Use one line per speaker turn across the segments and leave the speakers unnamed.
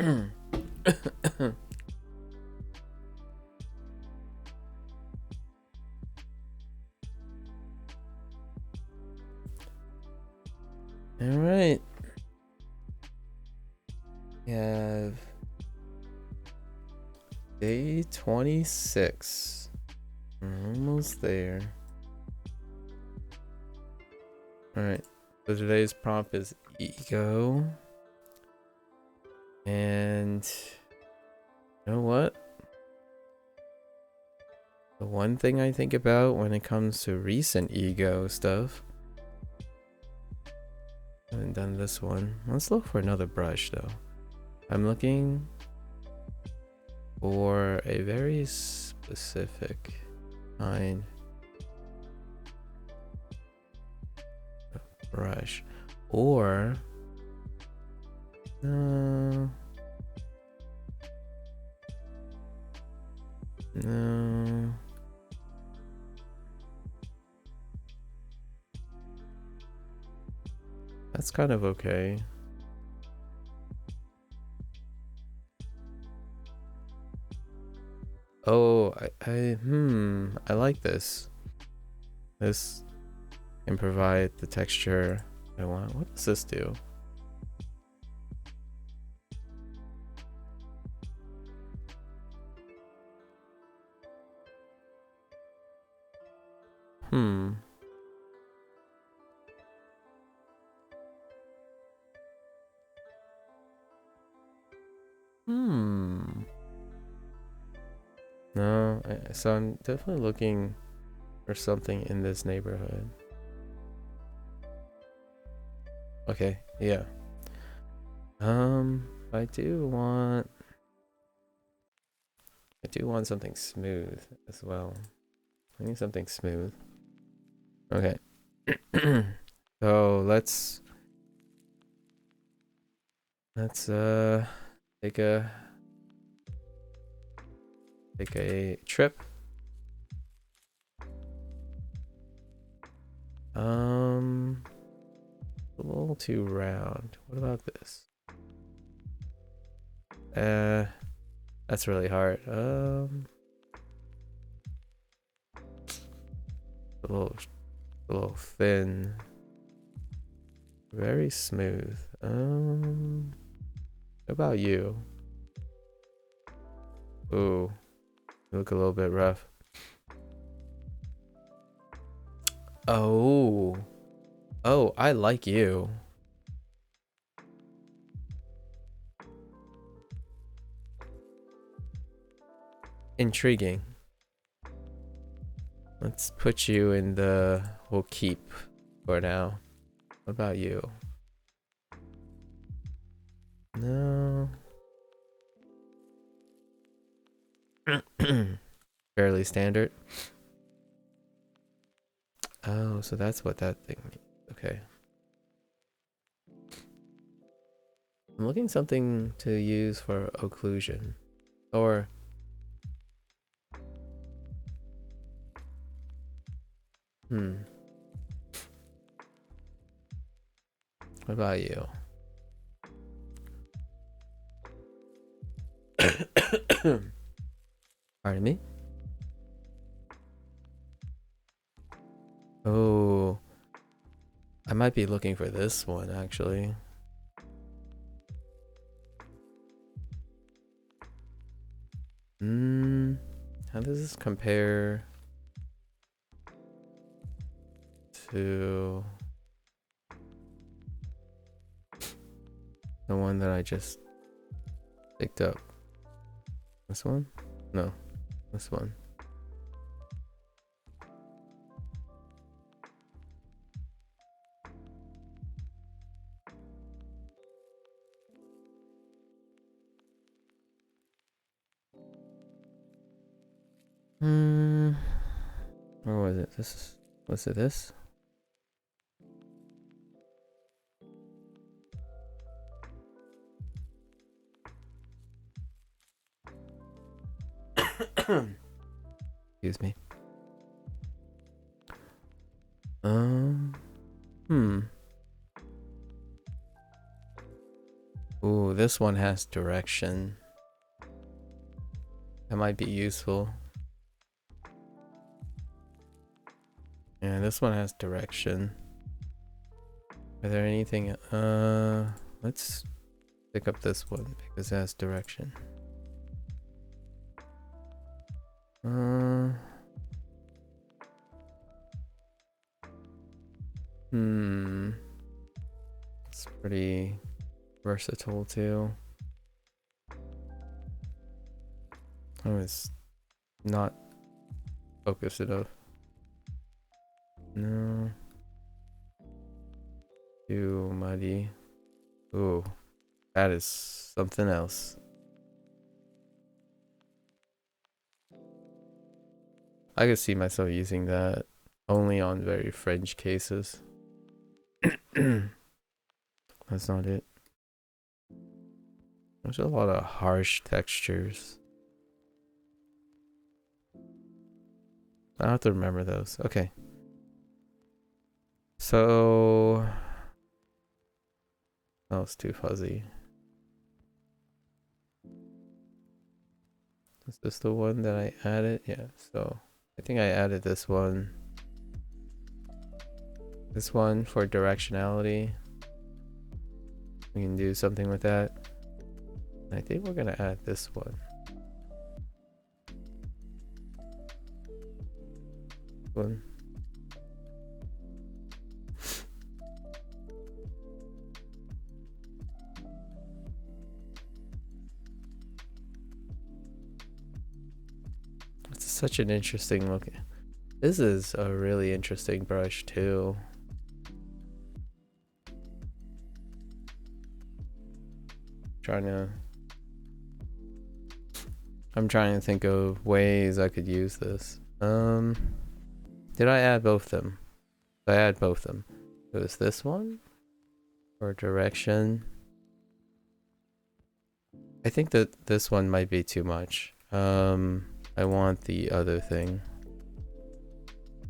All right. We have day 26. We're almost there. All right. So today's prompt is ego. And you know what? The one thing I think about when it comes to recent ego stuff. I haven't done this one. Let's look for another brush though. I'm looking for a very specific kind of brush. Or no. That's kind of okay. Oh, I like this. This can provide the texture I want. What does this do? No, so I'm definitely looking for something in this neighborhood. Okay, yeah. I do want something smooth as well. I need something smooth. Okay. So let's take a trip. A little too round. What about this? That's really hard. A little thin. Very smooth. What about you? Ooh, you look a little bit rough. Oh, I like you. Intriguing. Let's put you in the we'll keep for now. What about you? No. Fairly standard. Oh, so that's what that thing means. Okay. I'm looking something to use for occlusion. Or what about you? Pardon me? Oh, I might be looking for this one actually. How does this compare to the one that I just picked up? This one? No, this one. Or was it this? Was it this? Excuse me. Ooh, this one has direction. That might be useful. Yeah, this one has direction. Are there anything? Let's pick up this one because it has direction. It's pretty versatile too. Oh, it's not focused enough. No. Too muddy. Ooh, that is something else. I could see myself using that only on very fringe cases. That's not it. There's a lot of harsh textures. I have to remember those. Okay. So that was too fuzzy. Is this the one that I added? Yeah, so I think I added this one. This one for directionality. We can do something with that. And I think we're gonna add this one. One. It's such an interesting look. This is a really interesting brush too. I'm trying to think of ways I could use this. Did I add both of them? I add both of them. It was this one or direction. I think that this one might be too much. I want the other thing.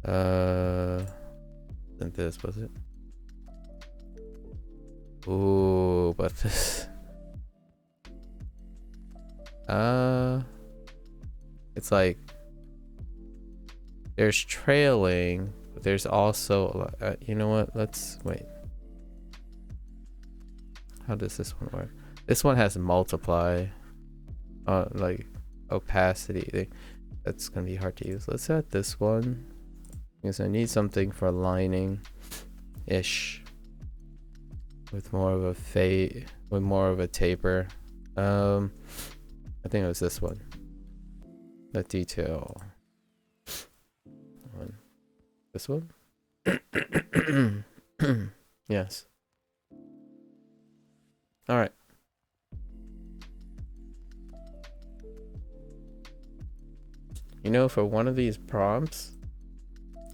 Isn't this, was it? Ooh, but this. It's like there's trailing, but there's also you know what? Let's wait. How does this one work? This one has multiply, like opacity. That's gonna be hard to use. Let's add this one because I need something for lining, ish, with more of a fade, with more of a taper. I think it was this one. The detail. This one? Yes. Alright. You know, for one of these prompts,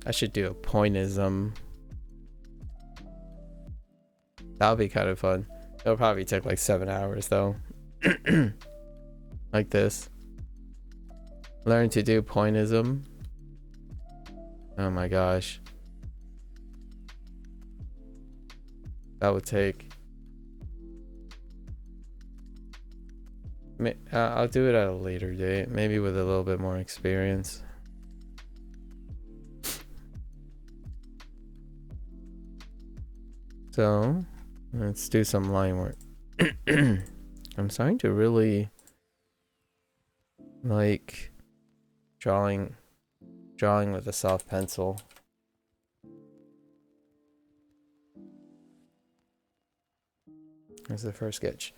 I should do a pointism. That would be kind of fun. It'll probably take like 7 hours though. Like this. Learn to do pointism. Oh my gosh. That would take... I'll do it at a later date. Maybe with a little bit more experience. So, let's do some line work. I'm starting to really like drawing with a soft pencil. Here's the first sketch.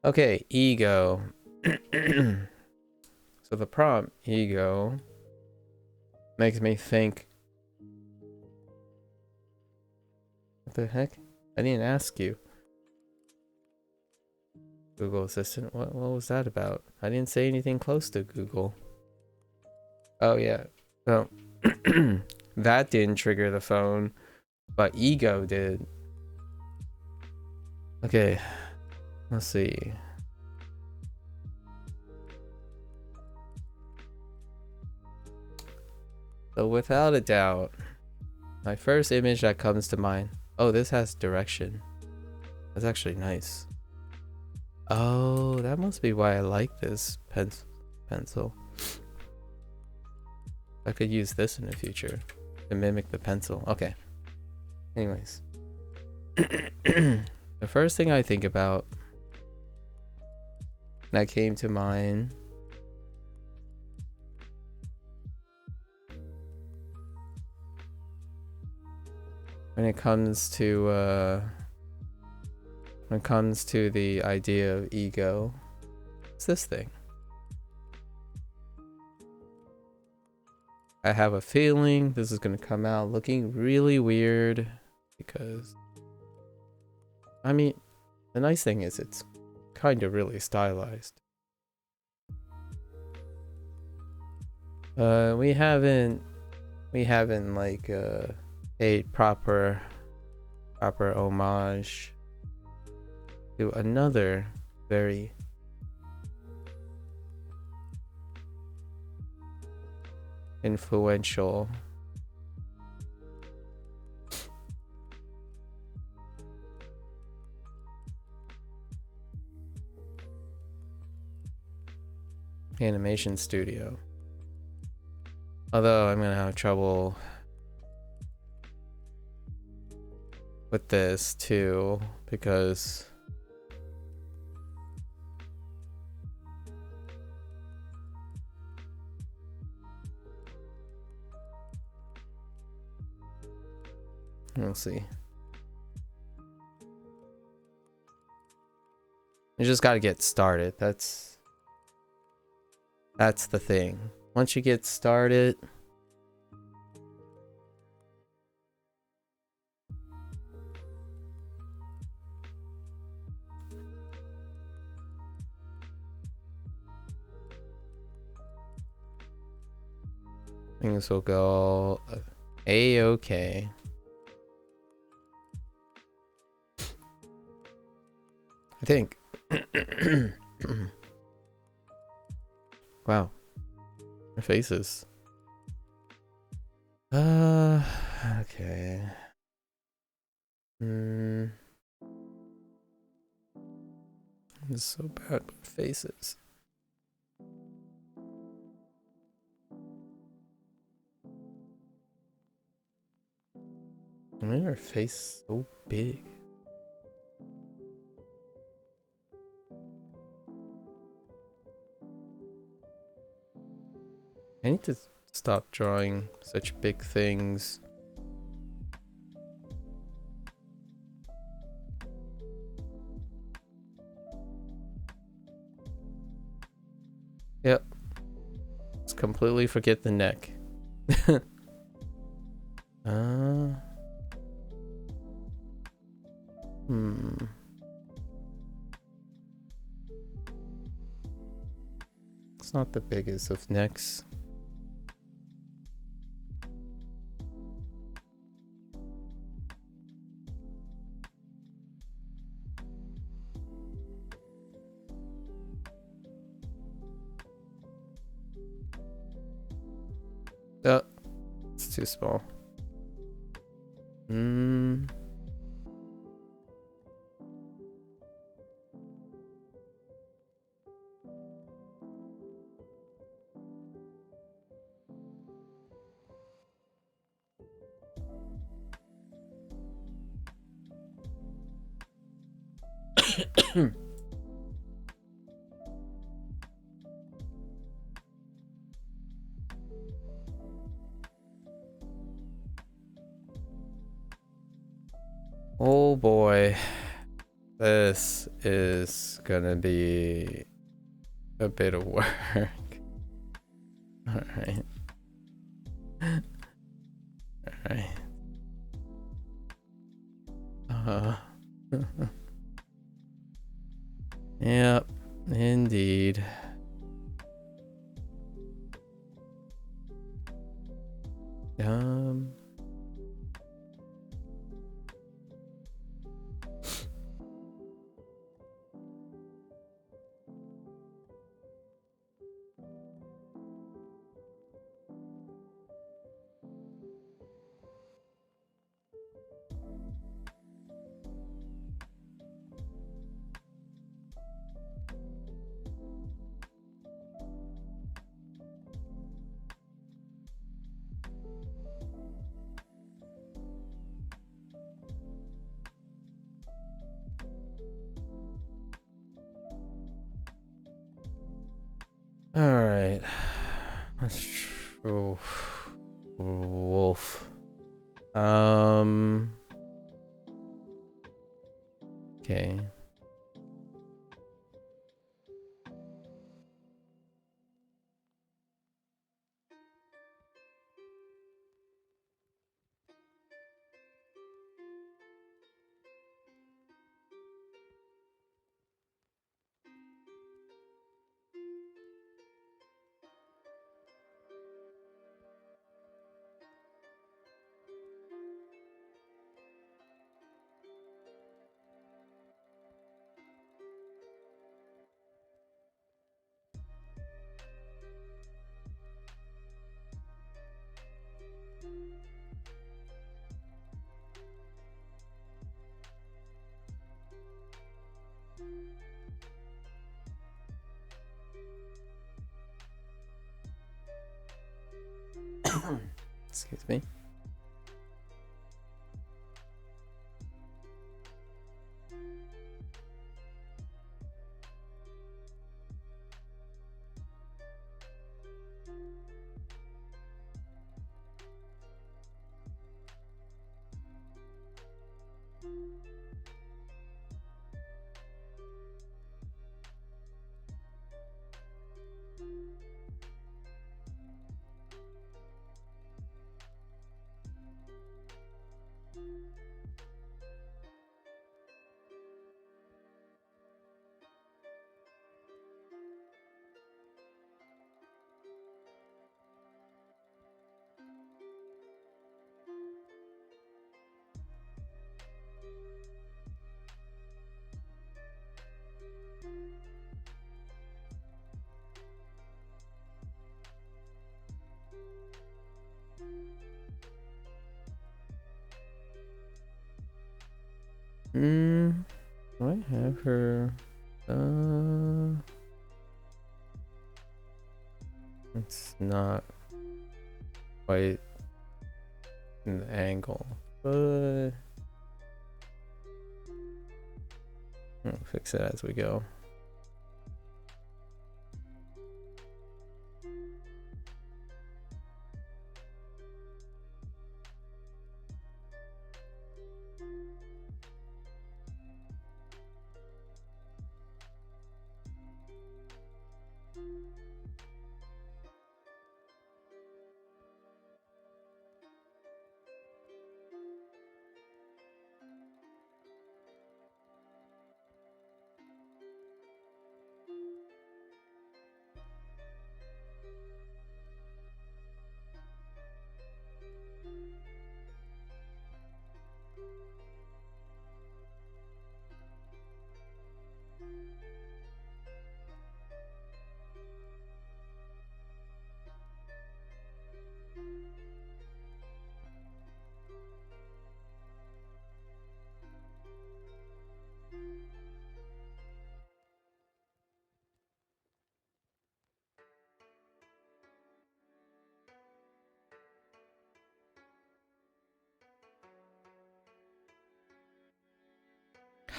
Okay, ego. So the prompt, ego, makes me think. What the heck? I didn't ask you. Google Assistant, what was that about? I didn't say anything close to Google. Oh yeah, so that didn't trigger the phone, but ego did. Okay, let's see. So without a doubt, my first image that comes to mind, oh, this has direction. That's actually nice. Oh, that must be why I like this pencil. I could use this in the future to mimic the pencil. Okay. Anyways. The first thing I think about that came to mind when it comes to the idea of ego, it's this thing. I have a feeling this is gonna come out looking really weird because, I mean, the nice thing is it's kind of really stylized. We haven't like paid proper homage to another very influential animation studio. Although I'm gonna have trouble with this too, because we'll see. You just gotta get started. That's the thing. Once you get started, things will go a-okay. I think. Wow. Our faces. Okay. It's so bad with faces. Why is her face so big? I need to stop drawing such big things. Yep. Just completely forget the neck. It's not the biggest of necks. Oh, it's too small. Oh boy, this is gonna be a bit of work. All right. All right. Yep, indeed. right. That's true. Wolf. Okay. Excuse me. Do I have her? It's not quite an angle, but I'll fix it as we go.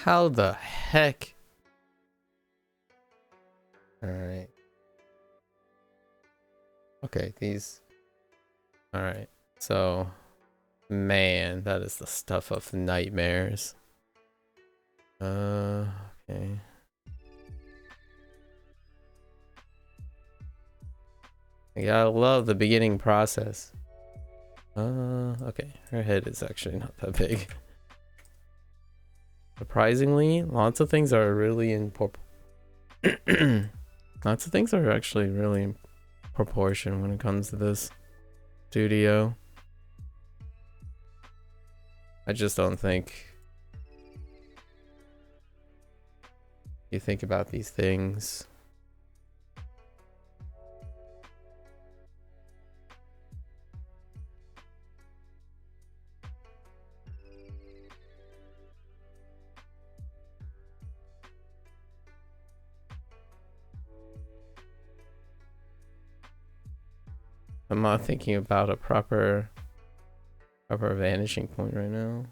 How the heck? All right. Okay, these. All right. So, man, that is the stuff of nightmares. Okay. I gotta love the beginning process. Okay. Her head is actually not that big. Surprisingly, lots of things are really in lots of things are actually really in proportion when it comes to this studio. I just don't think you think about these things. I'm not thinking about a proper vanishing point right now,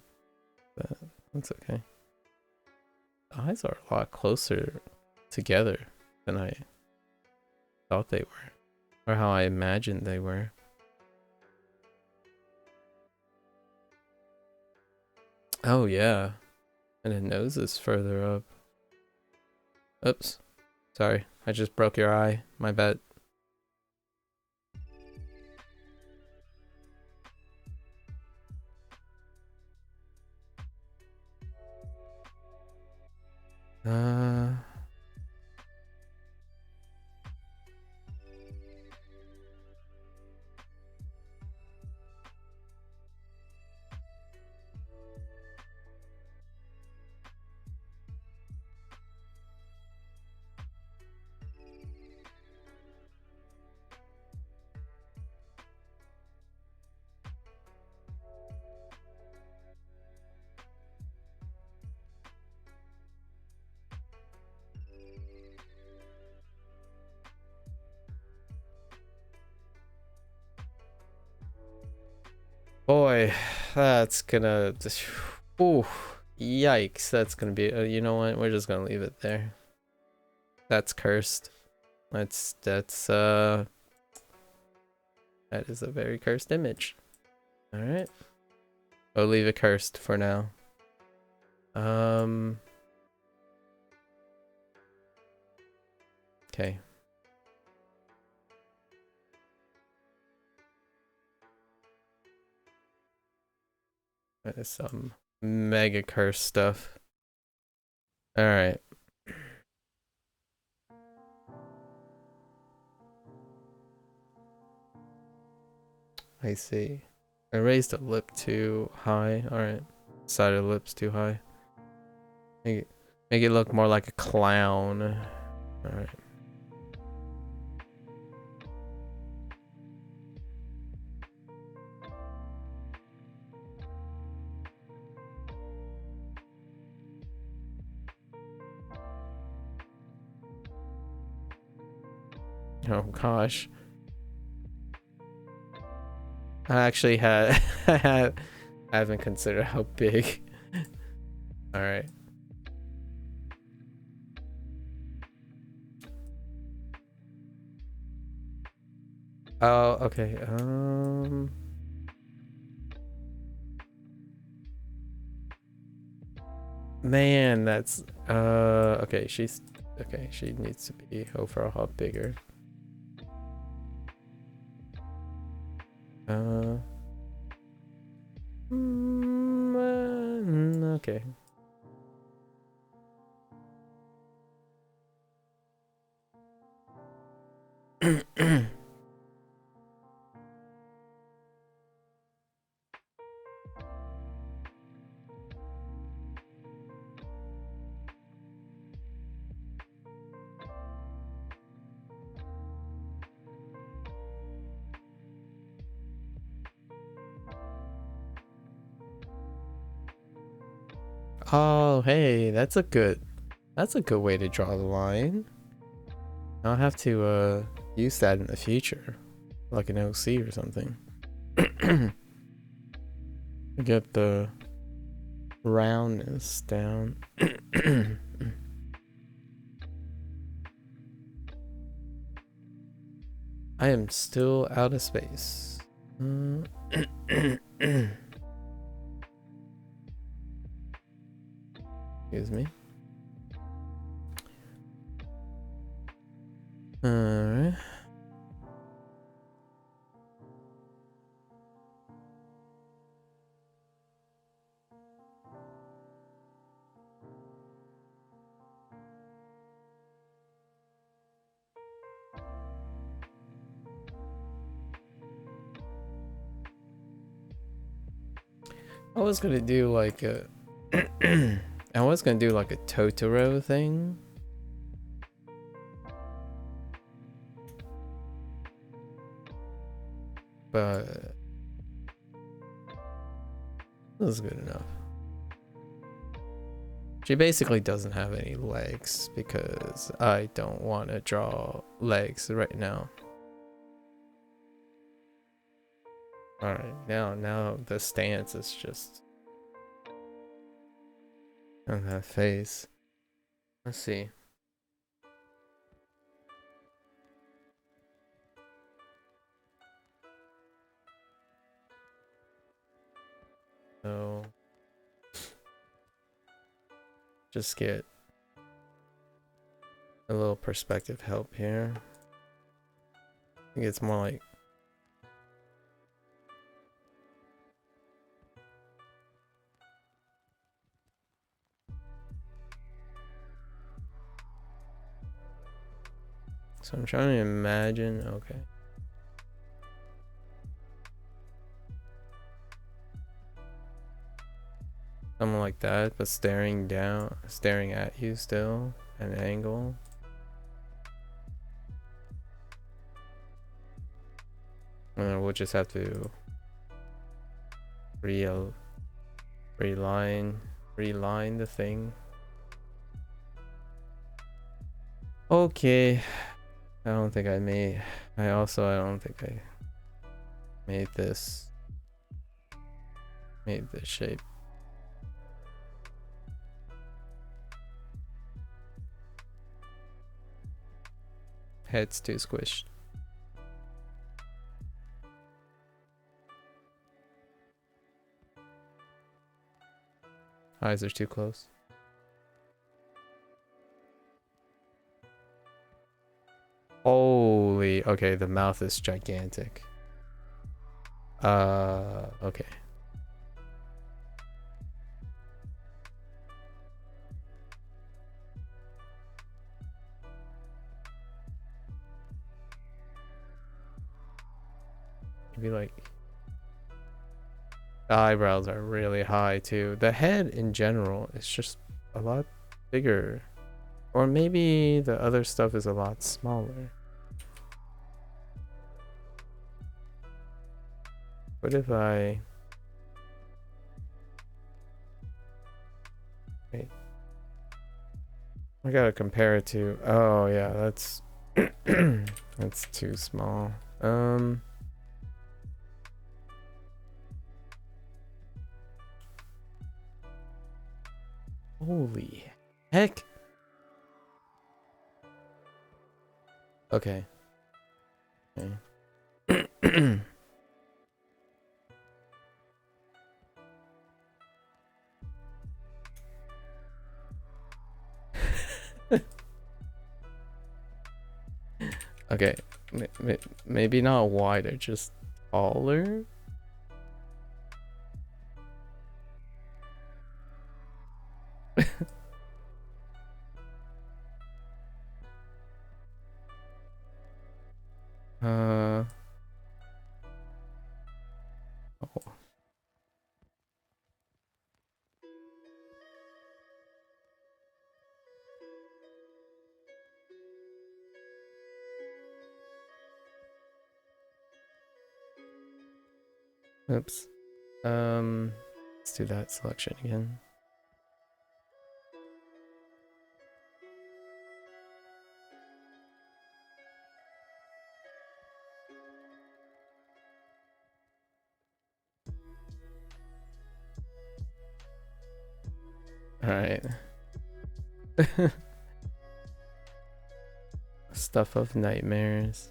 but that's okay. The eyes are a lot closer together than I thought they were. Or how I imagined they were. Oh yeah. And the nose is further up. Oops. Sorry. I just broke your eye. My bad. Uh... Boy, that's gonna... Ooh, yikes. That's gonna be... you know what? We're just gonna leave it there. That's cursed. That is a very cursed image. Alright. We'll leave it cursed for now. Okay. That is some mega cursed stuff. Alright. I see. I raised the lip too high. Alright. Side of the lips too high. Make it look more like a clown. Alright. Oh gosh. I actually I haven't considered how big. Alright. Oh, okay. Man, that's okay, she needs to be overall a lot bigger. Okay. Oh, hey, that's a good way to draw the line. I'll have to use that in the future, like an OC or something. Get the roundness down. I am still out of space. Excuse me. Alright. I was gonna do like a I was gonna do like a Totoro thing. But this is good enough. She basically doesn't have any legs because I don't want to draw legs right now. Alright, now the stance is just on that face. Let's see. So just get a little perspective help here. I think it's more like so I'm trying to imagine, okay. Something like that, but staring down, staring at you still at an angle. And then we'll just have to reline the thing. Okay. I don't think I made, I don't think I made this shape. Head's too squished. Eyes are too close. Holy, okay, the mouth is gigantic. Okay. Maybe like the eyebrows are really high too. The head in general is just a lot bigger. Or maybe the other stuff is a lot smaller. What if I... Wait. I gotta compare it to... Oh yeah, that's... that's too small. Holy heck. Okay. Okay. Okay. Maybe not wider, just taller. Oh. Oops. Let's do that selection again. All right. Stuff of nightmares.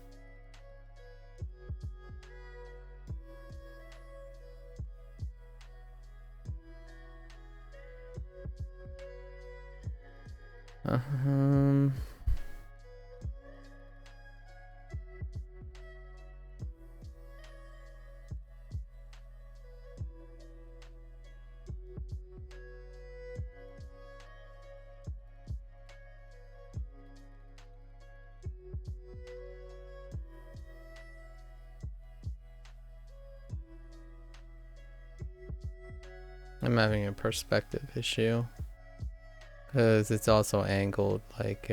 I'm having a perspective issue because it's also angled like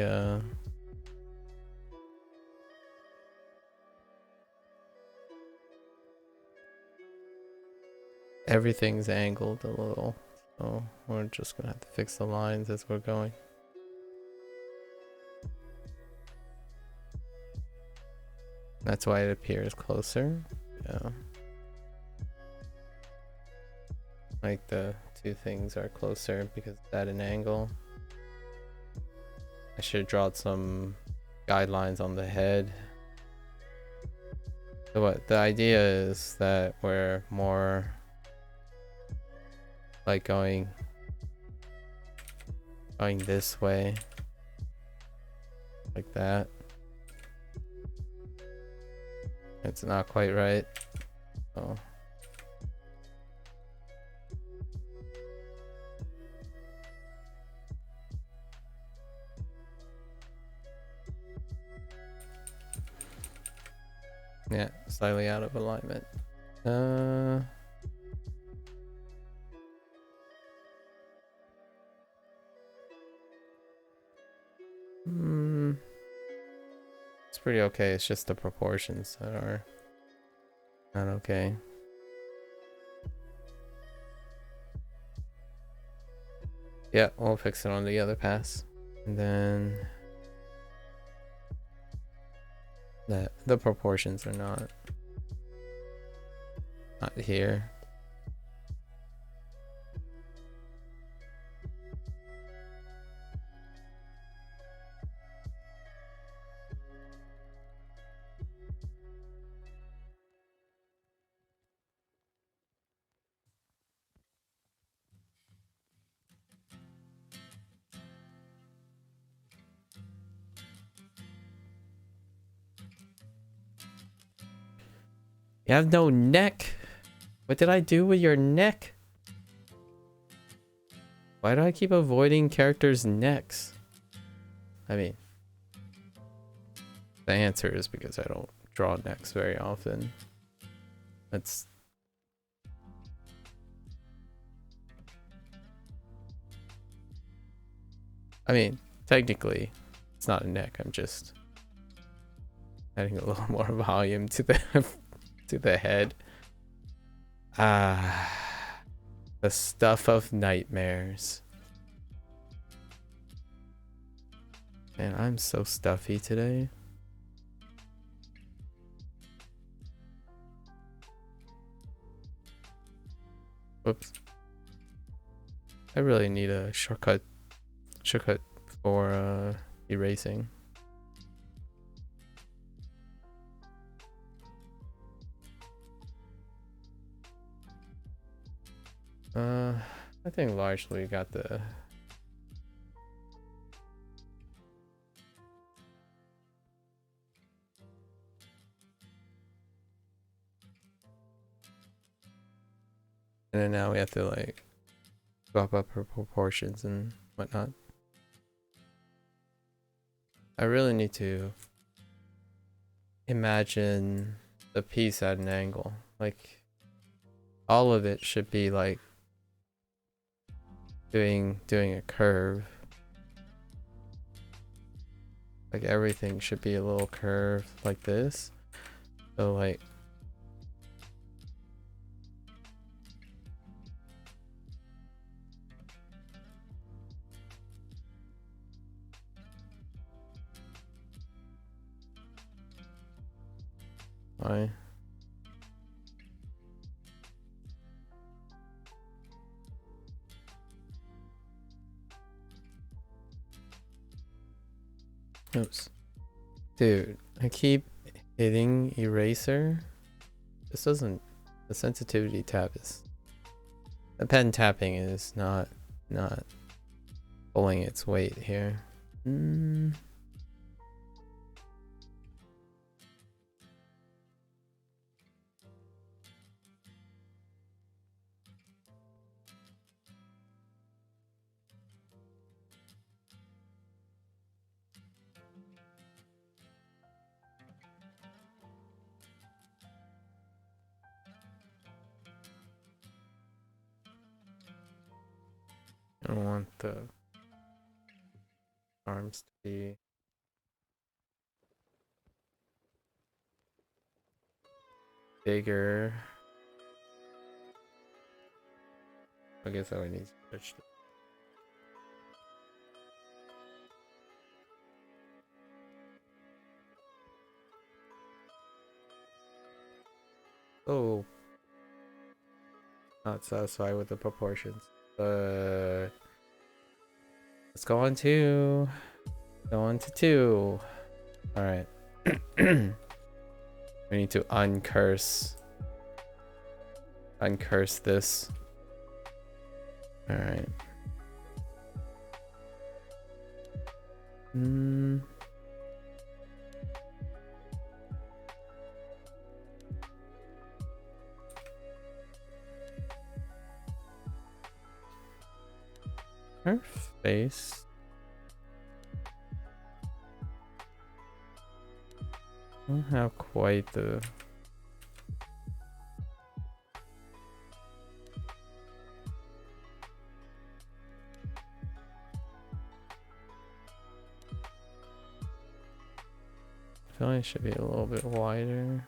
everything's angled a little, so we're just gonna have to fix the lines as we're going. That's why it appears closer. Yeah. Like the two things are closer because it's at an angle. I should have drawn some guidelines on the head. So what the idea is that we're more like going this way, like that. It's not quite right. Oh. Yeah, slightly out of alignment. It's pretty okay. It's just the proportions that are not okay. Yeah, we'll fix it on the other pass. And then the proportions are not here. You have no neck. What did I do with your neck? Why do I keep avoiding characters' necks? I mean, the answer is because I don't draw necks very often. That's... I mean, technically, it's not a neck. I'm just adding a little more volume to the to the head. The stuff of nightmares. Man, I'm so stuffy today. Whoops. I really need a shortcut for erasing. I think largely got the and then now we have to like swap up her proportions and whatnot. I really need to imagine the piece at an angle. Like all of it should be like doing a curve. Like everything should be a little curve like this. So like why? Oops. Dude, I keep hitting eraser. This doesn't... The sensitivity tab is... The pen tapping is not pulling its weight here. I don't want the arms to be bigger. I guess I would need to switch to... Oh, not satisfied with the proportions, but let's go on to 2. All right. We need to uncurse this. All right. Her face. I don't have quite the. I feel like it should be a little bit wider.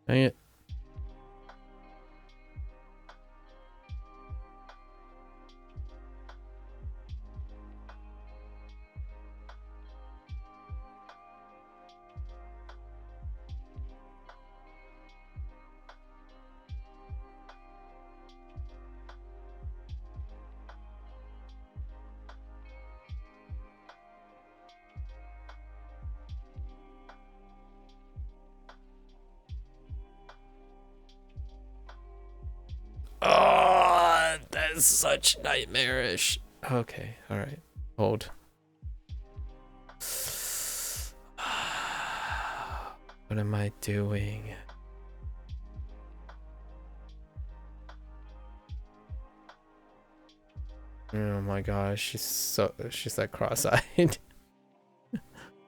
Dang it. Oh, that's such nightmarish. Okay, all right. Hold. What am I doing? Oh my gosh, she's like cross-eyed.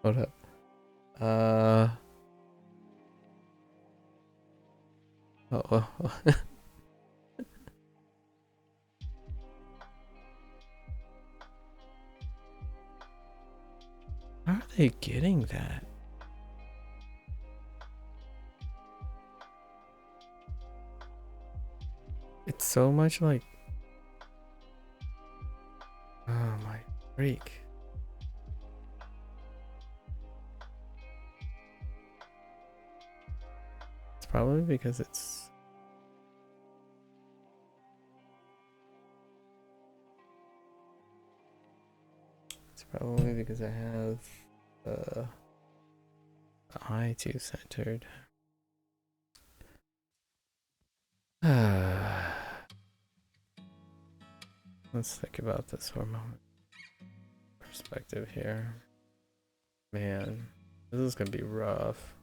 Hold up. Oh. they getting that? It's so much like, oh my freak. It's probably because it's probably because I have the eye too centered. Let's think about this for a moment. Perspective here. Man, this is gonna be rough.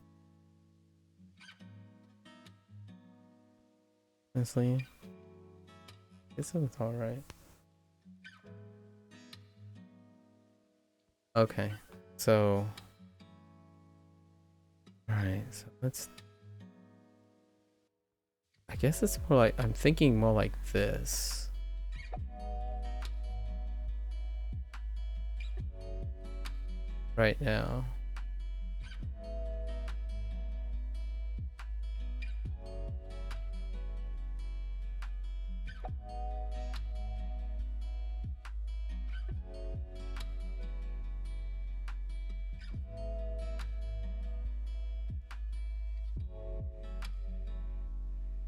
Honestly, I guess it's alright. Okay, so alright, so let's, I guess it's more like, I'm thinking more like this. Right now.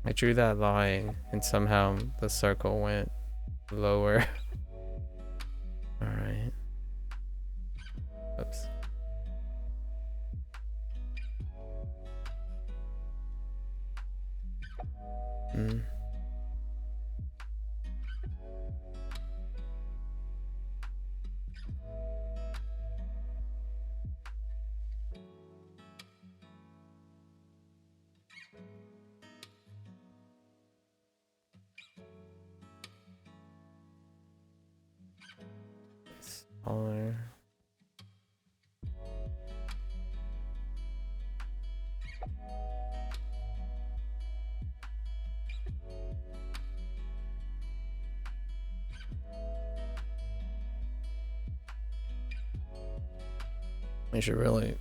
I drew that line and somehow the circle went lower. Alright. Oops. Smaller. I should really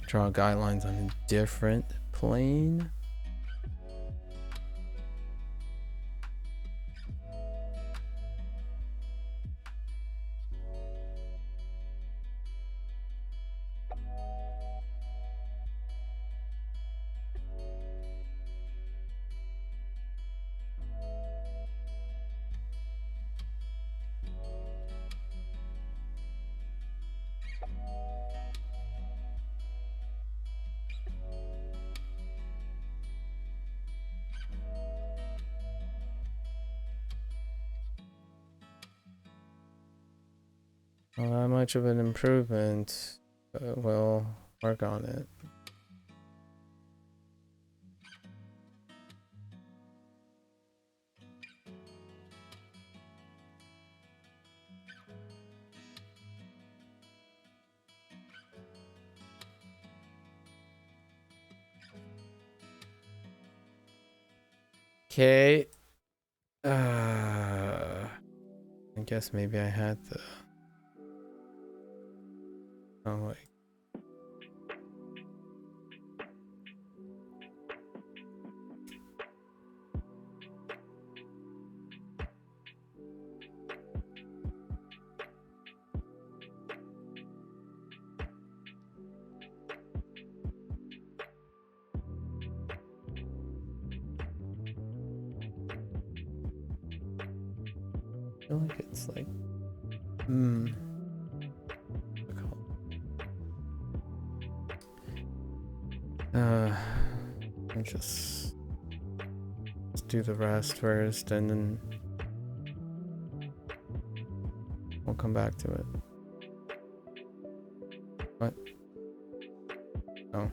draw guidelines on a different plane. Not that much of an improvement, but we'll work on it. Okay. I guess maybe I had the... Oh, wait. I feel like it's like... Just let's do the rest first and then we'll come back to it. What? Oh.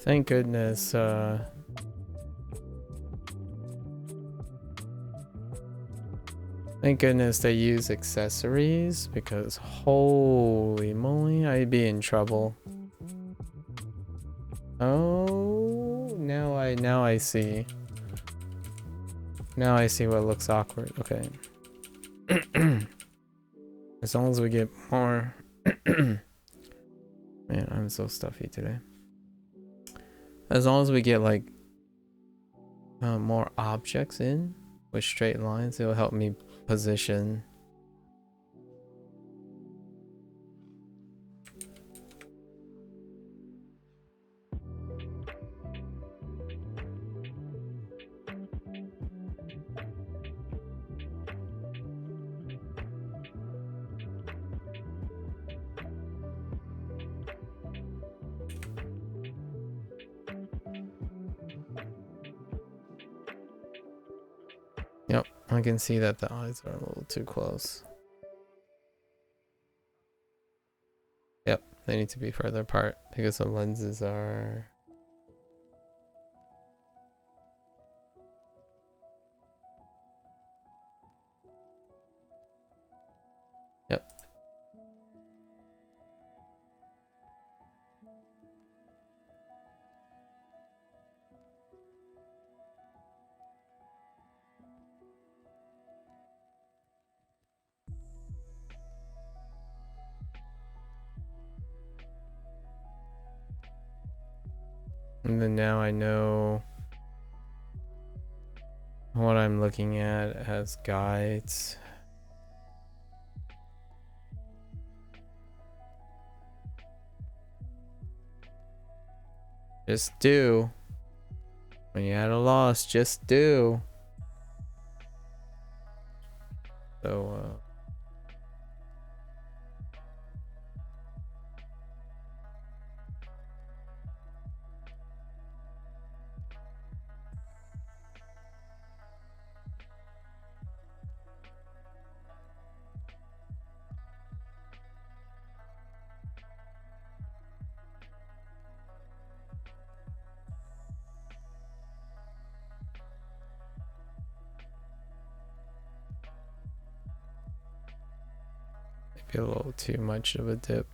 thank goodness. Thank goodness they use accessories, because holy moly, I'd be in trouble. Oh, now I see. Now I see what looks awkward. Okay. As long as we get more. Man, I'm so stuffy today. As long as we get like more objects in with straight lines, it'll help me position. Yep, I can see that the eyes are a little too close. Yep, they need to be further apart because the lenses are... Yep. And then now I know what I'm looking at as guides. Just do. When you're at a loss, just do. So, maybe a little too much of a dip.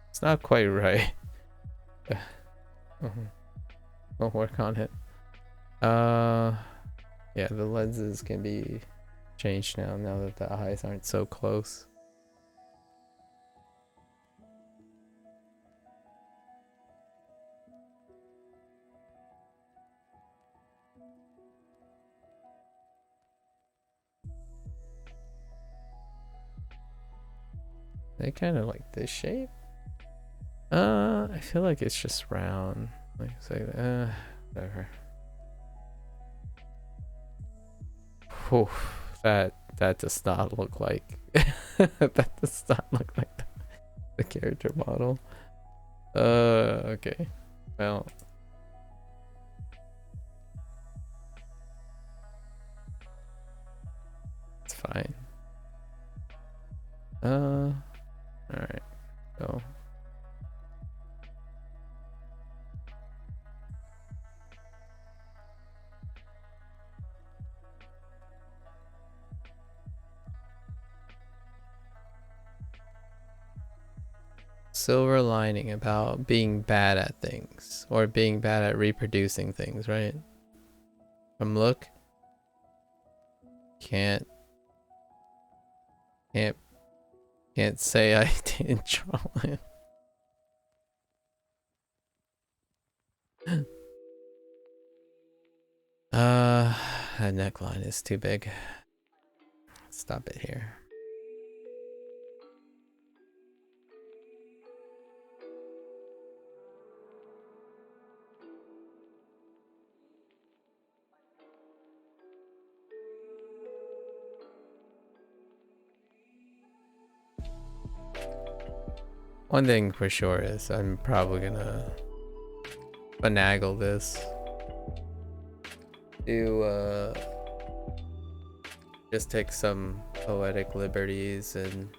It's not quite right. We'll work on it. Yeah, the lenses can be changed now that the eyes aren't so close. They kind of like this shape. I feel like it's just round. Like, say, whatever. Whew, that does not look like that does not look like the character model. Okay. Well, it's fine. All right. So. Silver lining about being bad at things, or being bad at reproducing things, right? From look, can't say I didn't draw it. That neckline is too big. Stop it here. One thing for sure is I'm probably gonna finagle this to just take some poetic liberties and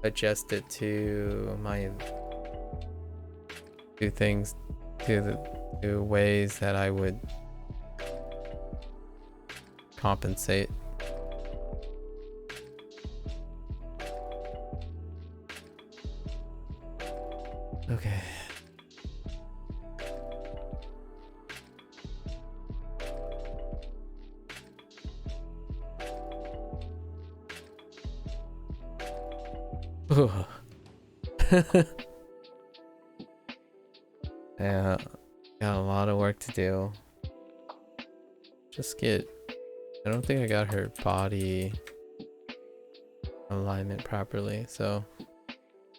adjust it to my do things to the ways that I would compensate. Okay. Yeah, got a lot of work to do. Just get. I don't think I got her body alignment properly, so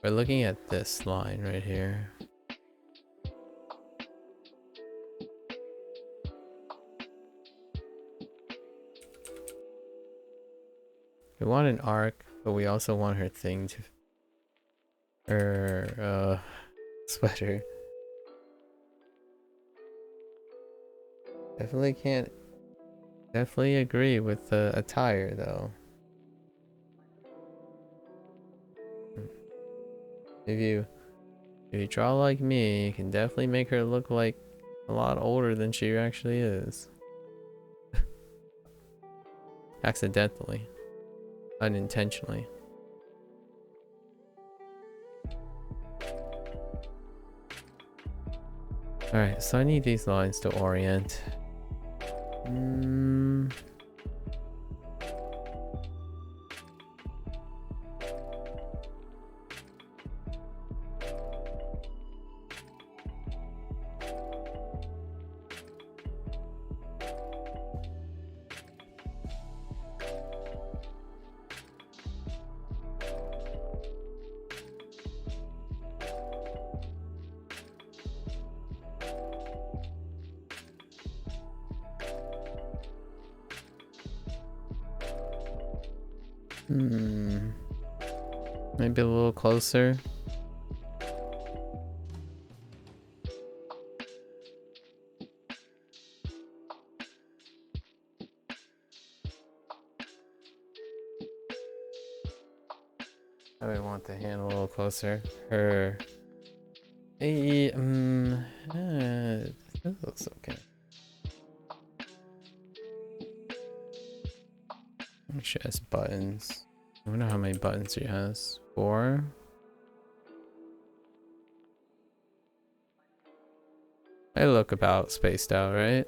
we're looking at this line right here. We want an arc, but we also want her thing to her sweater. Definitely agree with the attire though. If you draw like me, you can definitely make her look like a lot older than she actually is. Accidentally. Unintentionally. Alright, so I need these lines to orient. Maybe a little closer. I would want the hand a little closer. Her. Hey, this looks okay. She has buttons. I wonder how many buttons she has. 4. I look about spaced out, right?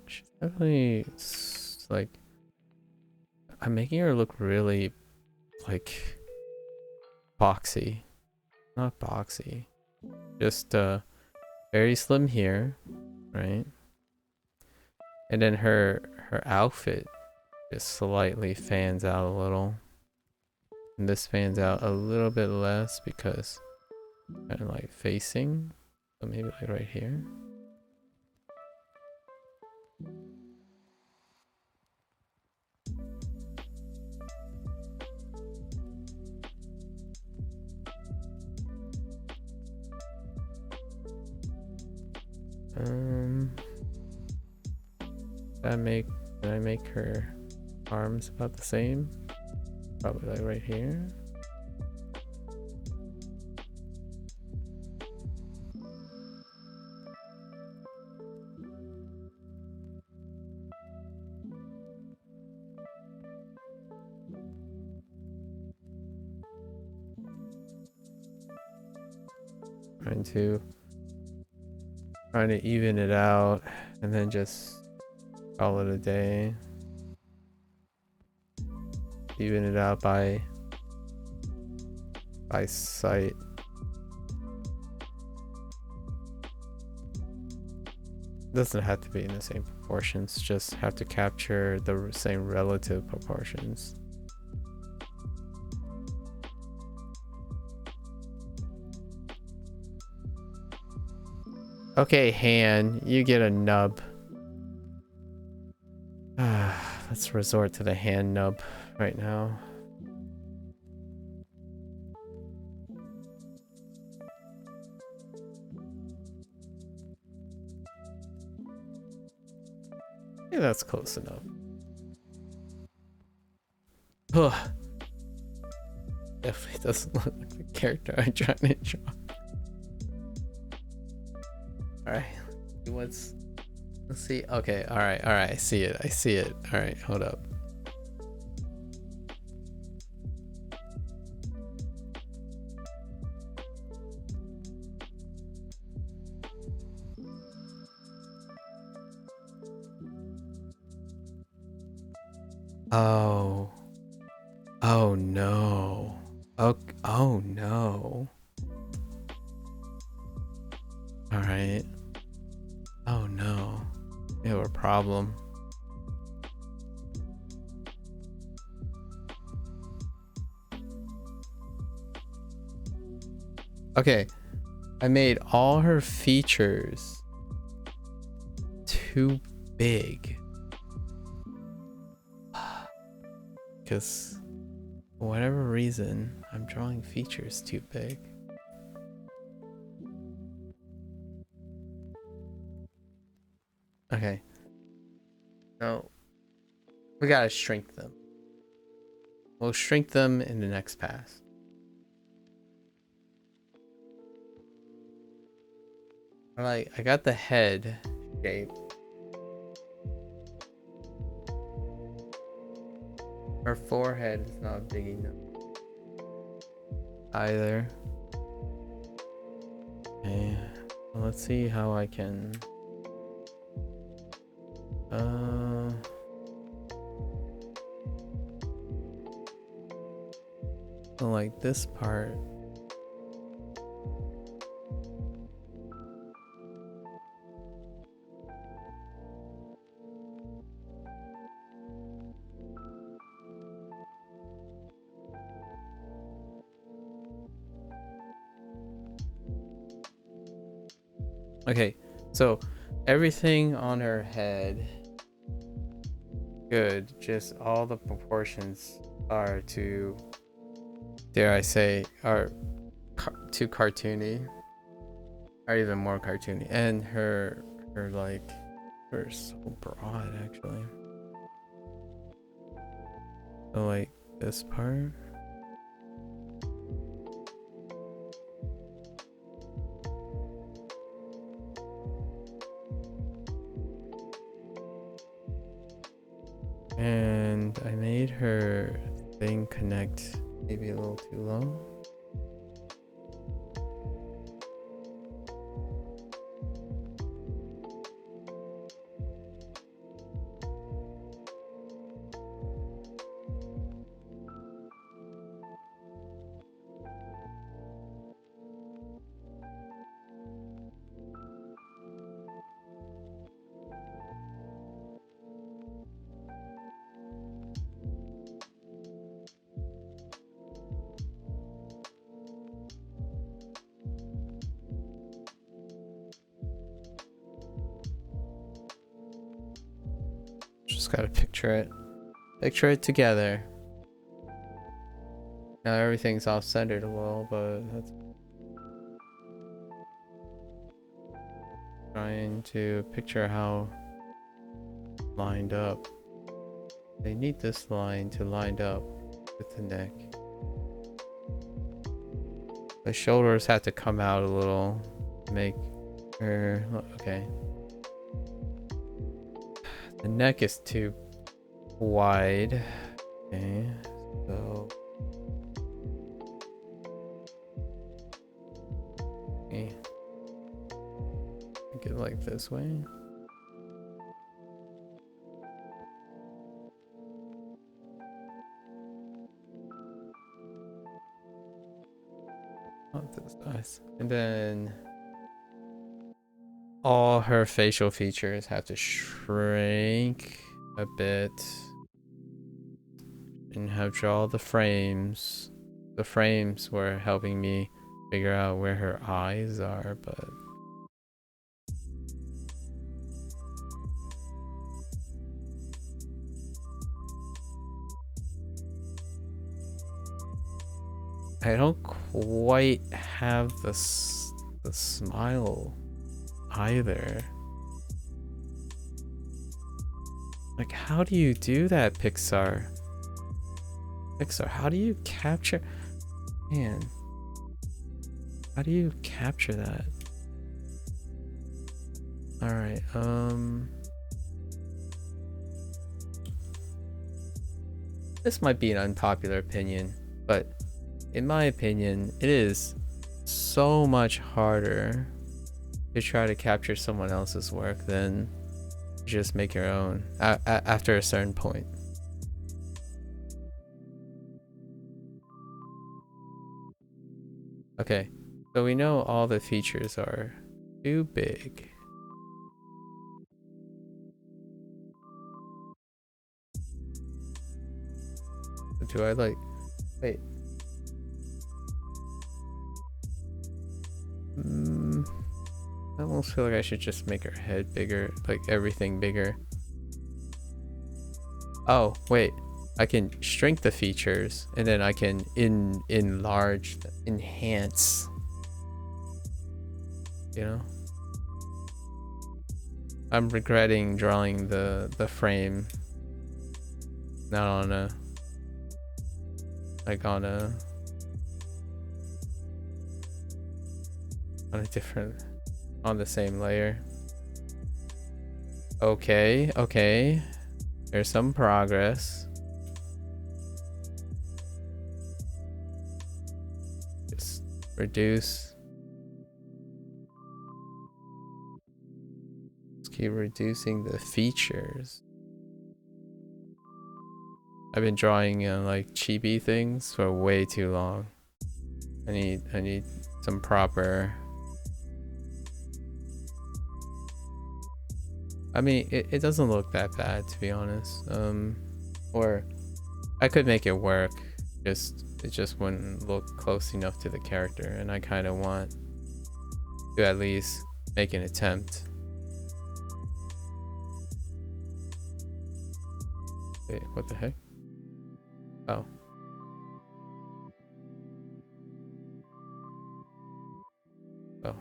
She's definitely like, I'm making her look really like boxy. Not boxy. Just very slim here, right? And then her outfit just slightly fans out a little. And this fans out a little bit less because kind of like facing. So maybe like right here. Did I make her arms about the same? Probably like right here. Trying to even it out and then just call it a day. Even it out by sight. Doesn't have to be in the same proportions, just have to capture the same relative proportions. Okay, Han, you get a nub. Let's resort to the hand nub right now. Yeah, that's close enough. Ugh. Definitely doesn't look like the character I'm trying to draw. Alright. Let's see. Okay, alright, I see it. Alright, hold up. Oh no. Oh no. Alright. Oh no. We have a problem. Okay. I made all her features too big. Because for whatever reason, I'm drawing features too big. Okay. No. We gotta shrink them. We'll shrink them in the next pass. Alright, I got the head shape. Her forehead is not big enough either. Okay, well, let's see how I can so like this part. Okay, so everything on her head good, just all the proportions are too, dare I say, are too cartoony, or even more cartoony. And her like, her so broad actually. So like this part. And I made her thing connect maybe a little too low. Just gotta picture it together. Now everything's off centered a little, but that's trying to picture how lined up. They need this line to line up with the neck. The shoulders have to come out a little to make her okay. The neck is too wide. Okay, so okay. Make it like this way. Oh, this nice. And then all her facial features have to shrink a bit and have draw the frames. The frames were helping me figure out where her eyes are, but I don't quite have the smile either. Like, how do you do that, Pixar? Pixar, how do you capture, man, how do you capture that? All right, this might be an unpopular opinion, but in my opinion, it is so much harder to try to capture someone else's work than just make your own after a certain point. Okay, so we know all the features are too big. Do I like, wait. I almost feel like I should just make her head bigger, like everything bigger. Oh, wait. I can shrink the features and then I can enlarge, enhance. You know? I'm regretting drawing the frame not on a, like on a different, on the same layer. Okay, okay. There's some progress. Just reduce. Just keep reducing the features. I've been drawing like chibi things for way too long. I need some proper. I mean, it doesn't look that bad, to be honest. Or I could make it work. It just wouldn't look close enough to the character, and I kind of want to at least make an attempt. Wait, what the heck? Oh. Oh.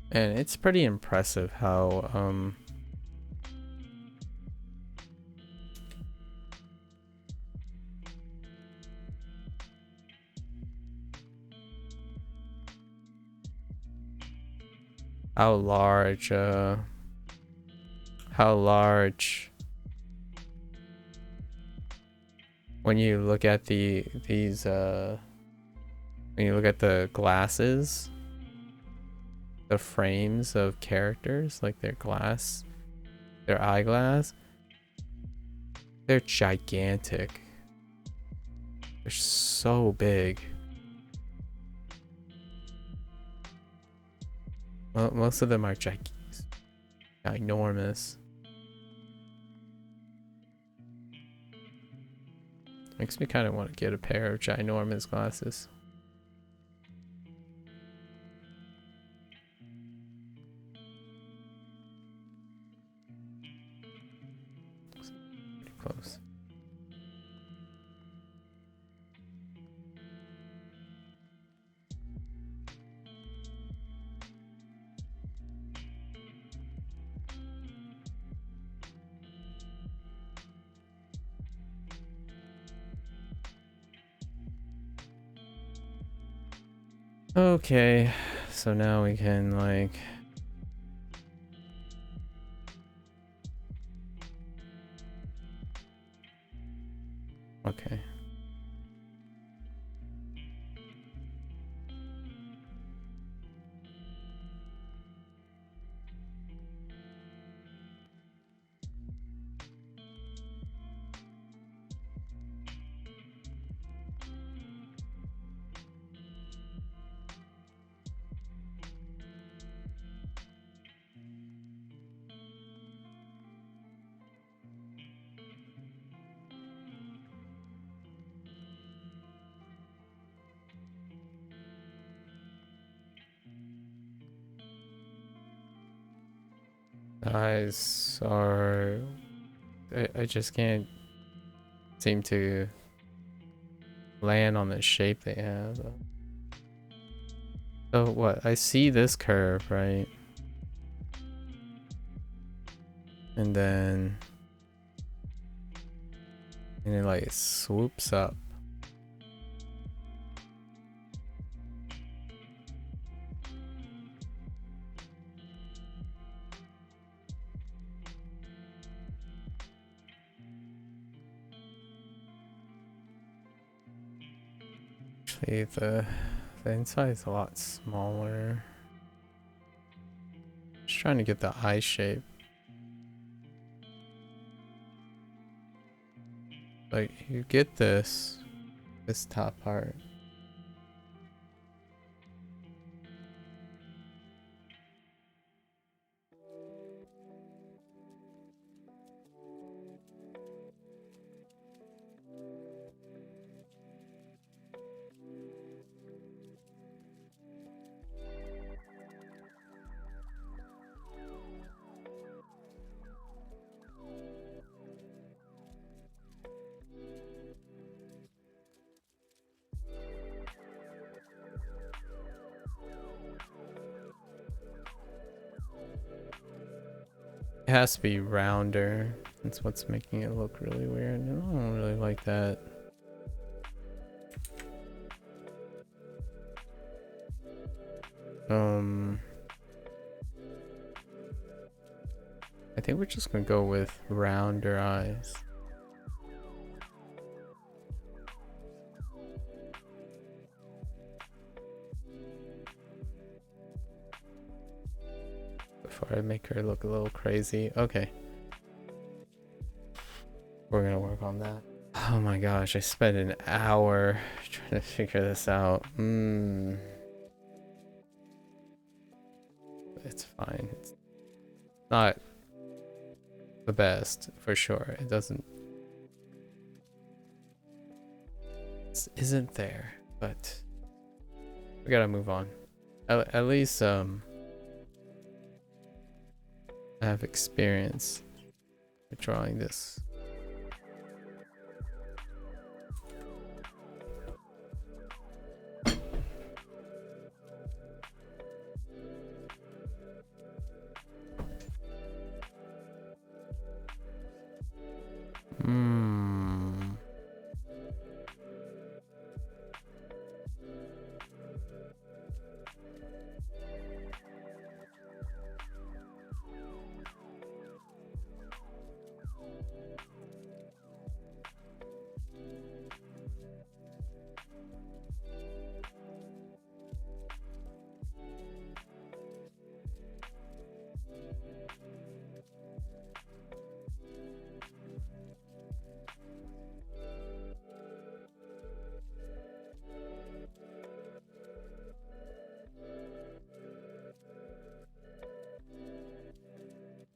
And it's pretty impressive how how large when you look at these when you look at the glasses, the frames of characters, like their eyeglass, they're gigantic. They're so big. Well, most of them are ginormous. Makes me kind of want to get a pair of ginormous glasses. Pretty close. Okay, so now we can like okay. Eyes are... I just can't seem to land on the shape they have. So what? I see this curve, right? And then it like swoops up. Actually, the inside is a lot smaller. Just trying to get the eye shape. Like, you get this top part. It has to be rounder. That's what's making it look really weird. I don't really like that. I think we're just gonna go with rounder eyes. Before I make her look a little crazy. Okay. We're gonna work on that. Oh my gosh, I spent an hour trying to figure this out. It's fine. It's not the best, for sure. It doesn't... It isn't there, but... we gotta move on. At least, I have experience with drawing this.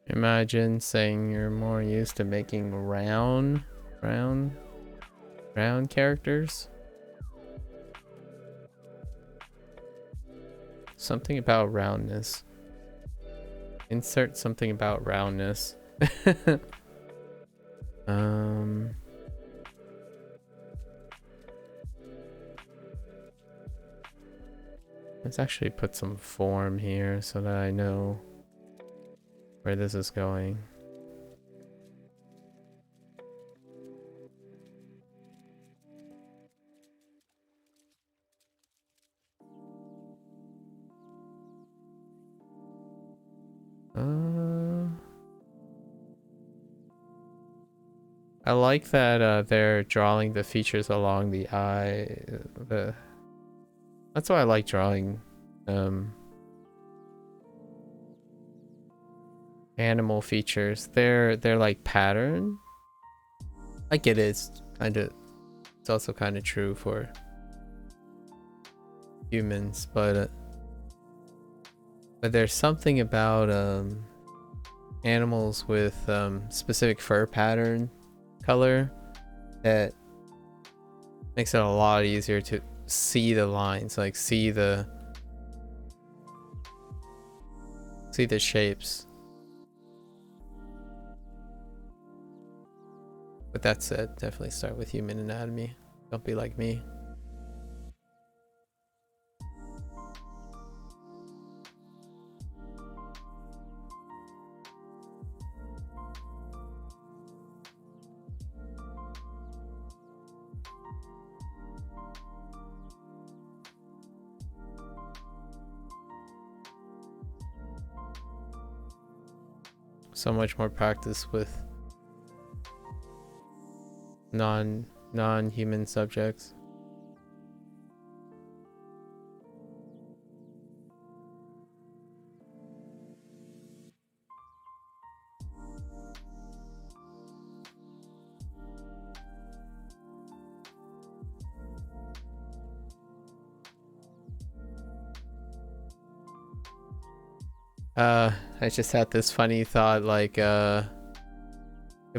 Imagine saying you're more used to making round characters. Something about roundness. Insert something about roundness. Let's actually put some form here so that I know where this is going. I like that they're drawing the features along the eye. That's why I like drawing animal features. They're like pattern. I get it. It's also kind of true for humans, but there's something about animals with specific fur pattern color that makes it a lot easier to see the lines, like see the shapes. But that said, definitely start with human anatomy. Don't be like me. So much more practice with non-human subjects. I just had this funny thought, like, if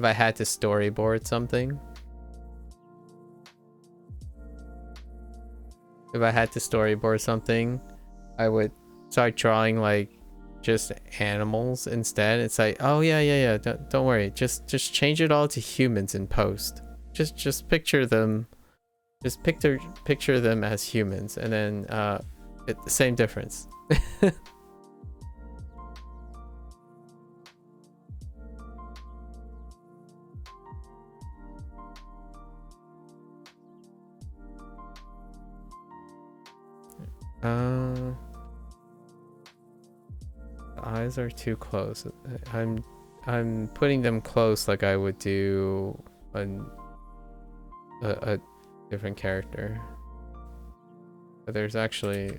I had to storyboard something. If I had to storyboard something, I would start drawing, like, just animals instead. It's like, oh yeah, don't worry. Just change it all to humans in post. Just picture them. Just picture them as humans, and then, same difference. The eyes are too close. I'm putting them close like I would do a different character. But there's actually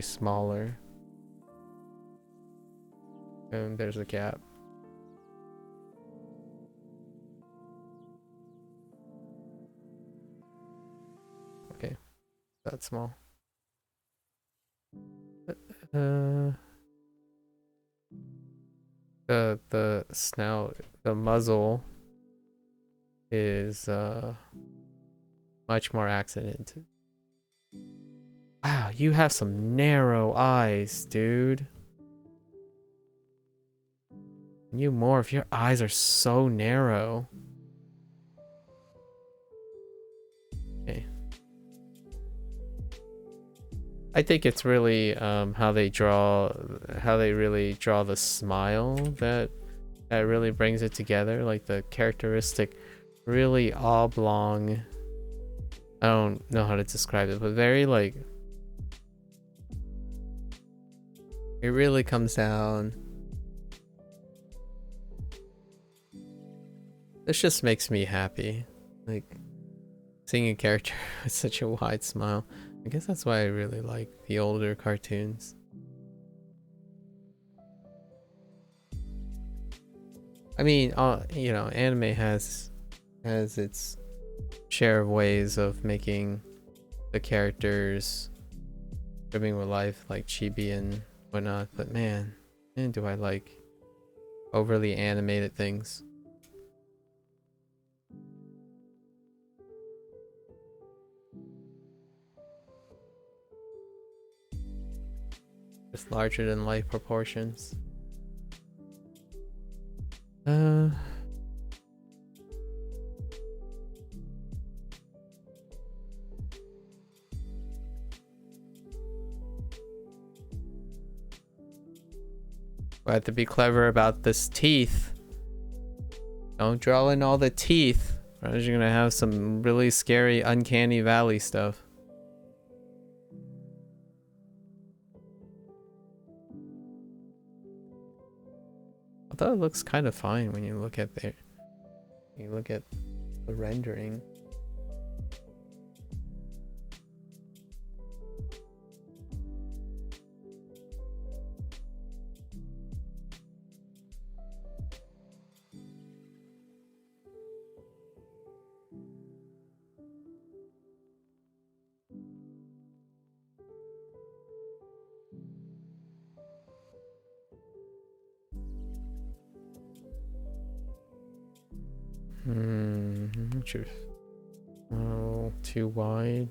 smaller. And there's a gap. Okay, that's small. The snout, the muzzle is much more accented. Wow, you have some narrow eyes, dude. You morph, your eyes are so narrow. Okay. I think it's really how they really draw the smile that really brings it together, like the characteristic really oblong, I don't know how to describe it, but very, like, it really comes down. This just makes me happy, like seeing a character with such a wide smile. I guess that's why I really like the older cartoons. I mean, you know, anime has its share of ways of making the characters brimming with life, like chibi and whatnot, but man, do I like overly animated things. Just larger than life proportions. I have to be clever about this teeth. Don't draw in all the teeth, or else you're gonna have some really scary uncanny valley stuff. Although it looks kind of fine when you look at the rendering. Oh, too wide.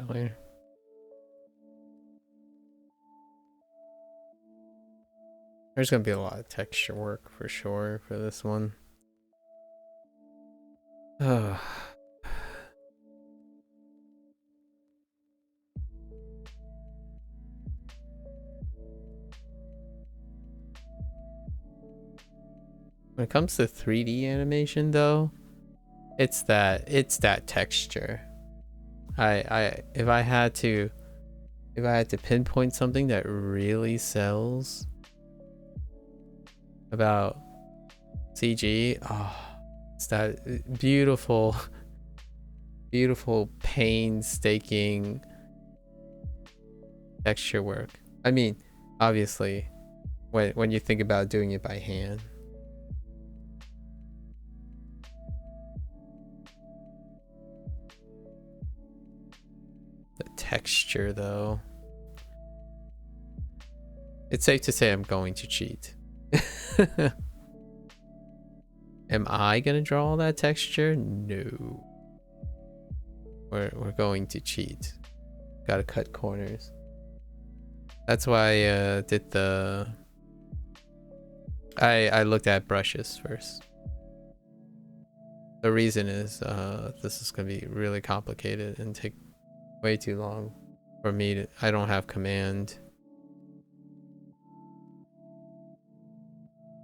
that later. There's gonna be a lot of texture work for sure for this one. When it comes to 3D animation though, it's that texture. If I had to pinpoint something that really sells about CG, it's that beautiful painstaking texture work. I mean, obviously, when you think about doing it by hand. The texture though. It's safe to say I'm going to cheat. Am I gonna draw all that texture? No. We're going to cheat. Gotta cut corners. That's why I did the... I looked at brushes first. The reason is this is gonna be really complicated and take way too long for me to... I don't have command.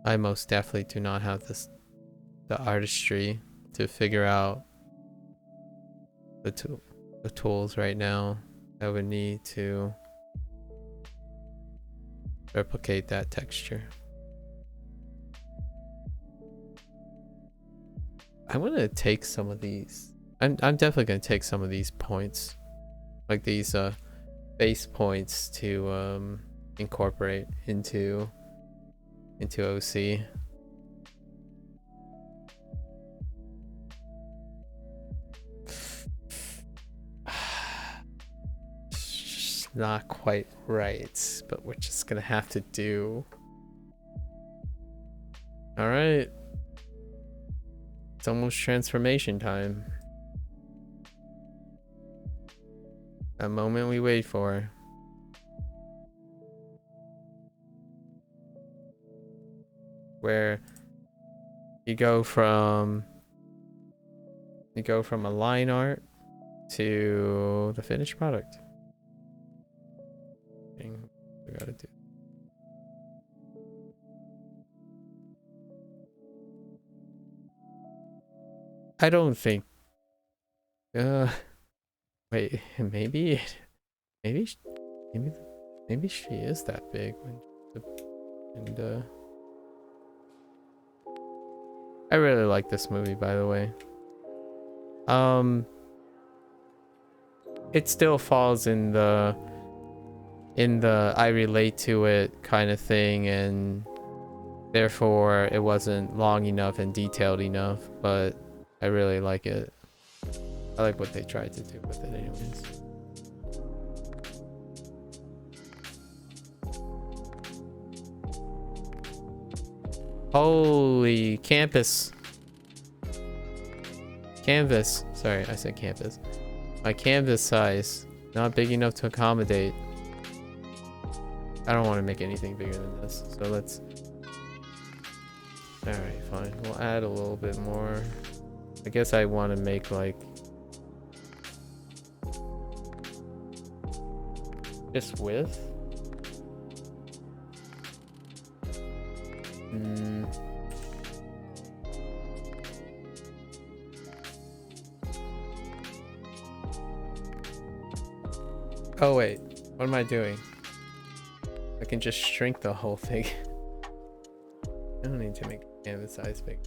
I most definitely do not have the artistry to figure out the tools right now I would need to replicate that texture. I want to take some of these. I'm definitely going to take some of these points, like these base points, to incorporate into OC. Just not quite right, but we're just gonna have to do. All right, it's almost transformation time. That moment we wait for. Where you go from a line art to the finished product. We gotta do. I don't think. Wait. Maybe she is that big and I really like this movie, by the way. It still falls in the I relate to it kind of thing, and therefore it wasn't long enough and detailed enough, but I really like it. I like what they tried to do with it anyways. Holy canvas. Sorry, I said campus. My canvas size, not big enough to accommodate. I don't want to make anything bigger than this, so let's... Alright, fine. We'll add a little bit more. I guess I want to make like... just width? Oh wait, what am I doing? I can just shrink the whole thing. I don't need to make the canvas size big.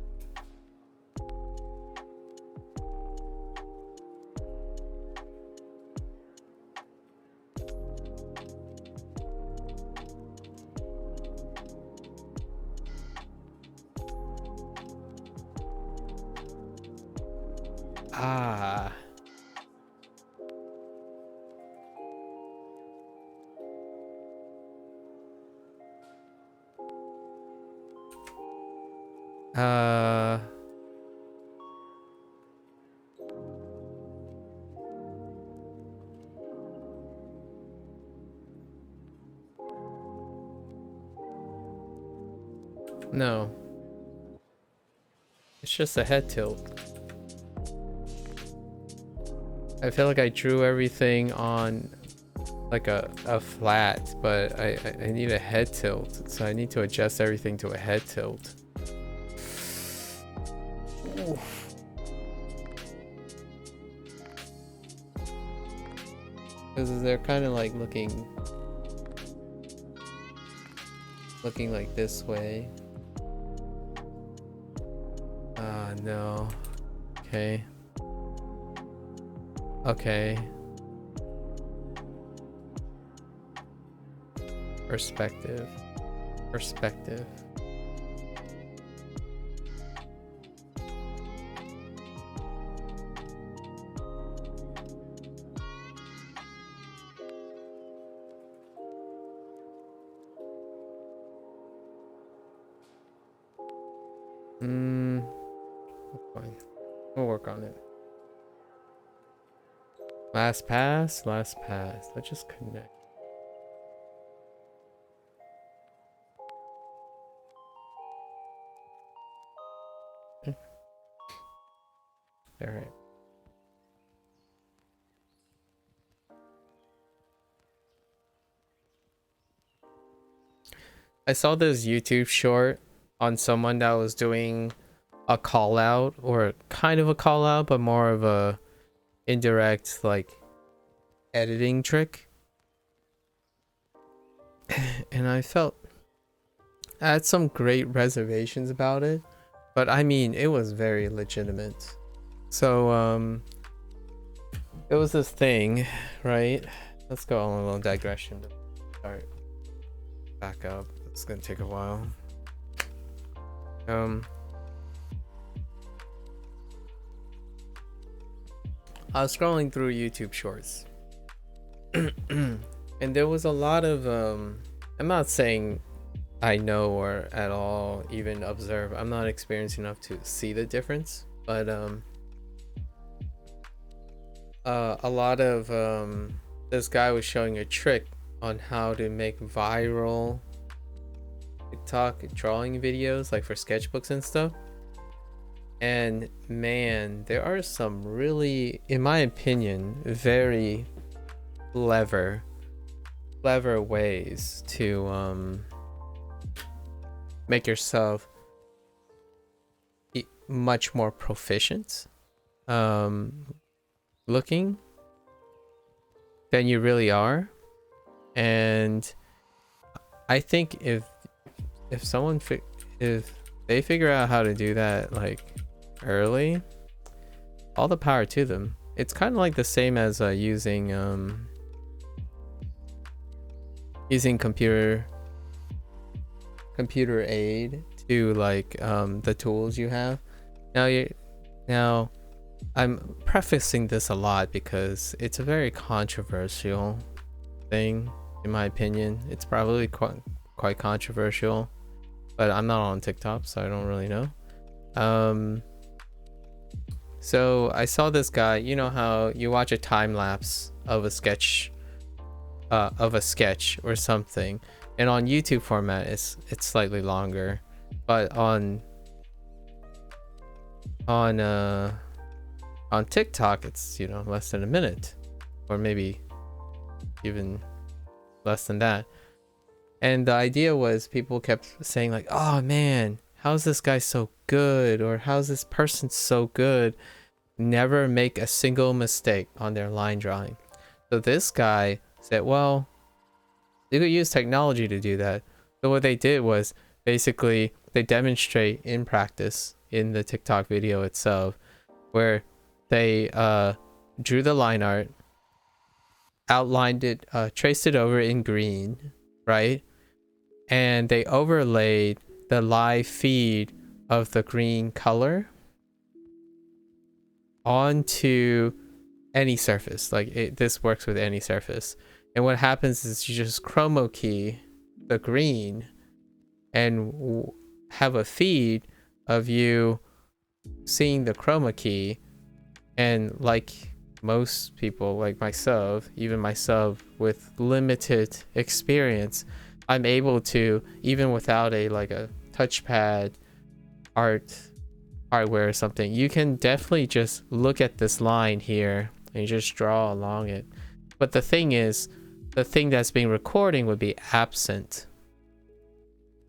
Ah. No. It's just a head tilt. I feel like I drew everything on like a flat, but I need a head tilt. So I need to adjust everything to a head tilt. Because they're kind of like looking like this way. Ah, no. Okay. Okay. Perspective. Perspective. Fine. We'll work on it. Last pass, last pass. Let's just connect. All right. I saw this YouTube short on someone that was doing a call out, or kind of a call out, but more of a indirect like editing trick. And I had some great reservations about it, but I mean it was very legitimate. So it was this thing, right? Let's go on a little digression to start back up. It's gonna take a while. I was scrolling through YouTube shorts and there was a lot of I'm not saying I know or at all even observe. I'm not experienced enough to see the difference, but a lot of this guy was showing a trick on how to make viral TikTok drawing videos, like for sketchbooks and stuff. And man, there are some really, in my opinion, very clever ways to make yourself much more proficient looking than you really are. And I think if they figure out how to do that like early, all the power to them. It's kind of like the same as using computer aid to like the tools you have. Now I'm prefacing this a lot because it's a very controversial thing, in my opinion. It's probably quite controversial, but I'm not on TikTok, so I don't really know. So I saw this guy, you know how you watch a time lapse of a sketch or something, and on YouTube format it's slightly longer, but on TikTok it's, you know, less than a minute, or maybe even less than that. And the idea was, people kept saying like, oh man, how's this guy so good, or how's this person so good, never make a single mistake on their line drawing. So this guy said, well, you could use technology to do that. So what they did was, basically they demonstrate in practice in the TikTok video itself, where they drew the line art, outlined it, traced it over in green, right? And they overlaid the live feed of the green color onto any surface. Like this works with any surface. And what happens is you just chroma key the green and have a feed of you seeing the chroma key. And like most people, like myself, even myself with limited experience, I'm able to, even without a touchpad hardware or something, you can definitely just look at this line here and you just draw along it. But the thing is, the thing that's being recording would be absent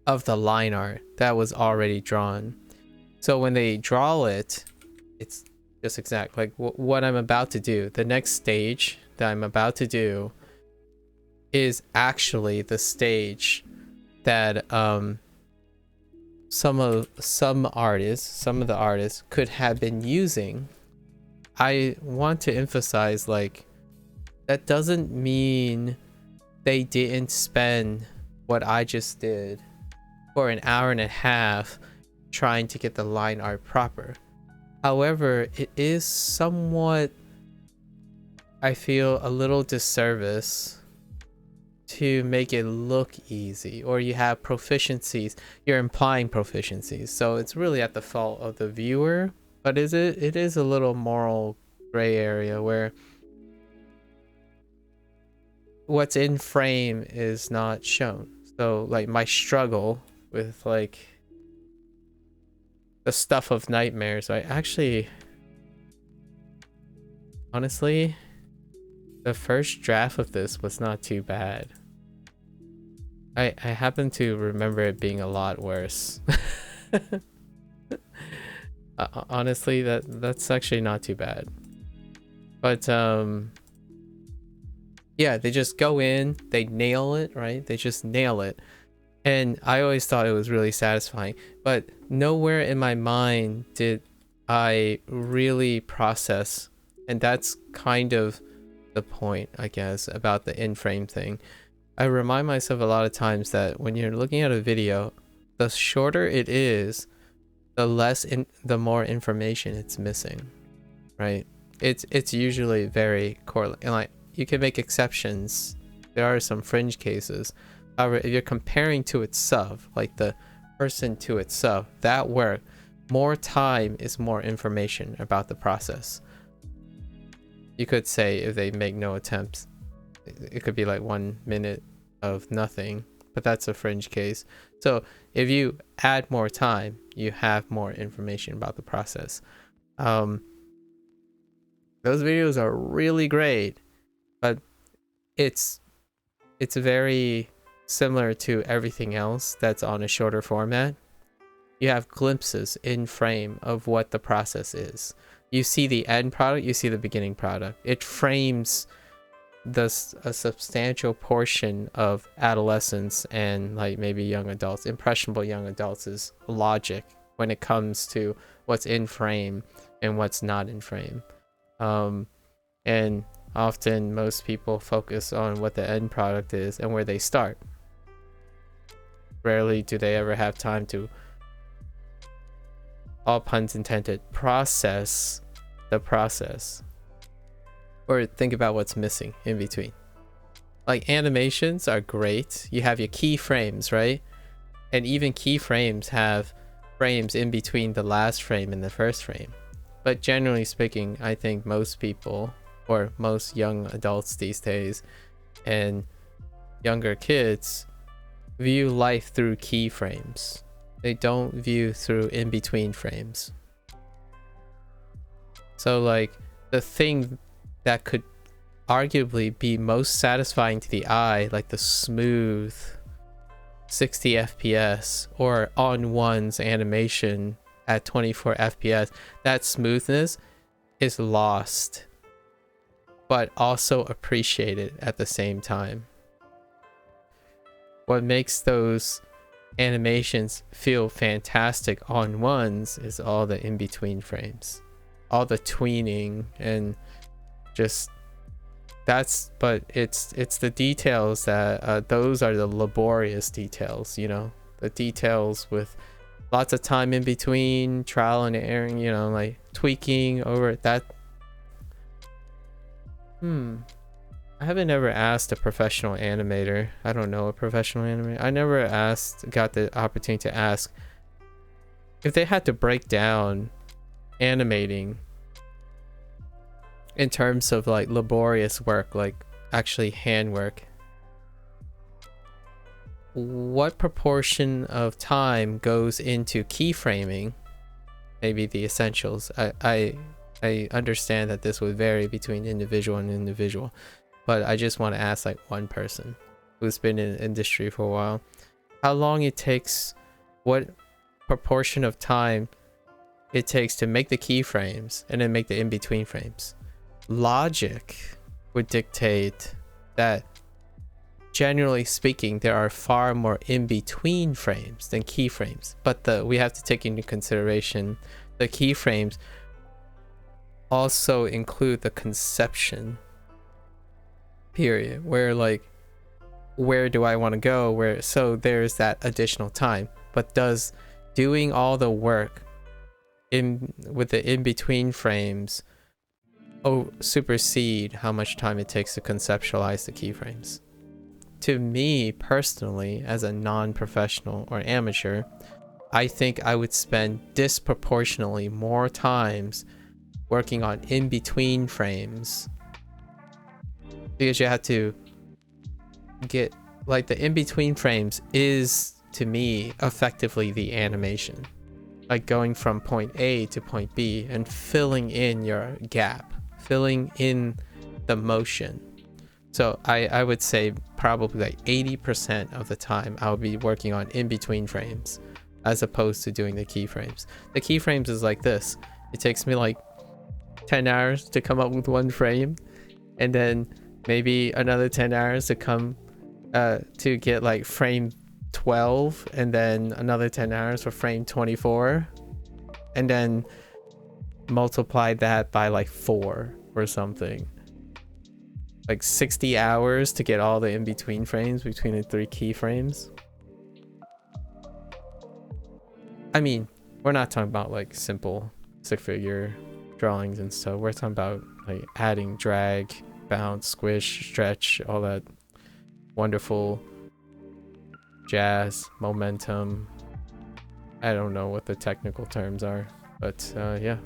of the line art that was already drawn. So when they draw it, it's just exact like what I'm about to do. The next stage that I'm about to do is actually the stage that some of the artists could have been using. I want to emphasize, like, that doesn't mean they didn't spend what I just did for an hour and a half trying to get the line art proper. However, it is somewhat, I feel, a little disservice to make it look easy, or you have proficiencies, you're implying proficiencies, so it's really at the fault of the viewer. But it is a little moral gray area where what's in frame is not shown. So like my struggle with like the stuff of nightmares, I actually, honestly, the first draft of this was not too bad. I happen to remember it being a lot worse. Honestly, that's actually not too bad. But yeah, they just go in, they nail it, right? They just nail it. And I always thought it was really satisfying, but nowhere in my mind did I really process, and that's kind of the point, I guess, about the in-frame thing. I remind myself a lot of times that when you're looking at a video, the shorter it is, the more information it's missing, right? It's usually very correlated, and like you can make exceptions. There are some fringe cases. However, if you're comparing to itself, like the person to itself, that work, more time is more information about the process. You could say if they make no attempts, it could be like 1 minute of nothing, but that's a fringe case. So if you add more time, you have more information about the process. Those videos are really great, but it's very similar to everything else that's on a shorter format. You have glimpses in frame of what the process is. You see the end product, you see the beginning product. It frames a substantial portion of adolescents and like maybe young adults, impressionable young adults' logic when it comes to what's in frame and what's not in frame. And often most people focus on what the end product is and where they start. Rarely do they ever have time to, all puns intended, process the process or think about what's missing in between. Like animations are great. You have your keyframes, right? And even keyframes have frames in between the last frame and the first frame. But generally speaking, I think most people, or most young adults these days and younger kids, view life through keyframes. They don't view through in-between frames. So like the thing that could arguably be most satisfying to the eye, like the smooth 60 FPS or on one's animation at 24 FPS, that smoothness is lost, but also appreciated at the same time. What makes those animations feel fantastic on ones is all the in-between frames, all the tweening, and just but it's the details that those are the laborious details, you know, the details with lots of time in between, trial and error, you know, like tweaking over that. I haven't ever asked a professional animator. I don't know a professional animator. I never got the opportunity to ask if they had to break down animating in terms of like laborious work, like actually handwork. what proportion of time goes into keyframing, maybe the essentials. I understand that this would vary between individual and individual, but I just want to ask like one person who's been in the industry for a while, how long it takes, what proportion of time it takes to make the keyframes and then make the in-between frames. Logic would dictate that, generally speaking, there are far more in-between frames than keyframes, but we have to take into consideration the keyframes also include the conception period, where like, where do I want to go, so there's that additional time. But does doing all the work with the in-between frames supersede how much time it takes to conceptualize the keyframes? To me personally, as a non-professional or amateur, I think I would spend disproportionately more times working on in-between frames, because you have to get, like, the in-between frames is, to me, effectively the animation, like going from point A to point B and filling in your gap, filling in the motion. So I would say probably like 80% of the time I'll be working on in-between frames as opposed to doing the keyframes. The keyframes is like this. It takes me like 10 hours to come up with one frame, and then maybe another 10 hours to come to get like frame 12, and then another 10 hours for frame 24, and then multiply that by like 4 or something. Like 60 hours to get all the in-between frames between the 3 keyframes. I mean, we're not talking about like simple stick figure drawings and stuff. We're talking about like adding drag, bounce, squish, stretch, all that wonderful jazz, momentum. I don't know what the technical terms are, but yeah.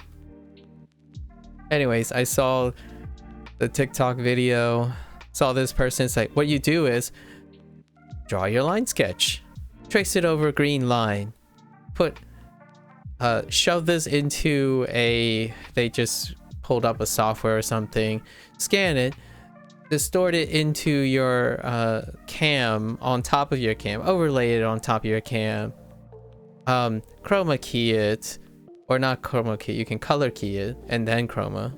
Anyways, I saw the TikTok video, saw this person say, what you do is draw your line sketch, trace it over a green line, shove this into they just pulled up a software or something, scan it, distort it into your cam, on top of your cam, overlay it on top of your cam, chroma key it, or not chroma key, you can color key it and then chroma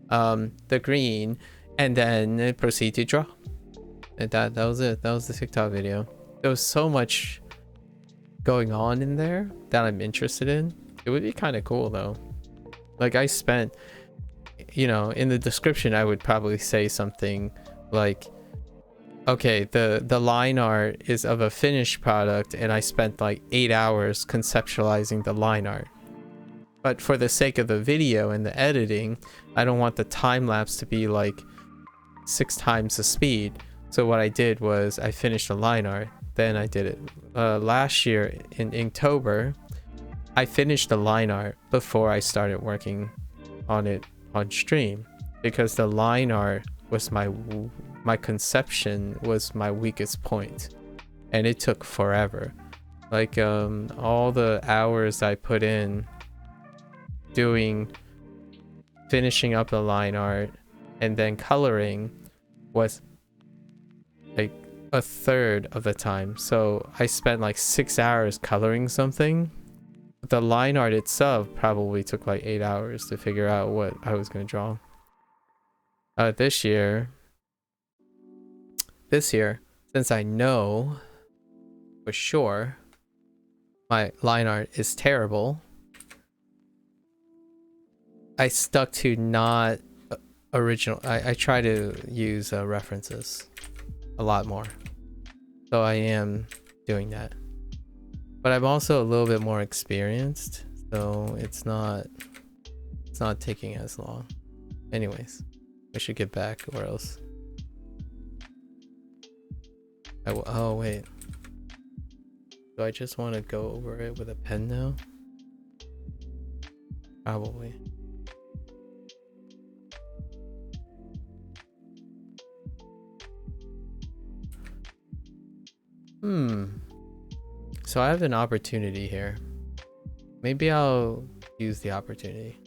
the green, and then proceed to draw. And that was it. That was the TikTok video. There was so much going on in there that I'm interested in. It would be kind of cool though. Like, I spent, you know, in the description I would probably say something like, okay, the line art is of a finished product and I spent like 8 hours conceptualizing the line art. But for the sake of the video and the editing, I don't want the time lapse to be like 6 times the speed. So what I did was I finished the line art, then I did it. Last year in Inktober, I finished the line art before I started working on it on stream, because the line art was my conception was my weakest point, and it took forever. Like all the hours I put in finishing up the line art and then coloring was like a third of the time. So I spent like 6 hours coloring something. The line art itself probably took like 8 hours to figure out what I was going to draw. This year, since I know for sure my line art is terrible, I stuck to not original. I try to use references a lot more. So I am doing that. But I'm also a little bit more experienced, so it's not taking as long. Anyways, I should get back, or else oh wait. Do I just want to go over it with a pen now? Probably. So I have an opportunity here. Maybe I'll use the opportunity.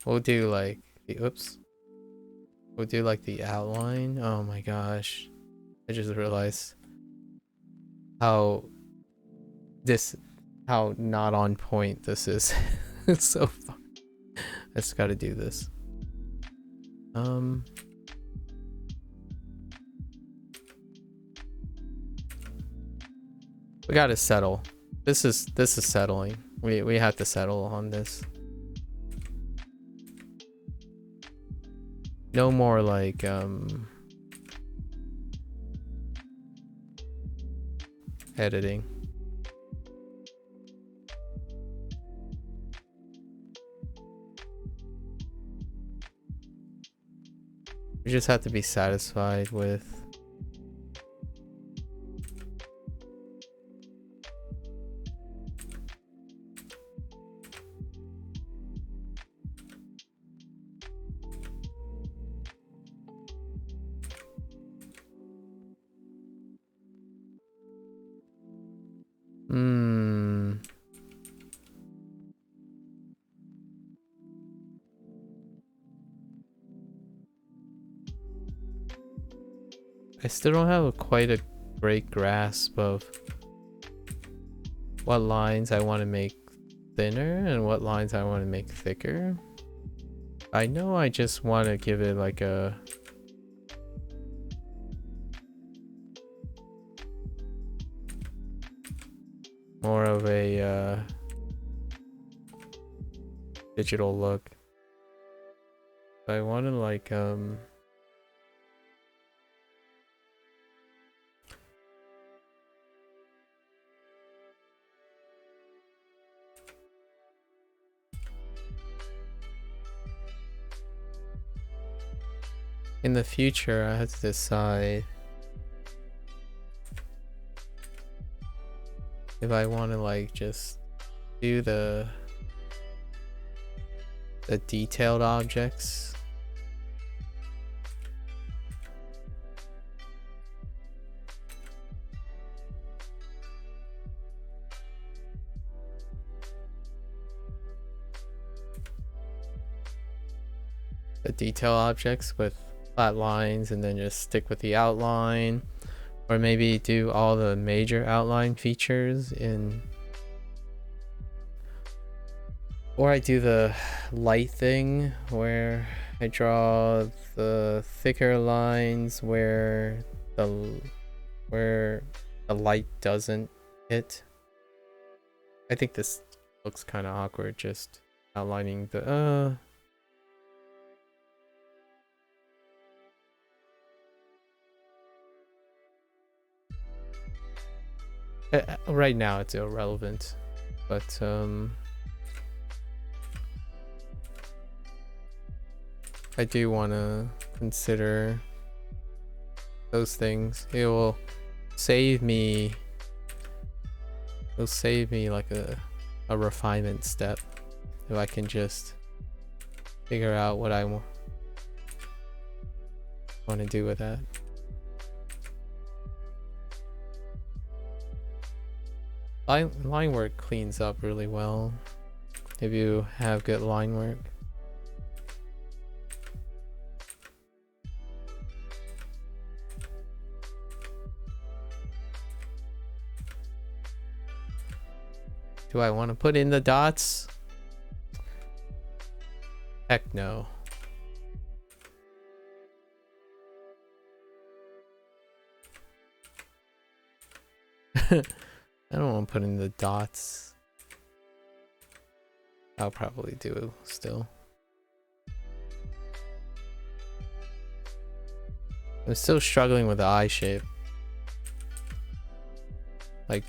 We'll do like the We'll do like the outline. Oh my gosh. I just realized how not on point this is. It's so fun. I just gotta do this. We gotta settle. This is settling. We have to settle on this. No more like editing. We just have to be satisfied with I still don't have quite a great grasp of what lines I want to make thinner and what lines I want to make thicker. I know I just want to give it like a more of a digital look. I want to like in the future I have to decide if I want to like just do the detailed objects. The detail objects with flat lines and then just stick with the outline, or maybe do all the major outline features in, or I do the light thing where I draw the thicker lines where the light doesn't hit. I think this looks kind of awkward just outlining the right now it's irrelevant, but I do want to consider those things. It will save me like a refinement step if I can just figure out what I want to do with that. Line work cleans up really well if you have good line work. Do I want to put in the dots? Heck no. I don't want to put in the dots. I'll probably do it still. I'm still struggling with the eye shape. Like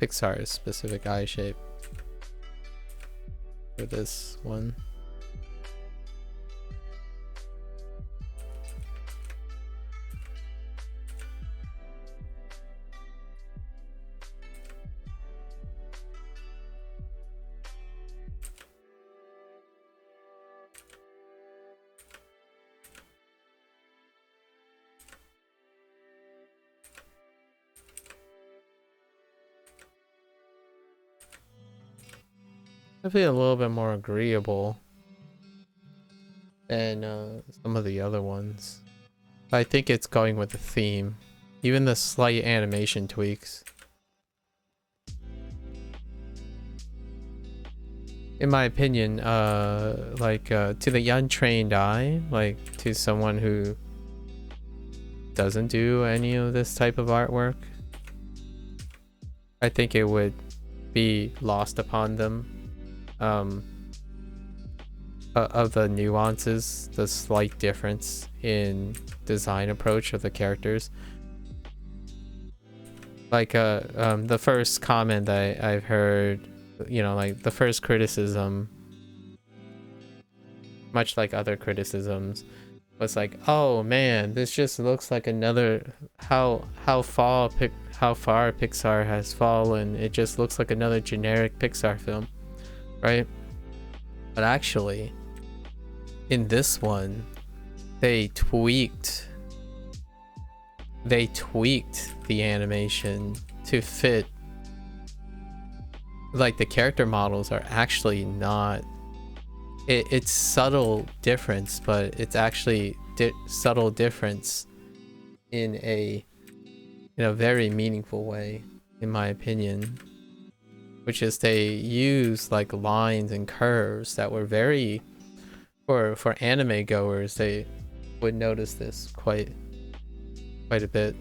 Pixar's specific eye shape for this one. I feel a little bit more agreeable than some of the other ones. I think it's going with the theme. Even the slight animation tweaks. In my opinion, to the untrained eye, like to someone who doesn't do any of this type of artwork, I think it would be lost upon them. Of the nuances, the slight difference in design approach of the characters. Like the first comment that I've heard, you know, like the first criticism, much like other criticisms, was like, oh man, this just looks like another how far Pixar has fallen. It just looks like another generic Pixar film, right? But actually, in this one, they tweaked the animation to fit. Like the character models are actually not, it's subtle difference, but it's actually subtle difference in a very meaningful way, in my opinion, which is they use like lines and curves that were very, for anime goers, they would notice this quite a bit.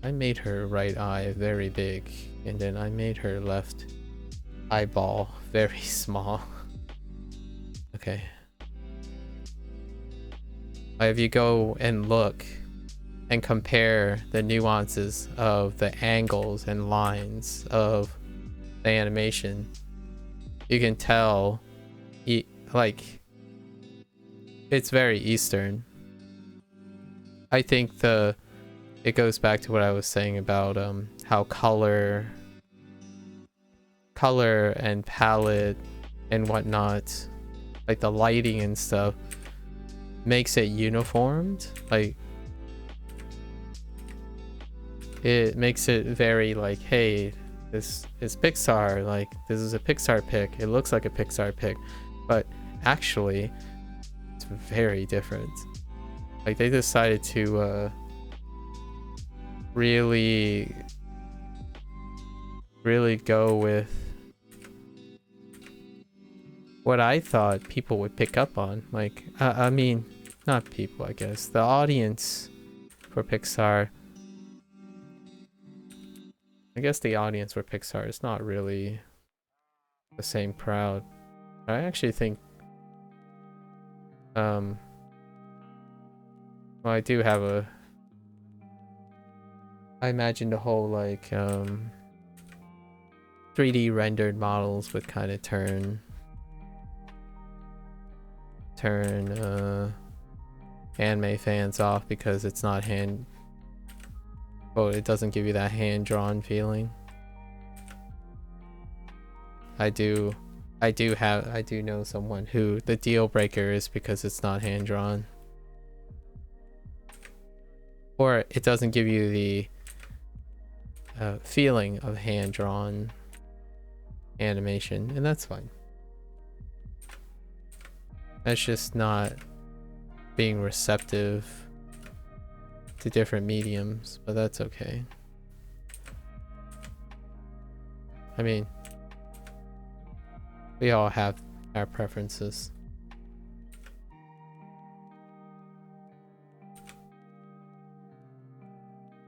I made her right eye very big, and then I made her left eyeball very small. Okay. If you go and look and compare the nuances of the angles and lines of the animation, you can tell like it's very Eastern. I think it goes back to what I was saying about how color and palette and whatnot, like the lighting and stuff, makes it uniformed. Like it makes it very like, hey, this is Pixar, like this is a Pixar pick, it looks like a Pixar pick, but actually it's very different. Like they decided to really go with what I thought people would pick up on. Like I mean, not people, I guess the audience for Pixar. I guess the audience for Pixar is not really the same crowd. I actually think well, I do have I imagined a whole like 3D rendered models would kind of turn anime fans off because it's not it doesn't give you that hand-drawn feeling. I do know someone who the deal breaker is because it's not hand-drawn, or it doesn't give you the feeling of hand-drawn animation, and that's fine. That's just not being receptive to different mediums, but that's okay. I mean, we all have our preferences.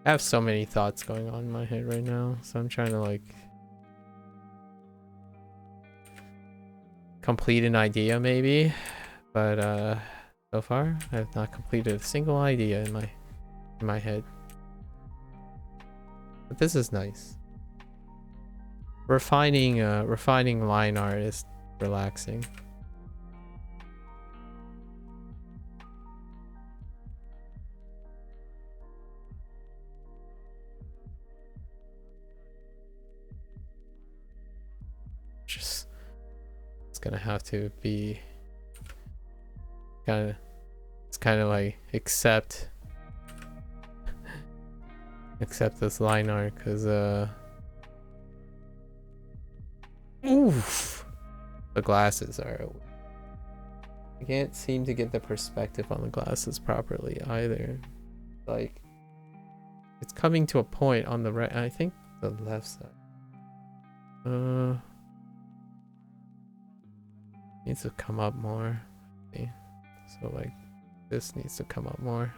I have so many thoughts going on in my head right now, so I'm trying to like complete an idea maybe, but so far I have not completed a single idea in my head. But this is nice. Refining line art is relaxing. Just it's gonna have to be kind of like accept this line art, because Oof. The glasses are... I can't seem to get the perspective on the glasses properly either. Like, it's coming to a point on the right. I think the left side. Needs to come up more. See? So like, this needs to come up more.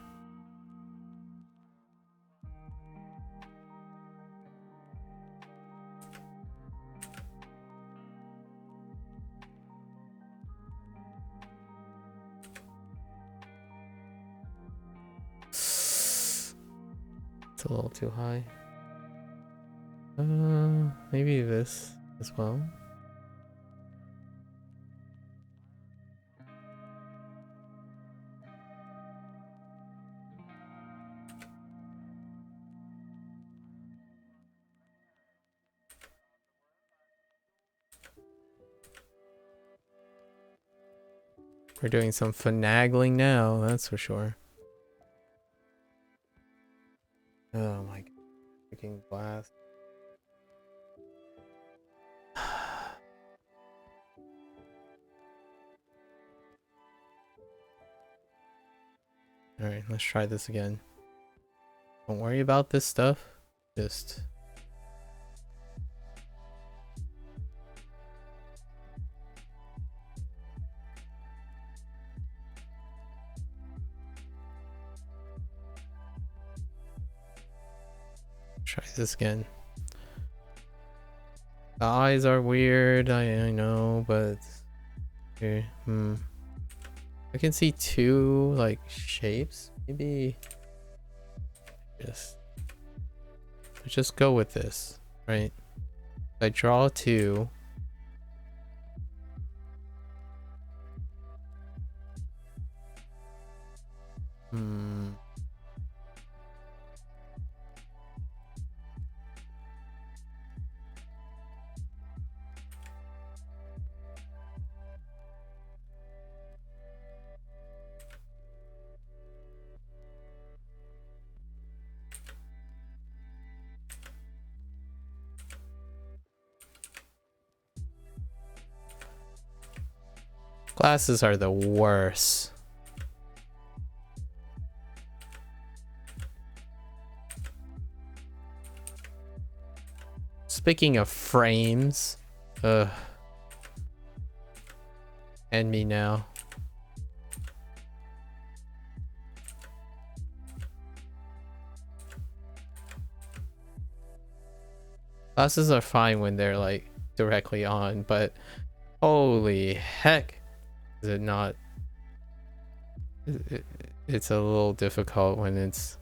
It's a little too high. Maybe this as well. We're doing some finagling now, that's for sure. Oh my god, freaking glass. Alright, let's try this again. Don't worry about this stuff. Just... try this again. The eyes are weird, I know, but... Okay, I can see two, like, shapes. Maybe... Just go with this, right? I draw two. Glasses are the worst. Speaking of frames, and me now. Glasses are fine when they're like directly on, but holy heck, is it not? It's a little difficult when it's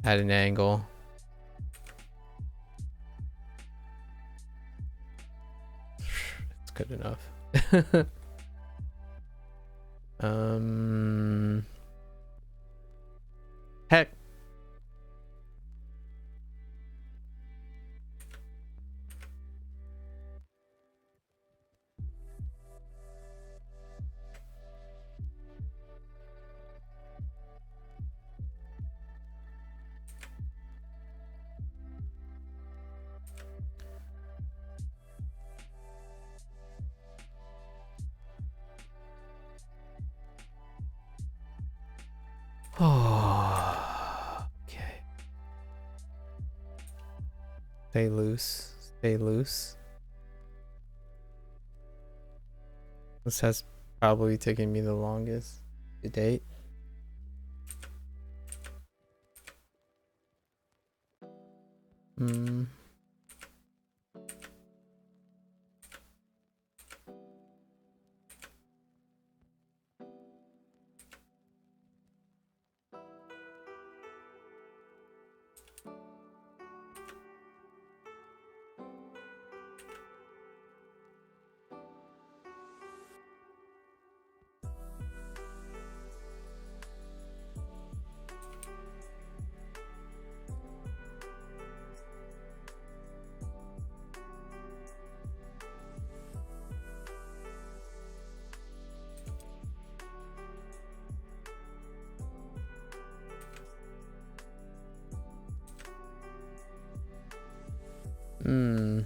at an angle. It's good enough. Heck. Oh, okay. Stay loose. Stay loose. This has probably taken me the longest to date. Hmm.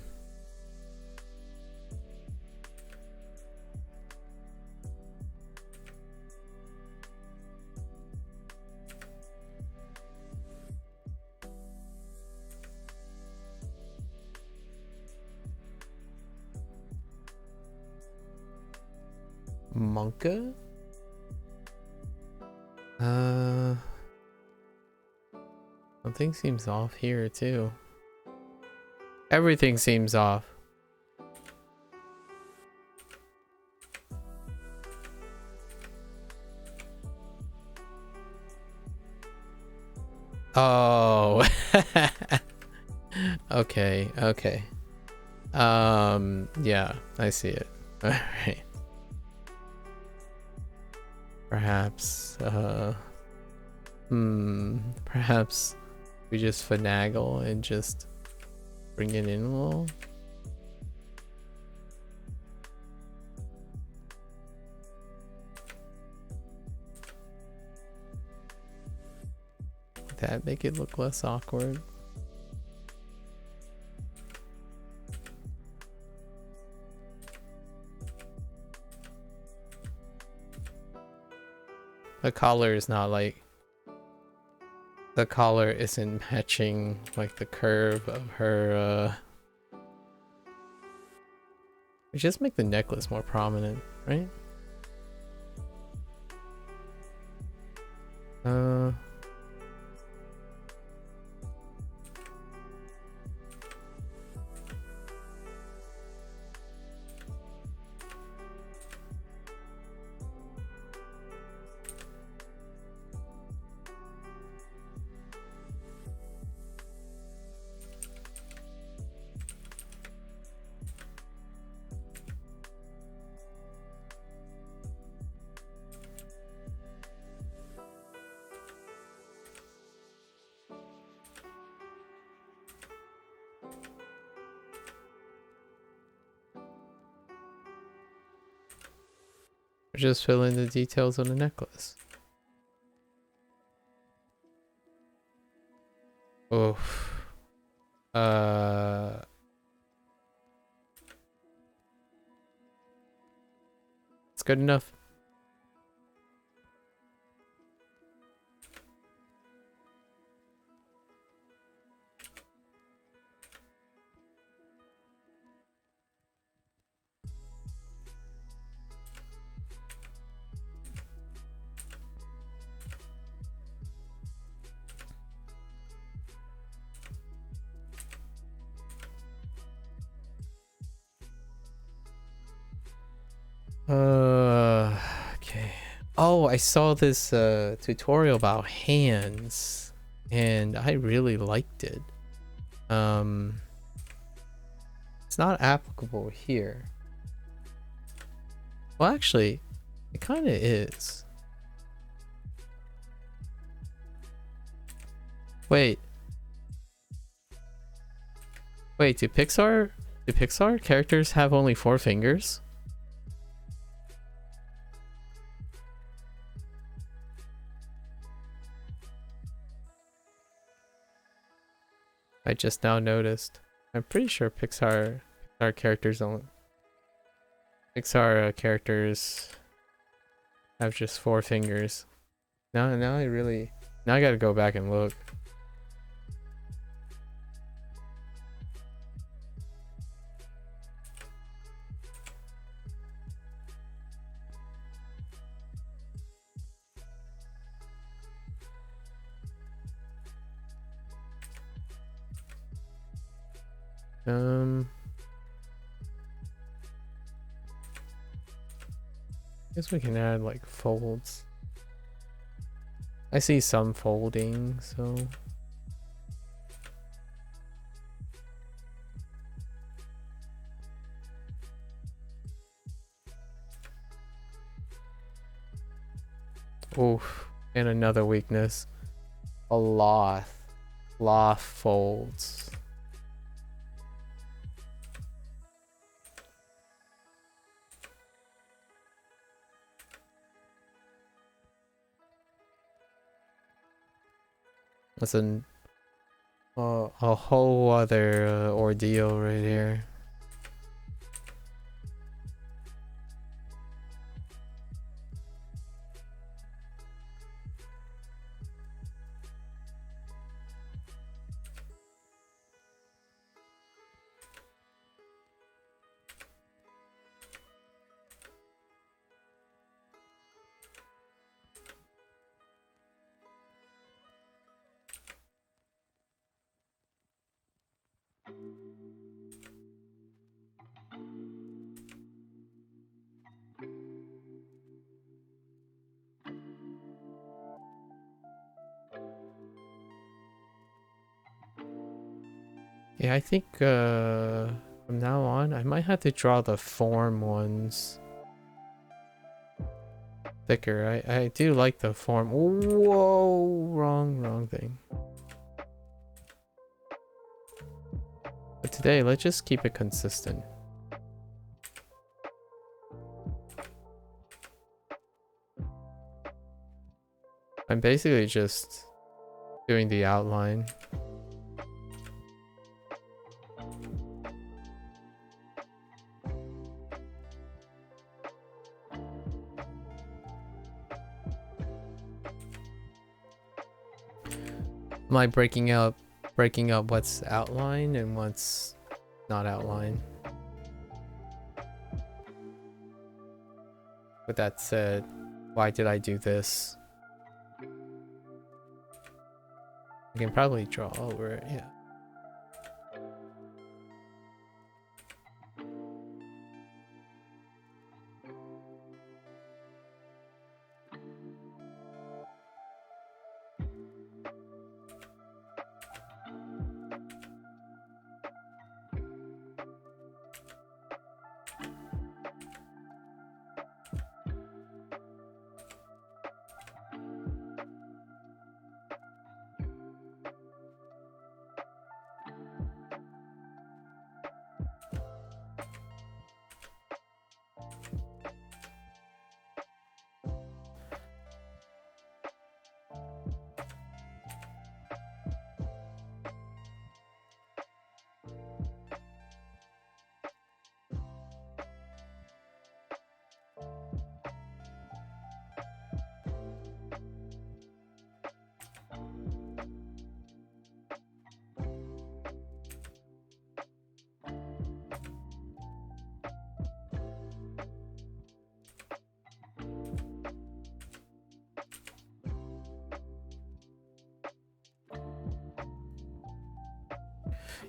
Monka? Something seems off here too. Everything seems off. Oh. Okay, okay. Yeah, I see it. All right. Perhaps, perhaps we just finagle and just bring it in a little. That make it look less awkward. The collar is not like, the collar isn't matching like the curve of her, we just make the necklace more prominent, right? Just fill in the details on the necklace. Oof. It's good enough. Okay. Oh, I saw this tutorial about hands and I really liked it. It's not applicable here. Well, actually, it kind of is. Wait. Wait, do Pixar characters have only 4 fingers? I just now noticed. I'm pretty sure Pixar characters don't. Pixar characters have just 4 fingers. Now I gotta go back and look. Guess we can add like folds. I see some folding, so oof, and another weakness. A loth folds. Listen. Oh. a whole other ordeal right here. Yeah, I think from now on I might have to draw the form ones thicker. I do like the form. Whoa, wrong thing. But today, let's just keep it consistent. I'm basically just doing the outline. Am I breaking up what's outline and what's not outline? With that said, why did I do this? I can probably draw over it, yeah.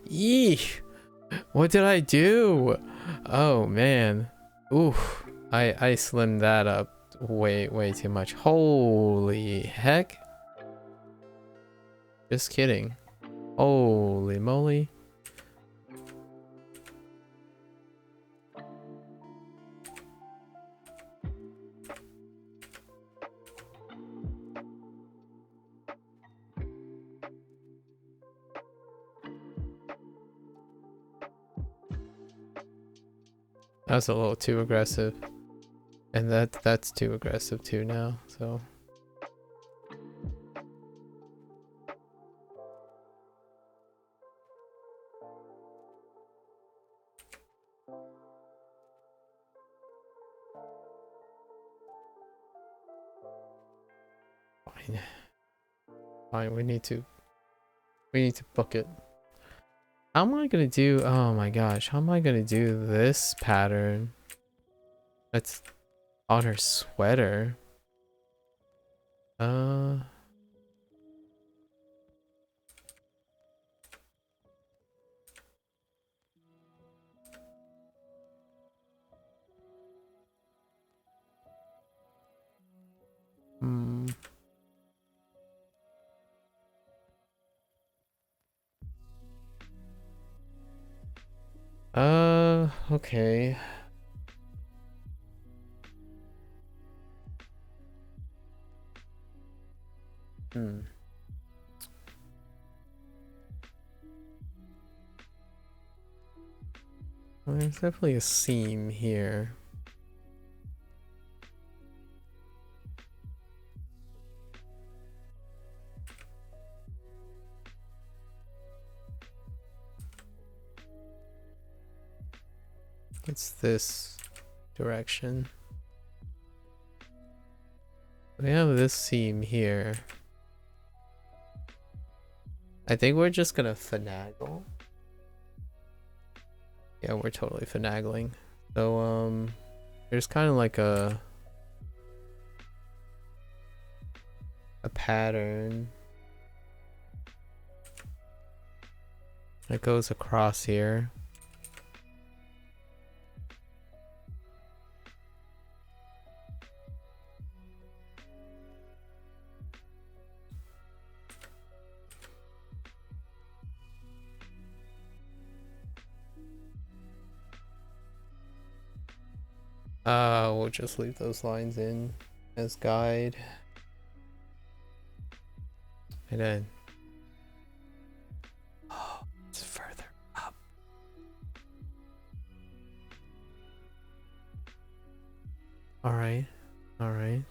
Yeesh! What did I do? Oh man. Oof. I slimmed that up way too much. Holy heck. Just kidding. Holy moly. That's a little too aggressive. And that's too aggressive too now, so. Fine. Fine, we need to book it. How am I gonna do, oh my gosh, how am I gonna do this pattern? That's on her sweater. Hmm. Okay. Hmm. Well, there's definitely a seam here. It's this direction. We have this seam here. I think we're just gonna finagle. Yeah, we're totally finagling. So there's kind of like a pattern that goes across here. We'll just leave those lines in as guide. And then, oh, it's further up. All right, all right.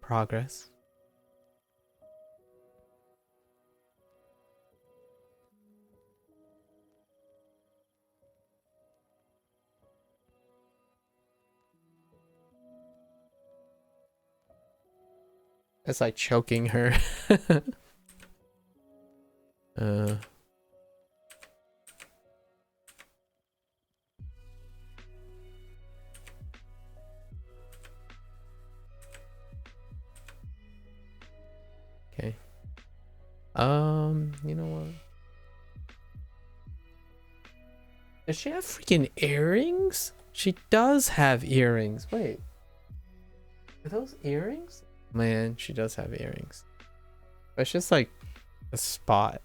Progress. It's like choking her. Okay. You know what? Does she have freaking earrings? She does have earrings. Wait. Are those earrings? Man, she does have earrings. But it's just like a spot.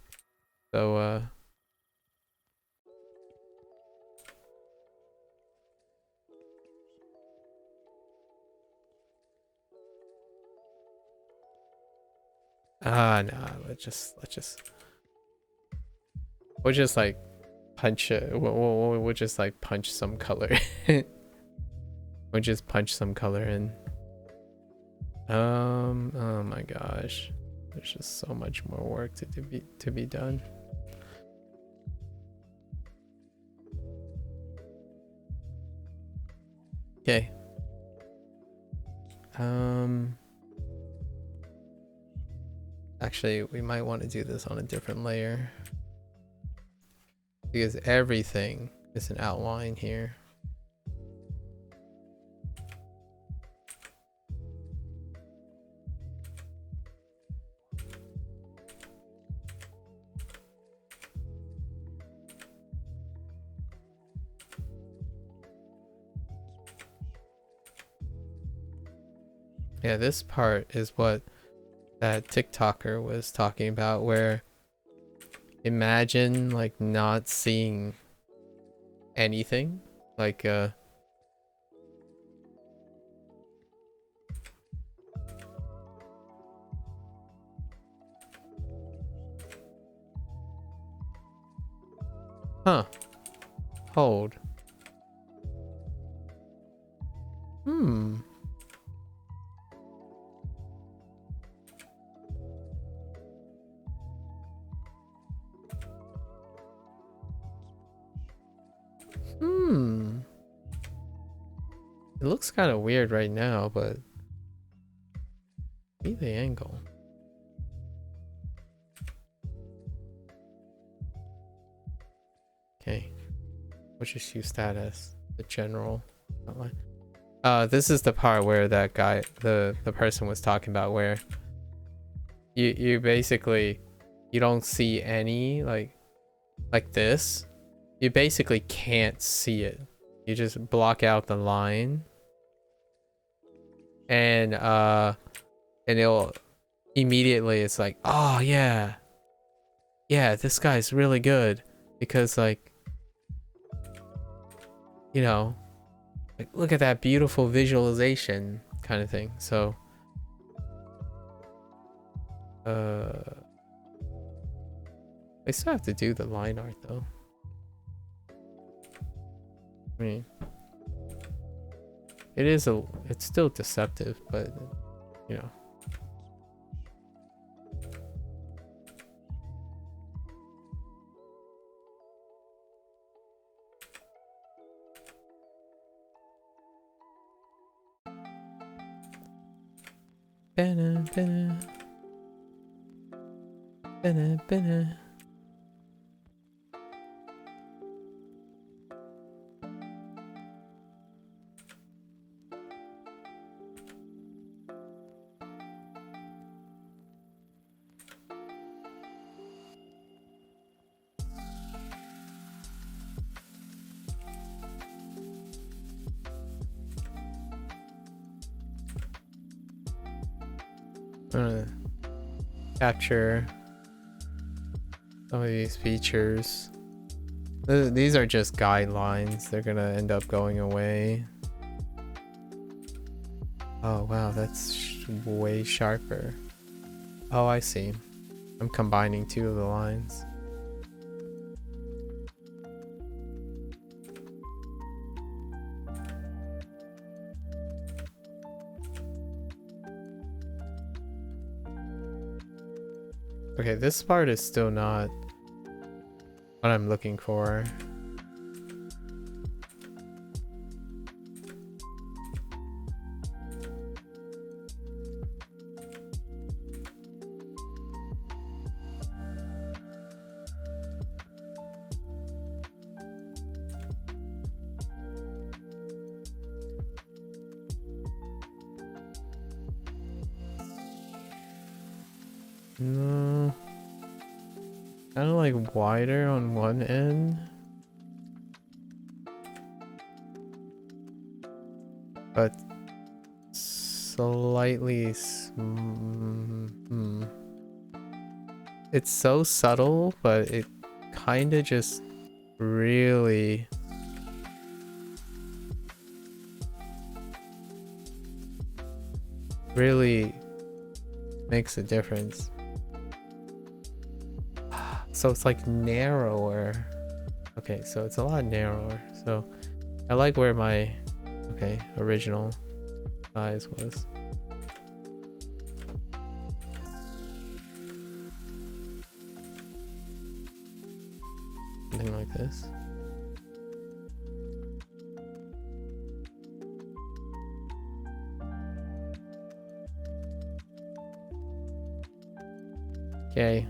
So, no, we'll just like punch it. We'll just like punch some color. We'll just punch some color in. Oh my gosh. There's just so much more work to be done. Okay. Actually, we might want to do this on a different layer because everything is an outline here. Yeah, this part is what that TikToker was talking about, where imagine like not seeing anything, like huh, hold, it looks kind of weird right now, but see the angle. Okay, we'll just use that as the general outline. This is the part where that guy, the person was talking about, where you basically, you don't see any like this. You basically can't see it. You just block out the line, and it'll immediately, it's like, oh yeah, this guy's really good, because like, you know, like, look at that beautiful visualization kind of thing. So I still have to do the line art though. I mean, it's still deceptive, but you know. Banna, banna. Banna, banna. I'm gonna capture some of these features. These are just guidelines. They're gonna end up going away. Oh wow, that's way sharper. Oh, I see. I'm combining two of the lines. Okay, this part is still not what I'm looking for. No. Kind of like wider on one end. But slightly It's so subtle, but it kind of just really makes a difference. So it's like narrower. Okay, so it's a lot narrower. So I like where my original size was. Something like this. Okay.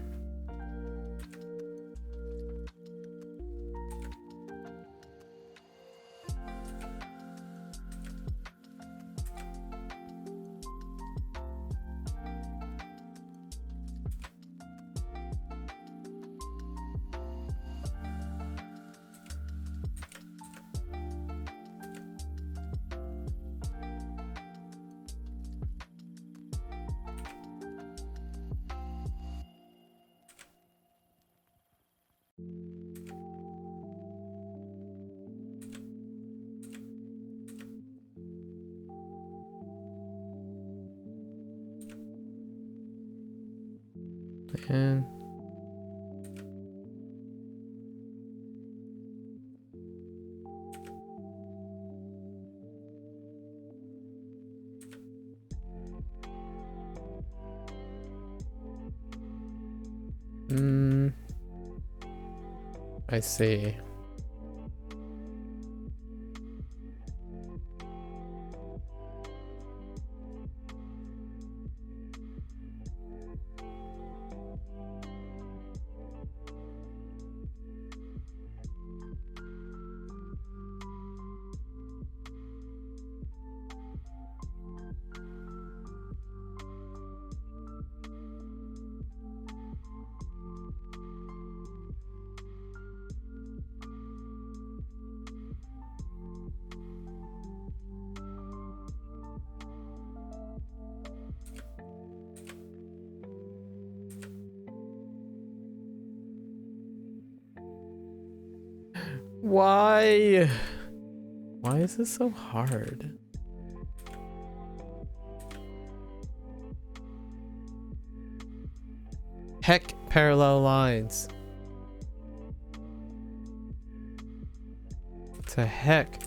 And I see. Why? Why is this so hard? Heck, parallel lines. What the heck?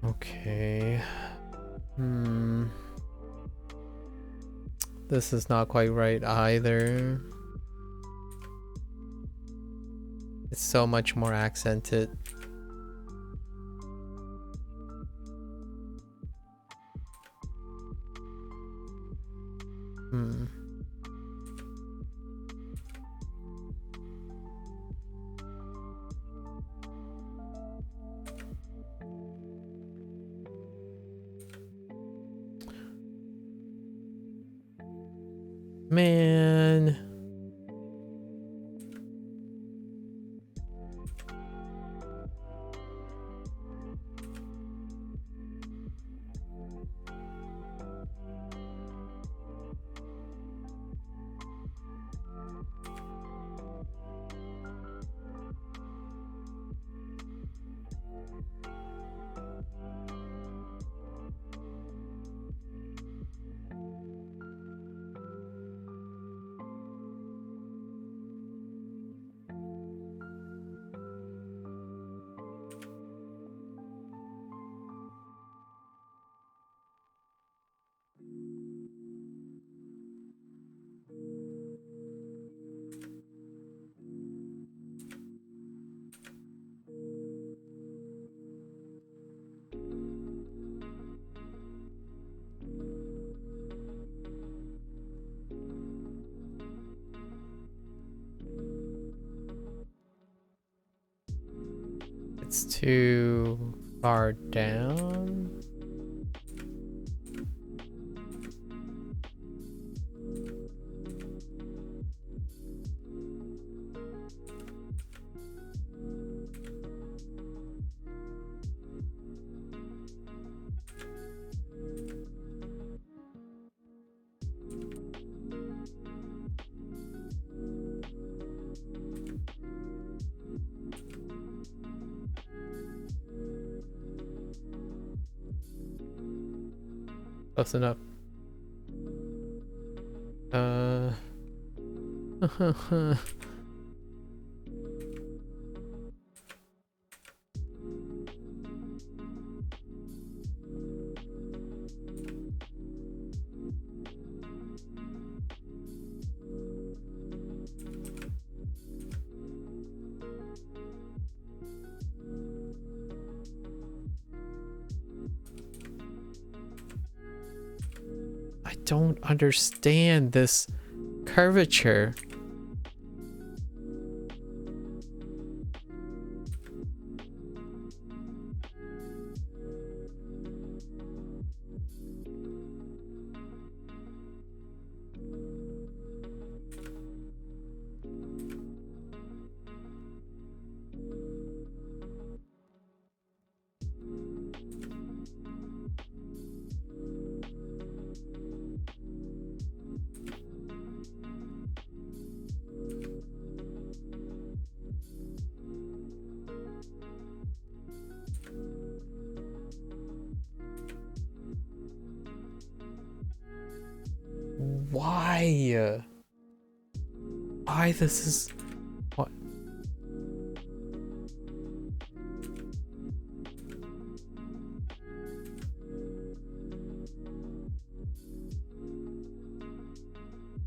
Okay. This is not quite right either. It's so much more accented. Man. It's too far down. Close enough. I don't understand this curvature. Why? Why this is... What?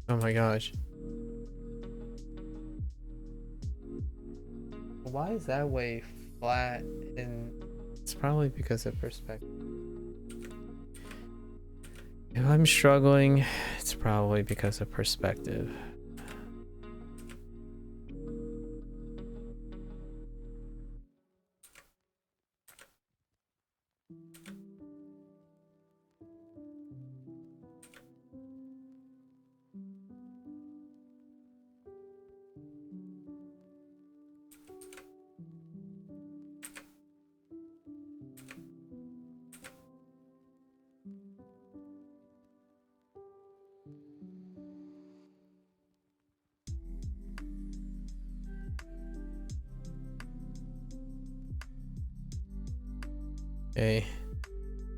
Oh my gosh. Why is that way flat? And it's probably because of perspective. If I'm struggling, it's probably because of perspective. Okay,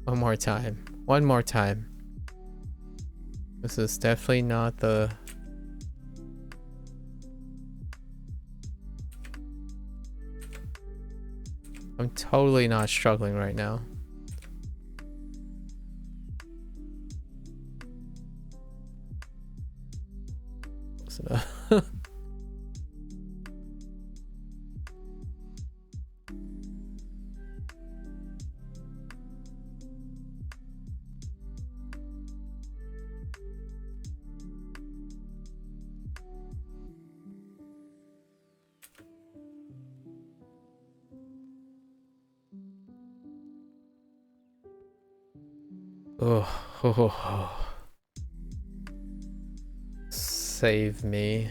one more time. One more time. This is definitely not the... I'm totally not struggling right now. close enough. Oh. Save me.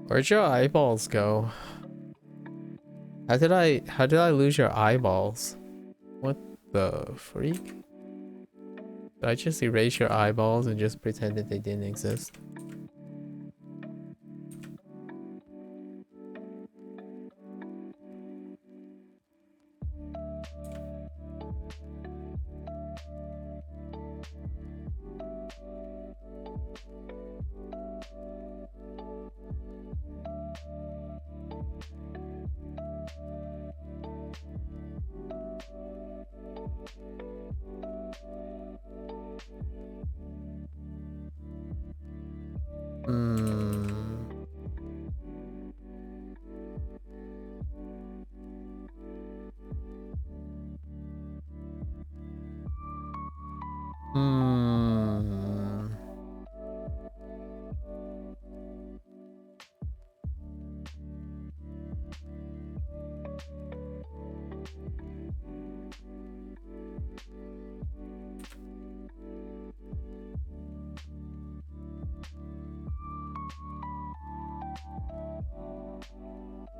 Where'd your eyeballs go? How did I lose your eyeballs? What the freak? Did I just erase your eyeballs and just pretend that they didn't exist?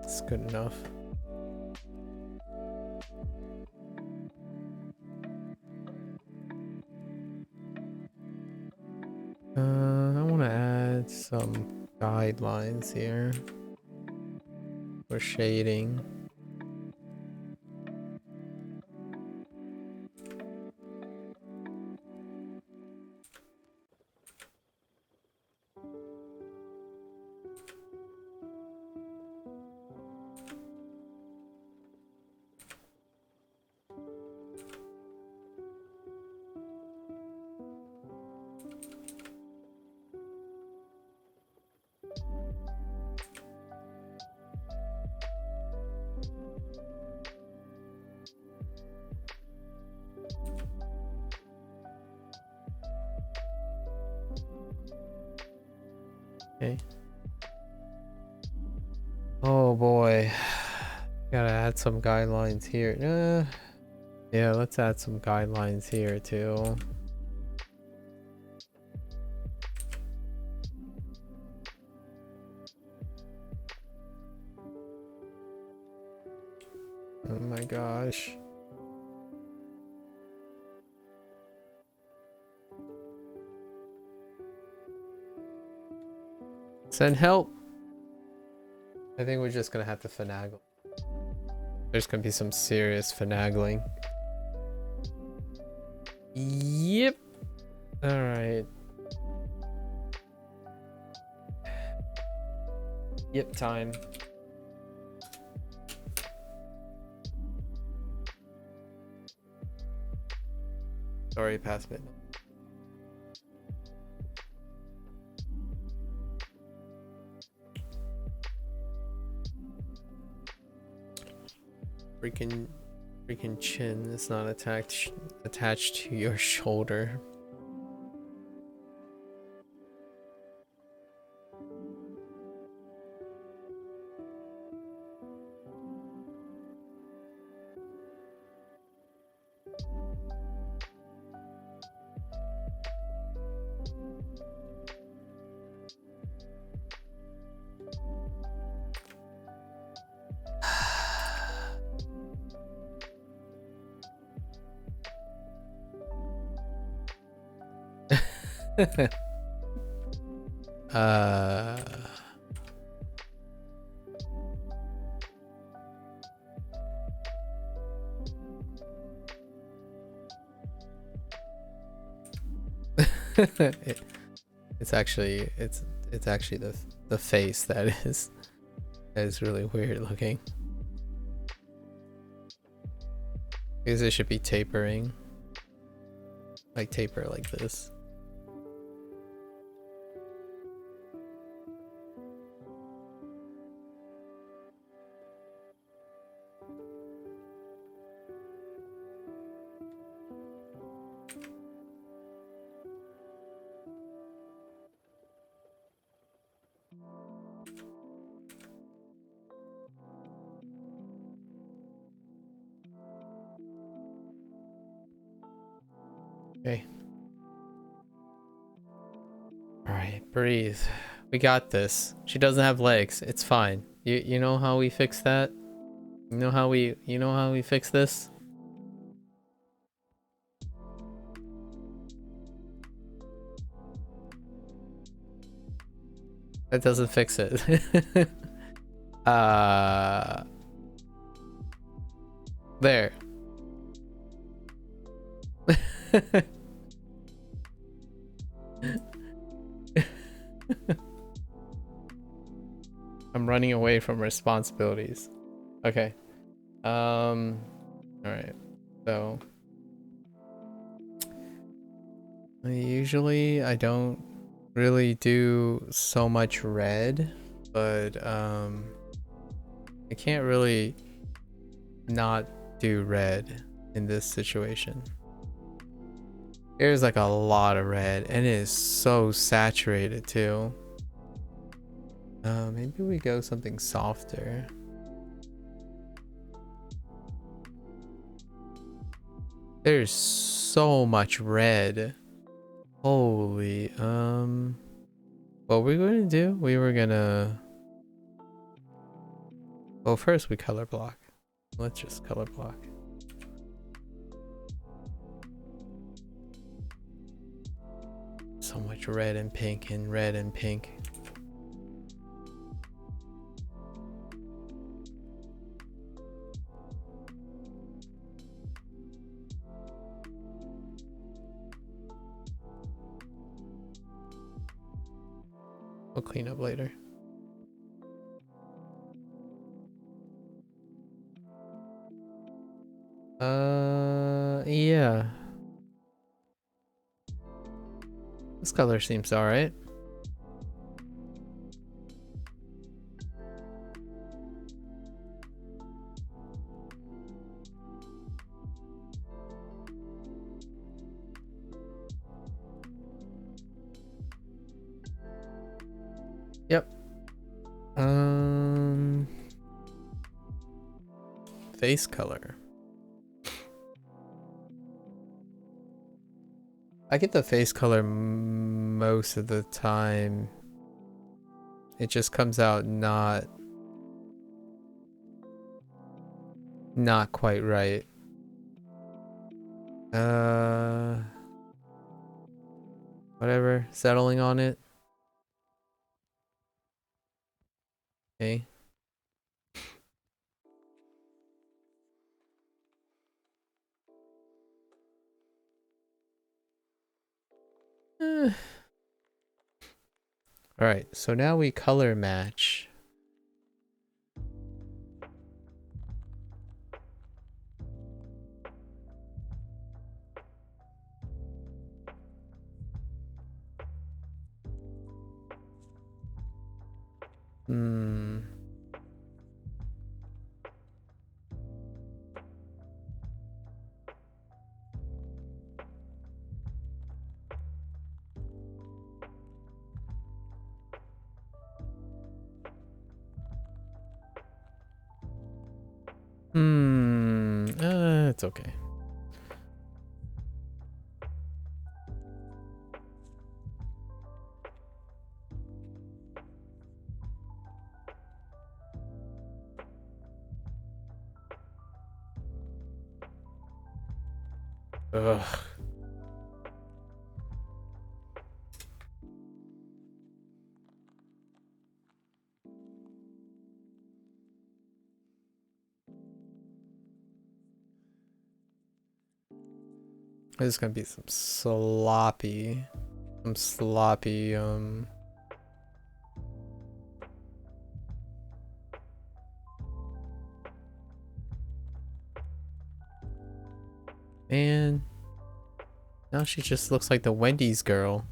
It's good enough. I want to add some guidelines here for shading. Okay. Oh boy. Gotta add some guidelines here. Yeah, let's add some guidelines here too. Oh my gosh. Send help. I think we're just gonna have to finagle. There's gonna be some serious finagling. Yep. All right. Yep, time. Sorry, past midnight. Freaking chin is not attached to your shoulder. It's actually the face that is really weird looking. Because it should be tapering. Like taper like this. Okay. Alright, breathe. We got this. She doesn't have legs. It's fine. You know how we fix that? You know how we fix this? That doesn't fix it. There. I'm running away from responsibilities. Okay. All right. So usually I don't really do so much red, but I can't really not do red in this situation. There's like a lot of red and it is so saturated too. Maybe we go something softer. There's so much red. Holy, what we're going to do? Well, first we color block. Let's just color block. So much red and pink and red and pink. We'll clean up later. Yeah. This color seems alright. Yep. Face color. I get the face color most of the time. It just comes out not quite right. Whatever, settling on it. Okay. All right, so now we color match. Hmm. It's okay. Ugh. This is gonna be some sloppy, man. Now she just looks like the Wendy's girl.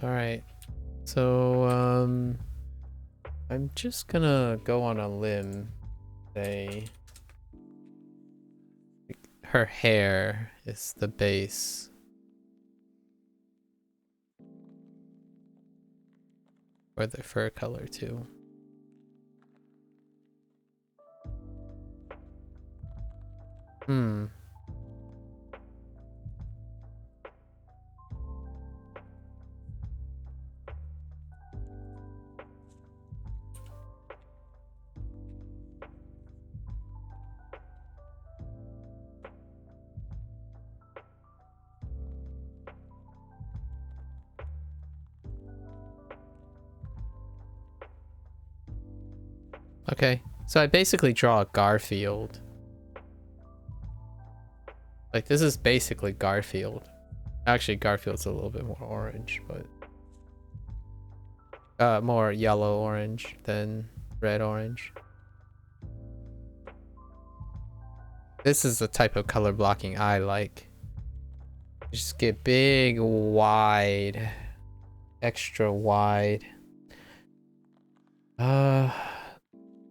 All right, so I'm just gonna go on a limb. Say her hair is the base. Or the fur color too. Hmm. Okay, so I basically draw a Garfield. Like, this is basically Garfield. Actually, Garfield's a little bit more orange, but more yellow orange than red orange. This is the type of color blocking I like. Just get big, wide, extra wide.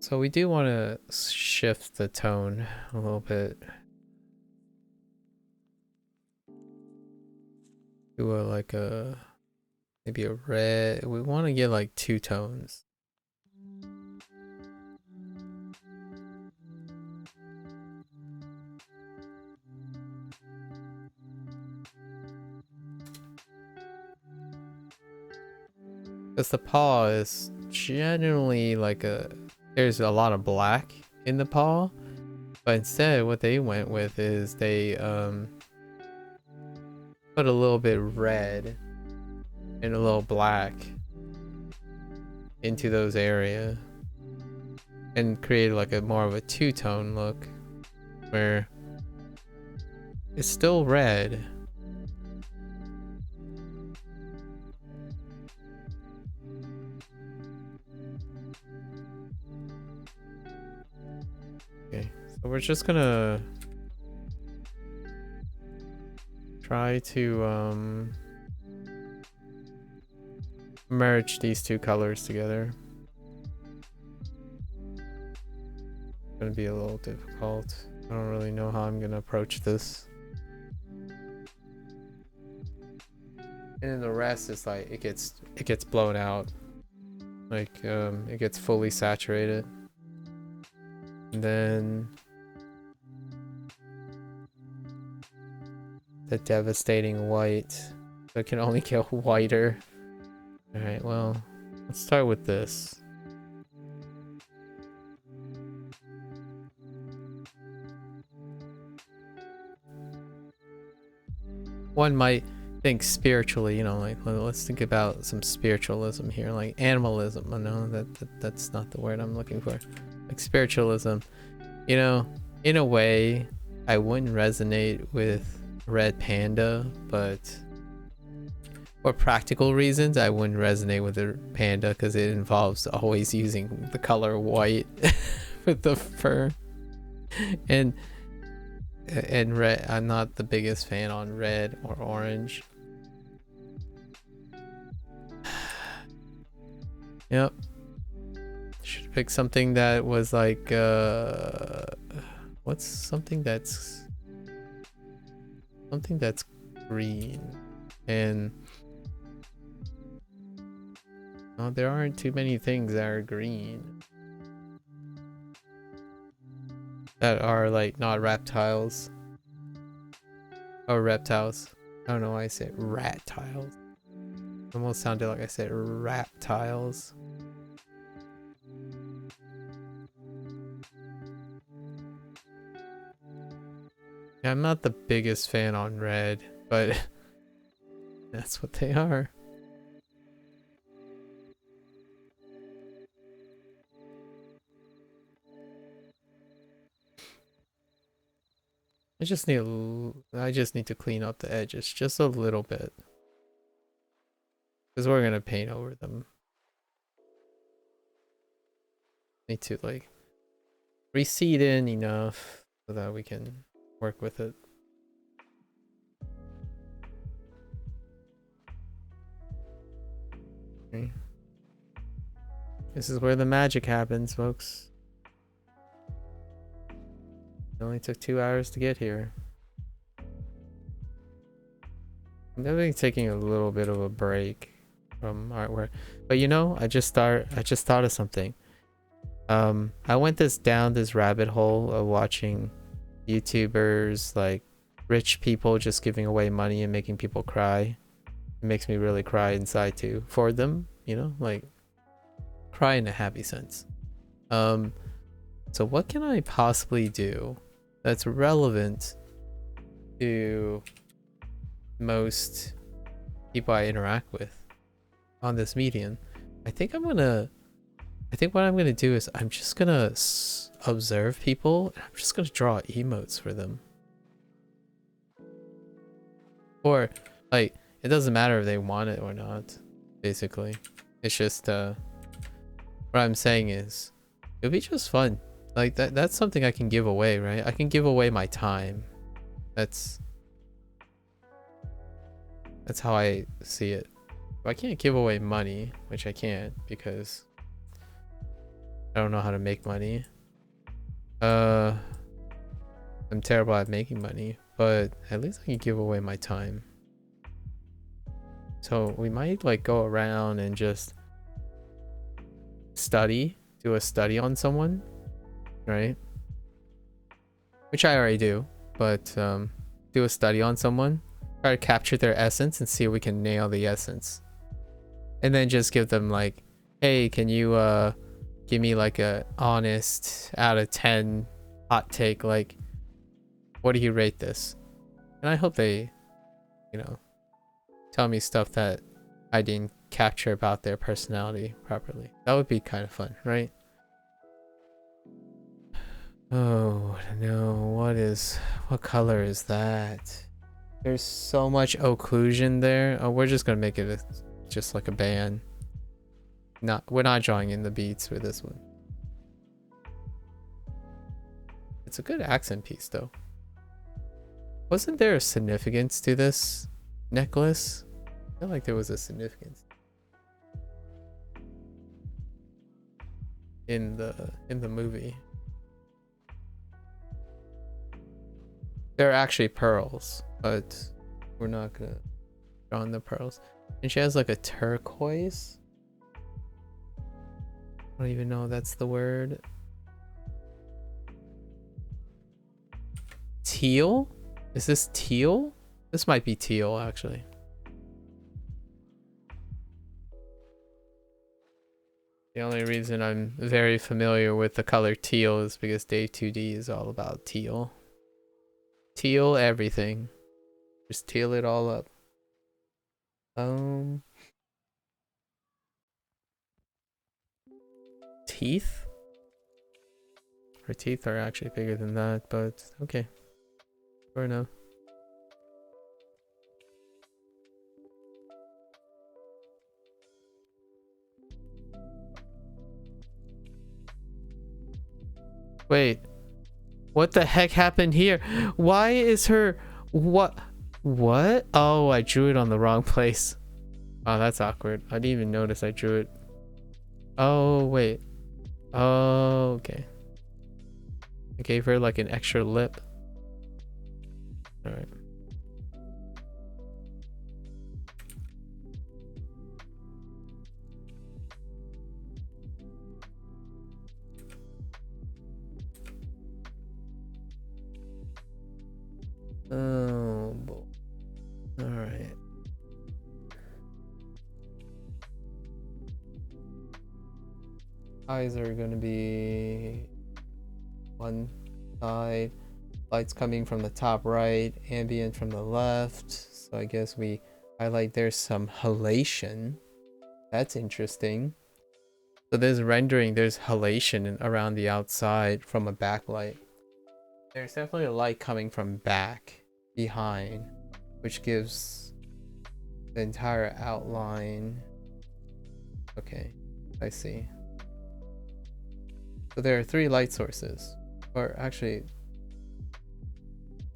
So we do want to shift the tone a little bit. Do like maybe a red. We want to get like 2 tones. Because the paw is generally like there's a lot of black in the paw, but instead what they went with is they put a little bit red and a little black into those areas and created like a more of a 2-tone look where it's still red. Okay, so we're just gonna try to merge these 2 colors together. It's gonna be a little difficult. I don't really know how I'm gonna approach this. And then the rest is like it gets blown out Like it gets fully saturated. And then the devastating white. So it can only get whiter. Alright, well, let's start with this. One might think spiritually, you know, like let's think about some spiritualism here, like animalism. I know that's not the word I'm looking for. Like spiritualism, you know, in a way, I wouldn't resonate with Red Panda, but for practical reasons, I wouldn't resonate with the panda because it involves always using the color white with the fur, and red. I'm not the biggest fan on red or orange. Yep. Should pick something that was like what's something that's green. And oh, there aren't too many things that are green that are like not reptiles. Oh, reptiles. I don't know why I said rat tiles. Almost sounded like I said reptiles. Yeah, I'm not the biggest fan on red, but that's what they are. I just need to clean up the edges just a little bit, because we're gonna paint over them. Need to like reseed in enough so that we can work with it. Okay. This is where the magic happens, folks. It only took 2 hours to get here. I'm definitely taking a little bit of a break from artwork, but you know, I just thought of something. I went down this rabbit hole of watching YouTubers, like rich people just giving away money and making people cry. It makes me really cry inside too for them, you know, like cry in a happy sense. So what can I possibly do that's relevant to most people I interact with on this medium? I think what I'm gonna do is I'm just gonna observe people and I'm just gonna draw emotes for them. Or like, it doesn't matter if they want it or not, basically. It's just what I'm saying is it'll be just fun. Like that's something I can give away, right? I can give away my time. That's how I see it. I can't give away money, which I can't because I don't know how to make money. I'm terrible at making money, but at least I can give away my time. So we might like go around and just do a study on someone, right? Which I already do, but do a study on someone, try to capture their essence and see if we can nail the essence. And then just give them like, hey, can you give me like a honest out of 10 hot take, like what do you rate this? And I hope they, you know, tell me stuff that I didn't capture about their personality properly. That would be kind of fun, right? Oh no, what color is that? There's so much occlusion there. Oh, we're just gonna make it just like a band. We're not drawing in the beats for this one. It's a good accent piece though. Wasn't there a significance to this necklace? I feel like there was a significance in the movie. They're actually pearls, but we're not gonna draw on the pearls. And she has like a turquoise. I don't even know if that's the word. Teal? Is this teal? This might be teal, actually. The only reason I'm very familiar with the color teal is because Day 2D is all about teal. Teal everything. Just teal it all up. Teeth? Her teeth are actually bigger than that, but okay. Fair enough. Wait. What the heck happened here? Why is her... What? What? Oh, I drew it on the wrong place. Oh, that's awkward. I didn't even notice I drew it. Oh, wait. Oh, okay. I gave her like an extra lip. Alright. Oh, boy. Alright. Eyes are gonna be one side. Lights coming from the top right, ambient from the left. So I guess we highlight there's some halation. That's interesting. So there's rendering, there's halation around the outside from a backlight. There's definitely a light coming from back, behind, which gives the entire outline. Okay, I see. So there are 3 light sources, or actually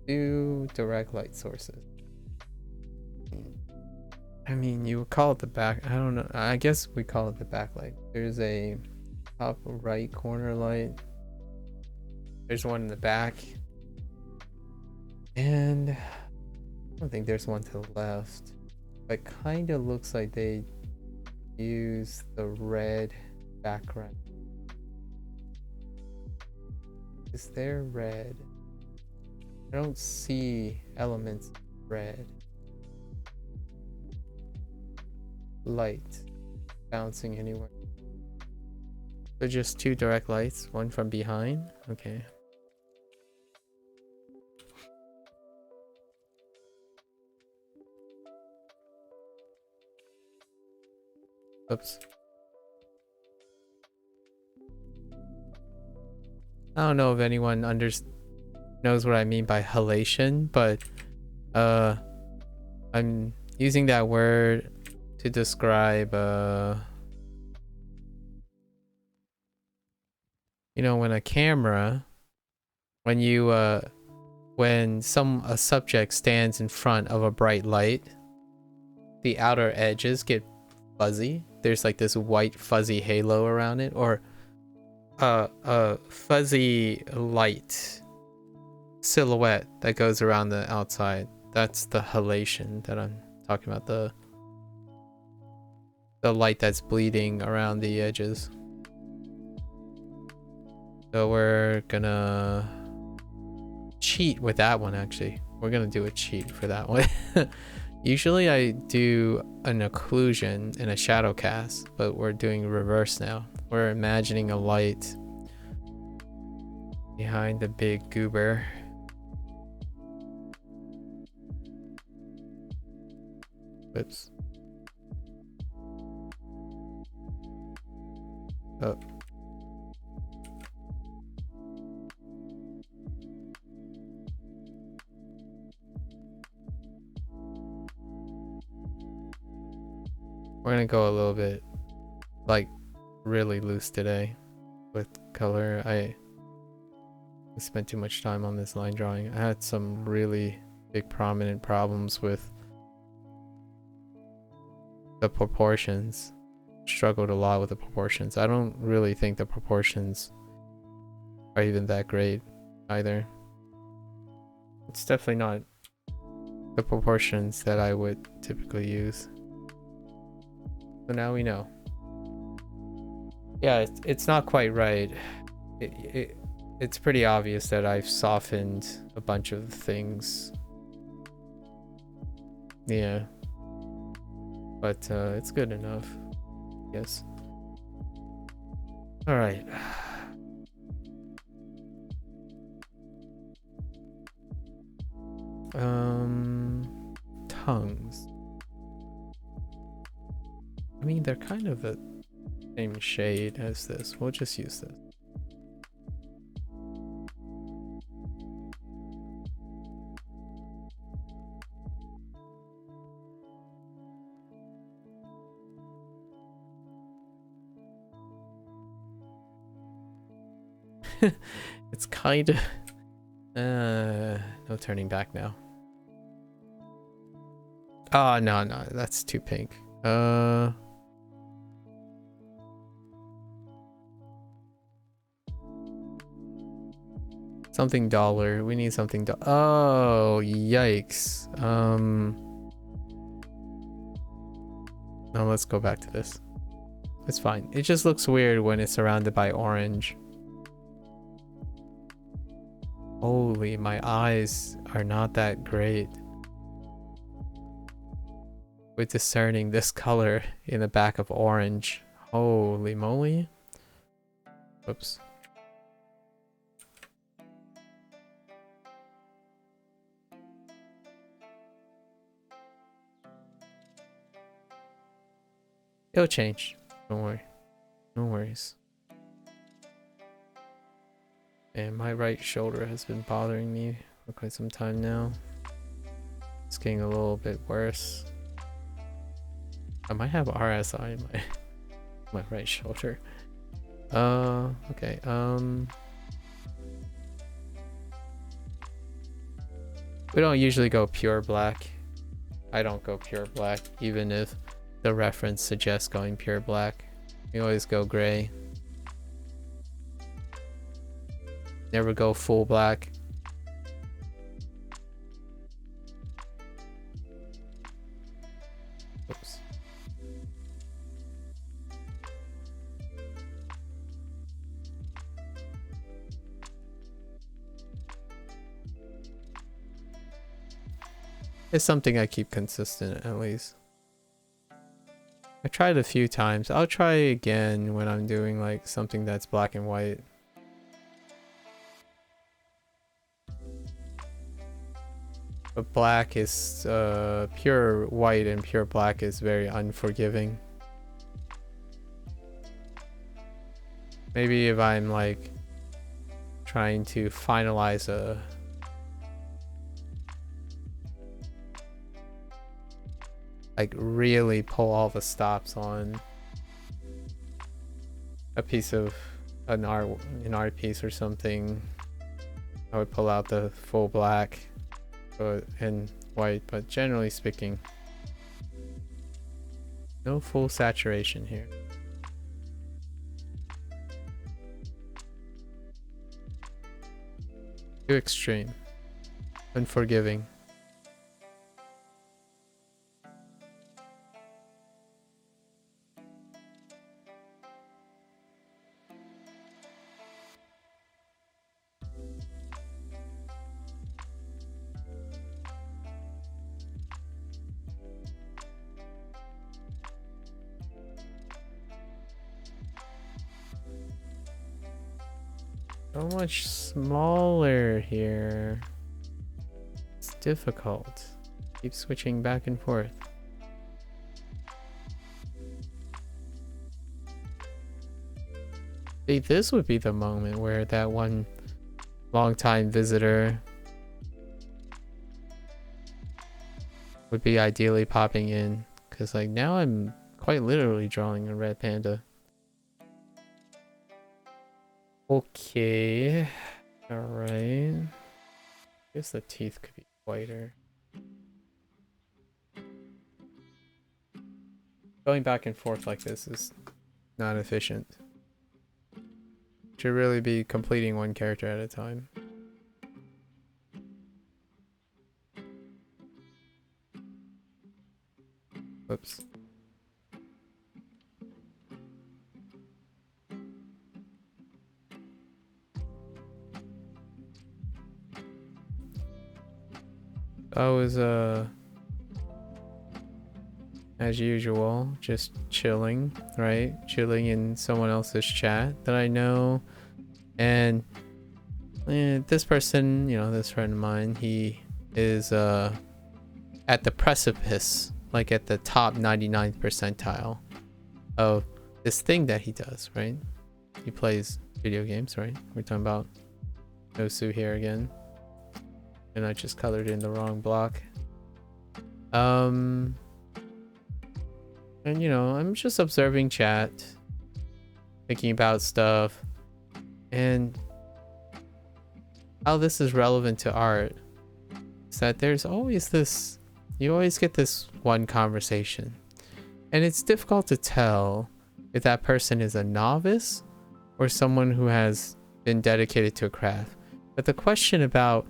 2 direct light sources. I mean, you would call it the back. I don't know. I guess we call it the backlight. There's a top right corner light. There's one in the back. And I don't think there's one to the left. It kind of looks like they use the red background. Is there red? I don't see elements of red. Light bouncing anywhere. So just 2 direct lights, one from behind. Okay. Oops. I don't know if anyone knows what I mean by halation, but I'm using that word to describe you know, when a camera, when you when a subject stands in front of a bright light, the outer edges get fuzzy. There's like this white fuzzy halo around it, or a fuzzy light silhouette that goes around the outside. That's the halation that I'm talking about, the light that's bleeding around the edges. So we're gonna cheat with that one. Actually, we're gonna do a cheat for that one. Usually I do an occlusion and a shadow cast, but we're doing reverse now. We're imagining a light behind the big goober. Oops. Oh. We're gonna go a little bit like really loose today with color. I spent too much time on this line drawing. I had some really big prominent problems with the proportions. Struggled a lot with the proportions. I don't really think the proportions are even that great either. It's definitely not the proportions that I would typically use. So now we know. Yeah, it's not quite right. It's pretty obvious that I've softened a bunch of things. Yeah. But it's good enough, yes. All right. Tongues. I mean, they're kind of the same shade as this. We'll just use this. It's kind of no turning back now. Oh no, that's too pink. Something dollar. We need something oh, yikes. No, let's go back to this. It's fine. It just looks weird when it's surrounded by orange. Holy, my eyes are not that great with discerning this color in the back of orange. Holy moly. Oops. It'll change. Don't worry. No worries. And my right shoulder has been bothering me for quite some time now. It's getting a little bit worse. I might have RSI in my right shoulder. Okay. We don't usually go pure black. I don't go pure black, even if the reference suggests going pure black. We always go gray. Never go full black. Oops. It's something I keep consistent at least. I tried a few times. I'll try again when I'm doing like something that's black and white. But black is pure white and pure black is very unforgiving. Maybe if I'm like trying to finalize a like really pull all the stops on a piece of an art piece or something, I would pull out the full black and white, but generally speaking, no full saturation here. Too extreme, unforgiving. So much smaller here. It's difficult. Keep switching back and forth. See, this would be the moment where that one long-time visitor would be ideally popping in, because like now I'm quite literally drawing a red panda. Okay, all right. Guess the teeth could be whiter. Going back and forth like this is not efficient. Should really be completing one character at a time. Whoops. I was as usual, just chilling, right? Chilling in someone else's chat that I know. And this person, you know, this friend of mine, he is at the precipice, like at the top 99th percentile of this thing that he does, right? He plays video games, right? We're talking about Nosu here again. And I just colored in the wrong block. And you know, I'm just observing chat, thinking about stuff, and how this is relevant to art is that there's always this, you always get this one conversation, and it's difficult to tell if that person is a novice or someone who has been dedicated to a craft. But the question about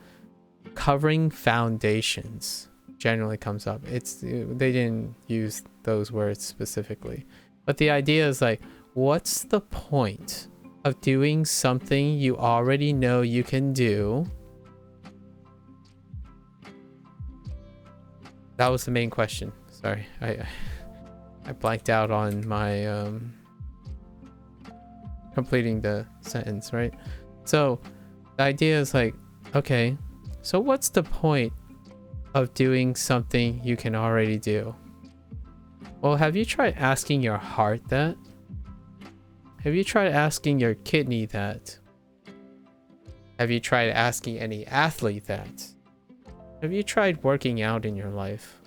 covering foundations generally comes up. They didn't use those words specifically, but the idea is like, what's the point of doing something you already know you can do? That was the main question. Sorry, I blanked out on my completing the sentence, right? So the idea is like, okay, so what's the point of doing something you can already do? Well, have you tried asking your heart that? Have you tried asking your kidney that? Have you tried asking any athlete that? Have you tried working out in your life?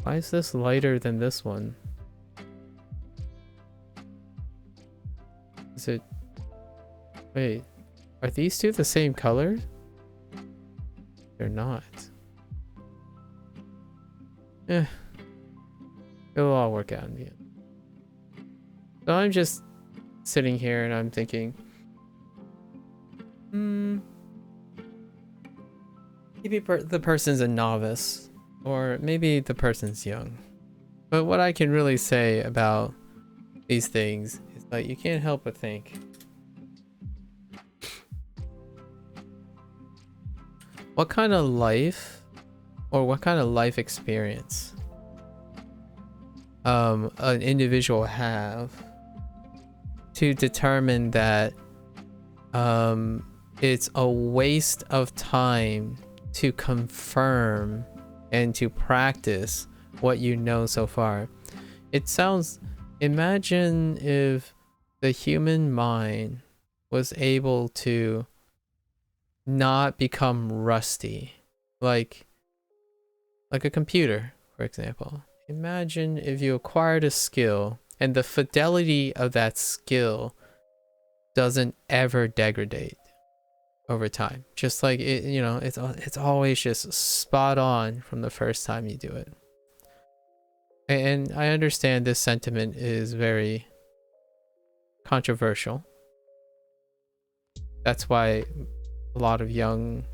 Why is this lighter than this one? Is it... Wait, are these two the same color? They're not. It'll all work out in the end. So I'm just sitting here and I'm thinking, maybe the person's a novice, or maybe the person's young. But what I can really say about these things is that you can't help but think, what kind of life or what kind of life experience an individual have to determine that it's a waste of time to confirm and to practice what you know so far. It sounds, imagine if the human mind was able to not become rusty, like a computer, for example. Imagine if you acquired a skill and the fidelity of that skill doesn't ever degrade over time. Just like it, you know, it's always just spot on from the first time you do it. And I understand this sentiment is very controversial. That's why a lot of young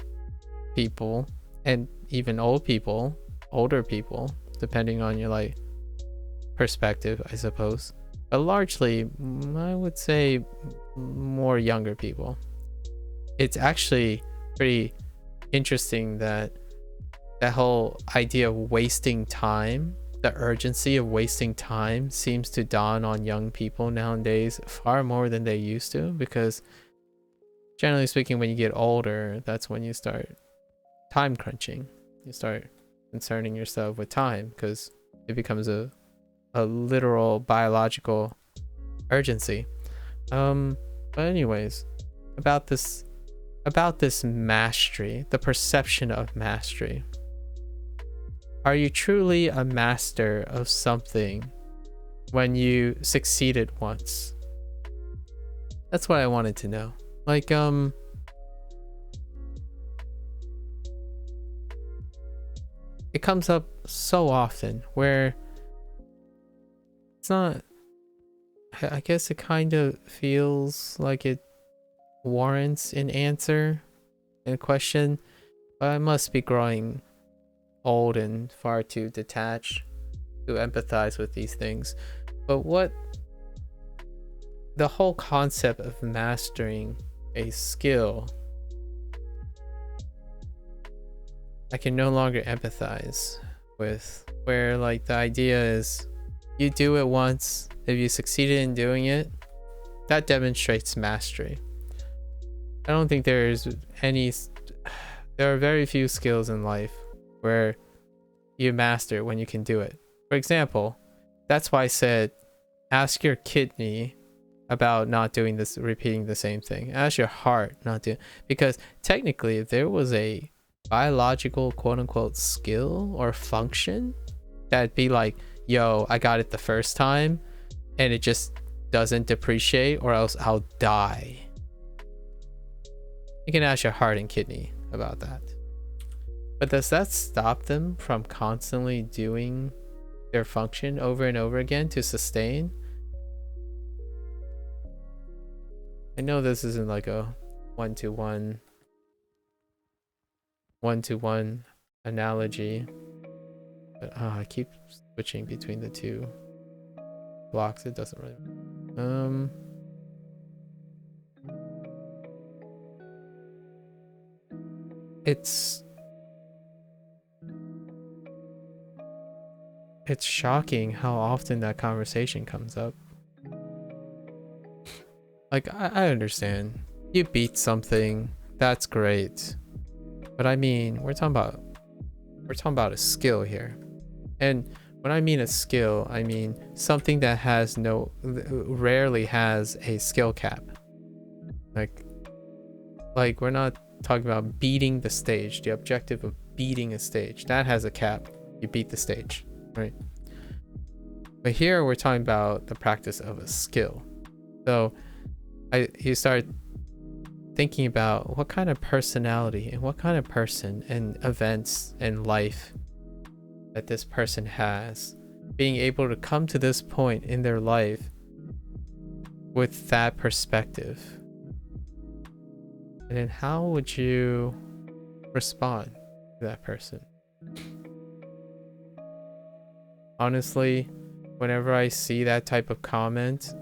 people and even older people, depending on your like perspective, I suppose, but largely I would say more younger people, it's actually pretty interesting that that whole idea of wasting time, the urgency of wasting time, seems to dawn on young people nowadays far more than they used to, because generally speaking, when you get older, that's when you start time crunching. You start concerning yourself with time because it becomes a literal biological urgency. But anyways, about this mastery, the perception of mastery. Are you truly a master of something when you succeeded once? That's what I wanted to know. Like, it comes up so often where it's not, I guess it kind of feels like it warrants an answer and a question, but I must be growing old and far too detached to empathize with these things. But what the whole concept of mastering a skill I can no longer empathize with, where like the idea is you do it once, if you succeeded in doing it, that demonstrates mastery. I don't think there are very few skills in life where you master when you can do it. For example, that's why I said ask your kidney about not doing this, repeating the same thing. Ask your heart not to, because technically if there was a biological quote unquote skill or function that'd be like, yo, I got it the first time and it just doesn't depreciate or else I'll die. You can ask your heart and kidney about that. But does that stop them from constantly doing their function over and over again to sustain? I know this isn't like a one-to-one analogy, but I keep switching between the two blocks. It doesn't really it's shocking how often that conversation comes up. Like, I understand you beat something, that's great, but I mean we're talking about a skill here. And when I mean a skill, I mean something that has rarely has a skill cap. Like we're not talking about beating the stage, the objective of beating a stage. That has a cap. You beat the stage, right? But here we're talking about the practice of a skill. So you start thinking about what kind of personality and what kind of person and events and life that this person has, being able to come to this point in their life with that perspective. And then how would you respond to that person? Honestly, whenever I see that type of comment,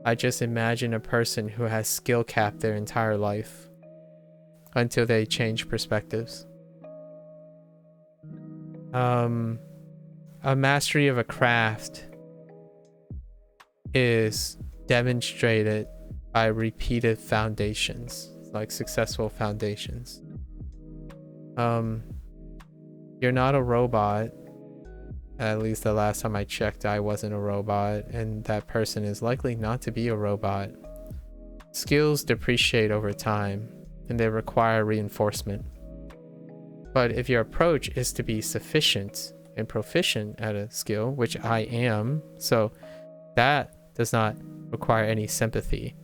I just imagine a person who has skill capped their entire life until they change perspectives. A mastery of a craft is demonstrated by repeated foundations, like successful foundations. You're not a robot. At least the last time I checked, I wasn't a robot, and that person is likely not to be a robot. Skills depreciate over time, and they require reinforcement. But if your approach is to be sufficient and proficient at a skill, which I am, so that does not require any sympathy.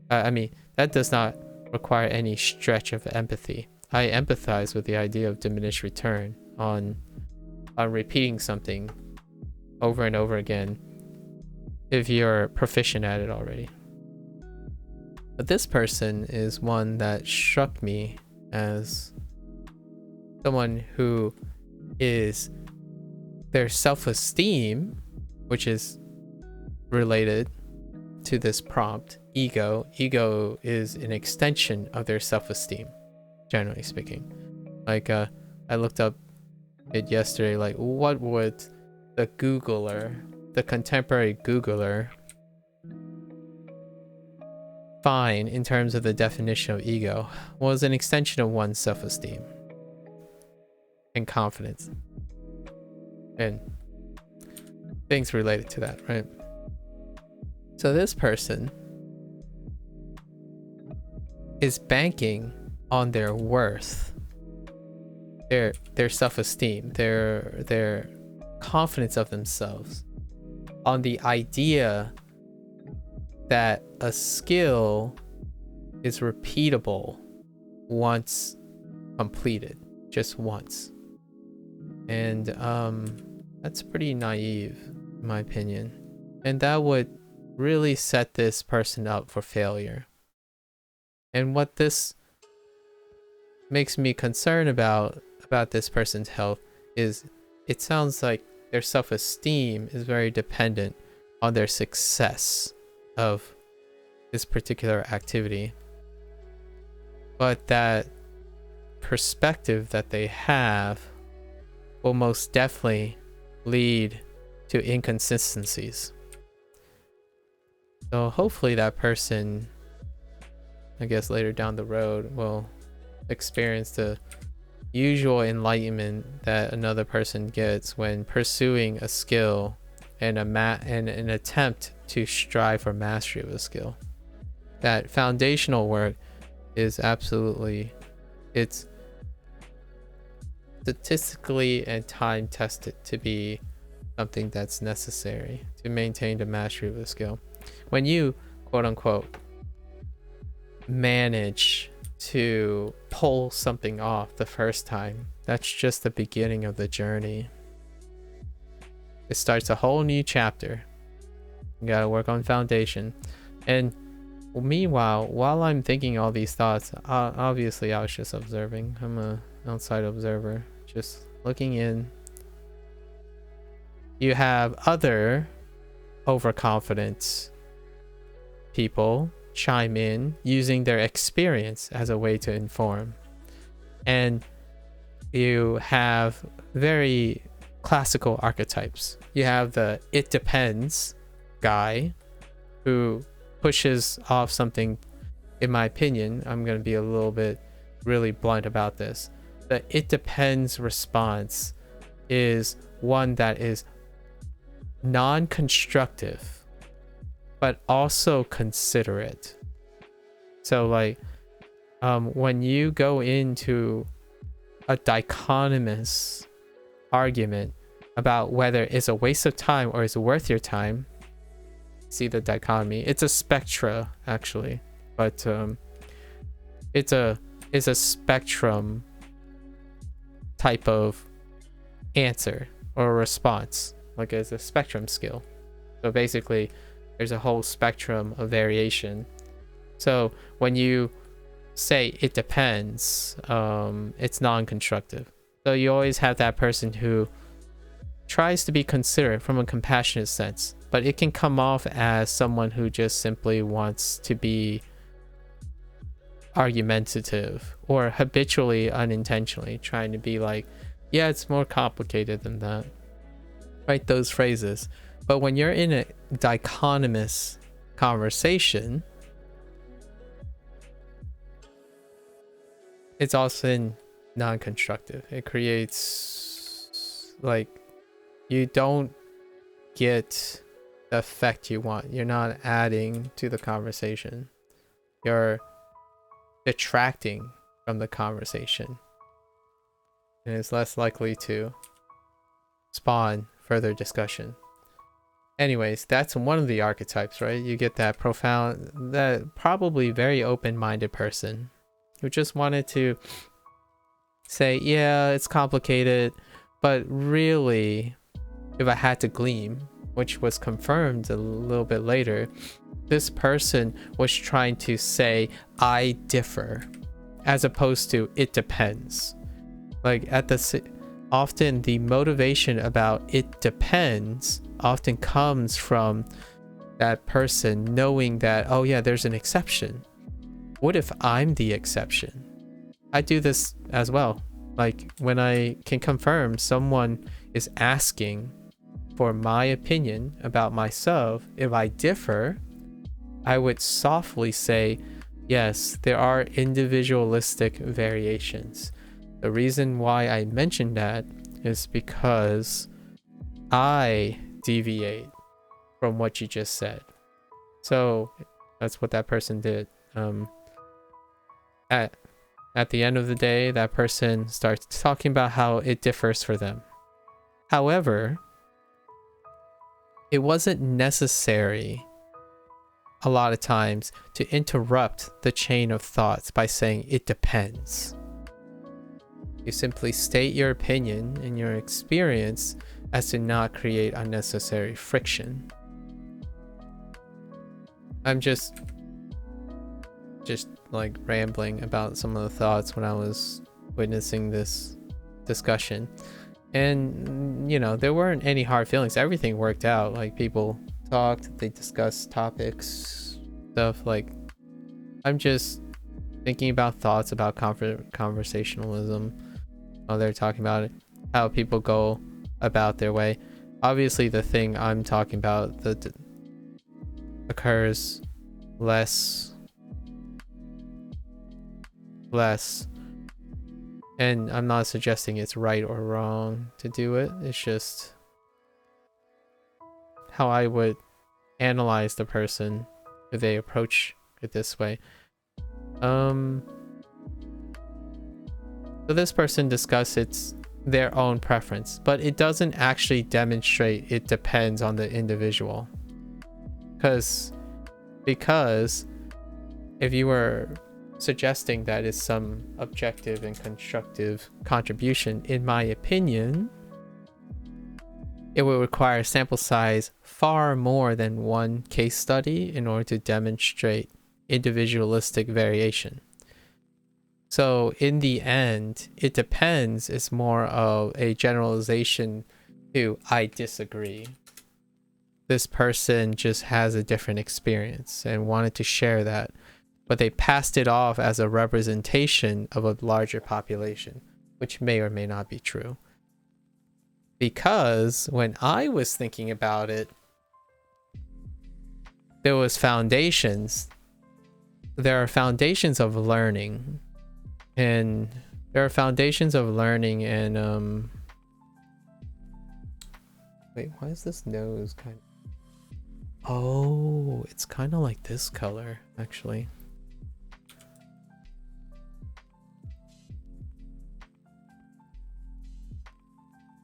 That does not require any stretch of empathy. I empathize with the idea of diminished return on repeating something over and over again if you're proficient at it already. But this person is one that struck me as someone who is their self-esteem, which is related to this prompt, ego is an extension of their self-esteem, generally speaking. Like I looked up it yesterday, like what would the contemporary Googler find in terms of the definition of ego? Was an extension of one's self-esteem and confidence and things related to that, right? So this person is banking on their worth, their self-esteem, their confidence of themselves, on the idea that a skill is repeatable once completed, just once. And that's pretty naive in my opinion, and that would really set this person up for failure. And what this makes me concerned about this person's health is it sounds like their self-esteem is very dependent on their success of this particular activity, but that perspective that they have will most definitely lead to inconsistencies. So hopefully that person, I guess later down the road, will experience the usual enlightenment that another person gets when pursuing a skill and an attempt to strive for mastery of a skill. That foundational work is absolutely, it's statistically and time tested to be something that's necessary to maintain the mastery of a skill. When you quote unquote manage to pull something off the first time, that's just the beginning of the journey. It starts a whole new chapter. You gotta work on foundation. And meanwhile, while I'm thinking all these thoughts, obviously I was just observing. I'm an outside observer, just looking in. You have other overconfident people chime in using their experience as a way to inform. And you have very classical archetypes. You have the "it depends" guy who pushes off something. In my opinion, I'm going to be a little bit really blunt about this. The "it depends" response is one that is non-constructive but also considerate. So like when you go into a dichotomous argument about whether it's a waste of time or it's worth your time, see the dichotomy. It's a spectra actually, but it's a spectrum type of answer or response. Like it's a spectrum skill. So basically there's a whole spectrum of variation. So when you say "it depends," it's non-constructive. So you always have that person who tries to be considerate from a compassionate sense, but it can come off as someone who just simply wants to be argumentative or habitually unintentionally trying to be like, yeah, it's more complicated than that. Right? Those phrases. But when you're in a dichotomous conversation, it's also non-constructive. It creates like you don't get the effect you want. You're not adding to the conversation. You're detracting from the conversation. And it's less likely to spawn further discussion. Anyways, that's one of the archetypes, right? You get that profound, that probably very open-minded person who just wanted to say, yeah, it's complicated, but really, if I had to glean, which was confirmed a little bit later, this person was trying to say, I differ, as opposed to "it depends." Like often the motivation about "it depends" often comes from that person knowing that, oh yeah, there's an exception. What if I'm the exception? I do this as well. Like when I can confirm someone is asking for my opinion about myself, if I differ, I would softly say, yes, there are individualistic variations. The reason why I mentioned that is because I deviate from what you just said. So that's what that person did. At the end of the day, that person starts talking about how it differs for them. However, it wasn't necessary a lot of times to interrupt the chain of thoughts by saying "it depends." You simply state your opinion and your experience as to not create unnecessary friction. I'm just like rambling about some of the thoughts when I was witnessing this discussion. And, you know, there weren't any hard feelings. Everything worked out. Like, people talked, they discussed topics, stuff. Like, I'm just thinking about thoughts about conversationalism while they're talking about it, how people go about their way. Obviously, the thing I'm talking about that occurs less, and I'm not suggesting it's right or wrong to do it. It's just how I would analyze the person if they approach it this way. So this person discusses their own preference, but it doesn't actually demonstrate it depends on the individual. Because if you were suggesting that is some objective and constructive contribution, in my opinion, it will require sample size far more than one case study in order to demonstrate individualistic variation. So in the end, it depends is more of a generalization to I disagree. This person just has a different experience and wanted to share that, but they passed it off as a representation of a larger population, which may or may not be true. Because when I was thinking about it, there was foundations. There are foundations of learning, and wait, why is this nose kind of... Oh, it's kind of like this color, actually.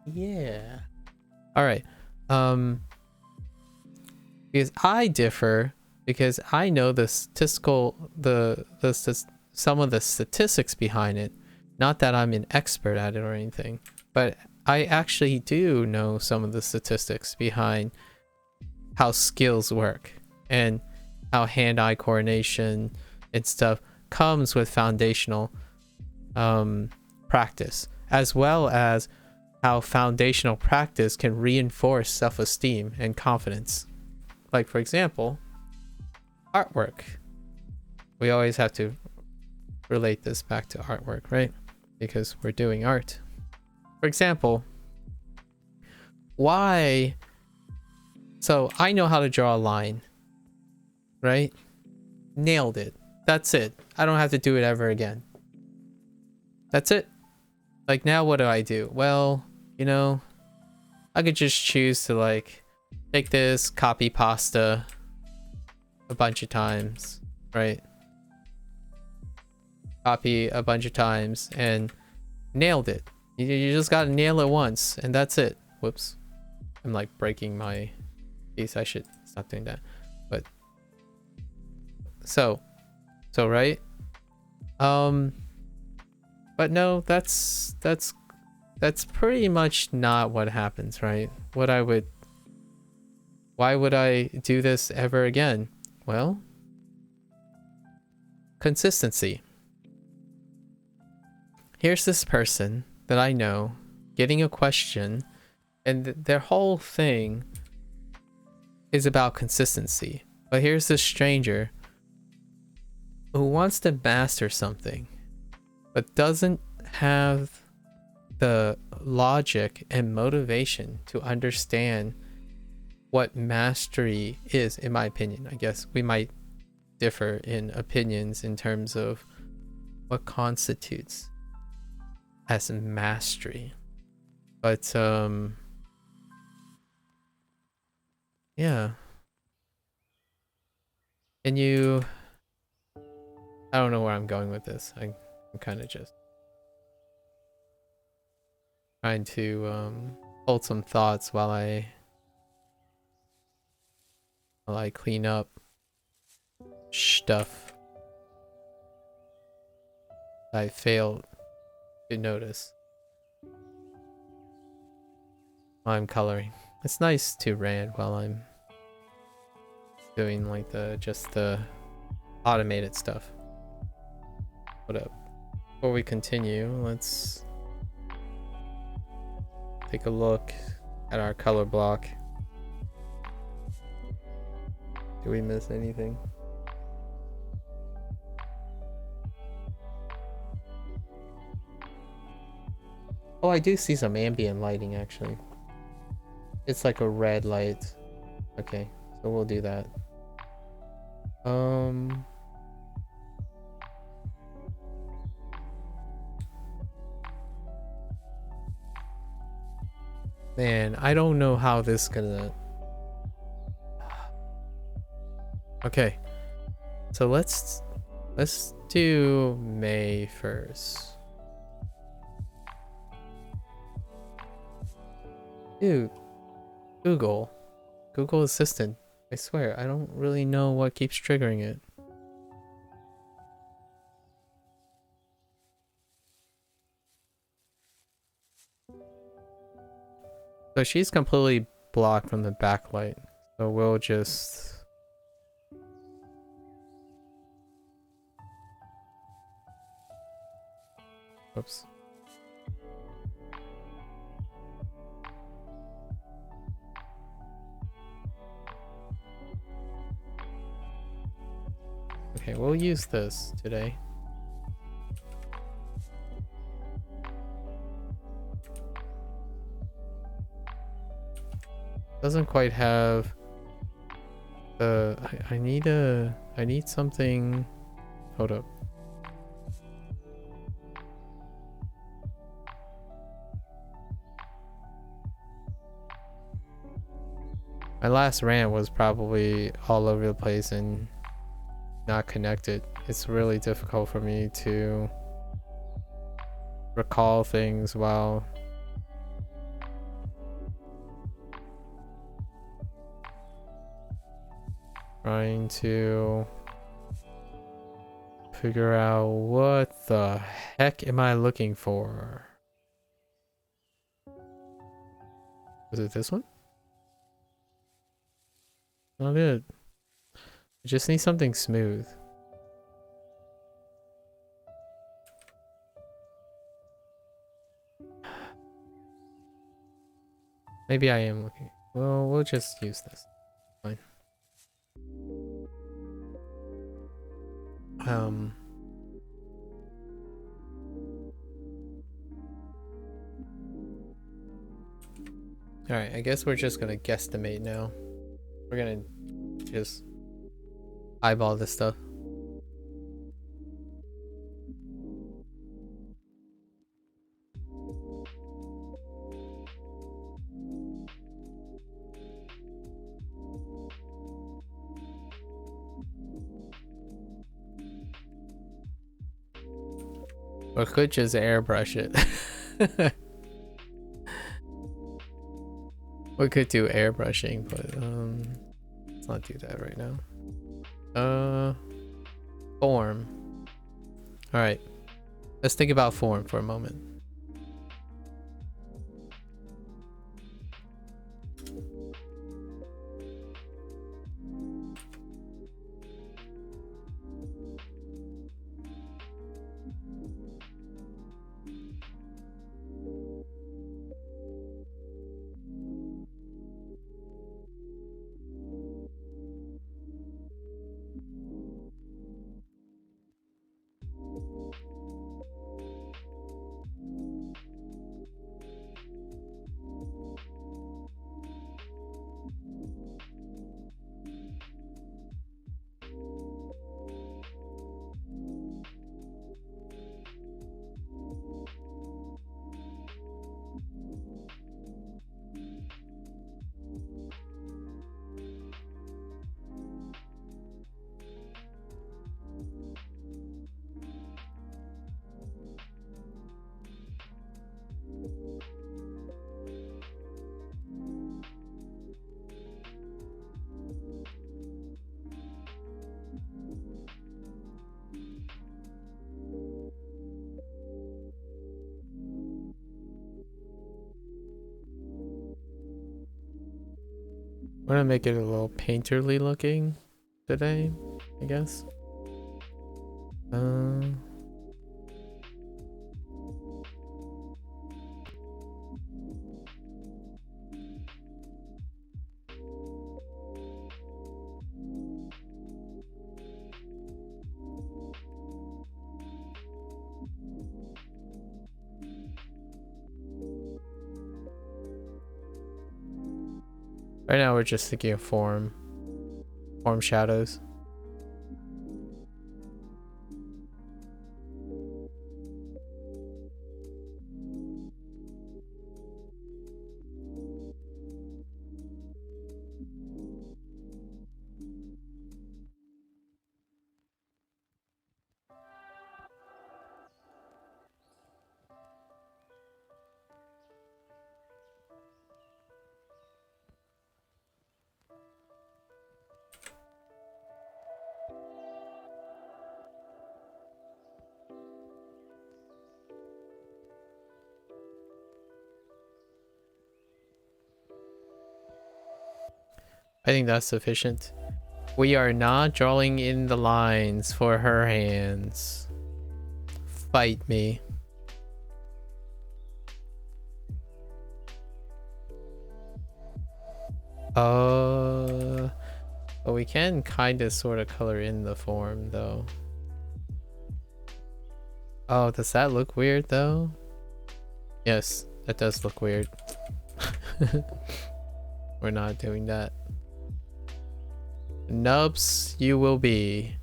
Yeah. All right. Because I differ, because I know the statistical, some of the statistics behind it. Not that I'm an expert at it or anything, but I actually do know some of the statistics behind how skills work and how hand-eye coordination and stuff comes with foundational practice, as well as how foundational practice can reinforce self-esteem and confidence. Like, for example, artwork. We always have to relate this back to artwork, right? Because we're doing art. For example, why... So I know how to draw a line, right? Nailed it. That's it. I don't have to do it ever again. That's it. Like, now what do? Well, you know, I could just choose to like take this, copy pasta a bunch of times, right? Copy a bunch of times and nailed it. You just gotta nail it once and that's it. Whoops. I'm like breaking my piece. I should stop doing that. But so right? But no, that's pretty much not what happens, right? Why would I do this ever again? Well, consistency. Here's this person that I know getting a question, and their whole thing is about consistency. But here's this stranger who wants to master something, but doesn't have the logic and motivation to understand what mastery is, in my opinion. I guess we might differ in opinions in terms of what constitutes as mastery. But yeah. And I don't know where I'm going with this. I'm kind of just trying to hold some thoughts while I clean up stuff I failed to notice while I'm coloring. It's nice to rant while I'm doing like the automated stuff. What up? Before we continue, let's take a look at our color block. Do we miss anything? Oh, I do see some ambient lighting actually. It's like a red light. Okay, so we'll do that. Man, I don't know how this is gonna... Okay, so let's do May 1st. Dude, Google Assistant. I swear, I don't really know what keeps triggering it. So she's completely blocked from the backlight. So we'll just... Oops. Okay, we'll use this today. Doesn't quite have the... I need something... Hold up. My last rant was probably all over the place and not connected. It's really difficult for me to recall things while trying to figure out what the heck am I looking for. Was it this one? Not it. I just need something smooth. Maybe I am looking. Well, we'll just use this. Fine. Alright, I guess we're just gonna guesstimate now. We're gonna just eyeball this stuff. Or could just airbrush it. We could do airbrushing, but let's not do that right now. Form. Alright. Let's think about form for a moment. We're gonna make it a little painterly looking today, I guess. Right now we're just thinking of form shadows. I think that's sufficient. We are not drawing in the lines for her hands. Fight me. But we can kind of sort of color in the form though. Oh, does that look weird though? Yes, that does look weird. We're not doing that. Nubs, you will be.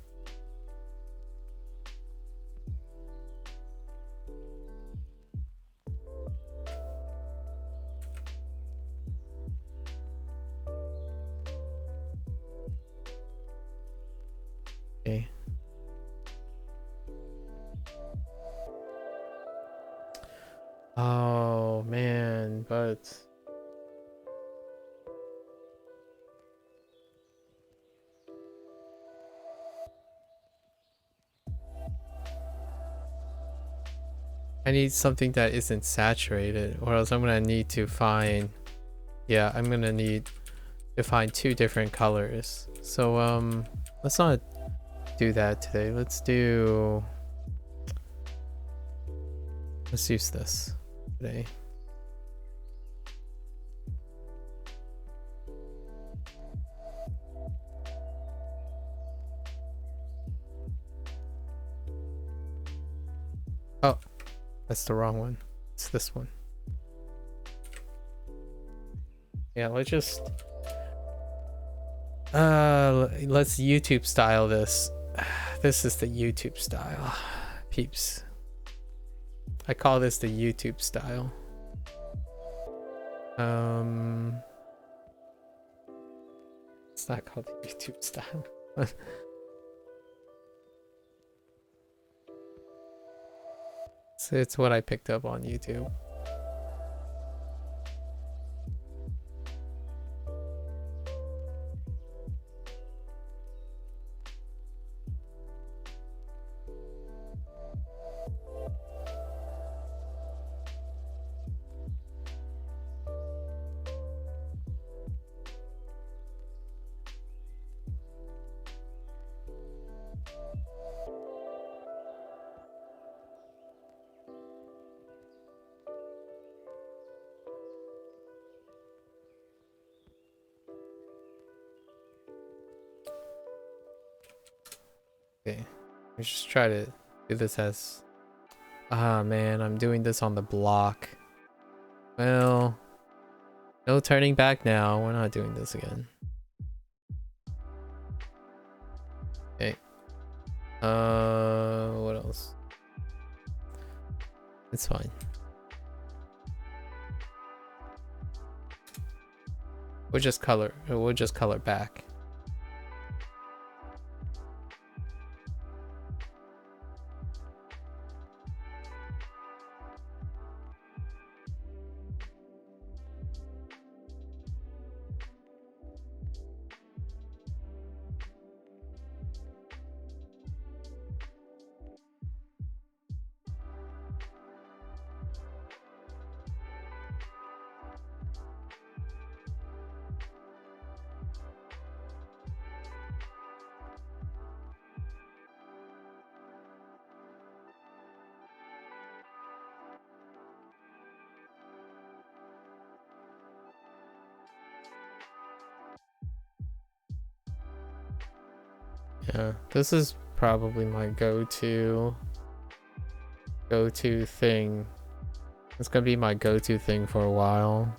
Okay. Oh man, but I need something that isn't saturated, or else I'm gonna need to find, yeah, I'm gonna need to find two different colors. So let's not do that today. Let's use this today. Oh, that's the wrong one. It's this one. Yeah, let's just let's YouTube style this. This is the YouTube style, peeps. I call this the YouTube style. It's not called the YouTube style. So it's what I picked up on YouTube. Okay, let's just try to do this as... Ah man, I'm doing this on the block. Well, no turning back now. We're not doing this again. Okay. What else? It's fine. We'll just color back. Yeah, this is probably my go-to thing. It's gonna be my go-to thing for a while.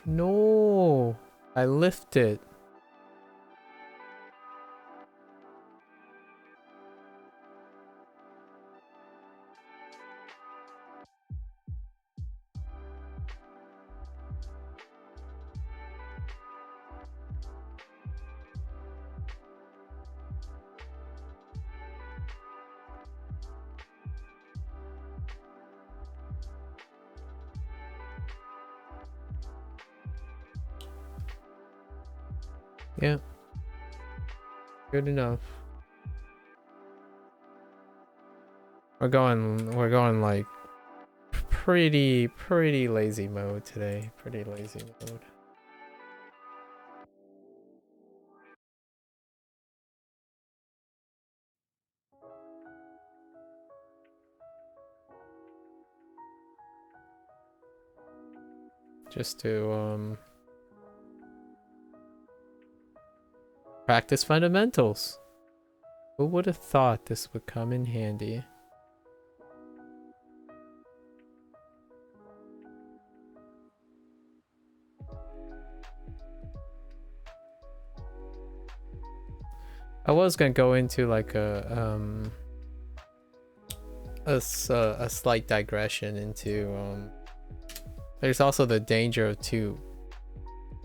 No, I lift it. Yeah, good enough. We're going like pretty lazy mode today. Pretty lazy mode. Just to practice fundamentals. Who would have thought this would come in handy? I was gonna go into like a slight digression into there's also the danger of too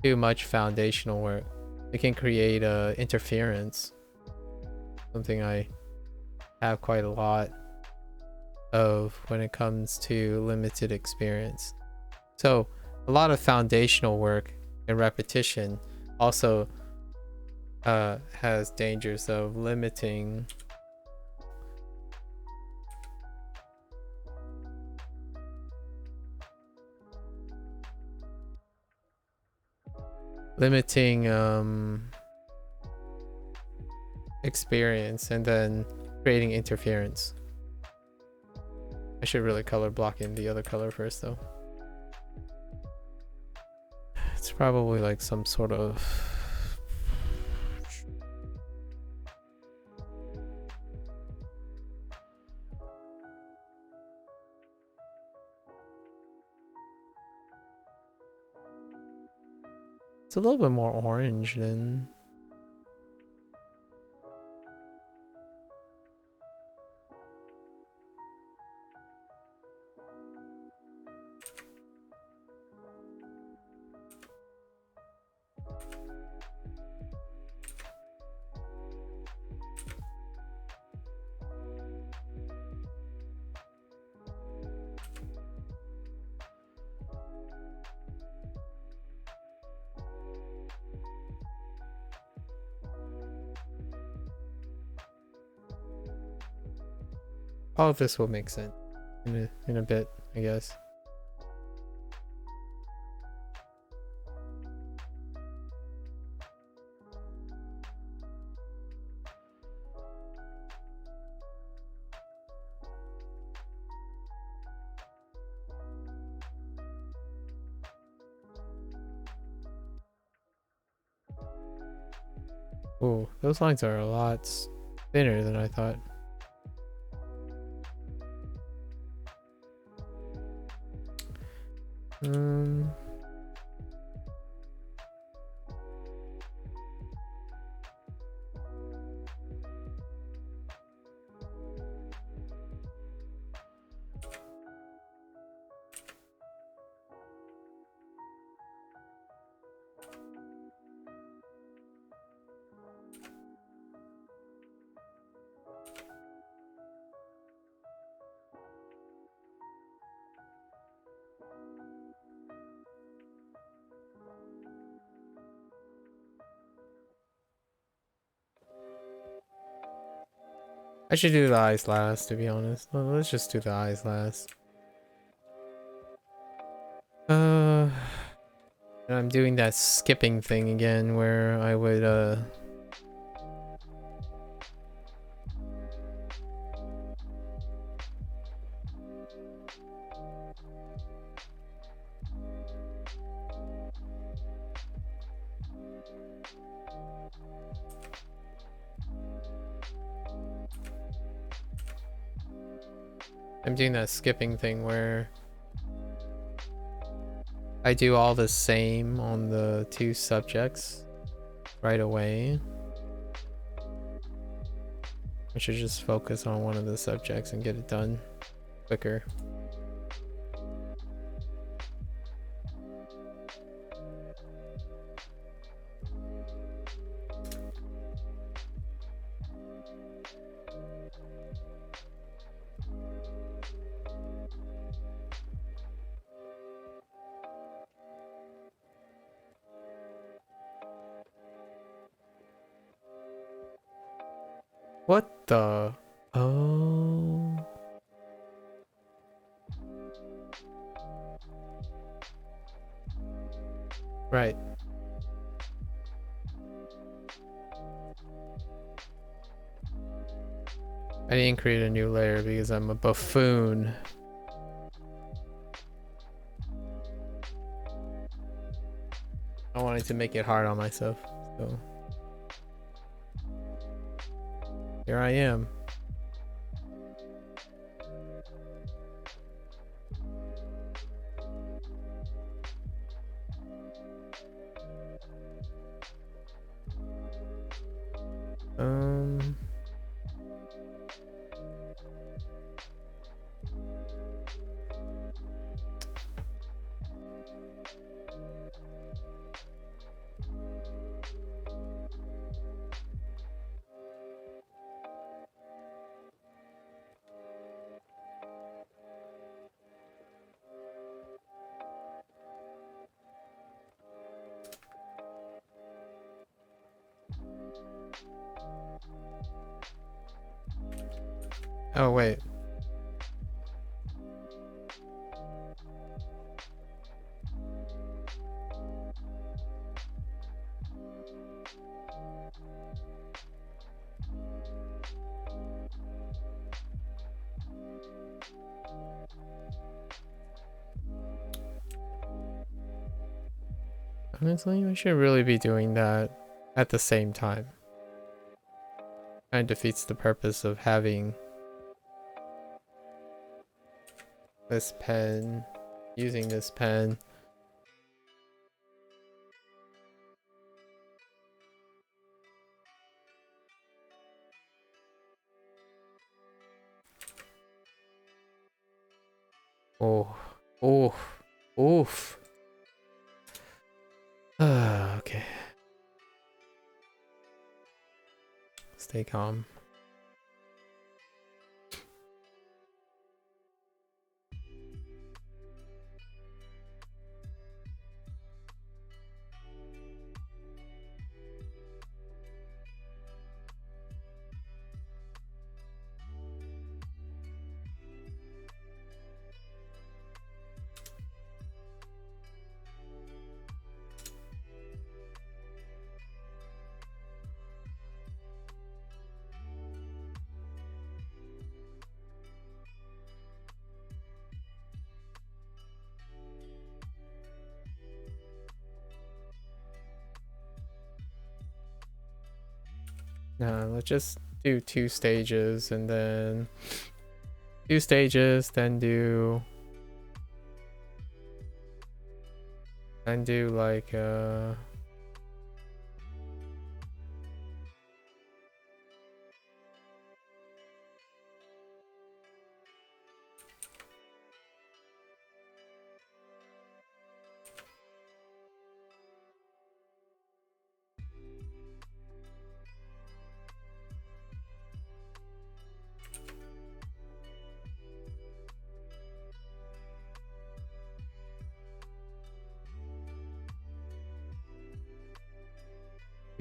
much foundational work. It can create interference. Something I have quite a lot of when it comes to limited experience. So a lot of foundational work and repetition also has dangers of limiting experience and then creating interference. I should really color block in the other color first though. It's probably like some sort of it's a little bit more orange than all of this will make sense in a bit, I guess. Oh, those lines are a lot thinner than I thought. I should do the eyes last, to be honest. Let's just do the eyes last. And I'm doing that skipping thing again where I would I'm doing that skipping thing where I do all the same on the two subjects right away. I should just focus on one of the subjects and get it done quicker. What the? Oh. Right. I didn't create a new layer because I'm a buffoon. I wanted to make it hard on myself, so here I am. Oh, wait. Honestly, we should really be doing that at the same time. Kind of defeats the purpose of having this pen, using this pen. Oh, oh, oof. Okay. Stay calm. No, let's just do 2 stages and then 2 stages, then do like keep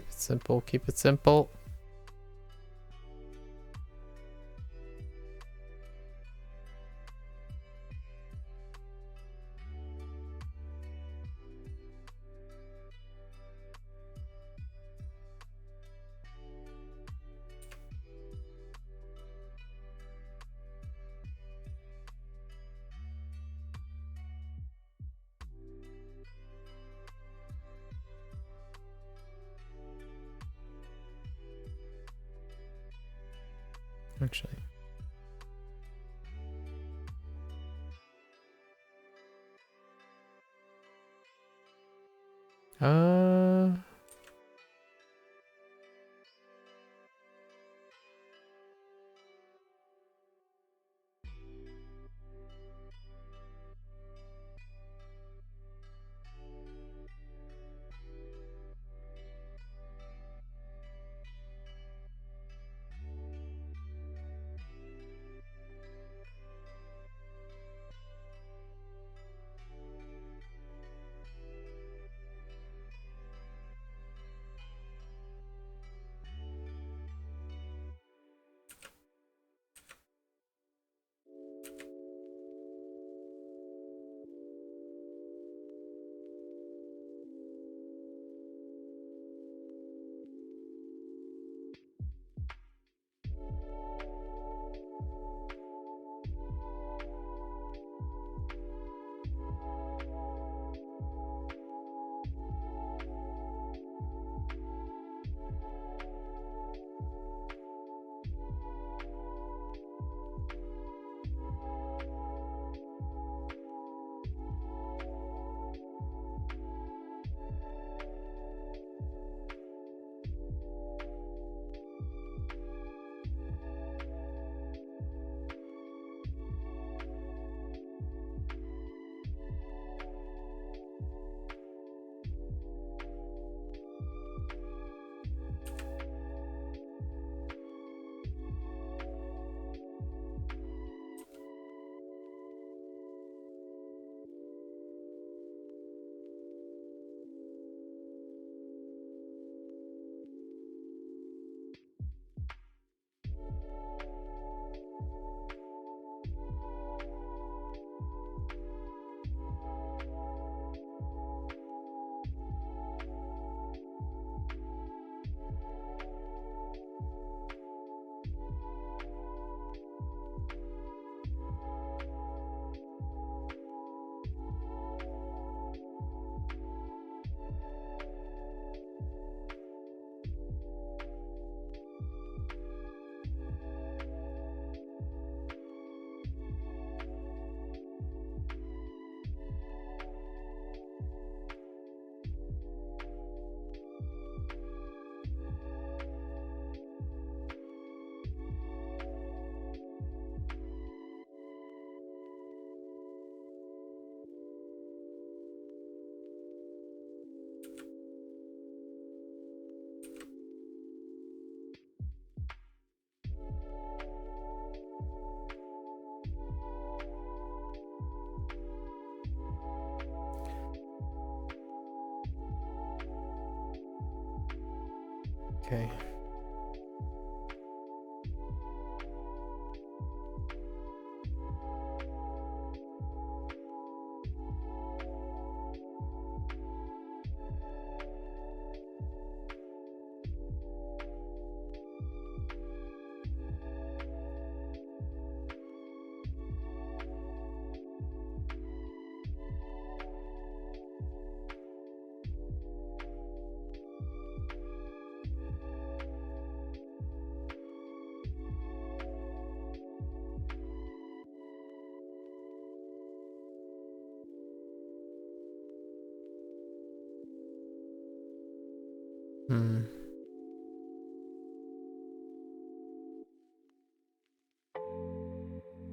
it simple, keep it simple. Actually, Uh, okay. Hmm.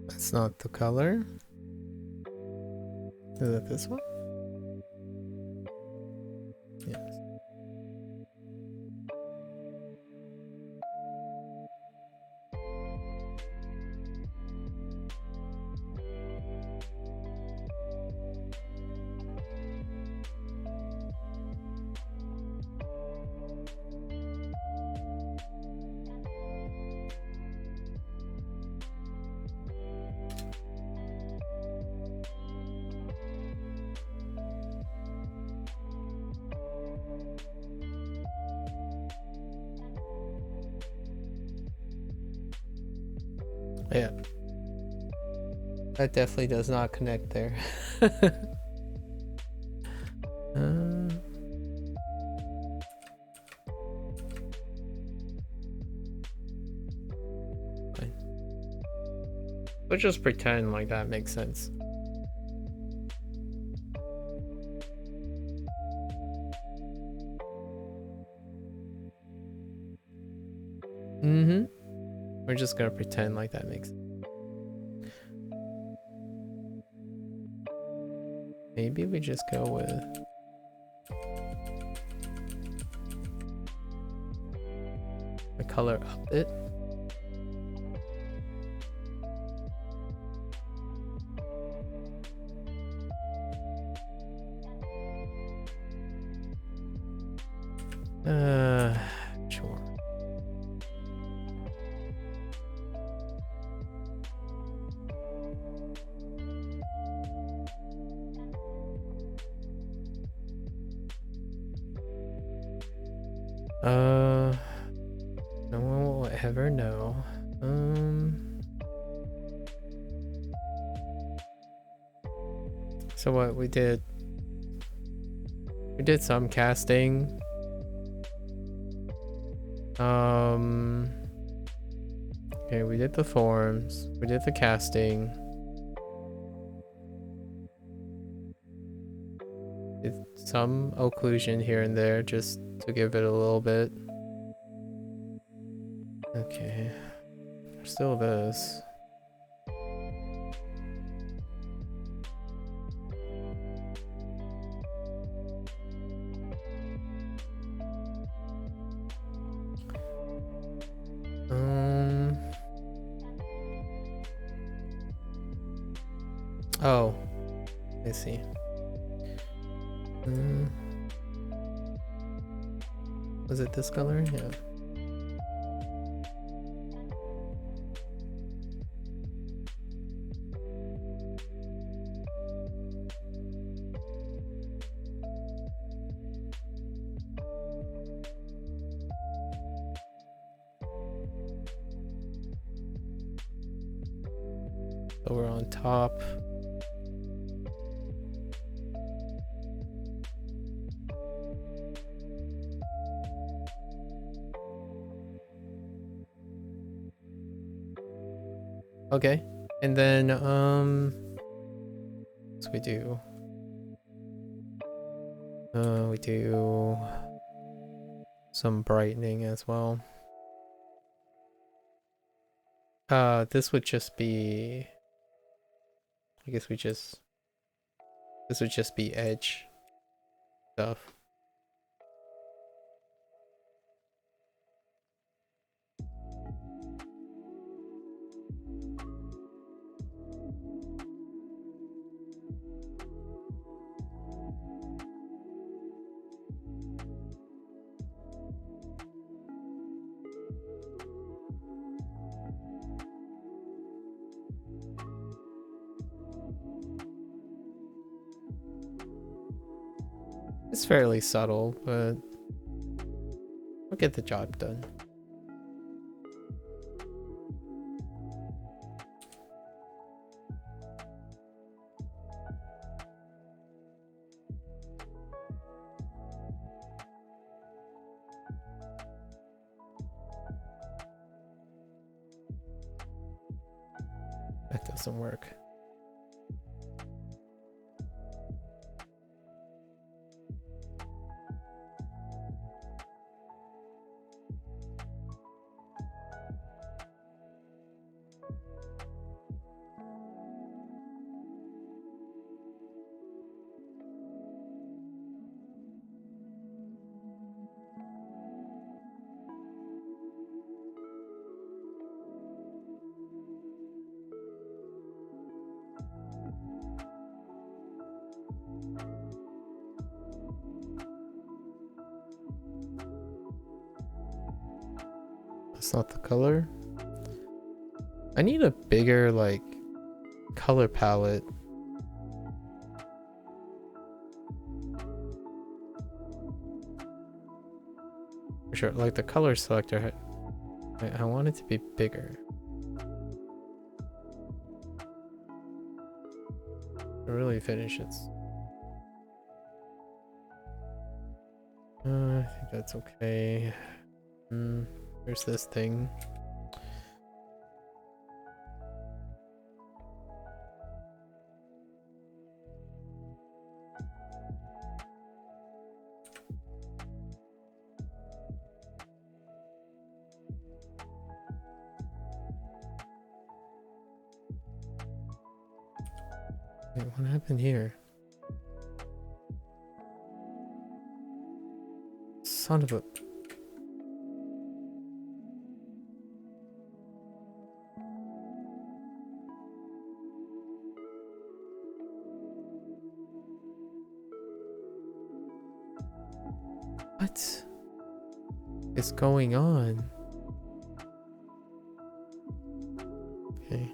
That's not the color. Is it this one? Yes. Yeah. That definitely does not connect there. uh, fine. We'll just pretend like that makes sense. We're just gonna pretend like that makes sense. Maybe we just go with the color up it. Sure. No one will ever know. So what we did some casting. Okay, we did the forms, we did the casting. Did some occlusion here and there just to give it a little bit. Okay, still this. Oh, I see. Was it this color? Yeah. So we're on top. Okay, and then so we do some brightening as well. This would just be, I guess this would just be edge stuff. It's fairly subtle, but we'll get the job done. That doesn't work. That's not the color. I need a bigger, like, color palette. For sure, like the color selector, I want it to be bigger. To really finish it. I think that's okay. There's this thing. Wait, what happened here? Son of a... What is going on? Okay.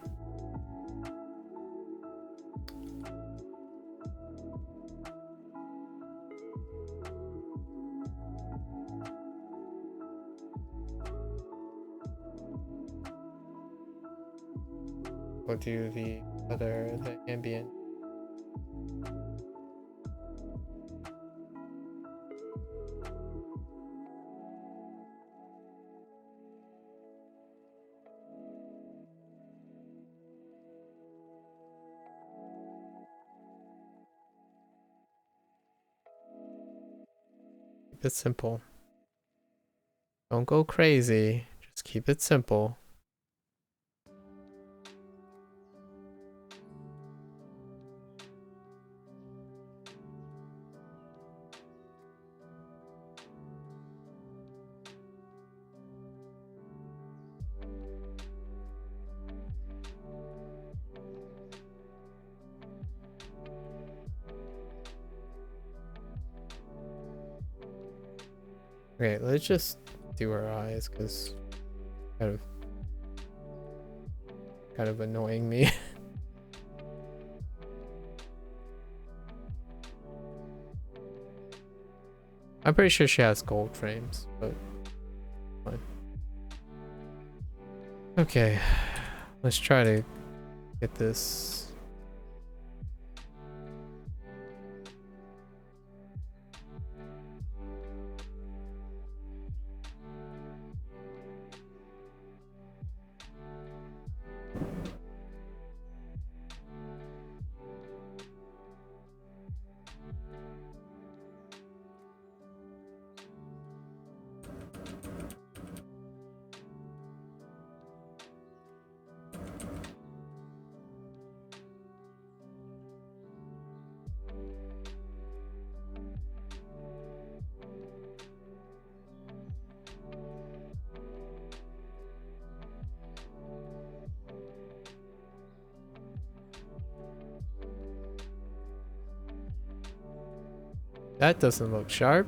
We'll do the ambient. Keep it simple. Don't go crazy. Just keep it simple. Okay, let's just do our eyes because kind of annoying me. I'm pretty sure she has gold frames, but fine. Okay, let's try to get this. That doesn't look sharp.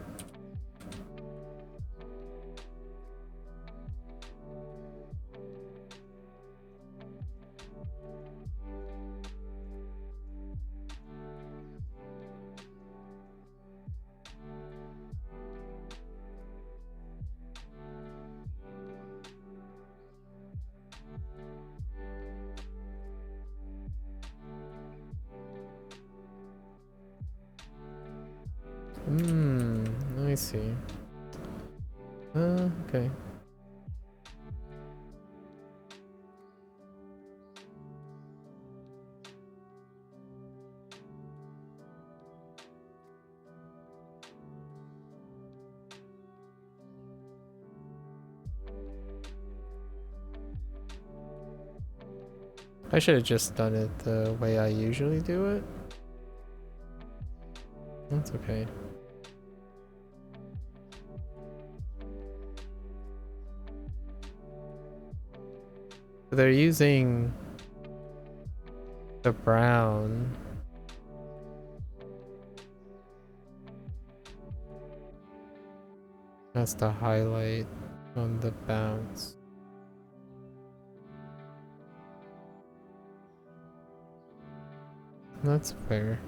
Let me see. Okay. I should have just done it the way I usually do it. That's okay. They're using the brown. That's the highlight on the bounce. That's fair.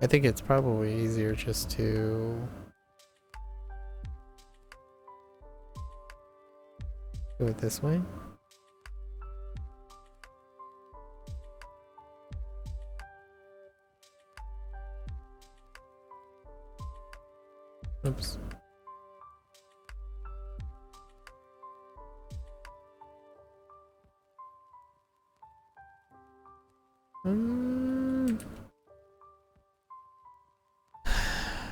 I think it's probably easier just to do it this way. Oops.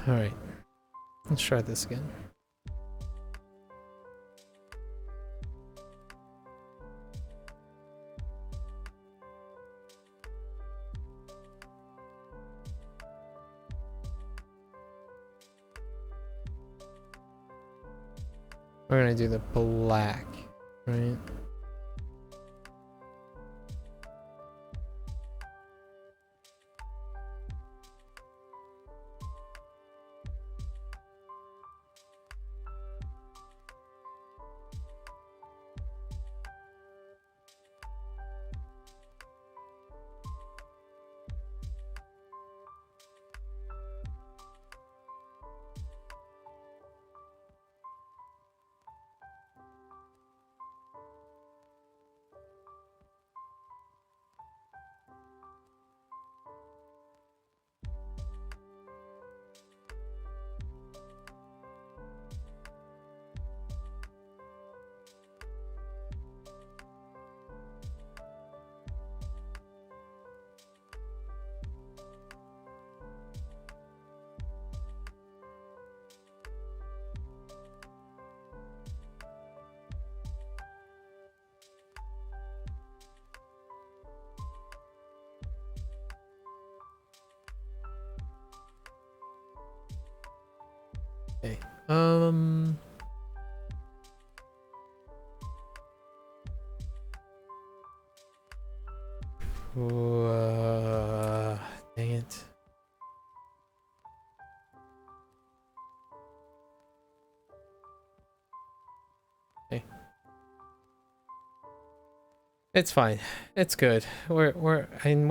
All right, let's try this again. We're gonna do the black, right? Okay. Dang it. Okay. It's fine. It's good. We're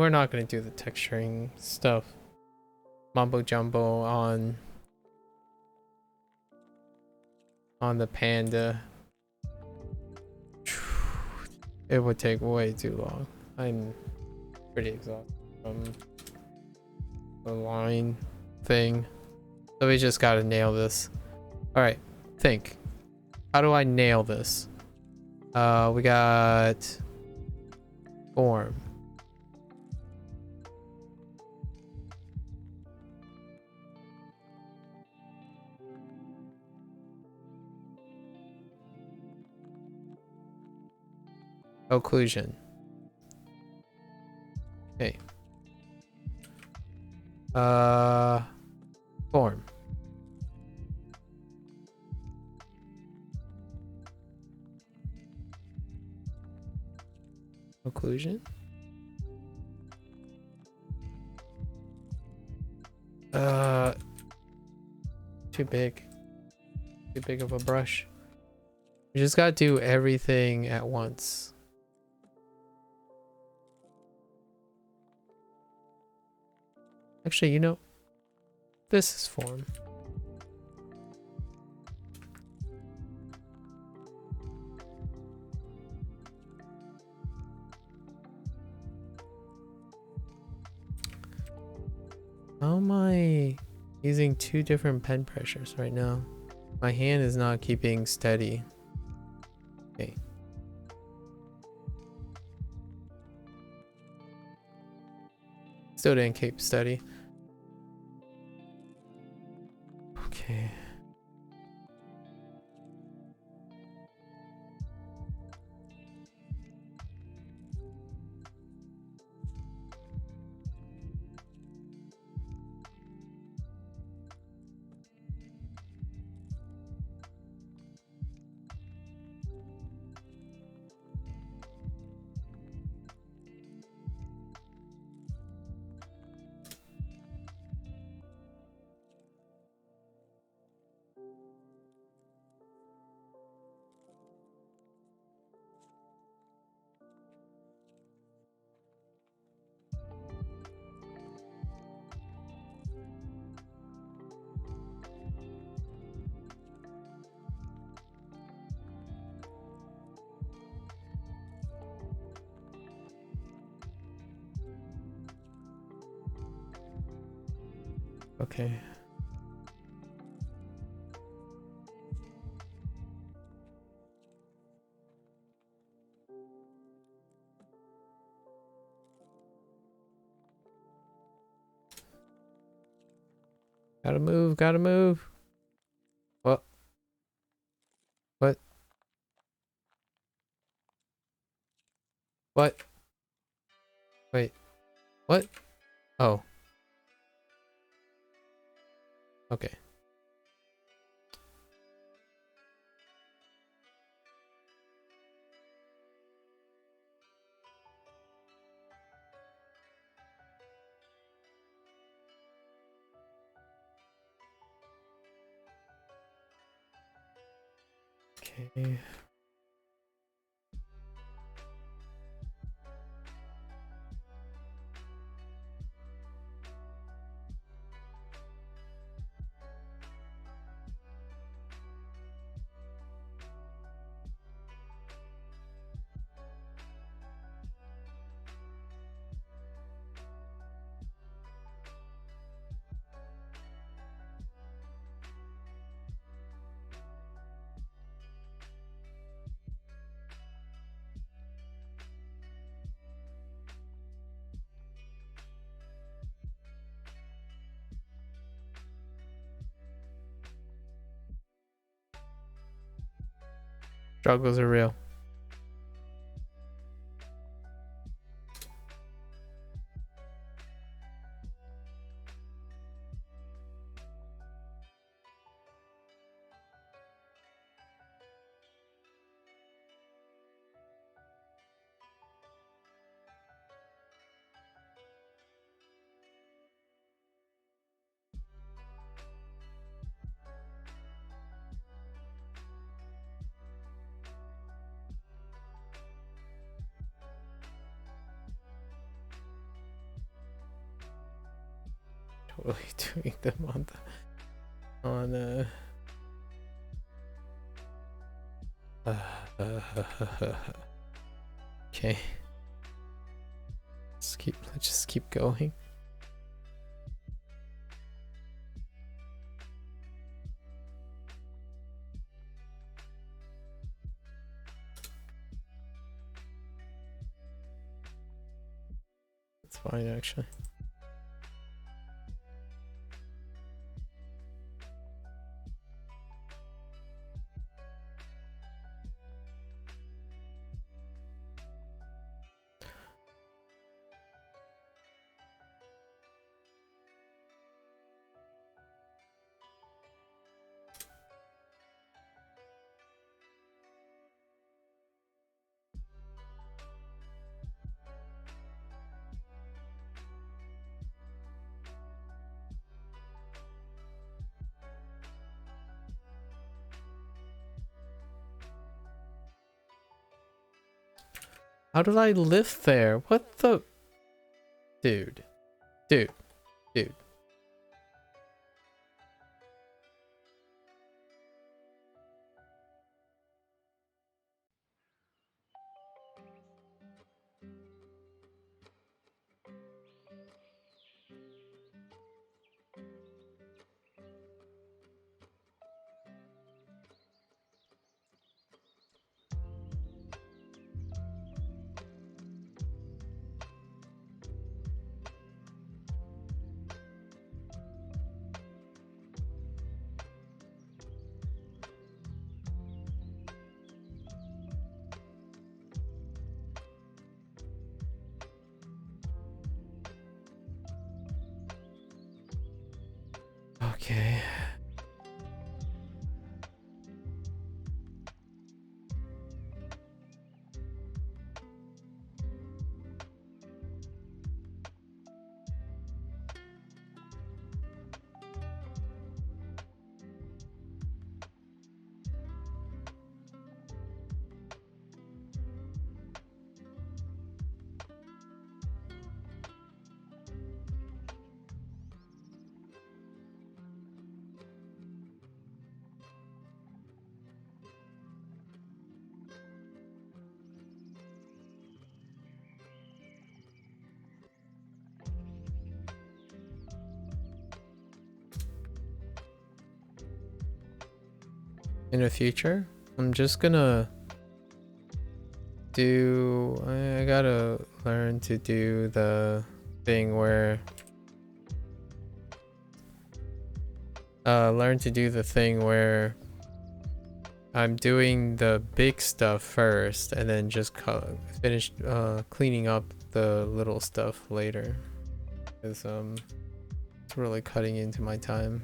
not gonna do the texturing stuff. Mumbo jumbo on the panda. It would take way too long. I'm pretty exhausted from the line thing. So we just gotta nail this. Alright, think. How do I nail this? We got form. Occlusion. Okay. Form. Occlusion. Too big. Too big of a brush. We just gotta do everything at once. Actually, you know, this is form. How am I using two different pen pressures right now? My hand is not keeping steady. Okay. Still didn't keep steady. Okay. Okay. Gotta move, gotta move. What? What? What? Wait. What? Oh. Okay. Okay. Struggles are real. Totally doing them on okay. Let's just keep going. It's fine actually. How did I lift there? What the? Dude. Dude. Dude. Okay. in the future. I'm just gonna do, I gotta learn to do the thing where I'm doing the big stuff first and then just finish cleaning up the little stuff later, because it's really cutting into my time.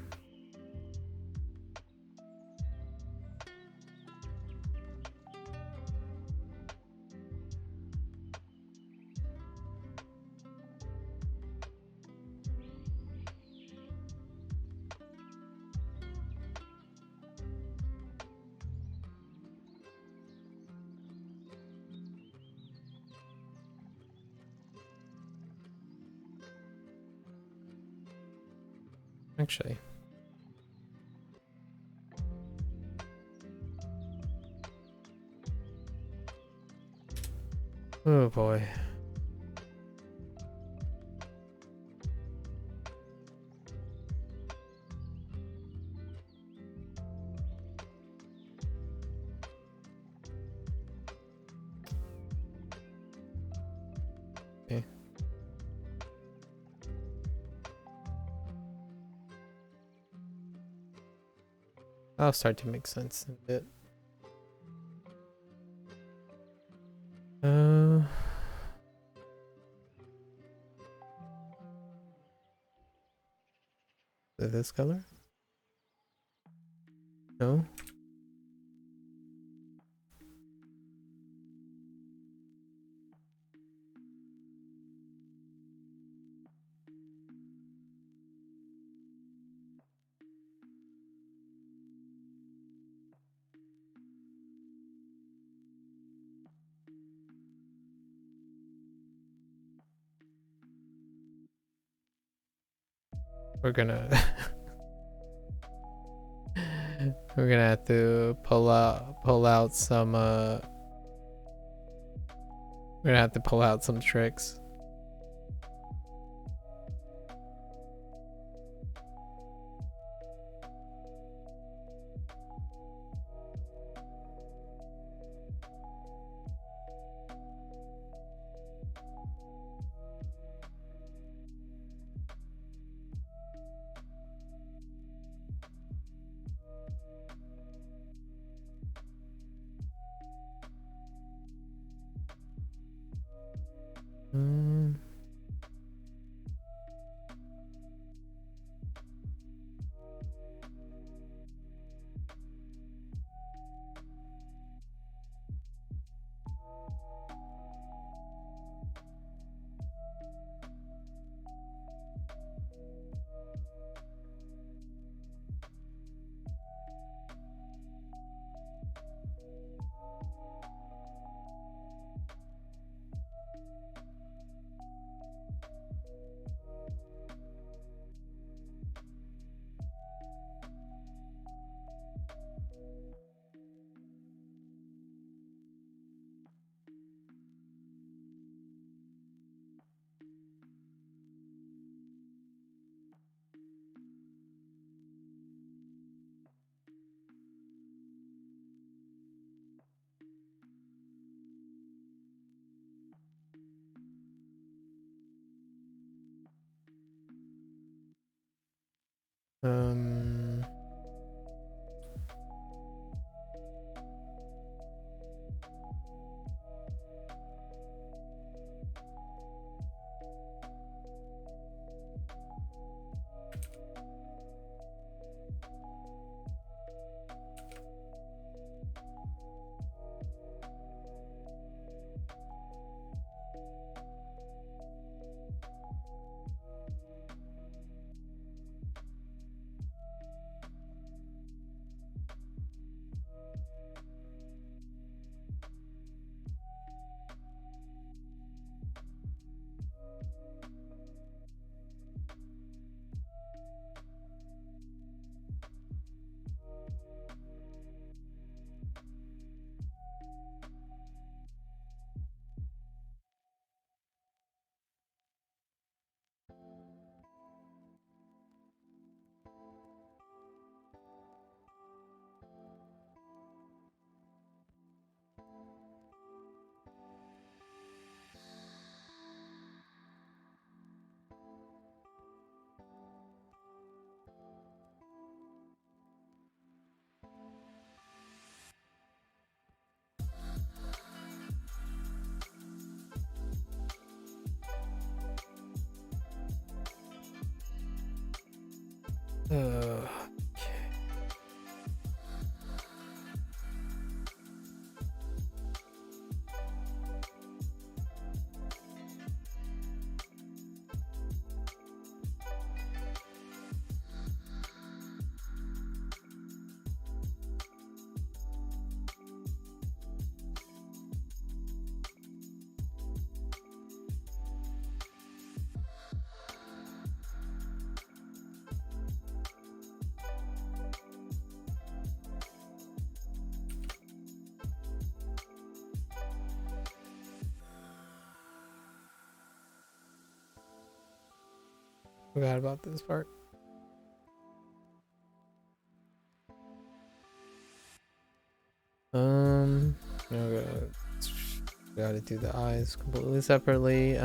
Actually, oh boy. Okay. I'll start to make sense in a bit. This color? No? We're gonna we're gonna have to pull out some we're gonna have to pull out some tricks. Mm. Um, Uh, Forgot about this part. Okay, gotta do the eyes completely separately.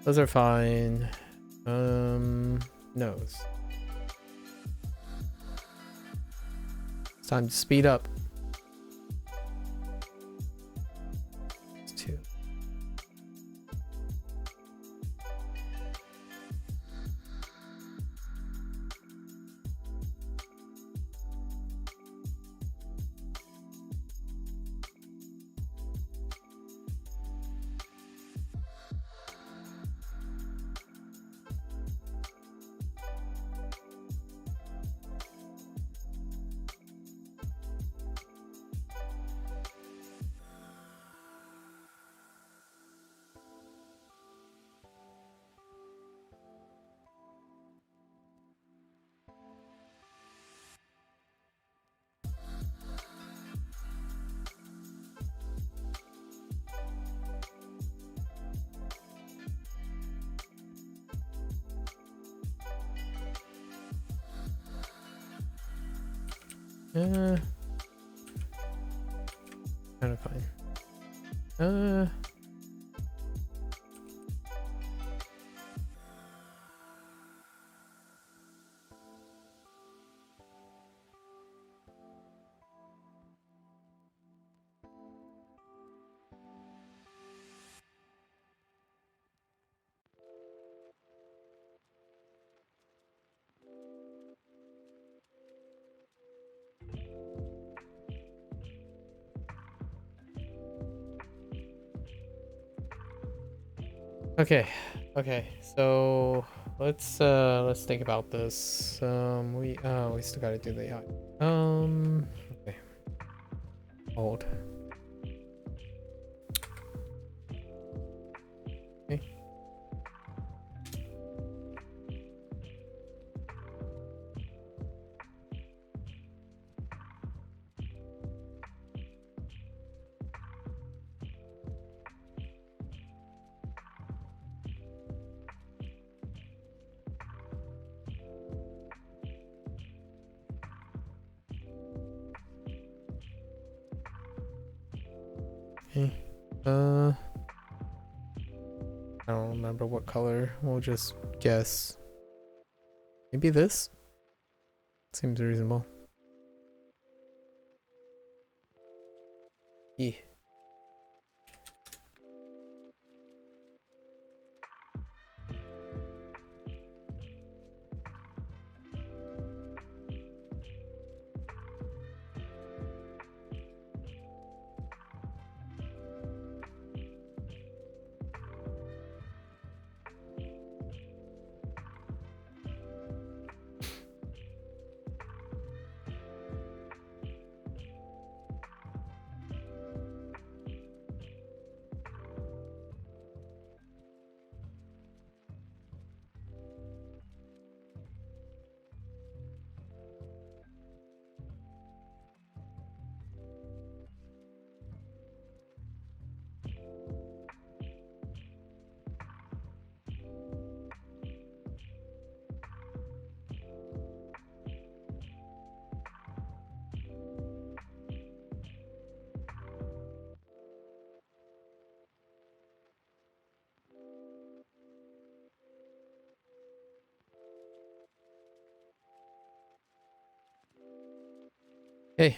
Those are fine. Nose. It's time to speed up. It's two. Kind of fine. Okay, so let's think about this. We still gotta do the eye. Okay. Hold. Okay. Okay. I don't remember what color. We'll just guess. Maybe this? Seems reasonable. Yeah. Hey.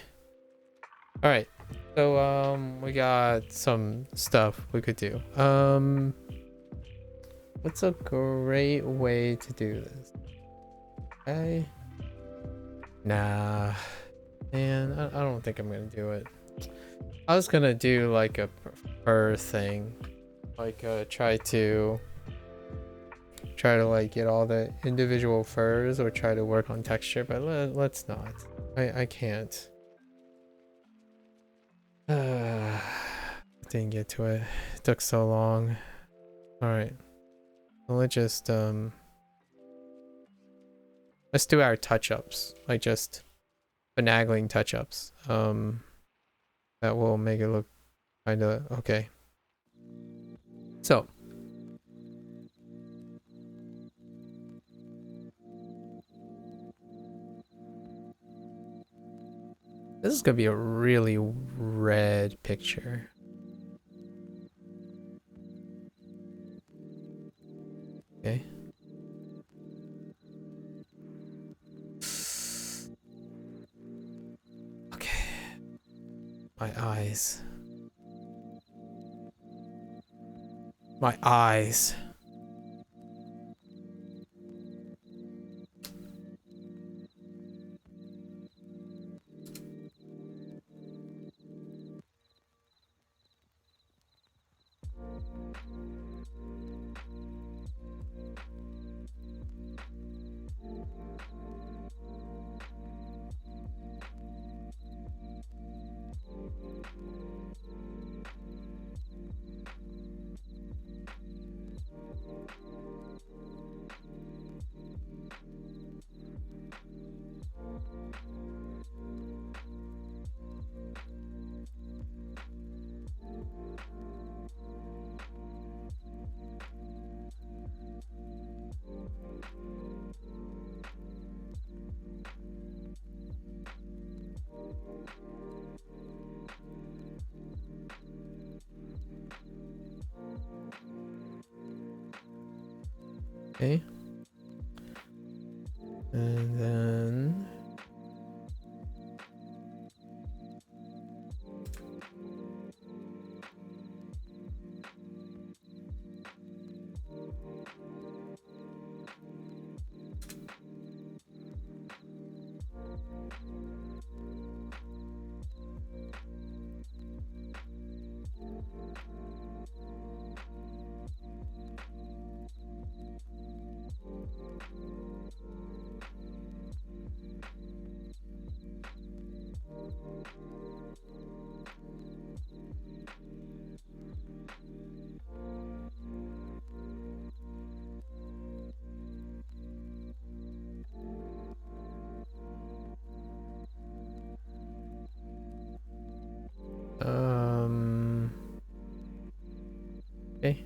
All right. So we got some stuff we could do. What's a great way to do this? Okay. Nah, man, I don't think I'm gonna do it. I was gonna do like a fur thing, like try to like get all the individual furs or try to work on texture, but let's not. I can't. Didn't get to it. It took so long. All right, well, let's do our touch-ups, like just finagling touch-ups. That will make it look kind of okay. So this is gonna be a really red picture. Okay. Okay. My eyes. My eyes. Okay. And then okay.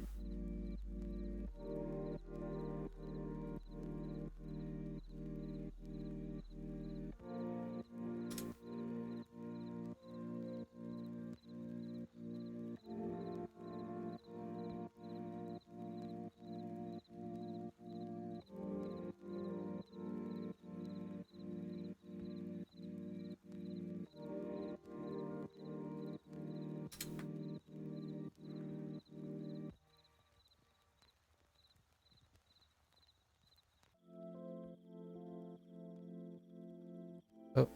Oh.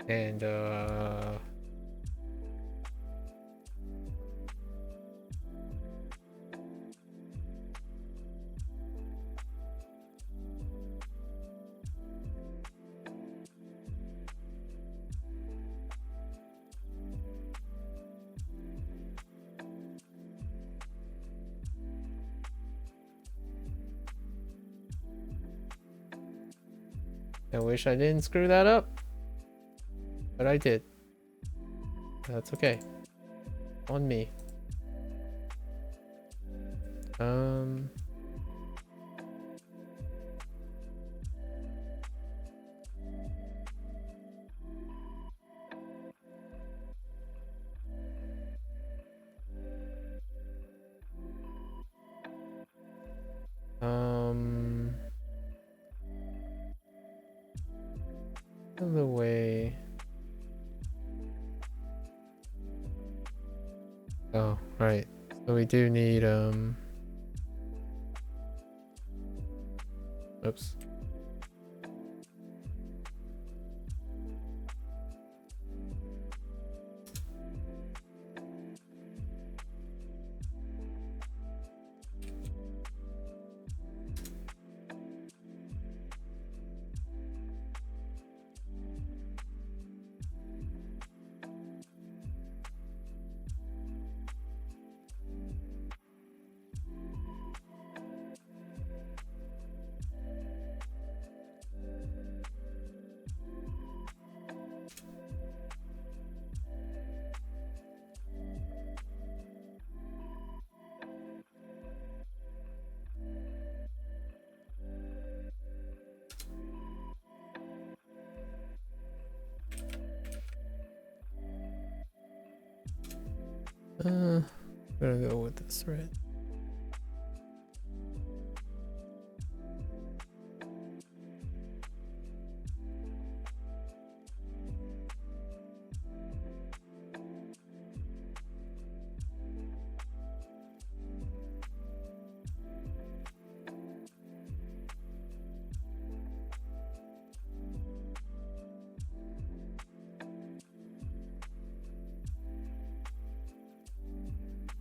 And I wish I didn't screw that up, but I did. That's okay. On me. Um. Um. of the way. Oh, right. So we do need oops. I'm gonna go with this red.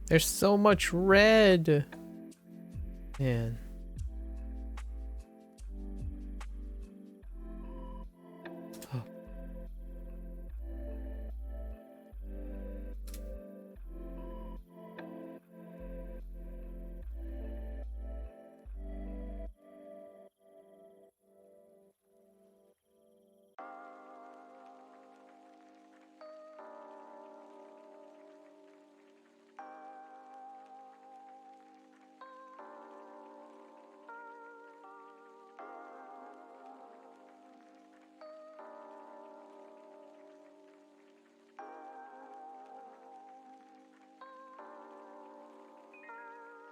There's so much red. Man. Oh.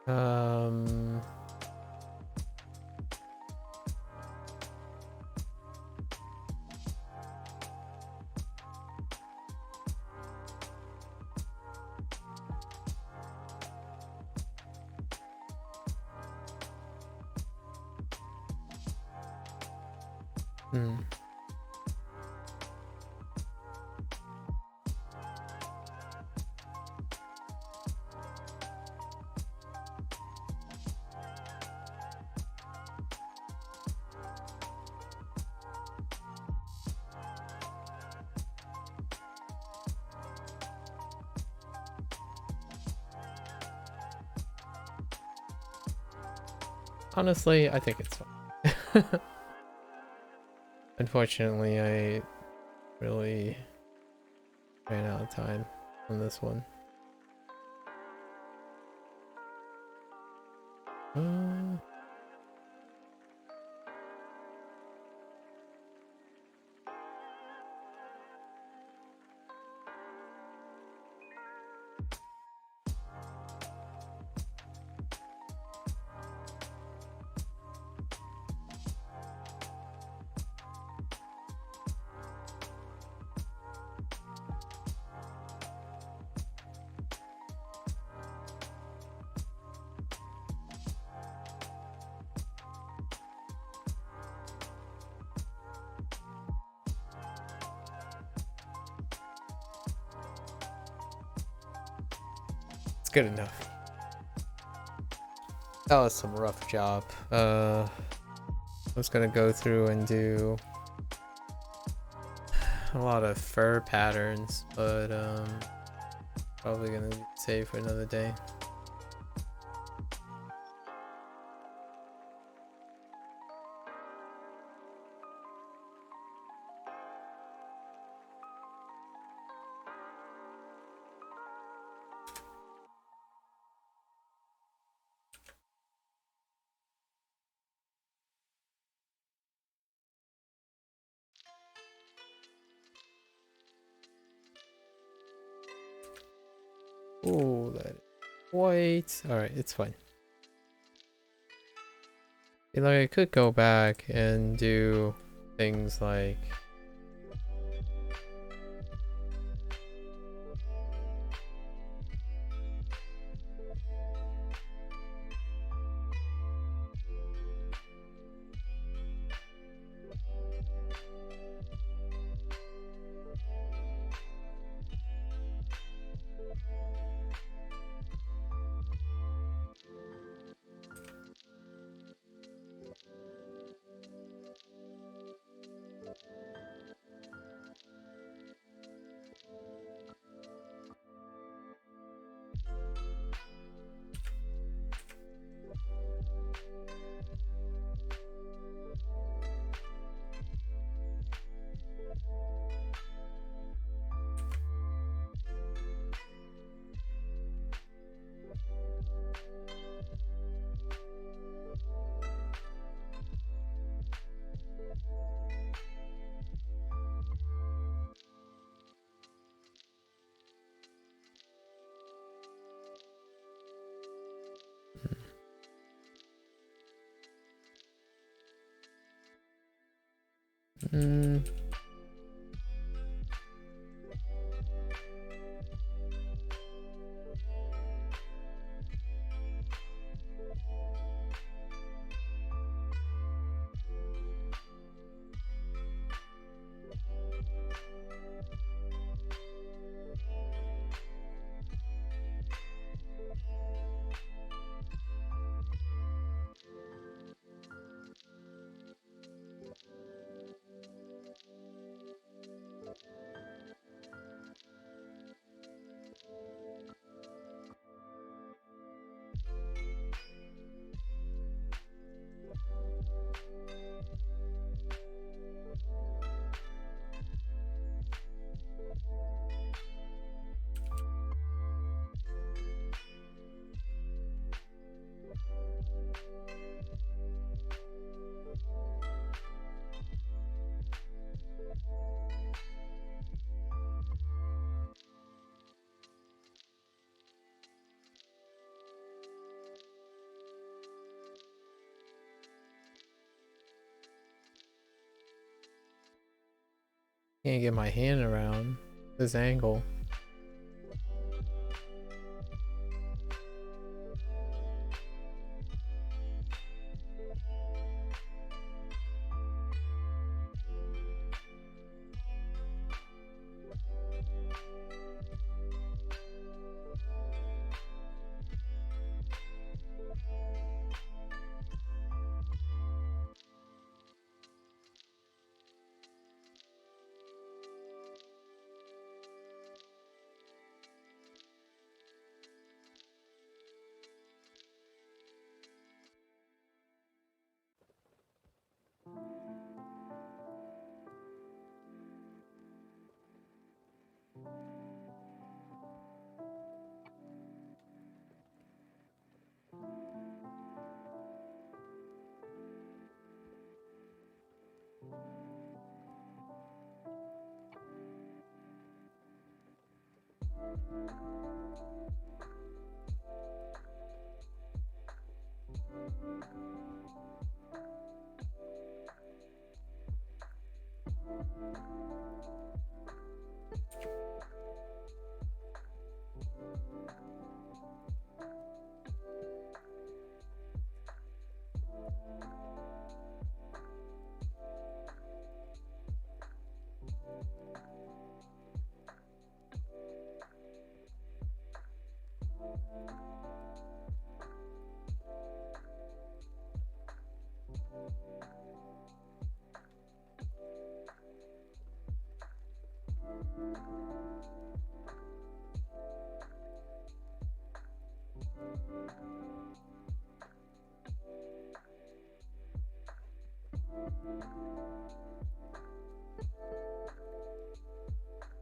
Um, hmm. Honestly, I think it's fine. Unfortunately, I really ran out of time on this one. Uh, it's good enough. That was some rough job. I was gonna go through and do a lot of fur patterns, but probably gonna save for another day. Oh, that is white. Alright, it's fine. Like, I could go back and do things like Hmm. Can't get my hand around this angle.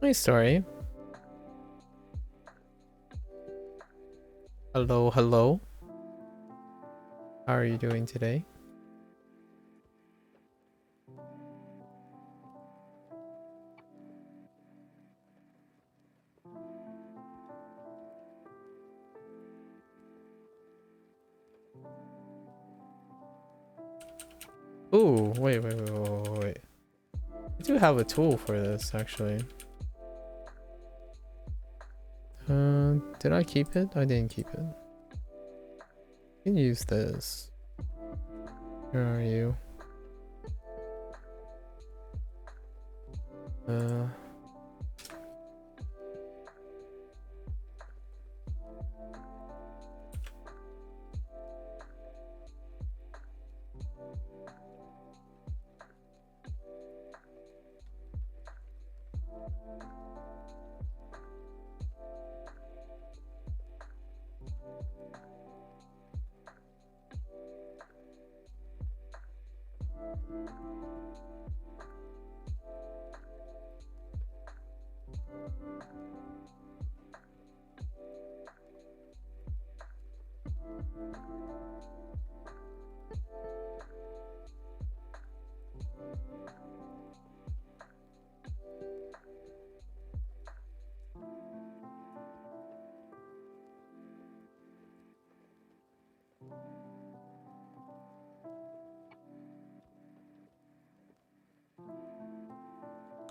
Nice story. Hello, hello. How are you doing today? Ooh, wait. I do have a tool for this, actually. Did I keep it? I didn't keep it. I can use this. Where are you? Uh...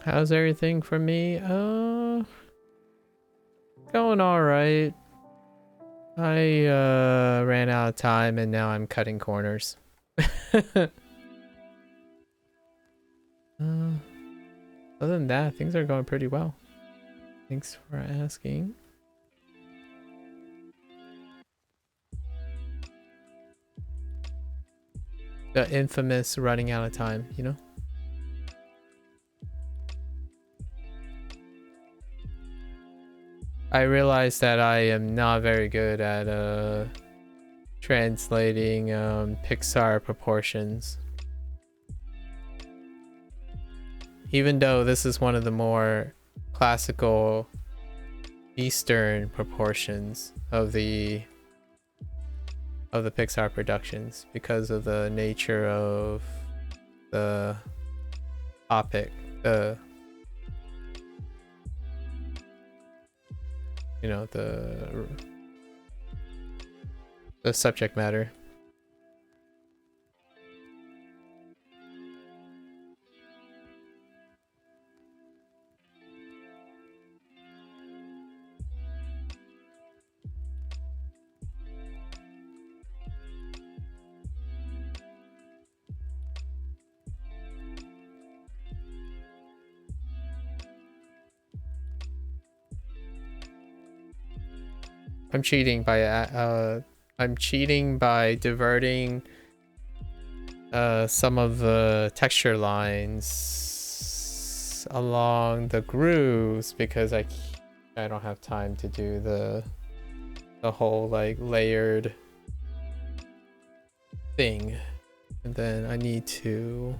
How's everything for me? Going all right. I ran out of time and now I'm cutting corners. Other than that, things are going pretty well. Thanks for asking. The infamous running out of time, you know? I realized that I am not very good at translating Pixar proportions. Even though this is one of the more classical Eastern proportions of the Pixar productions because of the nature of the topic, you know, the subject matter. I'm cheating by diverting some of the texture lines along the grooves because I don't have time to do the whole like layered thing, and then I need to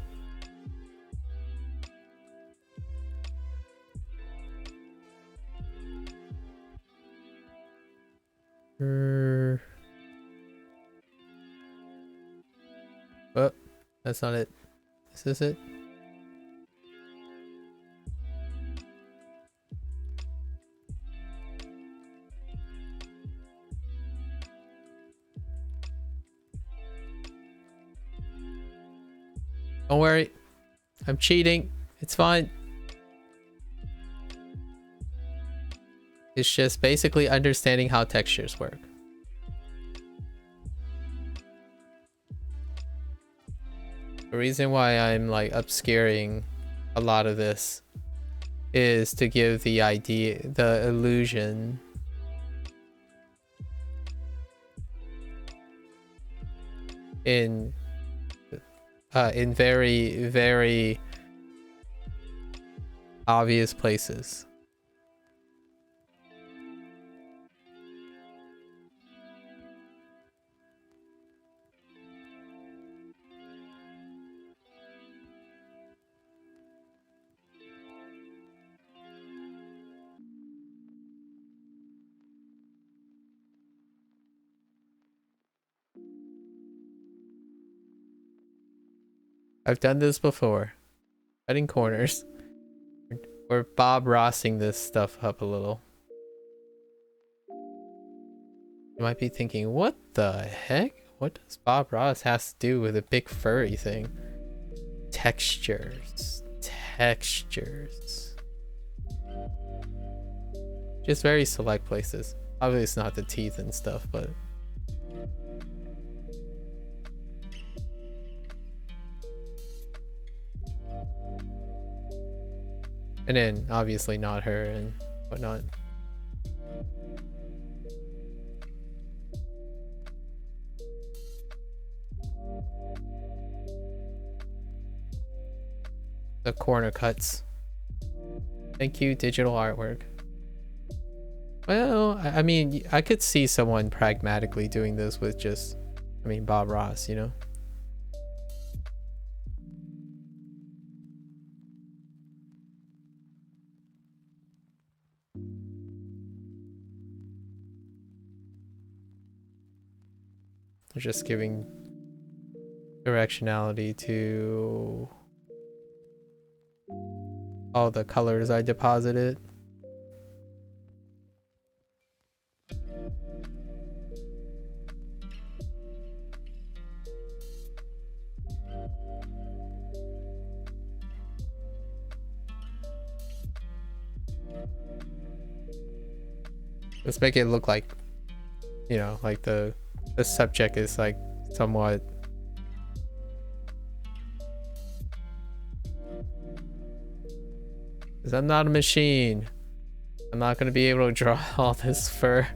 oh, that's not it. This is it. Don't worry. I'm cheating. It's fine. It's just basically understanding how textures work. The reason why I'm like obscuring a lot of this is to give the idea, the illusion in very, very obvious places. I've done this before. Cutting corners. We're Bob Rossing this stuff up a little. You might be thinking, what the heck? What does Bob Ross has to do with a big furry thing? Textures. Textures. Just very select places. Obviously it's not the teeth and stuff, but... And then obviously not her and whatnot. The corner cuts. Thank you, digital artwork. Well, I mean, I could see someone pragmatically doing this with just, I mean, Bob Ross, you know? Just giving directionality to all the colors I deposited. Let's make it look like, you know, like the subject is like somewhat. Because I'm not a machine. I'm not gonna be able to draw all this fur.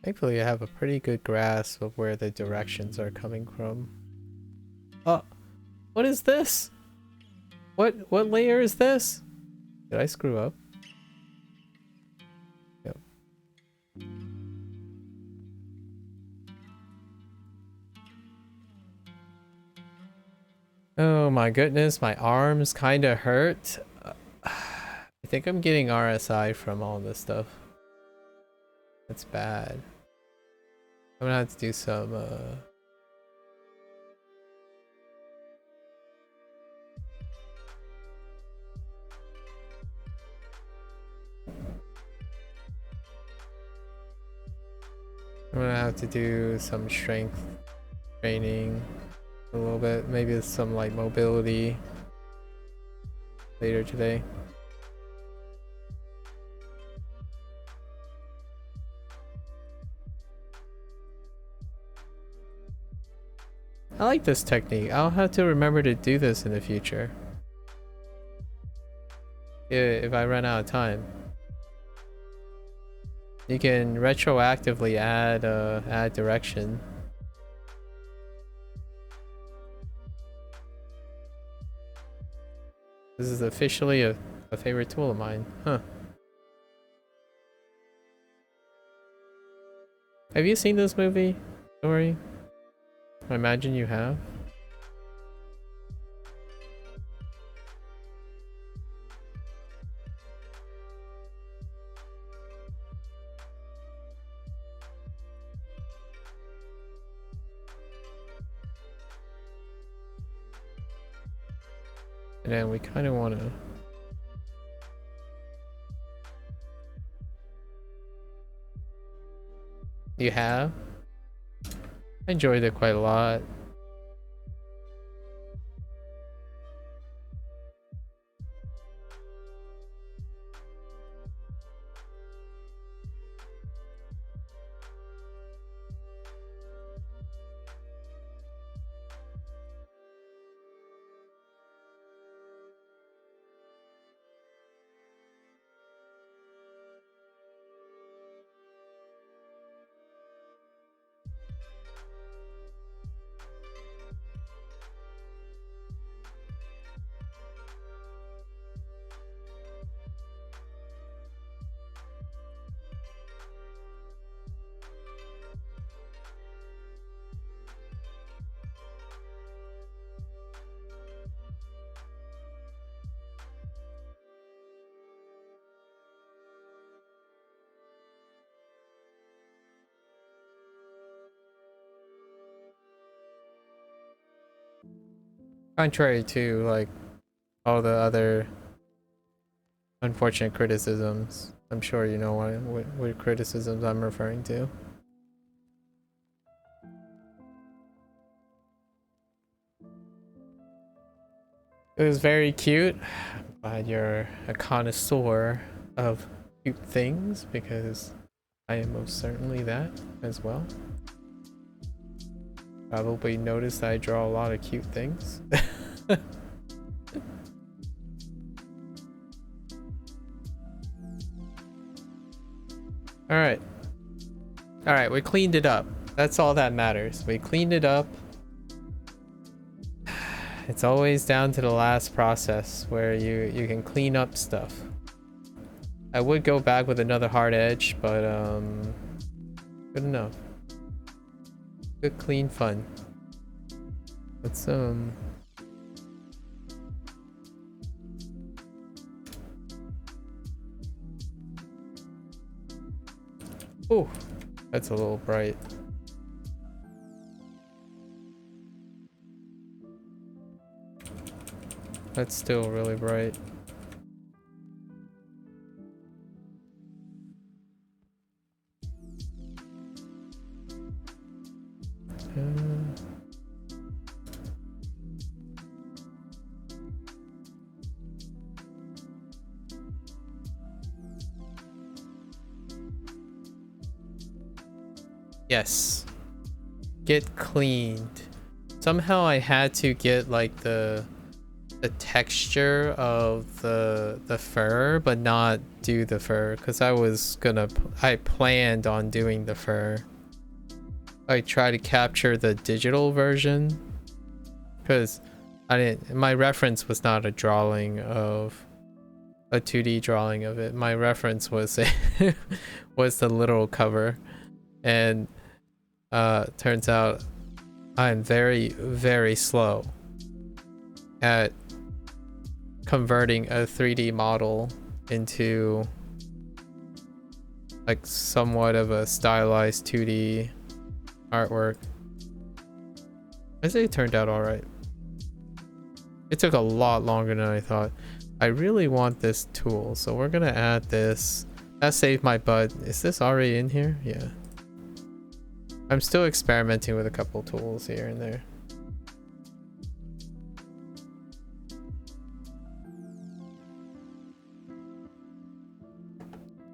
Thankfully, I have a pretty good grasp of where the directions are coming from. Oh, what is this? What layer is this? Did I screw up? Yep. Oh my goodness, my arms kind of hurt. I think I'm getting RSI from all this stuff. That's bad. I'm gonna have to do some I'm gonna have to do some strength training a little bit, maybe some like mobility later today. I like this technique. I'll have to remember to do this in the future. If I run out of time. You can retroactively add direction. This is officially a favorite tool of mine. Huh. Have you seen this movie, Dory? I imagine you have. And then we kind of want to... You have? I enjoyed it quite a lot. Contrary to like all the other unfortunate criticisms, I'm sure you know what criticisms I'm referring to. It was very cute. I'm glad you're a connoisseur of cute things, because I am most certainly that as well. Probably noticed I draw a lot of cute things. Alright. Alright, we cleaned it up. That's all that matters. We cleaned it up. It's always down to the last process where you can clean up stuff. I would go back with another hard edge, but good enough. Good, clean fun. Let's oh, that's a little bright. That's still really bright. Yes. Get cleaned. Somehow I had to get like the texture of the fur, but not do the fur, because I planned on doing the fur. I tried to capture the digital version because my reference was not a drawing of a 2D drawing of it. My reference was was the literal cover, and turns out I'm very, very slow at converting a 3D model into like somewhat of a stylized 2D artwork. I say it turned out all right. It took a lot longer than I thought. I really want this tool, so we're gonna add this. That saved my butt. Is this already in here? Yeah. I'm still experimenting with a couple tools here and there.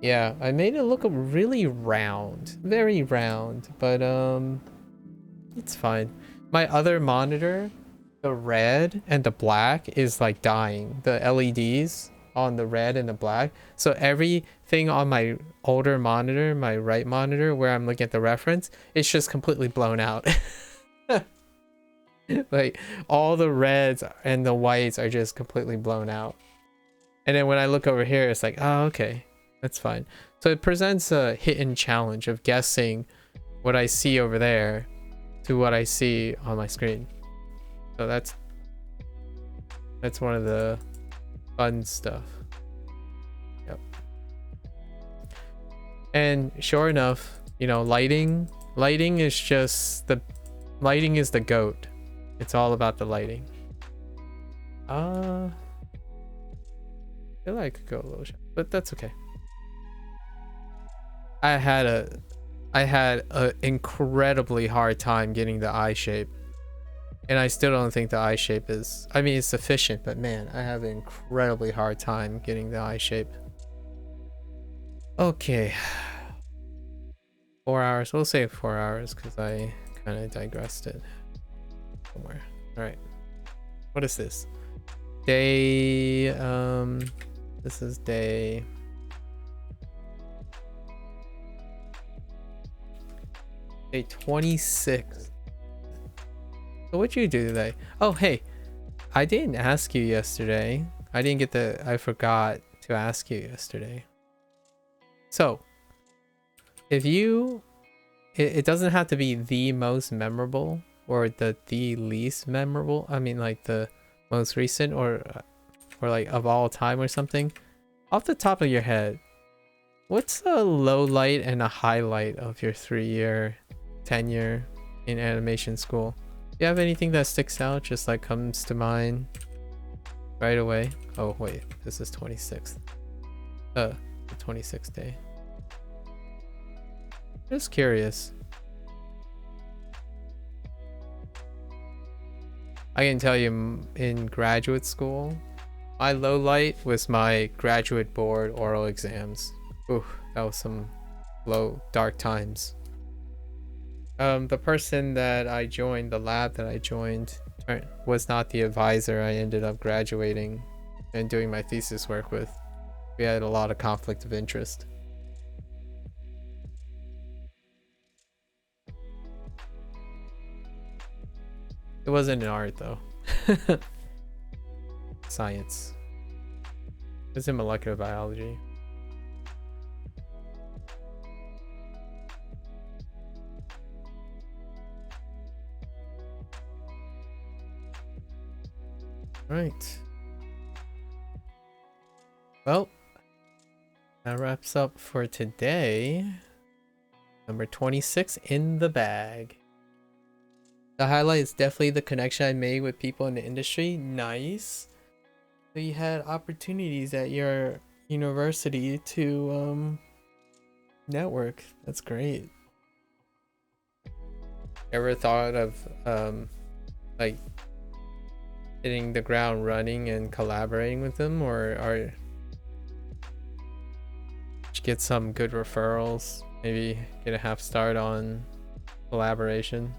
Yeah, I made it look really round, very round, but it's fine. My other monitor, the red and the black is like dying. The LEDs on the red and the black. So everything on my older monitor, my right monitor, where I'm looking at the reference, it's just completely blown out. Like all the reds and the whites are just completely blown out. And then when I look over here, it's like, oh, okay. That's fine. So it presents a hidden challenge of guessing what I see over there to what I see on my screen. So that's one of the fun stuff. Yep. And sure enough, you know, lighting is just lighting is the goat. It's all about the lighting. I feel like I could go a little shot, but that's okay. I had a incredibly hard time getting the eye shape, and I still don't think the eye shape is, I mean, it's sufficient, but man, I have an incredibly hard time getting the eye shape. Okay, 4 hours. We'll say 4 hours because I kind of digressed it somewhere. All right, what is this? Day this is day 26. So what'd you do today? Oh, hey, I didn't ask you yesterday. I forgot to ask you yesterday. So if it doesn't have to be the most memorable or the least memorable. I mean, like the most recent or like of all time or something. Off the top of your head, what's a low light and a highlight of your 3-year tenure in animation school? Do you have anything that sticks out, just like comes to mind right away? Oh wait, this is 26th. The 26th day. Just curious. I can tell you in graduate school, my low light was my graduate board oral exams. Ooh, that was some dark times. The person that I joined, the lab that I joined, was not the advisor I ended up graduating and doing my thesis work with. We had a lot of conflict of interest. It wasn't in art though. Science. It was in molecular biology. Right. Well, that wraps up for today. Number 26 in the bag. The highlight is definitely the connection I made with people in the industry. Nice. So you had opportunities at your university to network. That's great. Ever thought of like hitting the ground running and collaborating with them, or get some good referrals, maybe get a half start on collaboration?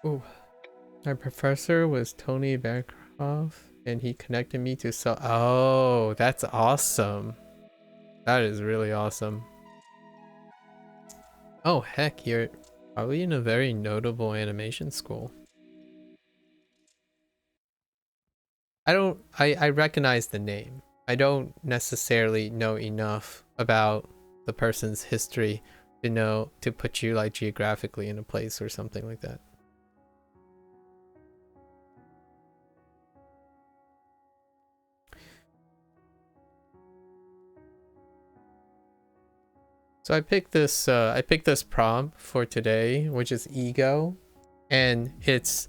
Ooh, my professor was Tony Bancroft and he connected me to oh, that's awesome. That is really awesome. Oh heck, you're probably in a very notable animation school. I recognize the name. I don't necessarily know enough about the person's history to know to put you like geographically in a place or something like that. So I picked this prompt for today, which is ego, and it's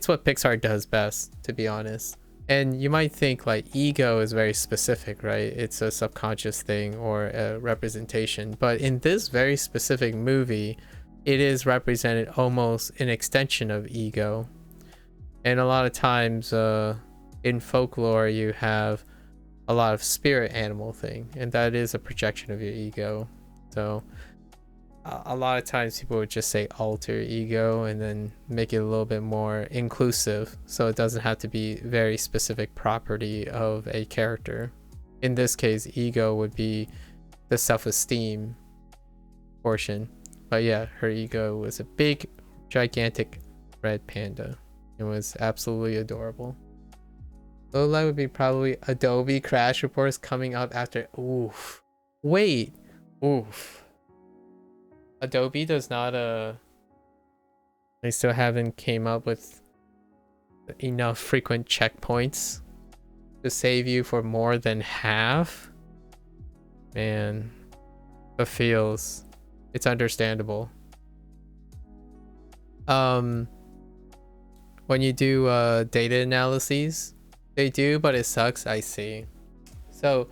what Pixar does best, to be honest. And you might think like ego is very specific, right? It's a subconscious thing or a representation, but in this very specific movie, it is represented almost an extension of ego. And a lot of times in folklore you have a lot of spirit animal thing, and that is a projection of your ego. So a lot of times people would just say alter ego and then make it a little bit more inclusive, so it doesn't have to be very specific property of a character. In this case, ego would be the self-esteem portion. But yeah, her ego was a big gigantic red panda. It was absolutely adorable. Lowlight would be probably Adobe crash reports coming up after. Oof. Wait. Oof. Adobe does not they still haven't came up with enough frequent checkpoints to save you for more than half. Man, the feels. It's understandable. When you do data analyses, they do, but it sucks. I see. So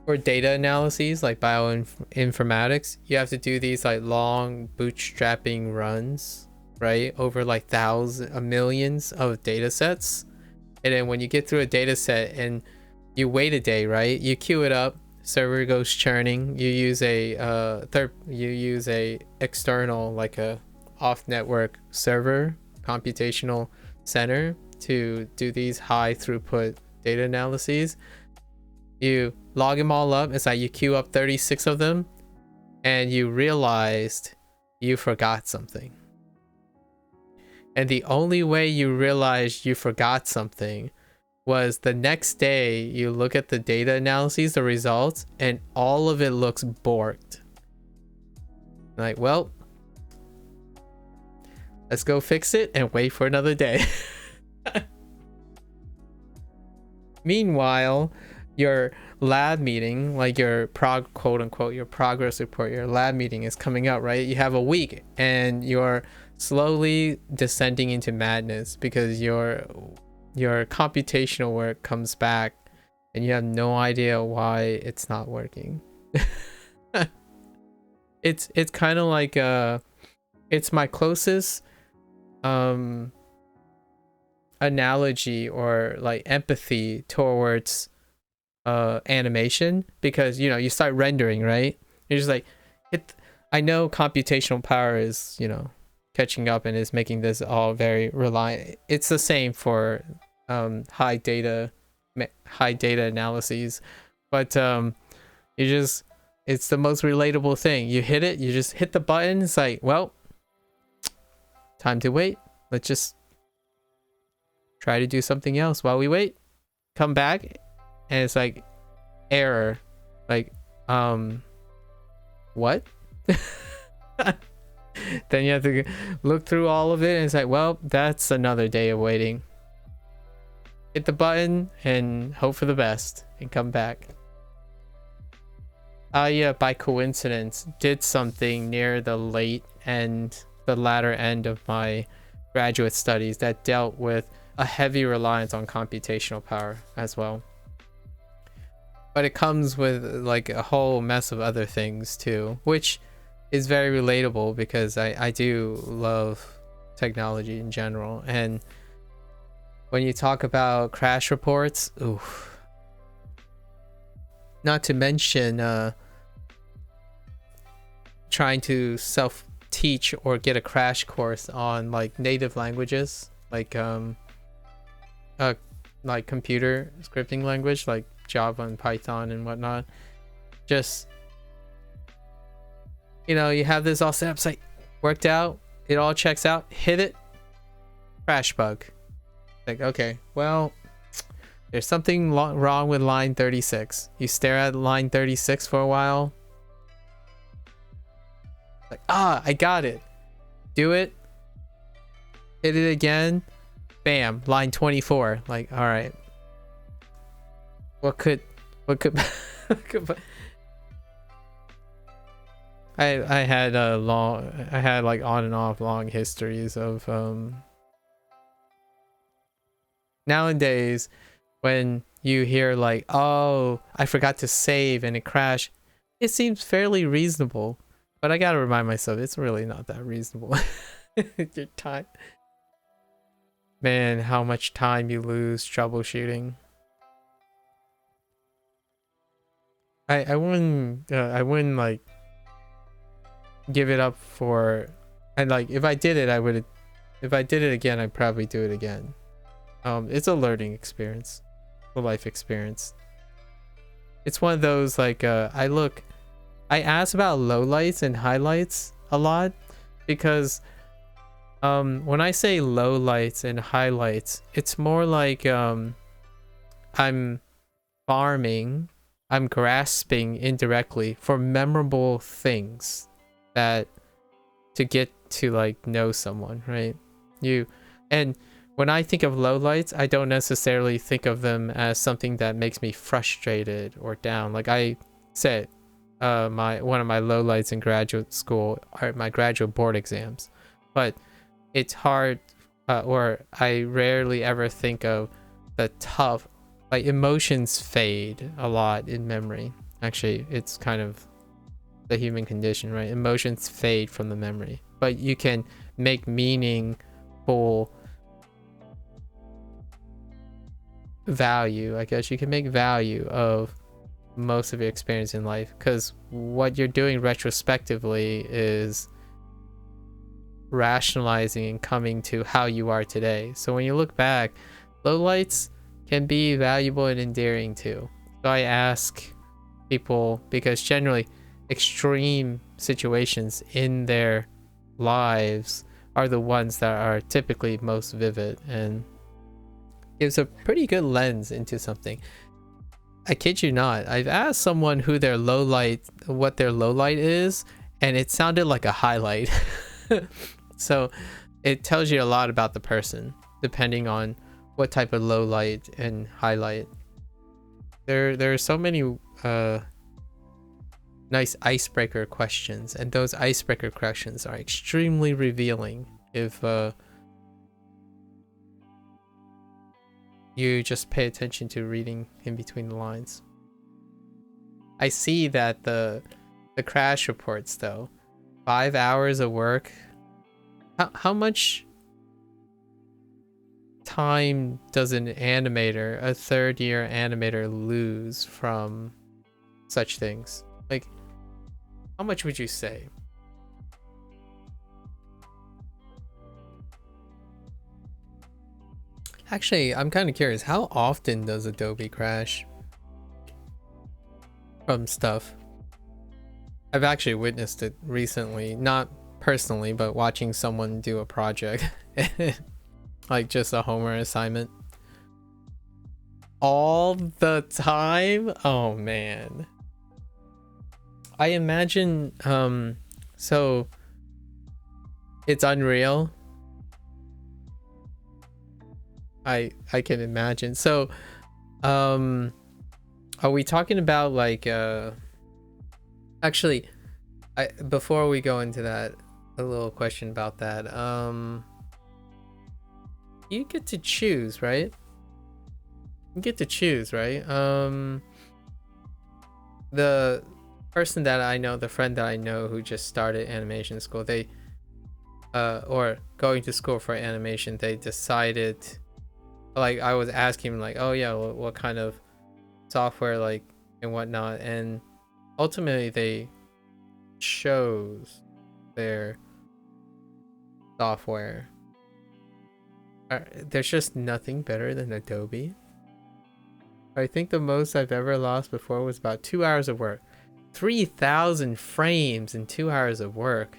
for data analyses like bioinformatics, you have to do these like long bootstrapping runs, right, over like millions of data sets. And then when you get through a data set and you wait a day, right, you queue it up, server goes churning, you use a external, like a off network server computational center to do these high throughput data analyses. You log them all up. It's like you queue up 36 of them and you realized you forgot something. And the only way you realized you forgot something was the next day you look at the data analyses, the results, and all of it looks borked. Like, well, let's go fix it and wait for another day. Meanwhile, your lab meeting, like your quote unquote your progress report, your lab meeting is coming up, right? You have a week and you're slowly descending into madness because your computational work comes back and you have no idea why it's not working. It's kind of like it's my closest analogy or like empathy towards animation, because you know you start rendering, right? You're just like, I know computational power is, you know, catching up and is making this all very reliant. It's the same for high data analyses, but it's the most relatable thing. You hit it, you just hit the button, it's like, well, time to wait, let's just try to do something else while we wait. Come back and it's like error, Like, what? Then you have to look through all of it and it's like, well, that's another day of waiting. Hit the button and hope for the best and come back. Yeah, by coincidence, did something near the latter end of my graduate studies that dealt with a heavy reliance on computational power as well. But it comes with like a whole mess of other things too, which is very relatable because I do love technology in general. And when you talk about crash reports, oof. Not to mention trying to self-teach or get a crash course on like native languages, like computer scripting language like Java and Python and whatnot. Just, you know, you have this all set up, it's like worked out, it all checks out, hit it, crash bug. Like, okay, well, there's something wrong with line 36. You stare at line 36 for a while. Like, I got it. Do it. Hit it again. Bam, line 24. Like, all right. What could I had like on and off long histories of nowadays when you hear like, oh, I forgot to save and it crashed, it seems fairly reasonable, but I gotta remind myself it's really not that reasonable. Your time, man, how much time you lose troubleshooting. I wouldn't like give it up for, and like if I did it again, I'd probably do it again. It's a learning experience, a life experience. It's one of those like I ask about lowlights and highlights a lot because when I say lowlights and highlights, it's more like I'm grasping indirectly for memorable things that to get to like know someone, right? And when I think of lowlights, I don't necessarily think of them as something that makes me frustrated or down. Like I said, one of my lowlights in graduate school are my graduate board exams, but it's hard, or I rarely ever think of the tough, like emotions fade a lot in memory. Actually, it's kind of the human condition, right? Emotions fade from the memory, but you can make meaningful value, I guess you can make value of most of your experience in life, because what you're doing retrospectively is rationalizing and coming to how you are today. So when you look back, lowlights can be valuable and endearing too. So I ask people, because generally extreme situations in their lives are the ones that are typically most vivid and gives a pretty good lens into something. I kid you not, I've asked someone what their low light is, and it sounded like a highlight. So it tells you a lot about the person depending on what type of low light and highlight. There are so many nice icebreaker questions, and those icebreaker questions are extremely revealing if you just pay attention to reading in between the lines. I see that the crash reports though, 5 hours of work. How much time does an animator, a third-year animator, lose from such things? Like, how much would you say? Actually, I'm kind of curious, how often does Adobe crash from stuff? I've actually witnessed it recently, not personally, but watching someone do a project. Like just a homework assignment. All the time? Oh man. I imagine so it's Unreal. I can imagine. So are we talking about like actually before we go into that, a little question about that. You get to choose, right? You get to choose, right? The person that I know, the friend that I know who just started animation school, they or going to school for animation, they decided, like, I was asking him like, oh yeah, what kind of software, like, and whatnot, and ultimately they chose their software. There's just nothing better than Adobe. I think the most I've ever lost before was about 2 hours of work. 3,000 frames in 2 hours of work.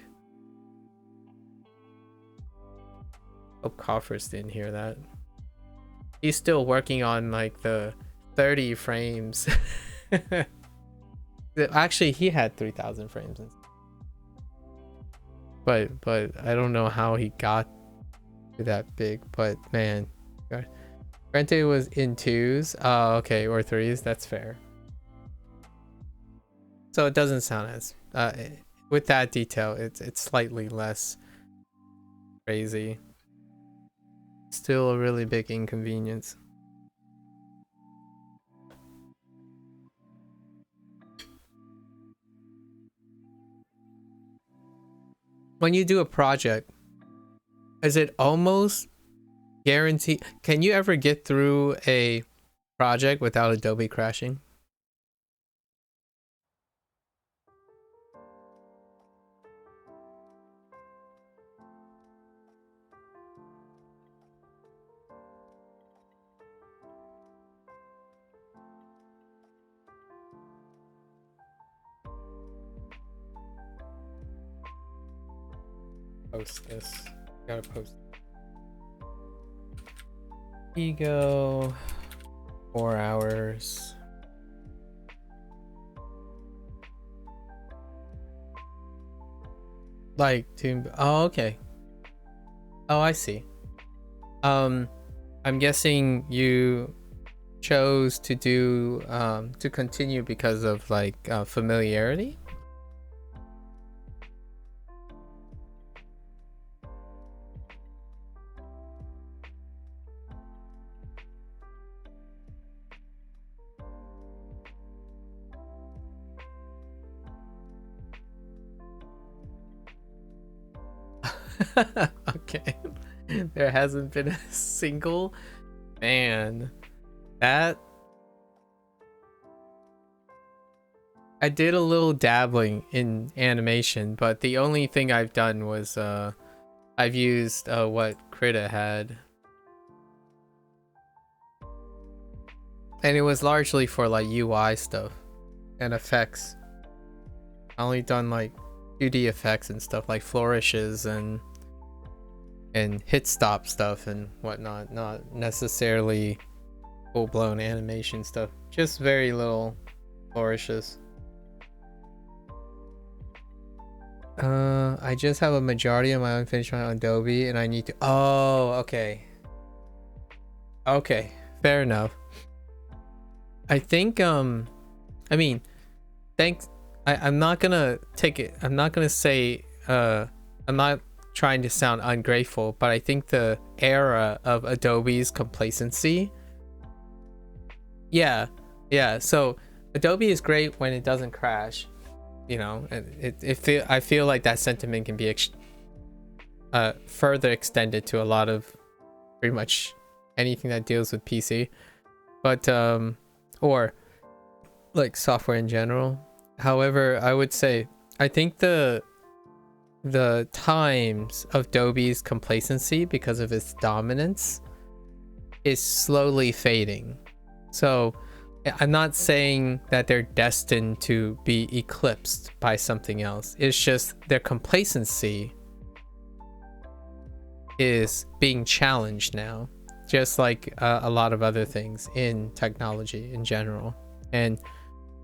Hope Coffers didn't hear that. He's still working on like the 30 frames. Actually, he had 3,000 frames. But I don't know how he got to that big. But man, Rente was in 2s. Oh, okay, or 3s. That's fair. So it doesn't sound as with that detail. It's slightly less crazy. Still a really big inconvenience. When you do a project, is it almost guaranteed? Can you ever get through a project without Adobe crashing? Post this. Gotta post. Ego. 4 hours. Like to. Oh, okay. Oh, I see. I'm guessing you chose to do to continue because of like familiarity. Okay. There hasn't been a single man that I did a little dabbling in animation, but the only thing I've done was I've used what Krita had, and it was largely for like UI stuff and effects. I only done like 2D effects and stuff like flourishes and hit stop stuff and whatnot, not necessarily full-blown animation stuff, just very little flourishes. I just have a majority of my unfinished on Adobe and I need to, oh, okay, fair enough. I think I mean, thanks. I'm not gonna take it, I'm not gonna say I'm not trying to sound ungrateful, but I think the era of Adobe's complacency, yeah, so Adobe is great when it doesn't crash, you know, and I feel like that sentiment can be further extended to a lot of pretty much anything that deals with PC, but or like software in general. However, I would say I think the times of Adobe's complacency because of its dominance is slowly fading. So I'm not saying that they're destined to be eclipsed by something else. It's just their complacency is being challenged now, just like a lot of other things in technology in general. And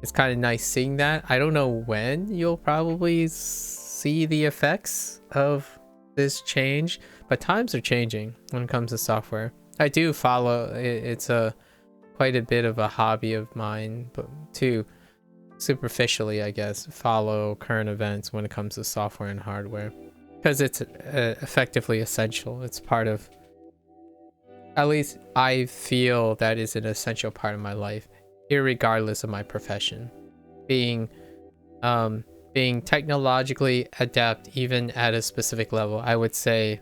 it's kind of nice seeing that. I don't know when you'll probably see the effects of this change, but times are changing when it comes to software. I do follow it, it's a quite a bit of a hobby of mine, but to superficially, I guess, follow current events when it comes to software and hardware, because it's effectively essential. It's part of, at least I feel that is an essential part of my life, irregardless of my profession. Being technologically adept, even at a specific level, I would say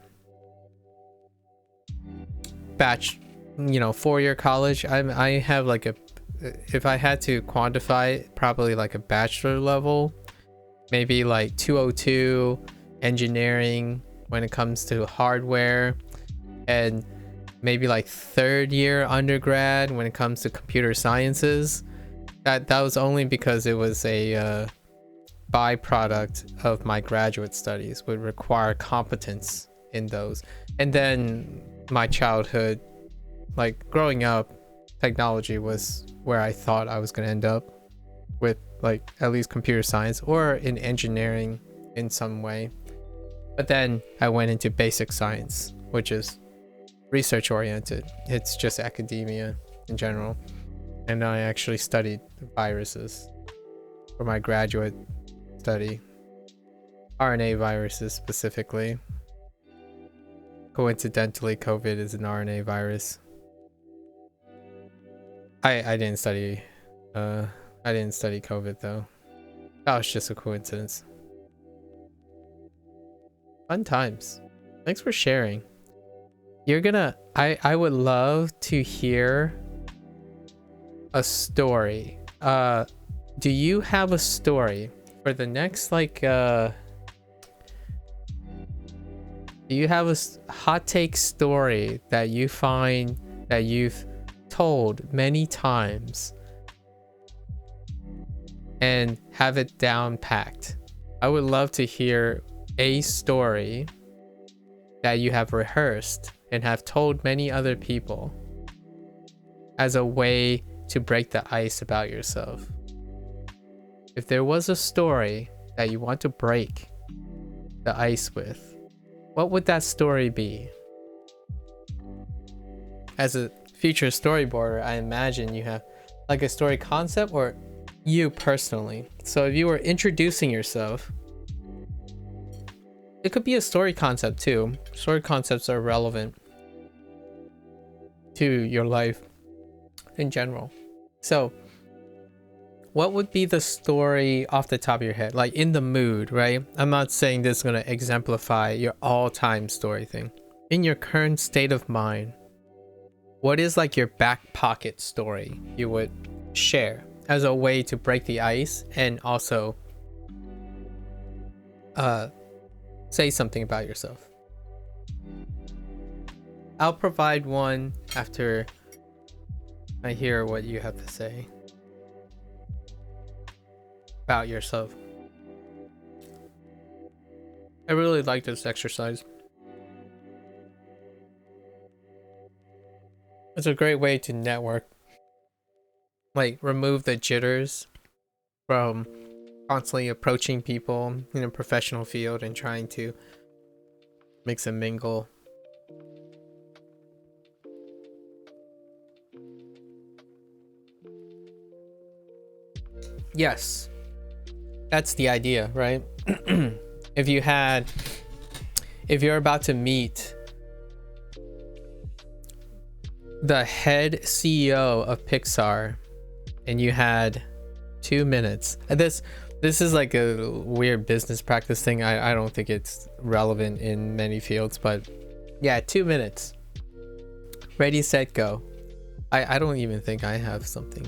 four-year college. I have like a, if I had to quantify it, probably like a bachelor level, maybe like 202 engineering when it comes to hardware, and maybe like third year undergrad when it comes to computer sciences. That was only because it was a byproduct of my graduate studies, would require competence in those. And then my childhood, like growing up, technology was where I thought I was going to end up, with like at least computer science or in engineering in some way. But then I went into basic science, which is research oriented. It's just academia in general. And I actually studied viruses for my graduate study, RNA viruses specifically. Coincidentally, COVID is an RNA virus. I didn't study COVID though. That was just a coincidence. Fun times. Thanks for sharing. I would love to hear a story. Do you have a story for the next, like, do you have a hot take story that you find that you've told many times and have it down packed? I would love to hear a story that you have rehearsed and have told many other people as a way to break the ice about yourself. If there was a story that you want to break the ice with, what would that story be? As a future storyboarder, I imagine you have like a story concept, or you personally. So if you were introducing yourself, it could be a story concept too. Story concepts are relevant to your life in general. So what would be the story off the top of your head, like in the mood, right? I'm not saying this is going to exemplify your all-time story thing. In your current state of mind, what is like your back pocket story you would share as a way to break the ice and also say something about yourself? I'll provide one after I hear what you have to say about yourself. I really like this exercise. It's a great way to network. Like, remove the jitters from constantly approaching people in a professional field and trying to mix and mingle. Yes, that's the idea, right? If you're about to meet the head CEO of Pixar and you had 2 minutes, and this is like a weird business practice thing. I don't think it's relevant in many fields, but yeah, 2 minutes. Ready, set, go. I don't even think I have something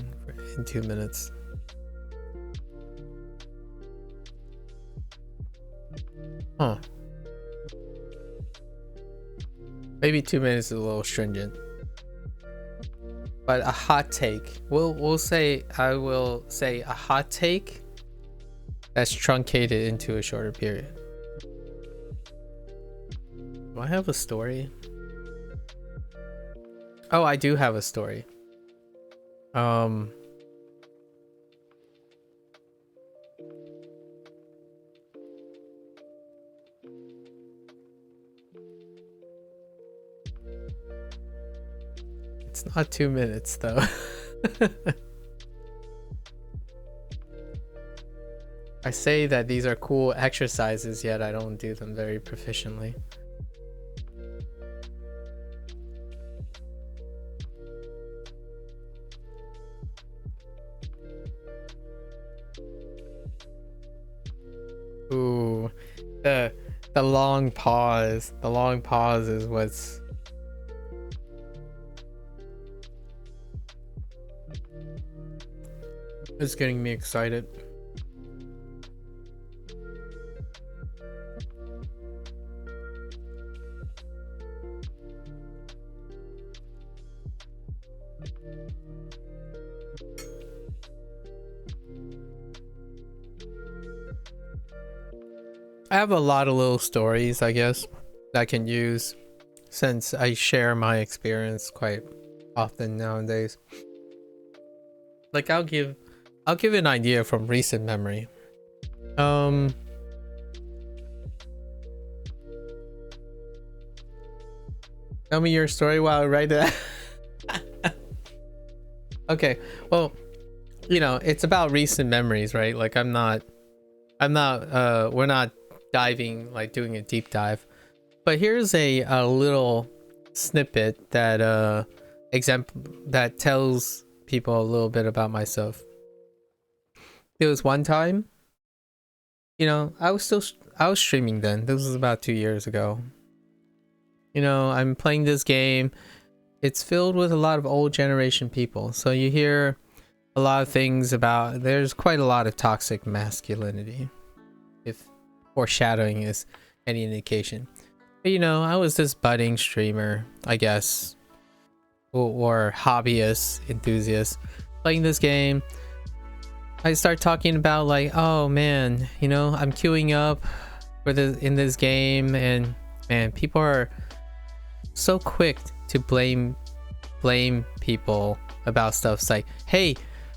in 2 minutes. Huh. Maybe 2 minutes is a little stringent. But a hot take. We'll say, I will say a hot take that's truncated into a shorter period. Do I have a story? Oh, I do have a story. It's not 2 minutes though. I say that these are cool exercises, yet I don't do them very proficiently. Ooh, the long pause. The long pause is what's getting me excited. I have a lot of little stories, I guess, that I can use since I share my experience quite often nowadays. Like I'll give an idea from recent memory. Tell me your story while I write it. Okay, well, you know, it's about recent memories, right? Like we're not diving, like doing a deep dive, but here's a little snippet that that tells people a little bit about myself. It was one time, you know, I was streaming then. This was about 2 years ago. You know, I'm playing this game. It's filled with a lot of old generation people, so you hear a lot of things about, there's quite a lot of toxic masculinity, if foreshadowing is any indication. But, you know, I was this budding streamer, I guess, or hobbyist, enthusiast, playing this game. I start talking about like, oh man, you know, I'm queuing up for in this game, and man, people are so quick to blame people about stuff. It's like, hey,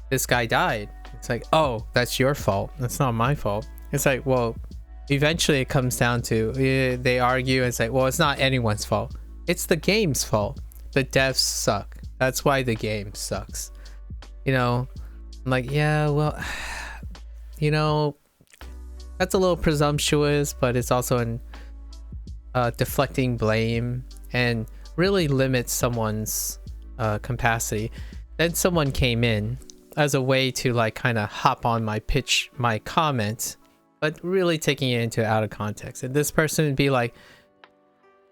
this guy died. It's like, oh, that's your fault. That's not my fault. It's like, well, eventually it comes down to they argue and say, well, it's not anyone's fault. It's the game's fault. The devs suck. That's why the game sucks. You know, I'm like, yeah, well, you know, that's a little presumptuous, but it's also an deflecting blame and really limits someone's capacity. Then someone came in as a way to like kind of hop on my comment, but really taking it into out of context. And this person would be like,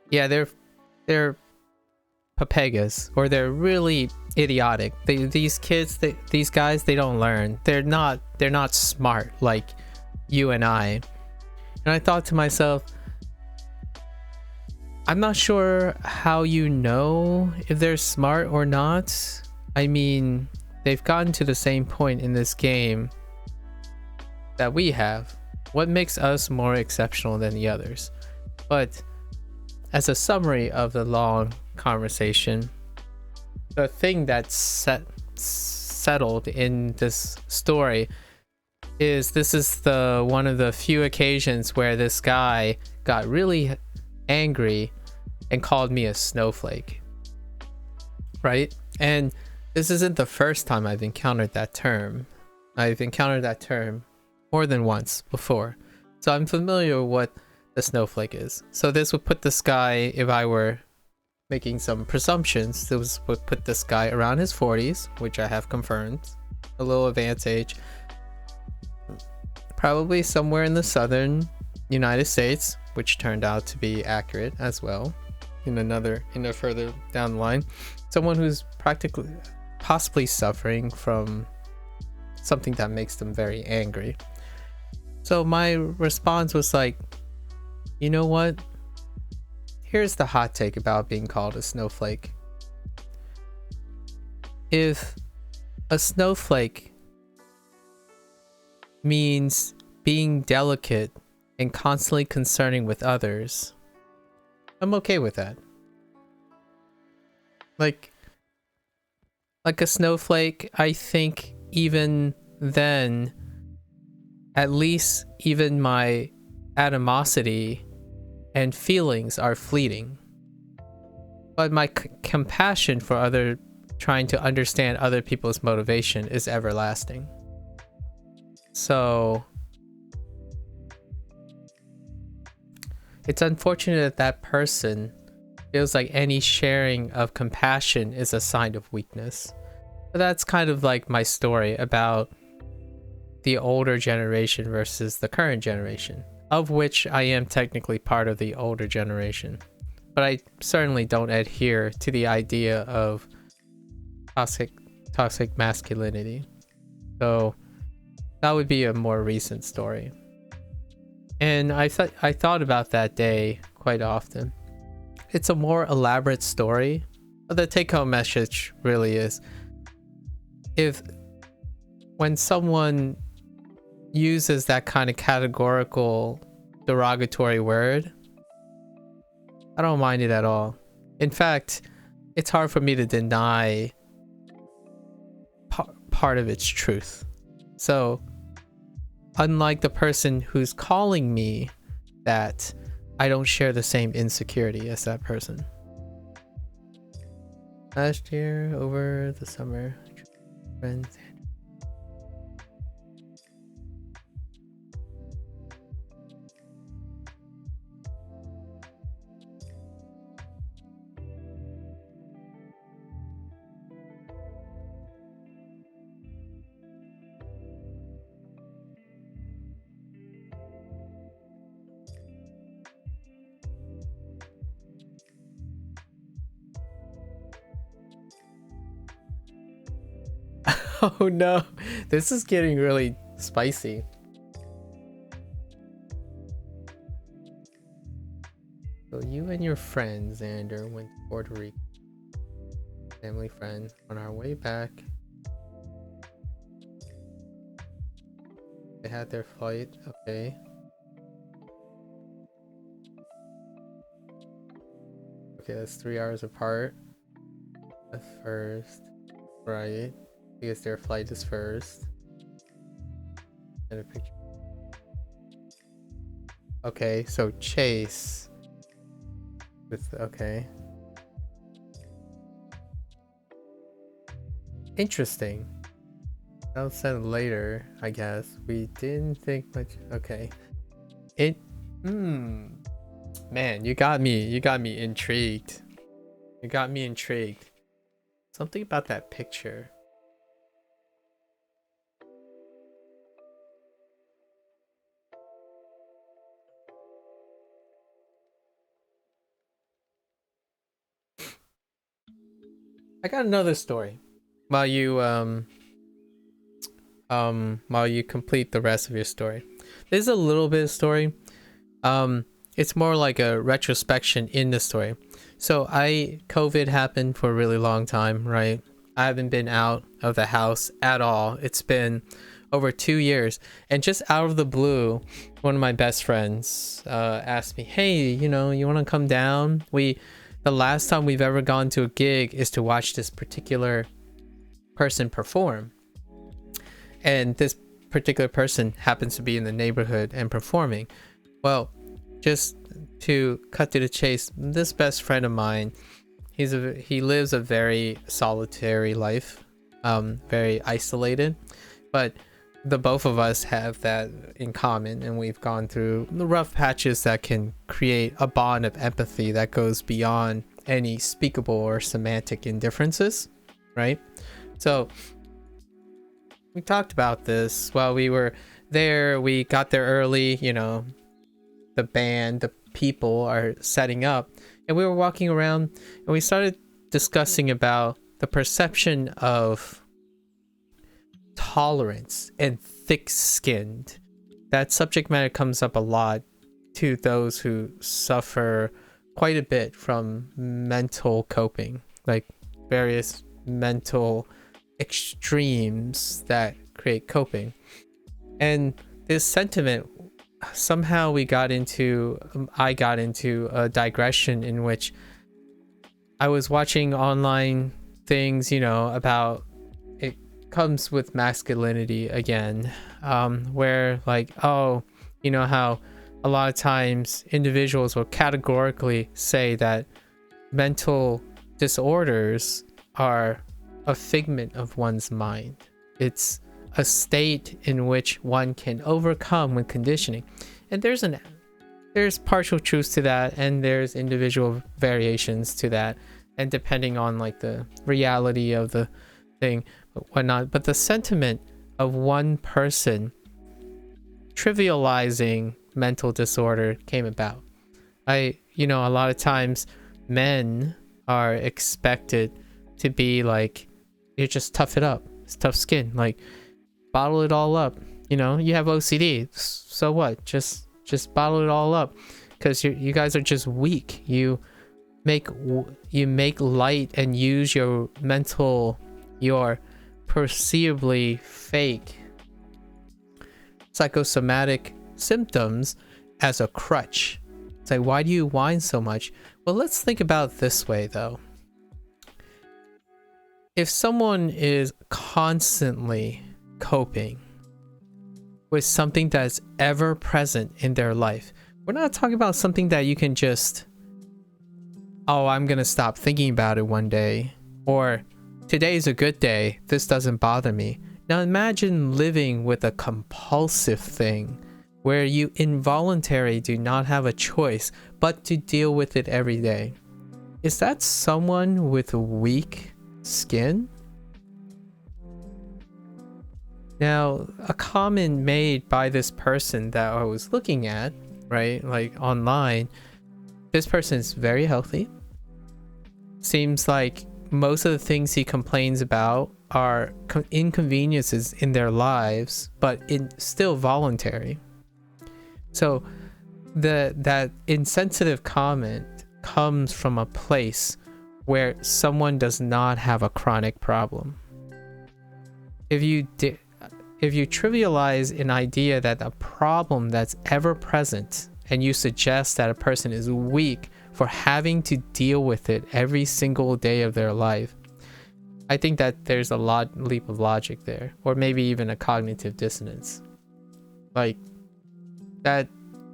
yeah, they're papegas, or they're really idiotic. These kids, these guys, they don't learn. They're not smart like you and I. And I thought to myself, I'm not sure how you know if they're smart or not. I mean, they've gotten to the same point in this game that we have. What makes us more exceptional than the others? But as a summary of the long conversation, the thing that's settled in this story is this is one of the few occasions where this guy got really angry and called me a snowflake, right? And this isn't the first time I've encountered that term. I've encountered that term more than once before, so I'm familiar with what the snowflake is. So this would put this guy, if I were making some presumptions, this would put this guy around his 40s, which I have confirmed, a little advanced age, probably somewhere in the southern United States, which turned out to be accurate as well in a further down the line. Someone who's possibly suffering from something that makes them very angry. So my response was like, you know what? Here's the hot take about being called a snowflake. If a snowflake means being delicate and constantly concerning with others, I'm okay with that. Like a snowflake, I think even then, at least even my animosity and feelings are fleeting. but my compassion for trying to understand other people's motivation is everlasting. So it's unfortunate that that person feels like any sharing of compassion is a sign of weakness. But that's kind of like my story about the older generation versus the current generation, of which I am technically part of the older generation. But I certainly don't adhere to the idea of toxic masculinity. So that would be a more recent story. And I thought about that day quite often. It's a more elaborate story, but the take-home message really is, when someone uses that kind of categorical derogatory word, I don't mind it at all. In fact, it's hard for me to deny part of its truth. So unlike the person who's calling me that, I don't share the same insecurity as that person. Last year, over the summer, friends. Oh no, this is getting really spicy. So you and your friend Xander went to Puerto Rico. Family friend. On our way back, they had their flight. Okay. Okay, that's 3 hours apart. The first, right? Because their flight is first. And a picture. Okay, so Chase with, okay. Interesting. I'll send later, I guess. We didn't think much. Okay. Man, you got me intrigued. You got me intrigued. Something about that picture. I got another story. While you complete the rest of your story. There's a little bit of story. It's more like a retrospection in the story. So COVID happened for a really long time, right? I haven't been out of the house at all. It's been over 2 years, and just out of the blue, one of my best friends asked me, "Hey, you want to come down? The last time we've ever gone to a gig is to watch this particular person perform, and this particular person happens to be in the neighborhood and performing." Well, just to cut to the chase, this best friend of mine, he lives a very solitary life, very isolated, but the both of us have that in common, and we've gone through the rough patches that can create a bond of empathy that goes beyond any speakable or semantic indifferences, right? So we talked about this while we were there. We got there early, the band, the people are setting up, and we were walking around, and we started discussing about the perception of tolerance and thick-skinned. That subject matter comes up a lot to those who suffer quite a bit from mental coping, like various mental extremes that create coping. And this sentiment, somehow I got into a digression in which I was watching online things, about it comes with masculinity again, where like, how a lot of times individuals will categorically say that
mental disorders are a figment of one's mind. It's a state in which one can overcome with conditioning. And there's partial truth to that, and there's individual variations to that, and depending on like the reality of the thing, but whatnot. But the sentiment of one person trivializing mental disorder came about. A lot of times men are expected to be like, you just tough it up, it's tough skin, like bottle it all up. You have OCD, so what? Just bottle it all up, because you guys are just weak. You make light and use your perceivably fake psychosomatic symptoms as a crutch. It's like, why do you whine so much? Well, let's think about it this way though. If someone is constantly coping with something that's ever present in their life, we're not talking about something that you can just, oh, I'm gonna stop thinking about it one day, or today's a good day, this doesn't bother me. Now imagine living with a compulsive thing where you involuntarily do not have a choice but to deal with it every day. Is that someone with weak skin? Now, a comment made by this person that I was looking at, right, like online, this person is very healthy. Seems like most of the things he complains about are inconveniences in their lives, but still voluntary. So that insensitive comment comes from a place where someone does not have a chronic problem. If you trivialize an idea that a problem that's ever present, and you suggest that a person is weak for having to deal with it every single day of their life, I think that there's a leap of logic there, or maybe even a cognitive dissonance. Like, that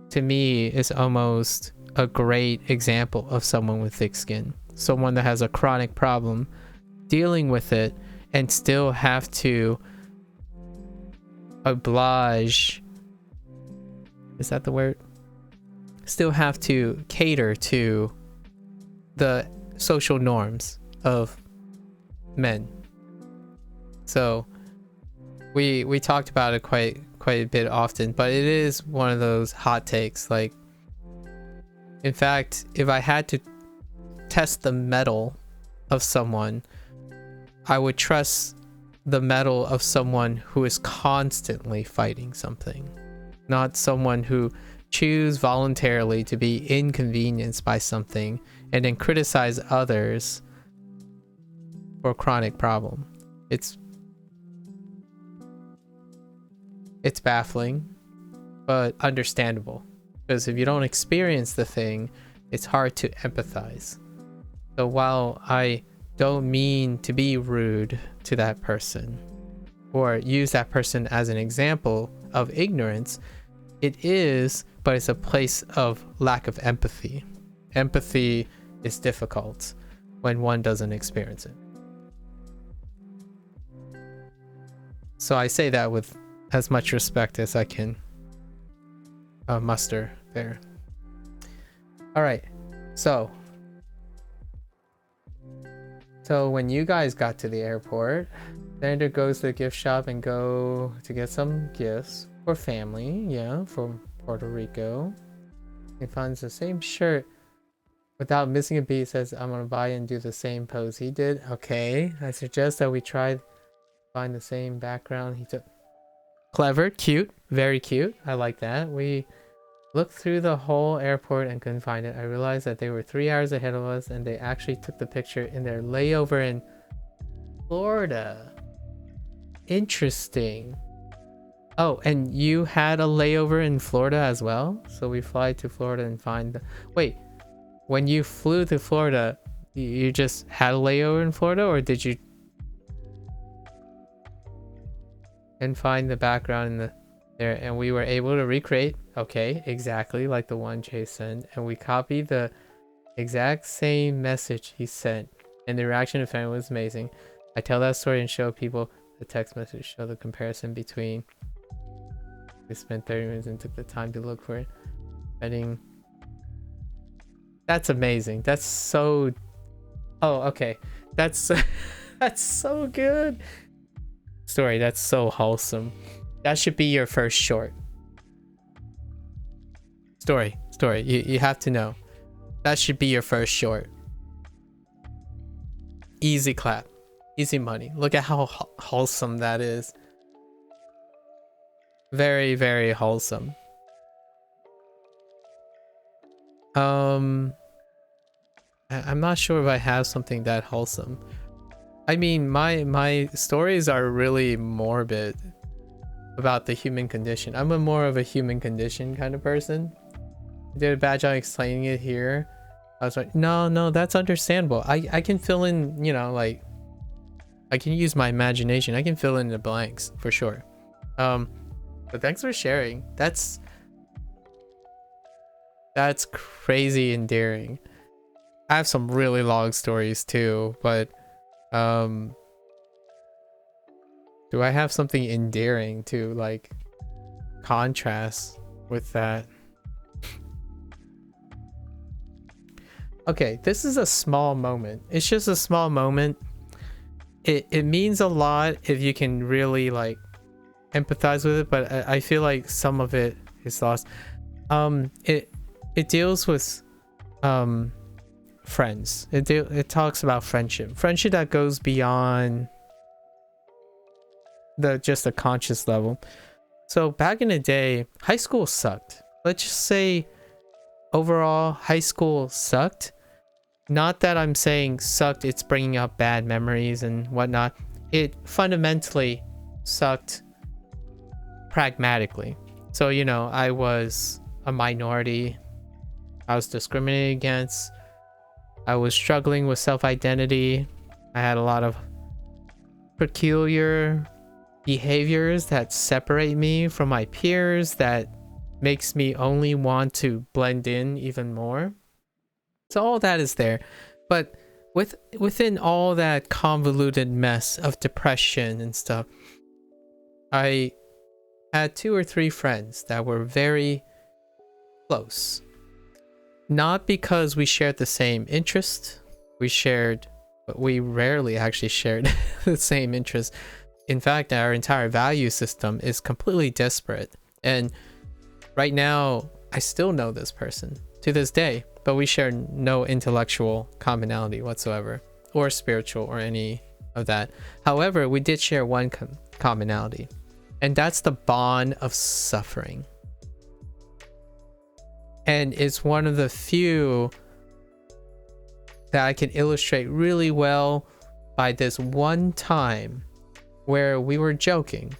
to me is almost a great example of someone with thick skin, someone that has a chronic problem, dealing with it, and still have to oblige, is that the word? Still have to cater to the social norms of men. So we talked about it quite a bit often, but it is one of those hot takes. Like, in fact, if I had to test the mettle of someone, I would trust the mettle of someone who is constantly fighting something, not someone who choose voluntarily to be inconvenienced by something and then criticize others for a chronic problem. It's baffling, but understandable, because if you don't experience the thing, it's hard to empathize. So while I don't mean to be rude to that person or use that person as an example of ignorance, it is, but it's a place of lack of empathy. Empathy is difficult when one doesn't experience it. So I say that with as much respect as I can muster there. All right, so when you guys got to the airport, Xander goes to the gift shop and go to get some gifts for family, yeah, from Puerto Rico. He finds the same shirt without missing a beat, says, I'm gonna buy and do the same pose he did. Okay, I suggest that we try to find the same background he took. Clever, cute, very cute. I like that. We looked through the whole airport and couldn't find it. I realized that they were 3 hours ahead of us and they actually took the picture in their layover in Florida. Interesting. Oh, and you had a layover in Florida as well? So we fly to Florida and find the... Wait, when you flew to Florida, you just had a layover in Florida, or did you... And find the background in the there, and we were able to recreate, okay, exactly like the one Jay sent, and we copied the Exact same message he sent, and the reaction of family was amazing. I tell that story and show people the text message, show the comparison between. We spent 30 minutes and took the time to look for it. Wedding. That's amazing. That's so. Oh, okay. That's that's so good. Story. That's so wholesome. That should be your first short. Story. You have to know. That should be your first short. Easy clap. Easy money. Look at how wholesome that is. Very, very wholesome. I'm not sure if I have something that wholesome. I mean, my stories are really morbid about the human condition. I'm more of a human condition kind of person. I did a bad job explaining it here. I was like, no, that's understandable. I can fill in, you know, like, I can use my imagination. I can fill in the blanks for sure. But thanks for sharing. That's crazy endearing. I have some really long stories too, but do I have something endearing to like contrast with that? Okay, this is a small moment. It's just a small moment. It means a lot if you can really like empathize with it, but I feel like some of it is lost. It deals with friends. It talks about friendship that goes beyond just the conscious level. So back in the day, high school sucked. Let's just say overall high school sucked. Not that I'm saying sucked, it's bringing up bad memories and whatnot. It fundamentally sucked pragmatically. So, you know, I was a minority. I was discriminated against. I was struggling with self-identity. I had a lot of peculiar behaviors that separate me from my peers, that makes me only want to blend in even more. So all that is there. But within all that convoluted mess of depression and stuff, I had 2 or 3 friends that were very close. Not because we shared the same interest. But we rarely actually shared the same interest. In fact, our entire value system is completely disparate. And right now, I still know this person to this day, but we share no intellectual commonality whatsoever, or spiritual, or any of that. However, we did share one commonality, and that's the bond of suffering. And it's one of the few that I can illustrate really well by this one time where we were joking.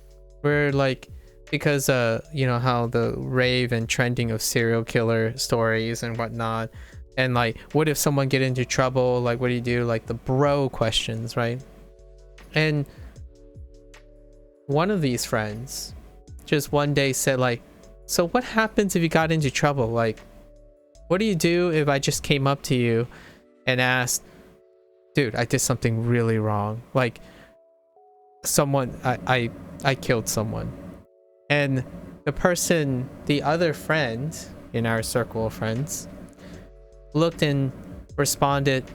We're like, because you know how the rave and trending of serial killer stories and whatnot, and like, what if someone get into trouble, like what do you do, like the bro questions, right? And one of these friends just one day said like, so what happens if you got into trouble? Like, what do you do if I just came up to you and asked, dude, I did something really wrong, like someone, I killed someone. And the other friend in our circle of friends looked and responded,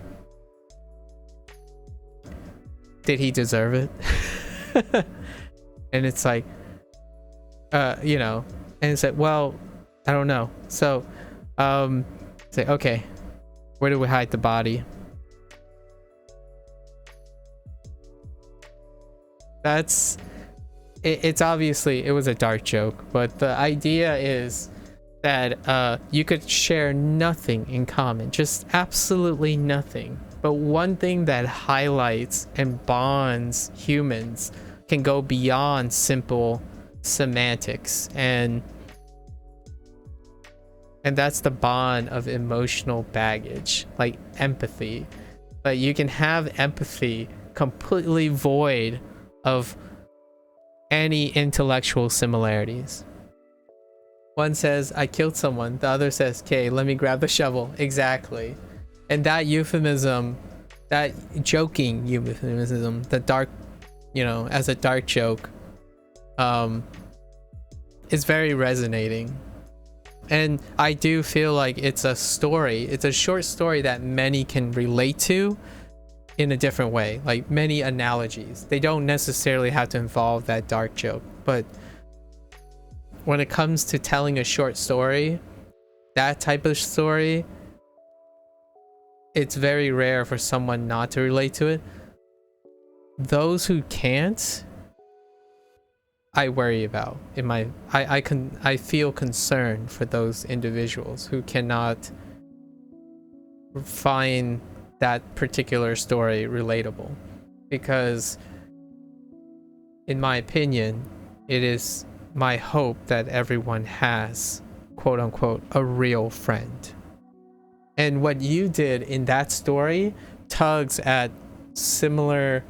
did he deserve it? And it's like, you know, and it's like, well, I don't know. So, say, okay, where do we hide the body? It's obviously, it was a dark joke, but the idea is that you could share nothing in common, just absolutely nothing. But one thing that highlights and bonds humans can go beyond simple semantics, and that's the bond of emotional baggage, like empathy. Like, you can have empathy completely void of any intellectual similarities. One says, I killed someone. The other says, okay, let me grab the shovel. Exactly. And that euphemism, that joking euphemism, the dark, as a dark joke, is very resonating. And I do feel like it's a short story that many can relate to in a different way, like many analogies. They don't necessarily have to involve that dark joke, but when it comes to telling a short story, that type of story, it's very rare for someone not to relate to it. Those who can't, I worry about. I feel concerned for those individuals who cannot find that particular story relatable, because in my opinion, it is my hope that everyone has, quote unquote, a real friend. And what you did in that story tugs at similar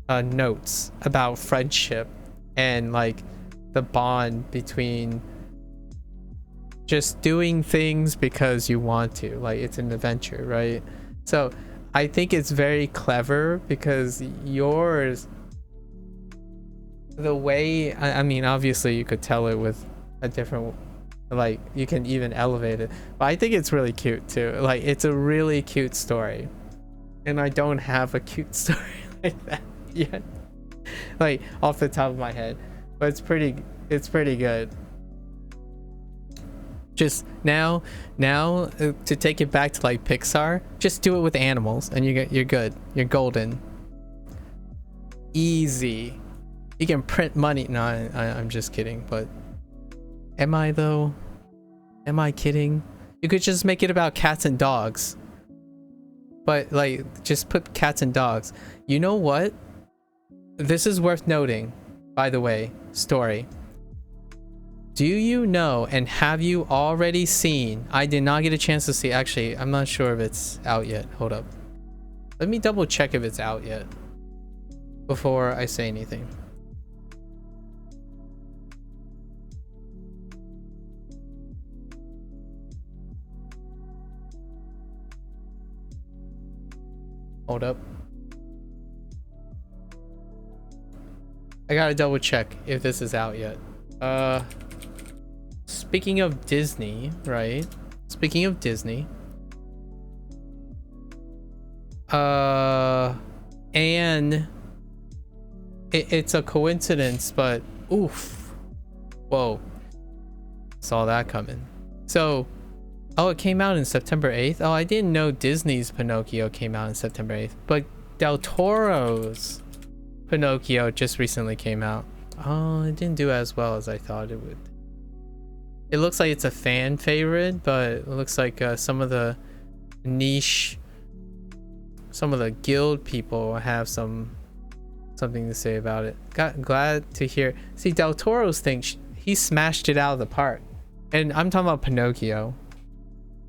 notes about friendship and like the bond between just doing things because you want to, like it's an adventure, right? So I think it's very clever because yours, the way, I mean, obviously you could tell it with a different, like you can even elevate it, but I think it's really cute too. Like it's a really cute story, and I don't have a cute story like that yet, like off the top of my head, but it's pretty good. Just now to take it back to like Pixar, just do it with animals and you're good. You're golden. Easy. You can print money. No, I'm just kidding, but am I though? Am I kidding? You could just make it about cats and dogs, but like just put cats and dogs. You know what? This is worth noting, by the way. Story. Do you know, and have you already seen? I did not get a chance to see. Actually, I'm not sure if it's out yet. Hold up. Let me double check if it's out yet before I say anything. Hold up. I gotta double check if this is out yet. Speaking of Disney, right? Speaking of Disney. And it's a coincidence, but oof. Whoa. Saw that coming. So, oh, it came out in September 8th? Oh, I didn't know Disney's Pinocchio came out in September 8th, but Del Toro's Pinocchio just recently came out. Oh, it didn't do as well as I thought it would. It looks like it's a fan favorite, but it looks like some of the niche, some of the guild people have something to say about it. Glad to hear. See, Del Toro's thing, he smashed it out of the park. And I'm talking about Pinocchio.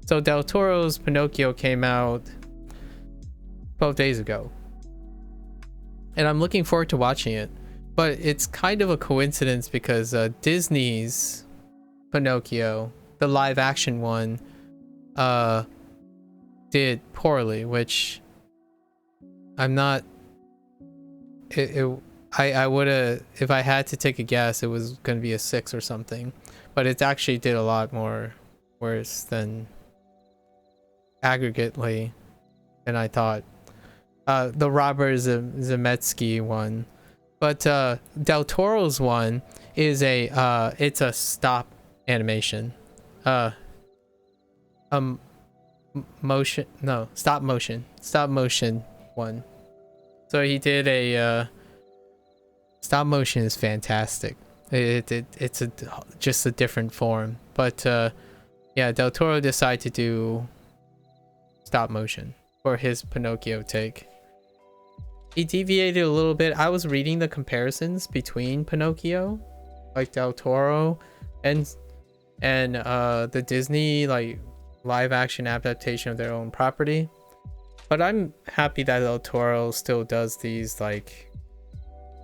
So Del Toro's Pinocchio came out 12 days ago. And I'm looking forward to watching it. But it's kind of a coincidence because Disney's Pinocchio, the live action one, did poorly, which I'm not. I would have, if I had to take a guess, it was going to be a 6 or something. But it actually did a lot more worse than aggregately than I thought. The Robert Zemeckis one. But Del Toro's one is it's a stop animation. Stop motion one. So he did a stop motion is fantastic. It's just a different form. But yeah, Del Toro decided to do stop motion for his Pinocchio take. He deviated a little bit. I was reading the comparisons between Pinocchio, like Del Toro, and the Disney like live action adaptation of their own property. But I'm happy that Del Toro still does these like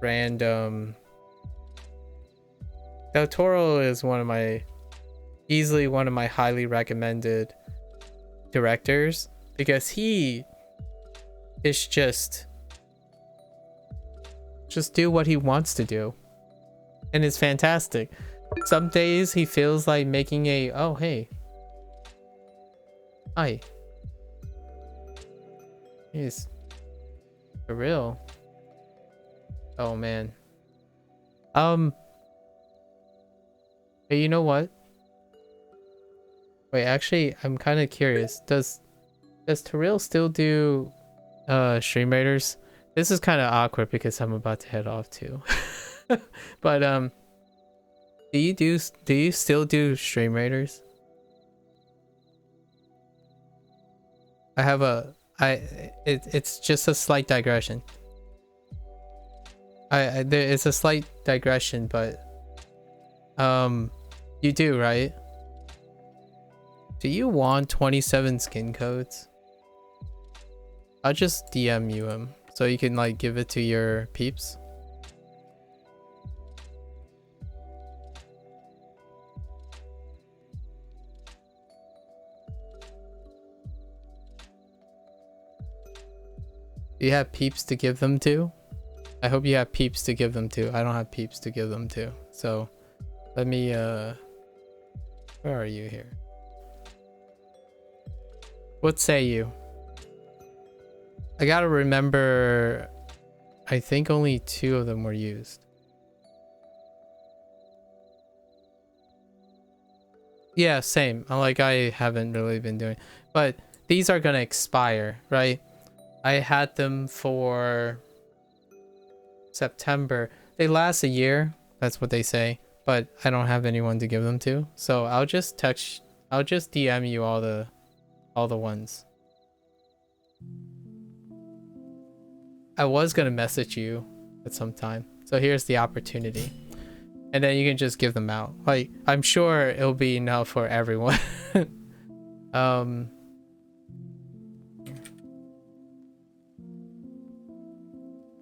random. Del Toro is easily one of my highly recommended directors, because he is just do what he wants to do, and it's fantastic. Some days he feels like making a oh hey hi he's for real. Oh man. Hey, you know what? Wait, actually, I'm kind of curious. Does Terrell still do stream raiders? This is kind of awkward because I'm about to head off too. But do you still do stream raiders? It's just a slight digression. It's a slight digression, but you do, right? Do you want 27 skin codes? I'll just DM you them so you can like give it to your peeps. Do you have peeps to give them to? I hope you have peeps to give them to. I don't have peeps to give them to. So let me where are you here? What say you? I gotta remember, I think only 2 of them were used. Yeah, same. Like I haven't really been doing, but these are gonna expire, right? I had them for September. They last a year. That's what they say, but I don't have anyone to give them to. So I'll just DM you all the ones. I was gonna message you at some time, so here's the opportunity, and then you can just give them out. Like I'm sure it'll be enough for everyone.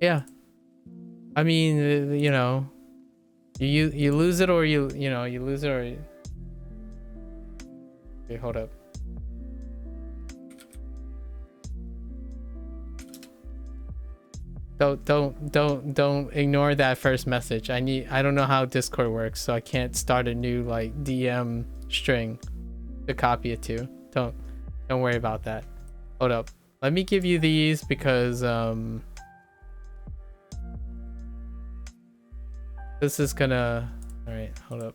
Yeah, I mean, you know, you lose it or you lose it or okay, hold up. Don't ignore that first message. I don't know how Discord works, so I can't start a new like DM string to copy it to. Don't worry about that. Hold up. Let me give you these because this is gonna all right, hold up.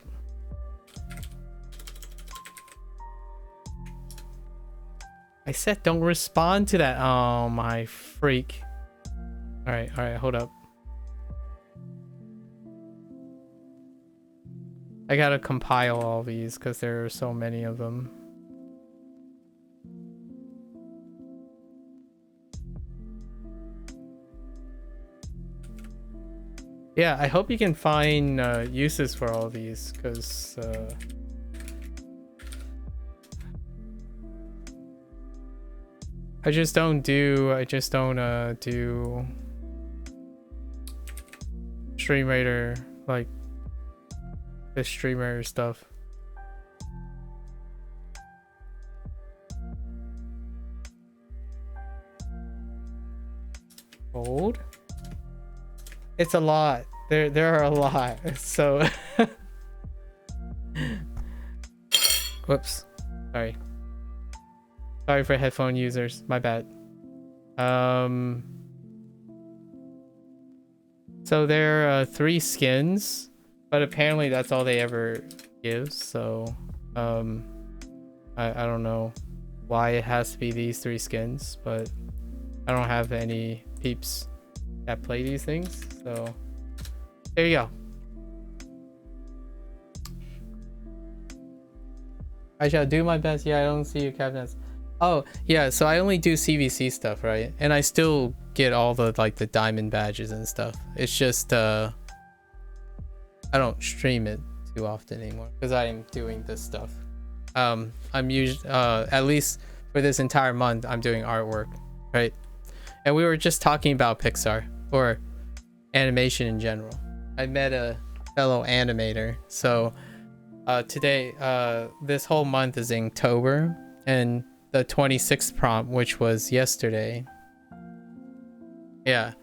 I said don't respond to that. Oh my freak. All right, hold up. I gotta compile all these because there are so many of them. Yeah, I hope you can find uses for all these because I just don't do Stream Raider, like the streamer stuff. Gold? It's a lot. There are a lot. So whoops. Sorry for headphone users. My bad. So there are 3 skins, but apparently that's all they ever give. So I don't know why it has to be these 3 skins, but I don't have any peeps that play these things. So there you go. I shall do my best. Yeah, I don't see you, Captain. Oh yeah, so I only do CVC stuff, right? And I still get all the like the diamond badges and stuff. It's just I don't stream it too often anymore because I am doing this stuff. I'm usually at least for this entire month I'm doing artwork, right? And we were just talking about Pixar or animation in general. I met a fellow animator, so today this whole month is Inktober, and the 26th prompt, which was yesterday. Yeah.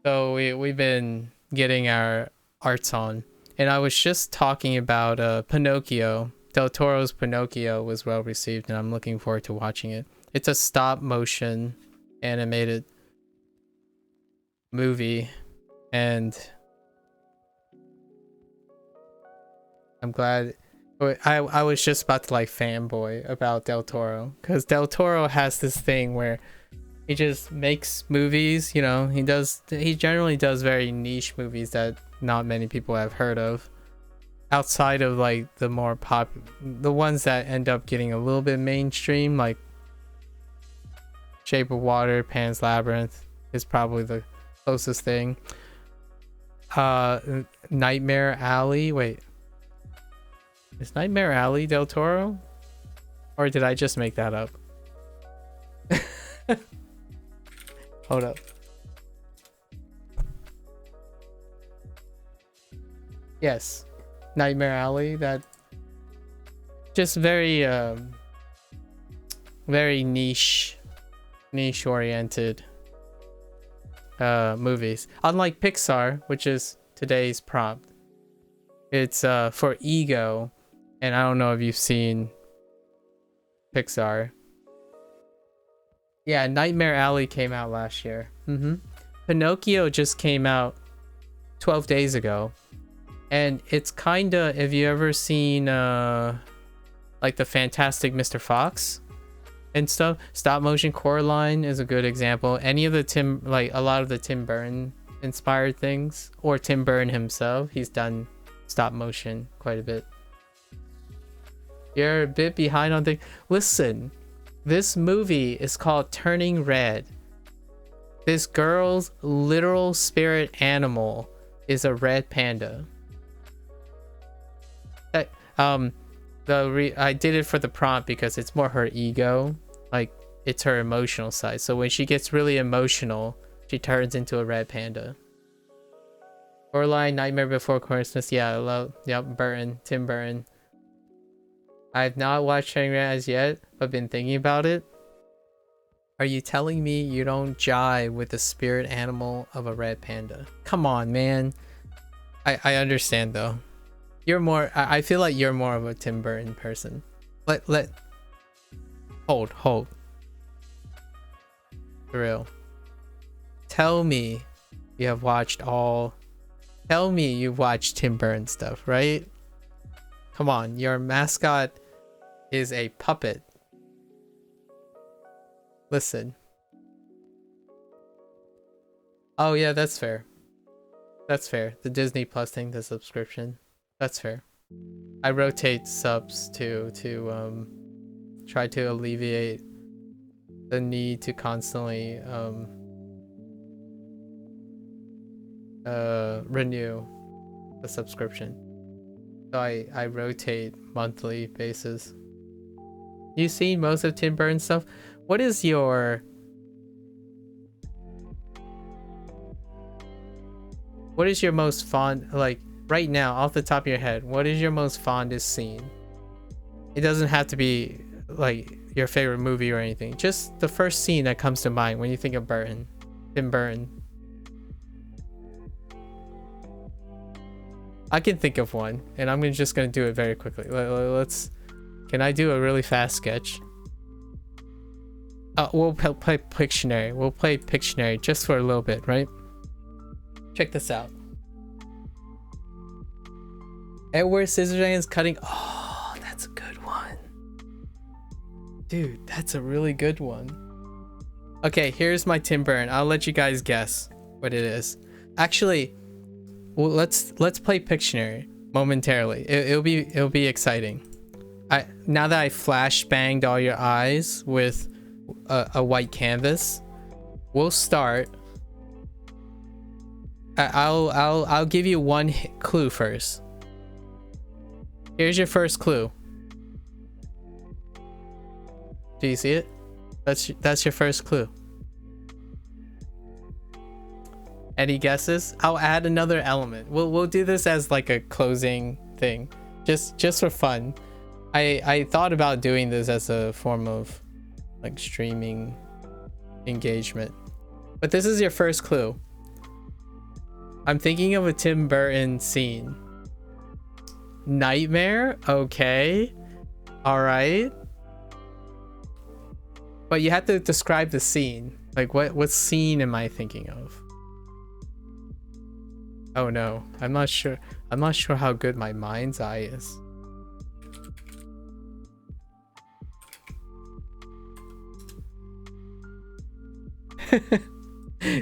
So we've been getting our arts on. And I was just talking about Pinocchio. Del Toro's Pinocchio was well received, and I'm looking forward to watching it. It's a stop motion animated movie, and I'm glad. I was just about to like fanboy about Del Toro, because Del Toro has this thing where he just makes movies, you know. He generally does very niche movies that not many people have heard of, outside of like the more the ones that end up getting a little bit mainstream, like Shape of Water, Pan's Labyrinth is probably the closest thing. Nightmare Alley, wait, is Nightmare Alley Del Toro, or did I just make that up? Hold up. Yes, Nightmare Alley. That just very very niche oriented movies. Unlike Pixar, which is today's prompt, it's for ego. And I don't know if you've seen Pixar. Yeah, Nightmare Alley came out last year. Pinocchio just came out 12 days ago. And it's kinda, if you ever seen like the Fantastic Mr. Fox and stuff, stop motion Coraline is a good example. Any of the a lot of the Tim Burton inspired things, or Tim Burton himself, he's done stop motion quite a bit. You're a bit behind on things. Listen, this movie is called Turning Red. This girl's literal spirit animal is a red panda. I did it for the prompt because it's more her ego, like it's her emotional side. So when she gets really emotional, she turns into a red panda. Coraline, Nightmare Before Christmas, yeah, I love, yep, Tim Burton. I've not watched Turning Red as yet, but been thinking about it. Are you telling me you don't jive with the spirit animal of a red panda? Come on, man. I understand though. You're more, I feel like you're more of a Tim Burton person. Hold. For real. Tell me you've watched Tim Burton stuff, right? Come on, your mascot is a puppet. Listen. Oh yeah, that's fair. That's fair. The Disney Plus thing, the subscription. That's fair. I rotate subs to try to alleviate the need to constantly renew the subscription. So I rotate monthly basis. You seen most of Tim Burton stuff? What is your most fond, like right now off the top of your head, what is your most fondest scene? It doesn't have to be like your favorite movie or anything. Just the first scene that comes to mind when you think of Tim Burton. I can think of one, and I'm just gonna do it very quickly. Can I do a really fast sketch? We'll play Pictionary. We'll play Pictionary just for a little bit, right? Check this out. Edward Scissorhands cutting. Oh, that's a good one. Dude, that's a really good one. Okay, here's my Tim Burton. I'll let you guys guess what it is. Actually, well, let's play Pictionary momentarily. It'll be exciting. Now that I flash banged all your eyes with a white canvas, we'll start. I'll give you one clue first. Here's your first clue. Do you see it? That's your first clue. Any guesses? I'll add another element. We'll do this as like a closing thing, just for fun. I thought about doing this as a form of like streaming engagement, but this is your first clue. I'm thinking of a Tim Burton scene. Nightmare? Okay. All right. But you have to describe the scene. Like what scene am I thinking of? Oh no, I'm not sure. I'm not sure how good my mind's eye is.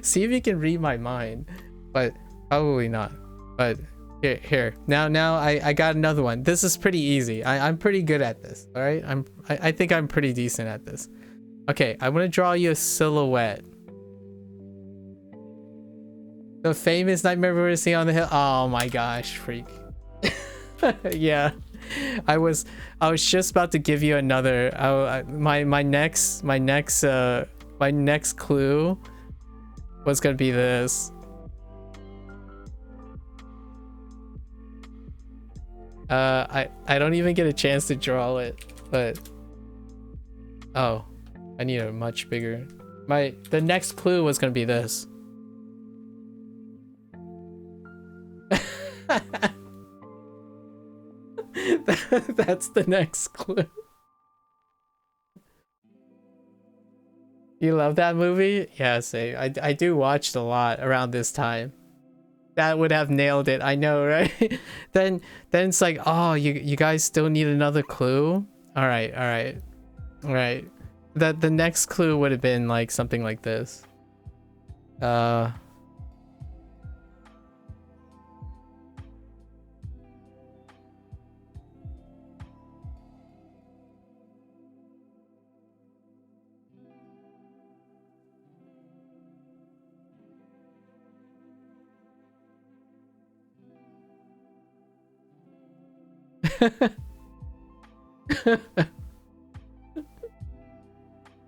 See if you can read my mind, but probably not. But here. Now I got another one. This is pretty easy. I'm pretty good at this. All right. I think I'm pretty decent at this. Okay, I'm gonna draw you a silhouette. The famous Nightmare Before Christmas on the Hill. Oh my gosh, freak. Yeah, I was just about to give you another. My next clue was gonna be this. I don't even get a chance to draw it, but oh, I need a much bigger. The next clue was gonna be this. That's the next clue. You love that movie? Yeah, same. I do watch it a lot around this time. That would have nailed it. I know, right? then it's like, oh, you guys still need another clue? All right. The next clue would have been like something like this.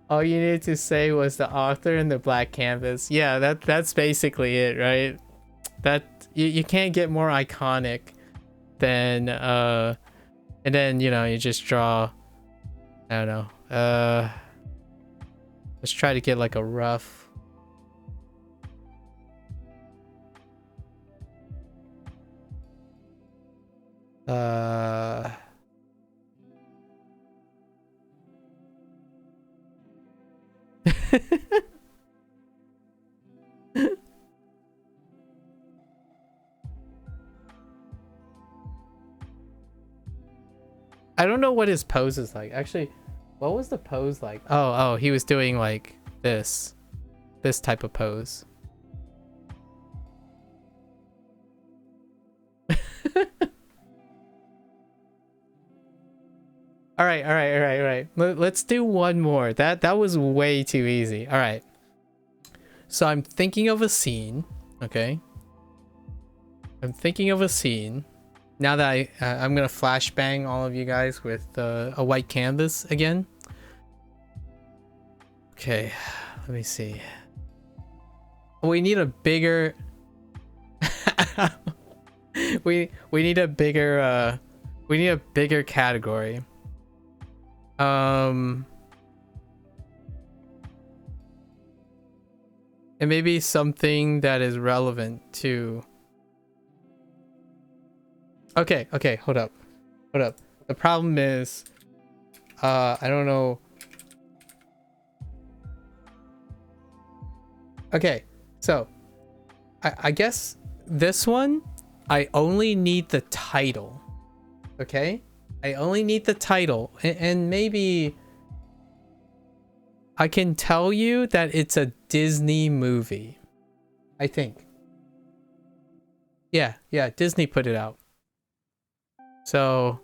All you needed to say was the author and the black canvas. Yeah, that's basically it, right? That you can't get more iconic than and then you just draw. I don't know. Let's try to get like a rough. I don't know what his pose is like. Actually, what was the pose like? Oh, he was doing like this type of pose. All right. Let's do one more. That was way too easy. All right. So I'm thinking of a scene. Okay. I'm thinking of a scene. Now that I'm gonna flashbang all of you guys with a white canvas again. Okay. Let me see. We need a bigger. we need a bigger. We need a bigger category. And maybe something that is relevant to. Okay, hold up. The problem is, I don't know. Okay, so I guess this one, I only need the title. Okay? I only need the title, and maybe I can tell you that it's a Disney movie. I think. Yeah, Disney put it out. So,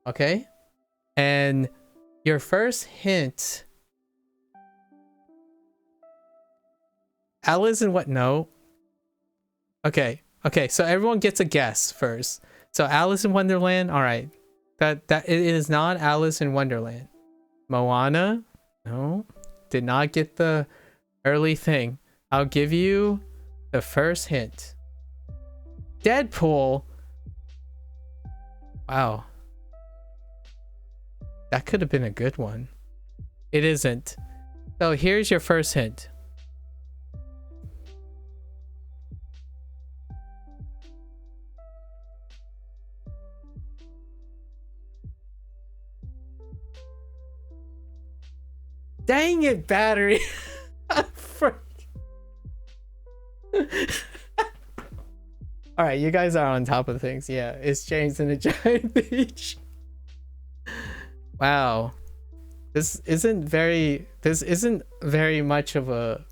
okay. And your first hint. Alice in what? No. Okay, so everyone gets a guess first. So Alice in Wonderland, all right. That it is not Alice in Wonderland. Moana? No. Did not get the early thing. I'll give you the first hint. Deadpool. Wow. That could have been a good one. It isn't. So here's your first hint. Dang it, battery. All right, you guys are on top of things. Yeah, it's James in a giant beach. Wow. This isn't very much of a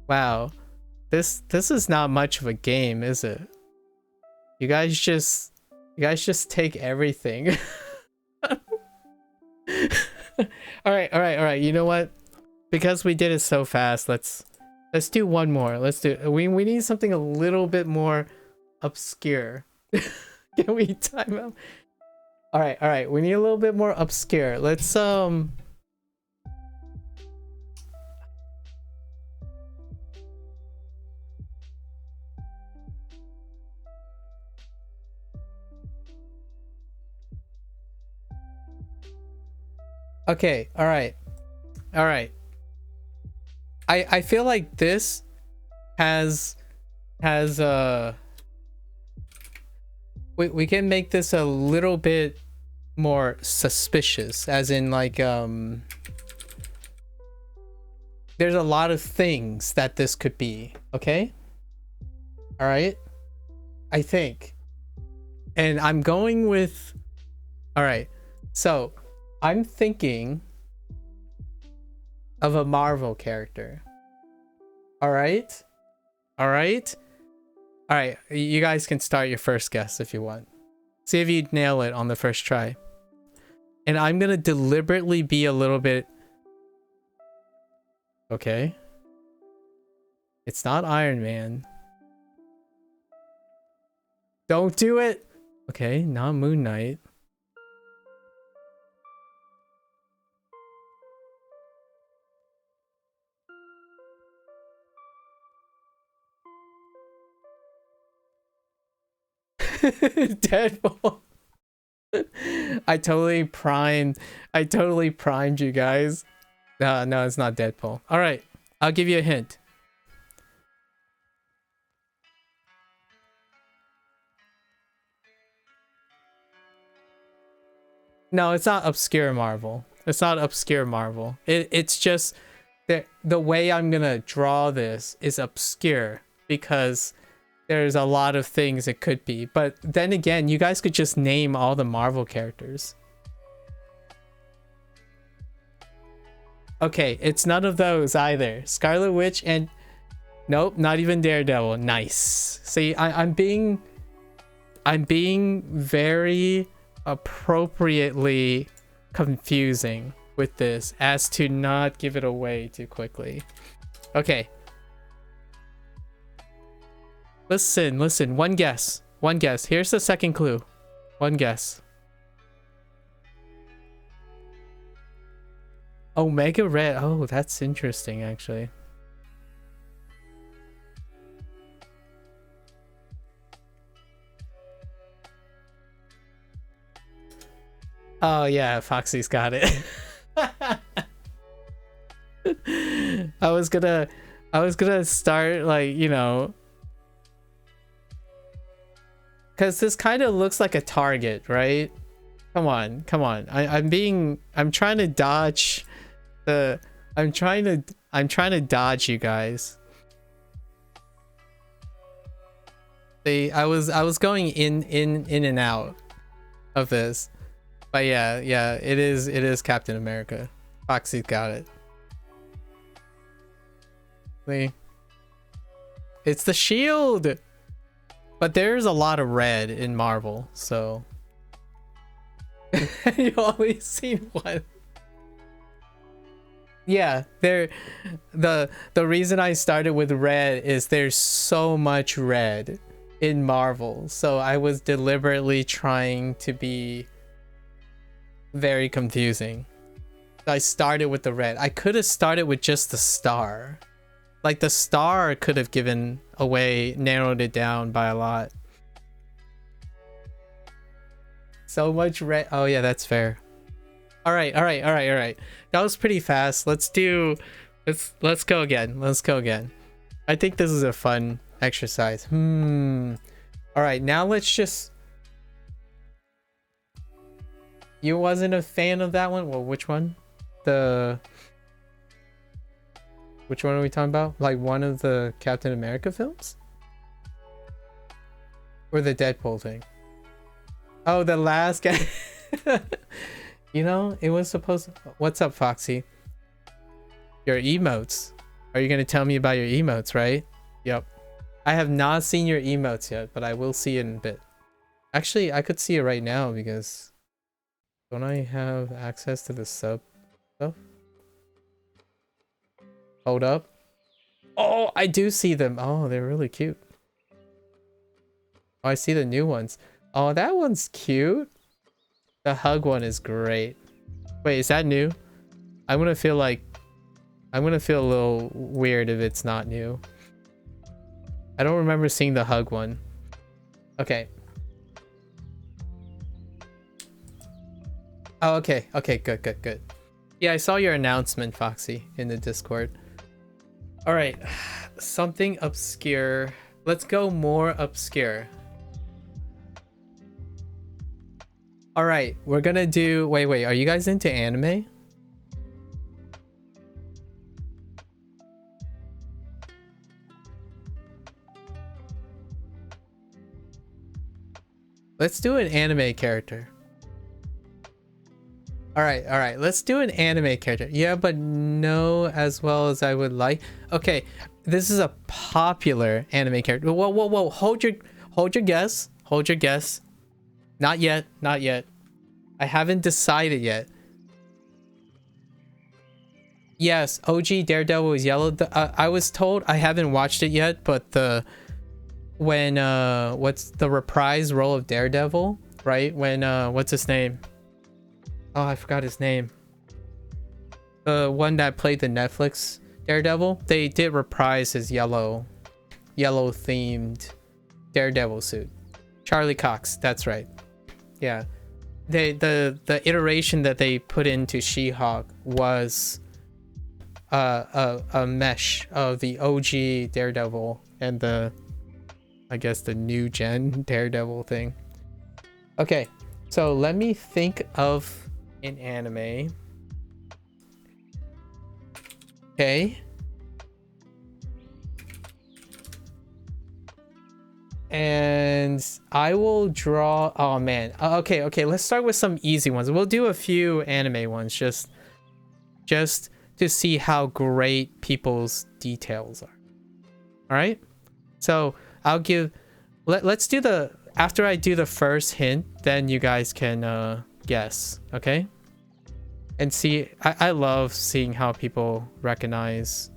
wow. This is not much of a game, is it? You guys just take everything. All right. You know what? Because we did it so fast, let's do one more. We need something a little bit more obscure. Can we time out? All right. We need a little bit more obscure. Let's okay, all right. I feel like this has we can make this a little bit more suspicious, as in like there's a lot of things that this could be, okay? All right, I think, and I'm going with, all right, so I'm thinking of a Marvel character. All right, you guys can start your first guess if you want. See if you nail it on the first try. And I'm gonna deliberately be a little bit... Okay. It's not Iron Man. Don't do it! Okay, not Moon Knight. Deadpool. I totally primed you guys. No, it's not Deadpool. All right, I'll give you a hint. No, it's not obscure Marvel. It's just the way I'm gonna draw this is obscure because there's a lot of things it could be. But then again, you guys could just name all the Marvel characters. Okay, it's none of those either. Scarlet Witch and... Nope, not even Daredevil. Nice. See, I'm being very appropriately confusing with this as to not give it away too quickly. Okay. Listen. One guess. Here's the second clue. One guess. Omega Red. Oh, that's interesting, actually. Oh yeah, Foxy's got it. I was gonna start, like, you know, because this kind of looks like a target, right? Come on. I'm trying to dodge the... I'm trying to dodge you guys. See, I was going in and out of this. But yeah, it is Captain America. Foxy's got it. See? It's the shield! But there's a lot of red in Marvel, so... You always seen one. Yeah, the reason I started with red is there's so much red in Marvel, so I was deliberately trying to be very confusing. I started with the red. I could have started with just the star. Like, the star could have given away, narrowed it down by a lot. So much red. Oh yeah, that's fair. All right. That was pretty fast. Let's go again. Let's go again. I think this is a fun exercise. All right, now let's just. You wasn't a fan of that one? Well, which one? Which one are we talking about? Like one of the Captain America films? Or the Deadpool thing? Oh, the last guy. You know, it was supposed to... What's up, Foxy? Your emotes. Are you going to tell me about your emotes, right? Yep. I have not seen your emotes yet, but I will see it in a bit. Actually, I could see it right now because... Don't I have access to the sub stuff? Hold up. Oh, I do see them. Oh, they're really cute. Oh, I see the new ones. Oh, that one's cute. The hug one is great. Wait, is that new? I'm gonna feel a little weird if it's not new. I don't remember seeing the hug one. Okay. Oh, okay. Okay, good. Yeah, I saw your announcement, Foxy, in the Discord. All right, something obscure. Let's go more obscure. All right, we're gonna do... Wait, are you guys into anime? Let's do an anime character. All right, let's do an anime character. Yeah, but no as well as I would like. Okay, this is a popular anime character. Whoa, hold your guess. Hold your guess. Not yet. I haven't decided yet. Yes, OG Daredevil is yellow. I was told, I haven't watched it yet, but what's the reprise role of Daredevil, right? When what's his name? Oh, I forgot his name. The one that played the Netflix Daredevil. They did reprise his yellow themed Daredevil suit. Charlie Cox, that's right. Yeah. The iteration that they put into She-Hulk was a mesh of the OG Daredevil and I guess the new gen Daredevil thing. Okay, so let me think of an anime. Okay. And I will draw... Oh man. Okay, let's start with some easy ones. We'll do a few anime ones just to see how great people's details are. All right, so I'll give... Let's do the... After I do the first hint, then you guys can guess, okay? And see, I love seeing how people recognize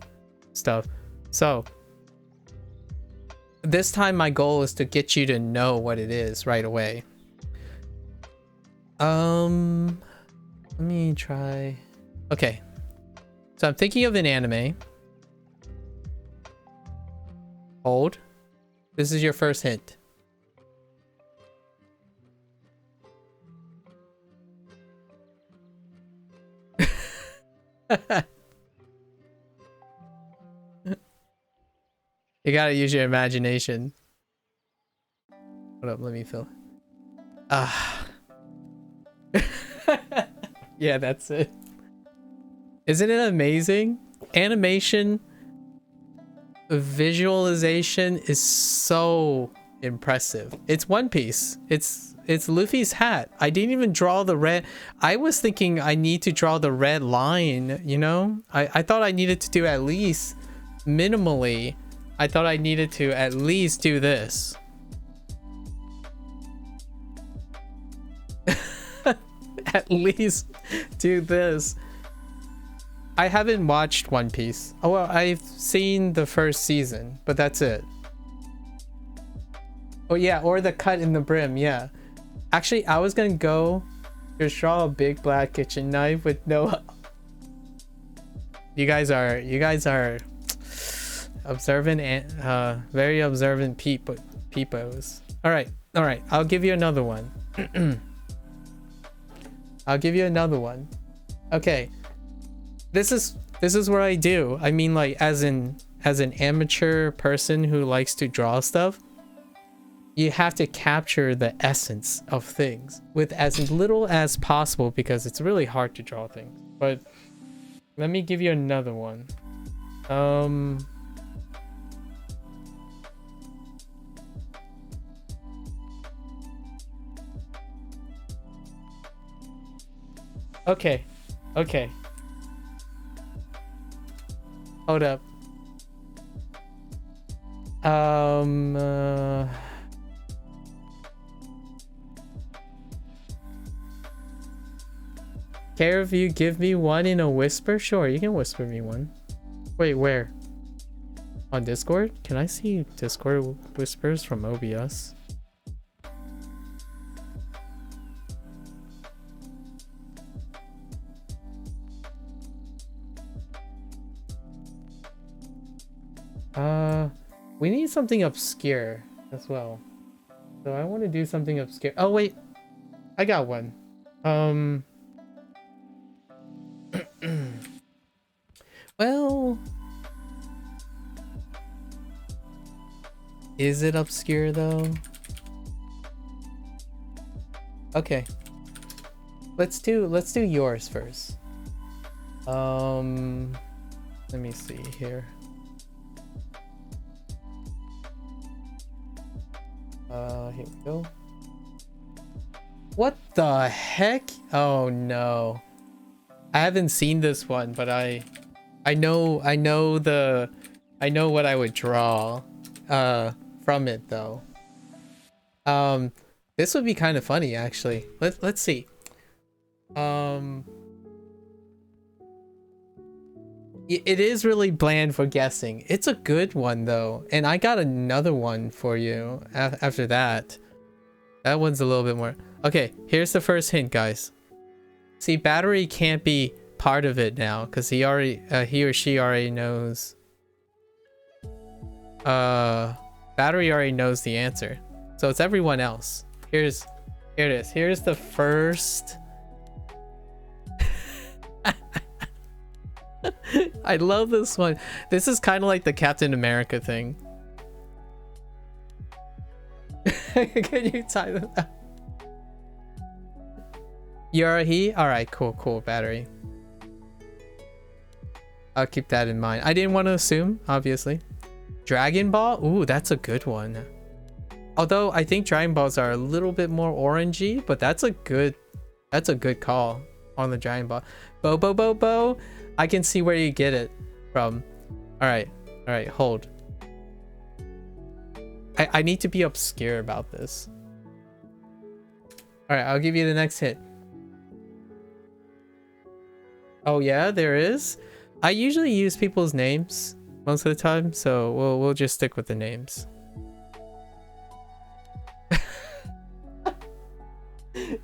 stuff. So this time my goal is to get you to know what it is right away. Let me try. Okay, so I'm thinking of an anime. Hold. This is your first hint. You gotta use your imagination. Hold up, let me feel. Yeah, that's it. Isn't it amazing? Animation visualization is so impressive. It's One Piece. It's Luffy's hat. I didn't even draw the red. I was thinking I need to draw the red line, you know? I thought I needed to do at least minimally. I thought I needed to at least do this. At least do this. I haven't watched One Piece. Oh, well, I've seen the first season, but that's it. Oh yeah, or the cut in the brim, yeah. Actually, I was gonna go just draw a big black kitchen knife with no... You guys are observant and very observant peepos. All right, I'll give you another one. I'll give you another one. Okay. This is what I do. I mean, like, as an amateur person who likes to draw stuff, you have to capture the essence of things with as little as possible because it's really hard to draw things. But let me give you another one. Okay. Okay. Hold up. Care if you give me one in a whisper? Sure, you can whisper me one. Wait, where? On Discord? Can I see Discord whispers from OBS? We need something obscure as well. So I want to do something obscure. Oh wait, I got one. Well, is it obscure though? Okay, let's do yours first. Let me see here. Here we go. What the heck? Oh no. I haven't seen this one, but I know what I would draw from it though. This would be kind of funny actually. Let's see. It is really bland for guessing. It's a good one though, and I got another one for you after that. That one's a little bit more. Okay, here's the first hint, guys. See, Battery can't be part of it now because he or she already knows. Battery already knows the answer, so it's everyone else. Here it is. Here's the first. I love this one. This is kind of like the Captain America thing. Can you tie them out? You're a he? Alright, cool, Battery. I'll keep that in mind. I didn't want to assume, obviously. Dragon Ball? Ooh, that's a good one. Although I think Dragon Balls are a little bit more orangey, but that's a good call on the Dragon Ball. Bo. I can see where you get it from. Alright, hold. I need to be obscure about this. Alright, I'll give you the next hit. Oh yeah, there is? I usually use people's names most of the time, so we'll just stick with the names.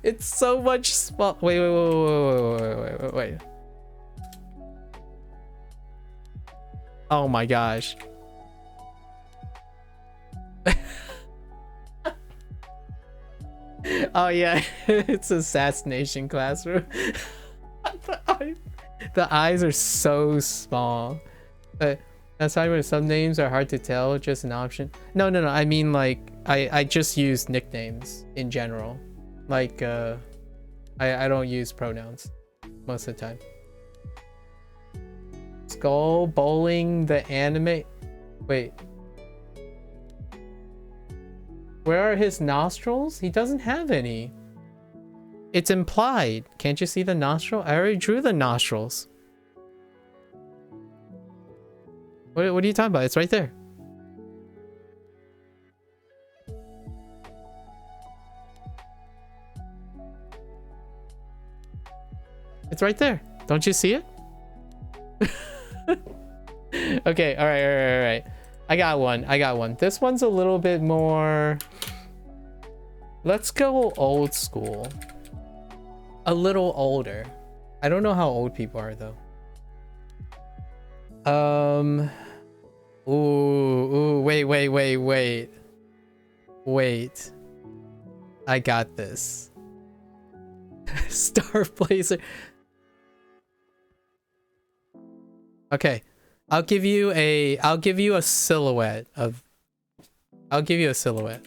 It's so much small. Wait. Oh my gosh. Oh yeah, it's assassination classroom. The eyes are so small. That's why some names are hard to tell, just an option. No, I mean like I just use nicknames in general. Like I don't use pronouns most of the time. Skull Bowling the anime. Wait. Where are his nostrils? He doesn't have any. It's implied. Can't you see the nostril? I already drew the nostrils. What are you talking about? It's right there. It's right there. Don't you see it? Okay, all right. I got one. This one's a little bit more. Let's go old school. A little older. I don't know how old people are though. Ooh, wait. I got this. Star Blazer. Okay. I'll give you a silhouette of I'll give you a silhouette.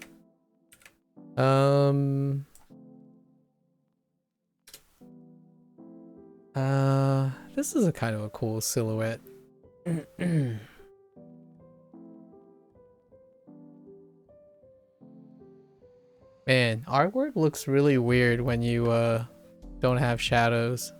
This is a kind of a cool silhouette. Man, artwork looks really weird when you don't have shadows.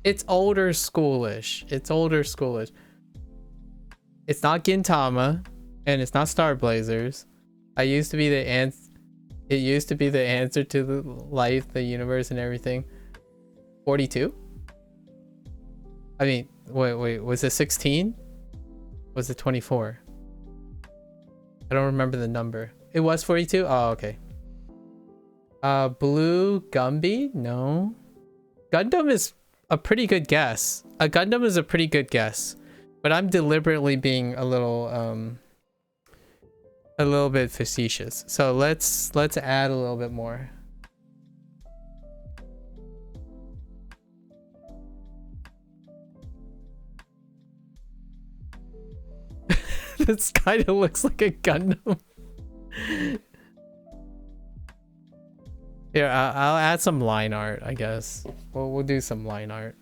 It's older schoolish. It's older schoolish. It's not Gintama, and it's not Star Blazers. It used to be the answer to the life, the universe, and everything. 42? I mean, wait, was it 16? Was it 24? I don't remember the number. It was 42? Oh, okay. Blue Gumby? No. Gundam is a pretty good guess. A Gundam is a pretty good guess. But I'm deliberately being a little bit facetious. So let's add a little bit more. This kind of looks like a Gundam. Here, I'll add some line art, I guess. We'll do some line art.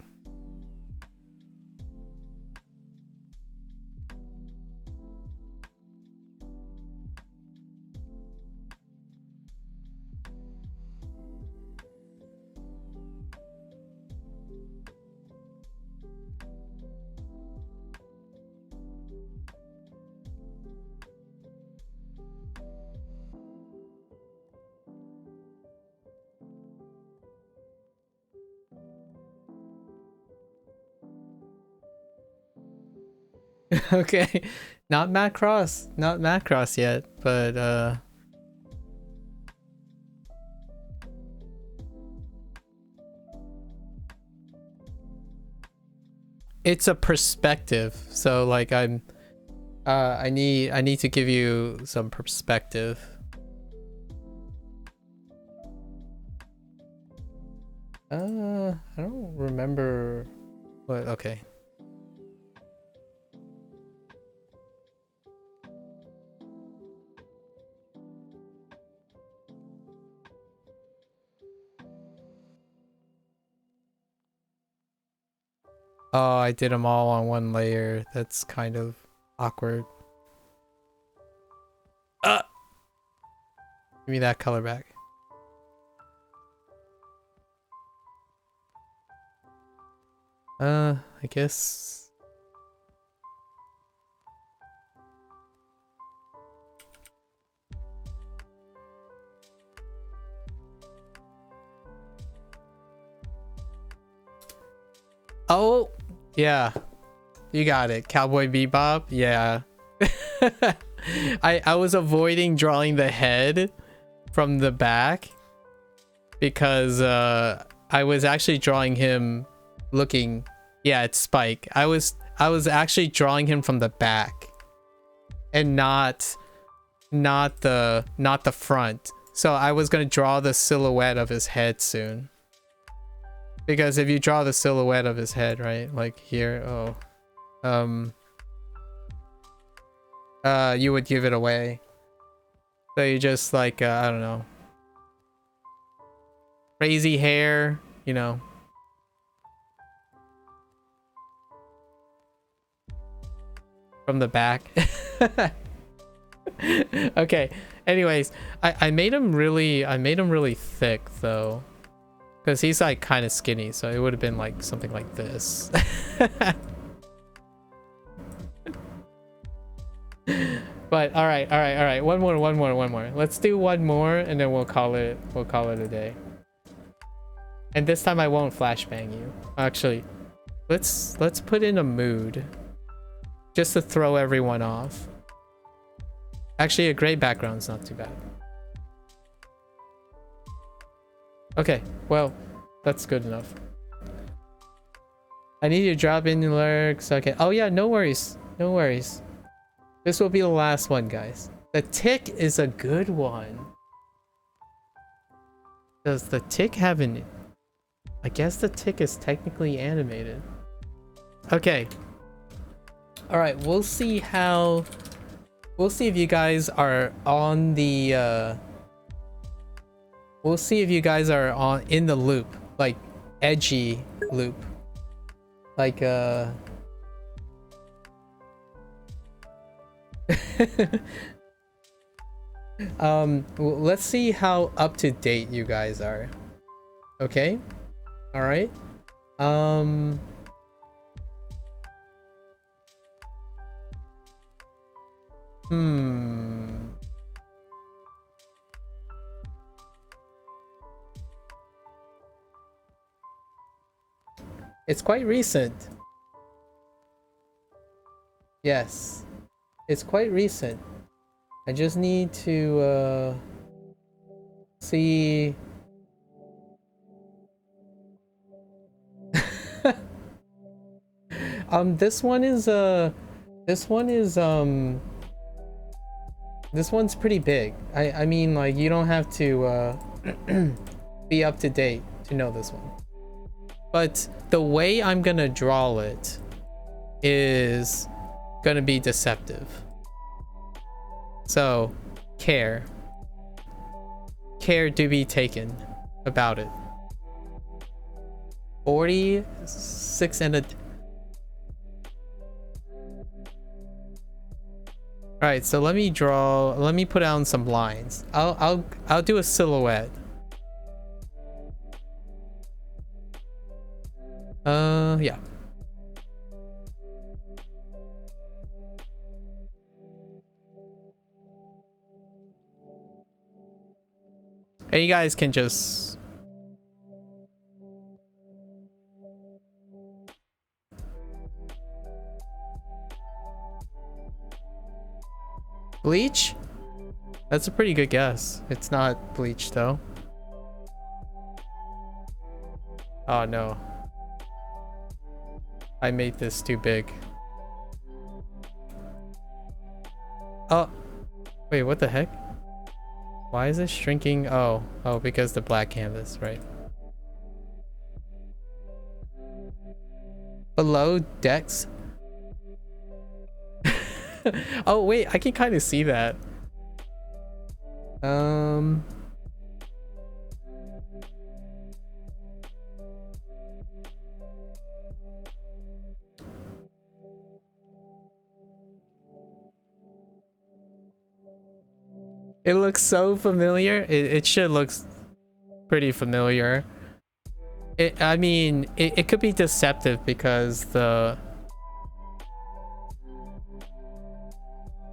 Okay, not Macross yet, but it's a perspective. So like I need to give you some perspective. I don't remember what. Okay. Oh, I did them all on one layer. That's kind of awkward. Give me that color back. I guess. Oh, yeah. You got it. Cowboy Bebop. Yeah. I was avoiding drawing the head from the back because I was actually drawing him looking, yeah, it's Spike. I was actually drawing him from the back and not the front. So I was going to draw the silhouette of his head soon. Because if you draw the silhouette of his head, right, like here, you would give it away. So you just like, I don't know, crazy hair, you know. From the back. Okay. Anyways, I made him really thick though. Because he's like kind of skinny, so it would have been like something like this. But all right. One more. Let's do one more, and then we'll call it a day. And this time I won't flashbang you. Actually, let's put in a mood, just to throw everyone off. Actually, a gray background's not too bad. Okay, well, that's good enough. I need you to drop in the lurks. Okay. Oh yeah, no worries. No worries. This will be the last one, guys. The tick is a good one. Does the tick have an... I guess the tick is technically animated. Okay. Alright, we'll see how... We'll see if you guys are on the... We'll see if you guys are on in the loop. Like, edgy loop. Like, let's see how up to date you guys are. Okay? All right. It's quite recent. Yes. It's quite recent. I just need to see. This one's pretty big. I mean, like, you don't have to be up to date to know this one. But the way I'm gonna draw it is gonna be deceptive. So, care to be taken about it. 46 and a... Alright, so let me put down some lines. I'll do a silhouette. Yeah. And you guys can just... Bleach? That's a pretty good guess. It's not bleach though. Oh no. I made this too big. Oh. Wait, what the heck? Why is it shrinking? Oh, because the black canvas, right? Below decks. Oh wait, I can kind of see that. It looks so familiar. It should look pretty familiar. I mean, it could be deceptive because the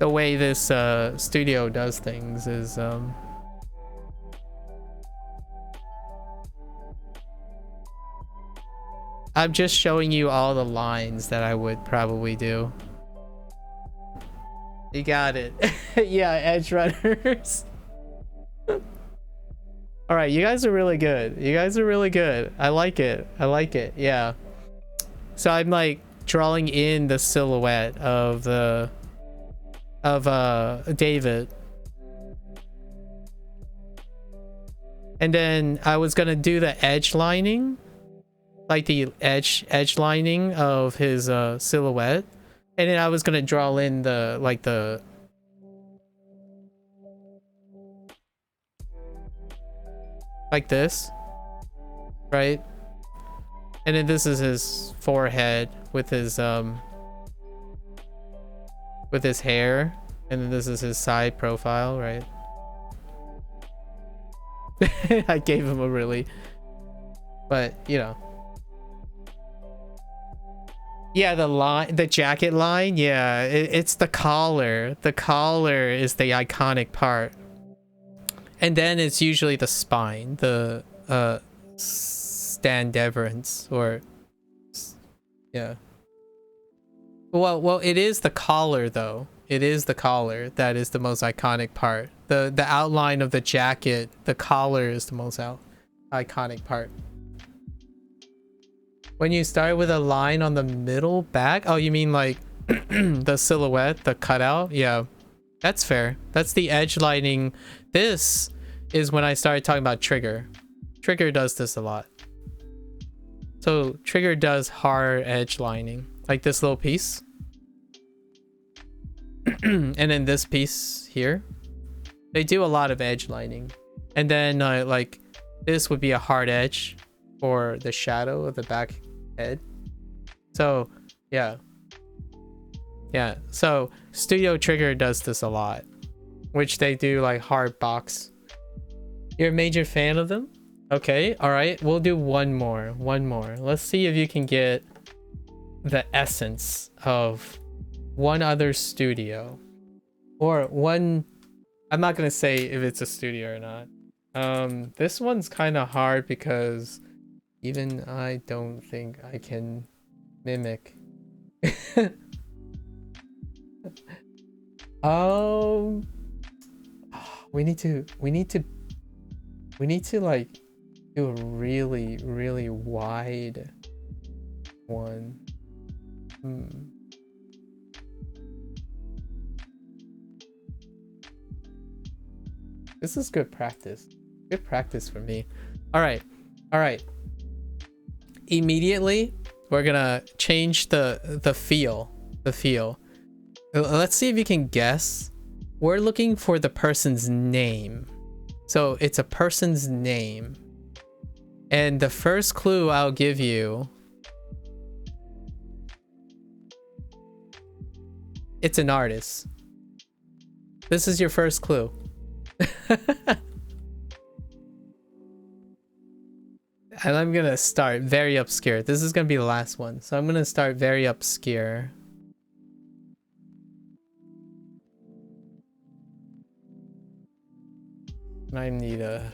way this studio does things is I'm just showing you all the lines that I would probably do. You got it. Yeah, edge runners. All right, you guys are really good. You guys are really good. I like it. I like it. Yeah. So I'm like drawing in the silhouette of David. And then I was gonna do the edge lining, like the edge lining of his silhouette. And then I was gonna draw in the like this, right? And then this is his forehead with his hair, and then this is his side profile, right? I gave him a really, but you know. Yeah, the jacket line, yeah, it's the collar. The collar is the iconic part. And then it's usually the spine, the standeverance, or yeah. Well, it is the collar though. It is the collar that is the most iconic part. The outline of the jacket, the collar is the most iconic part. When you start with a line on the middle back. Oh, you mean like the silhouette, the cutout? Yeah, that's fair. That's the edge lining. This is when I started talking about Trigger. Trigger does this a lot. So Trigger does hard edge lining, like this little piece. And then this piece here. They do a lot of edge lining. And then like this would be a hard edge for the shadow of the back head. So yeah. Yeah, so Studio Trigger does this a lot, which they do like hard box. You're a major fan of them? Okay, all right, we'll do one more. Let's see if you can get the essence of one other studio, or one. I'm not gonna say if it's a studio or not. This one's kind of hard because even I don't think I can mimic. We need to like do a really wide one. This is good practice. Good practice for me. All right. Immediately, we're gonna change the feel. Let's see if you can guess. We're looking for the person's name. So it's a person's name. And the first clue I'll give you, it's an artist. This is your first clue. And I'm gonna start very obscure. This is gonna be the last one. So I'm gonna start very obscure. I need a...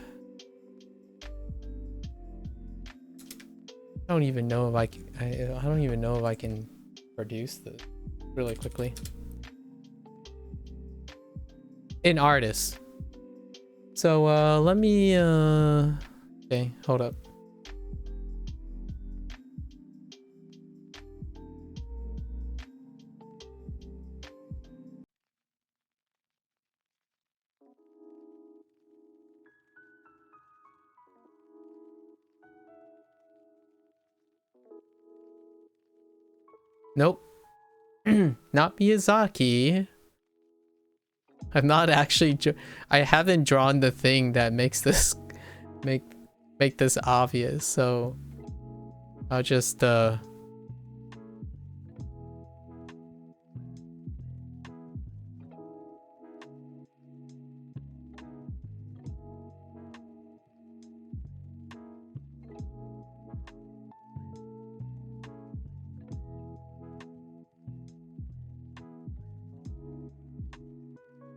I don't even know if I can... I don't even know if I can produce this really quickly. An artist. So let me okay, hold up. Nope. Not Miyazaki. I'm not actually... I haven't drawn the thing that makes this... make this obvious, so... I'll just...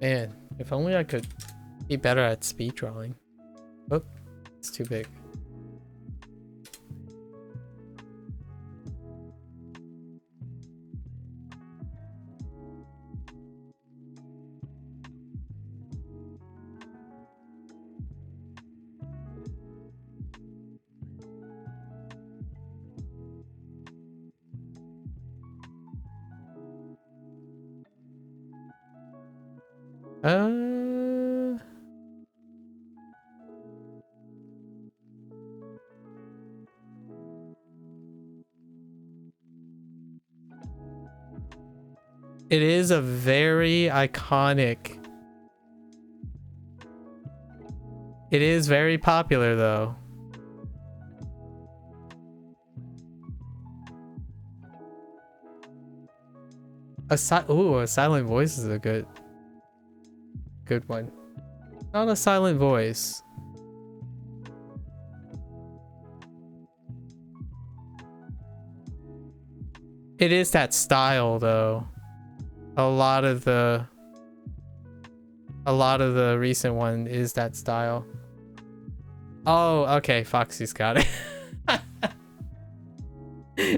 Man, if only I could be better at speed drawing. Oh, it's too big. It is a very iconic... It is very popular though. A silent voice is a good one. Not a silent voice. It is that style though. A lot of the recent one is that style. Oh, okay, Foxy's got it.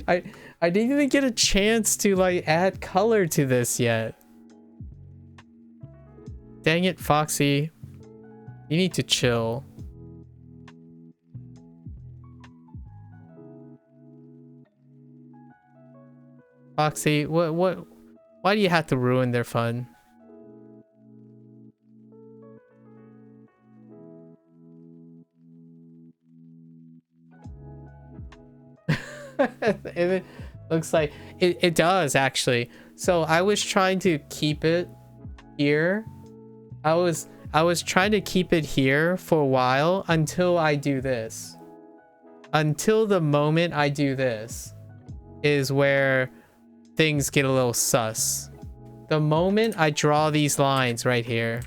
I didn't even get a chance to like add color to this yet. Dang it, Foxy. You need to chill. Foxy, why do you have to ruin their fun? It looks like it does actually. So I was trying to keep it here. I was trying to keep it here for a while until I do this. Until the moment I do this is where things get a little sus. The moment I draw these lines right here.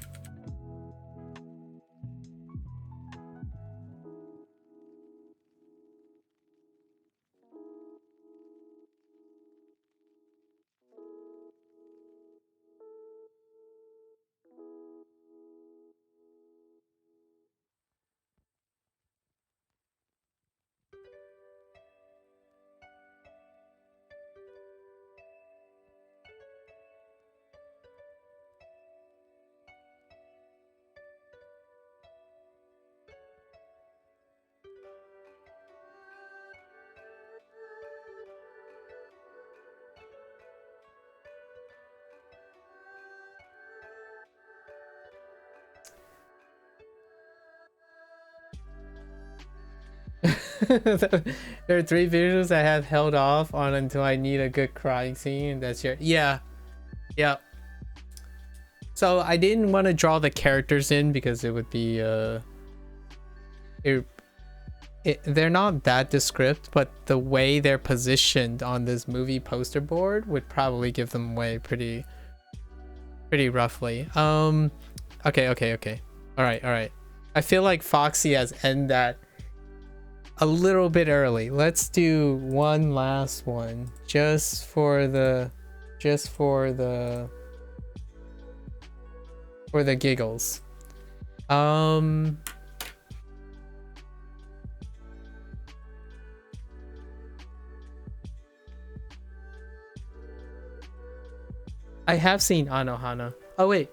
There are 3 visuals I have held off on until I need a good crying scene. That's your yeah. So I didn't want to draw the characters in because it would be they're not that descript, but the way they're positioned on this movie poster board would probably give them away pretty roughly. Okay. All right. I feel like Foxy has ended that a little bit early. Let's do one last one just for the giggles. I have seen Anohana. Oh wait,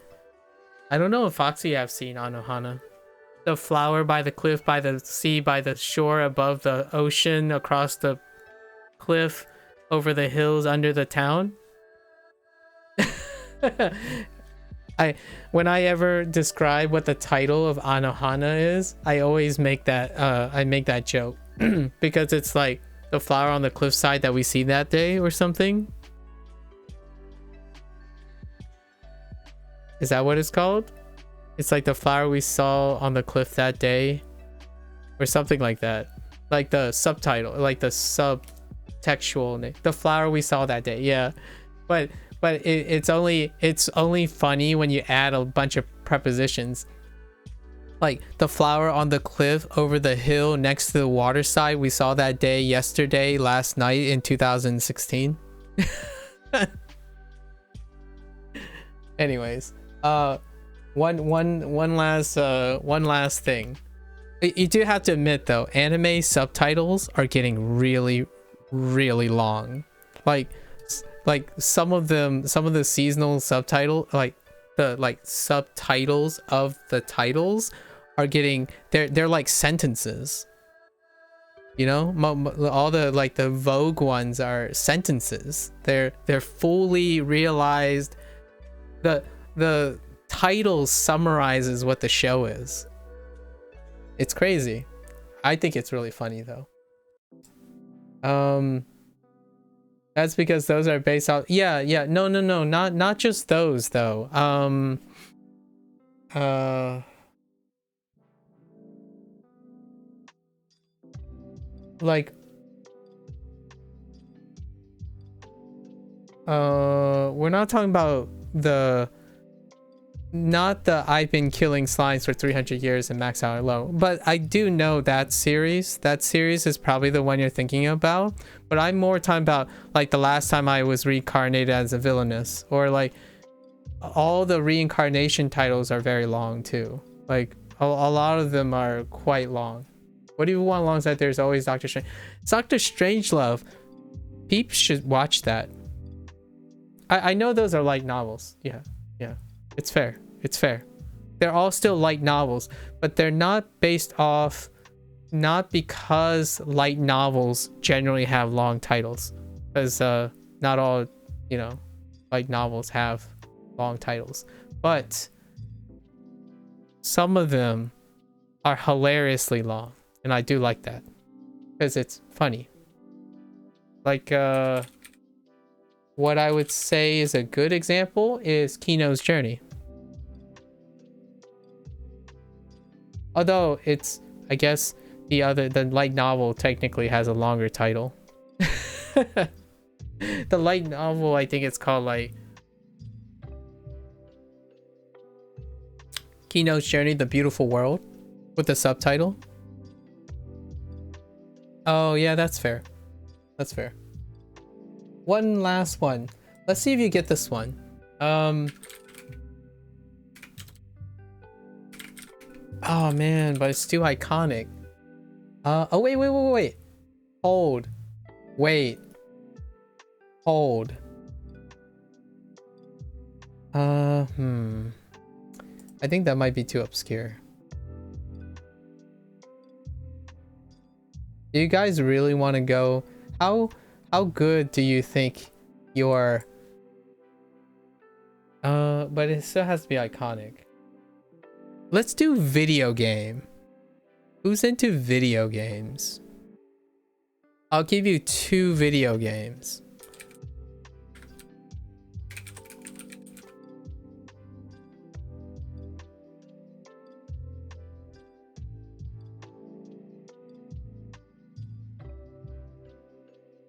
I don't know if Foxy have seen Anohana. The flower by the cliff, by the sea, by the shore, above the ocean, across the cliff, over the hills, under the town. When I ever describe what the title of Anohana is, I always make that joke because it's like the flower on the cliffside that we see that day or something. Is that what it's called? It's like the flower we saw on the cliff that day or something like that. Like the subtitle, like the subtextual name. The flower we saw that day. Yeah. But it's only funny when you add a bunch of prepositions. Like the flower on the cliff over the hill next to the waterside we saw that day, yesterday, last night in 2016. Anyways, one last thing. You do have to admit though, anime subtitles are getting really long. Like some of the seasonal subtitle, like the subtitles of the titles are getting, they're like sentences. You know, all the Vogue ones are sentences. They're fully realized. The title summarizes what the show is. It's crazy. I think it's really funny though. That's because those are based off. Yeah. No. Not just those though. We're not talking about not the I've been killing slimes for 300 years and max out low, but I do know that series. That series is probably the one you're thinking about, but I'm more talking about like the last time I was reincarnated as a villainess, or like all the reincarnation titles are very long too. Like a lot of them are quite long. What do you want alongside? There's always Doctor Strange. It's Doctor Strangelove. Peeps should watch that. I know those are light novels. Yeah. It's fair. They're all still light novels, but they're not based off, not because light novels generally have long titles. Because not all, you know, light novels have long titles, but some of them are hilariously long, and I do like that because it's funny. Like what I would say is a good example is Kino's Journey. Although it's, I guess the light novel technically has a longer title. The light novel, I think it's called like Kino's Journey, The Beautiful World, with the subtitle. Oh yeah, that's fair. That's fair. One last one. Let's see if you get this one. Oh man, but it's too iconic. Oh wait. Hold. Wait. Hold. I think that might be too obscure. Do you guys really want to go? How good do you think your but it still has to be iconic. Let's do video game. Who's into video games? I'll give you 2 video games.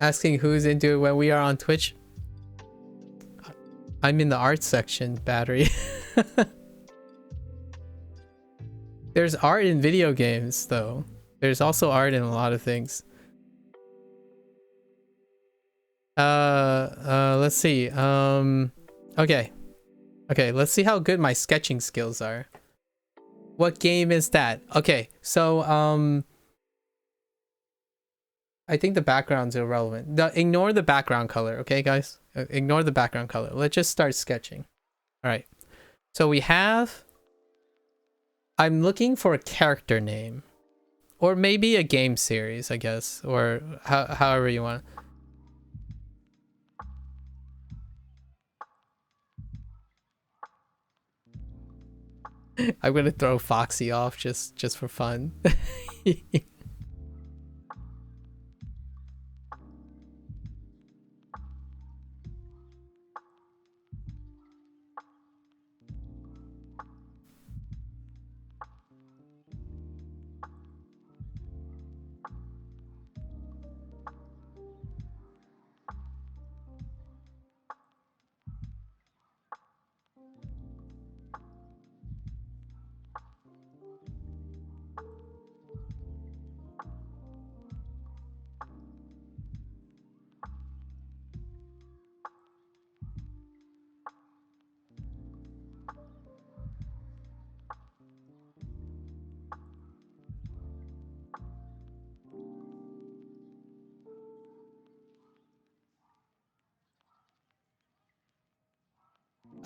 Asking who's into it when we are on Twitch. I'm in the art section, Battery. There's art in video games, though. There's also art in a lot of things. Let's see. Okay, let's see how good my sketching skills are. What game is that? Okay, so I think the background's irrelevant. Ignore the background color, okay, guys? Ignore the background color. Let's just start sketching. All right. So we have... I'm looking for a character name. Or maybe a game series, I guess. Or however you want. I'm going to throw Foxy off just for fun.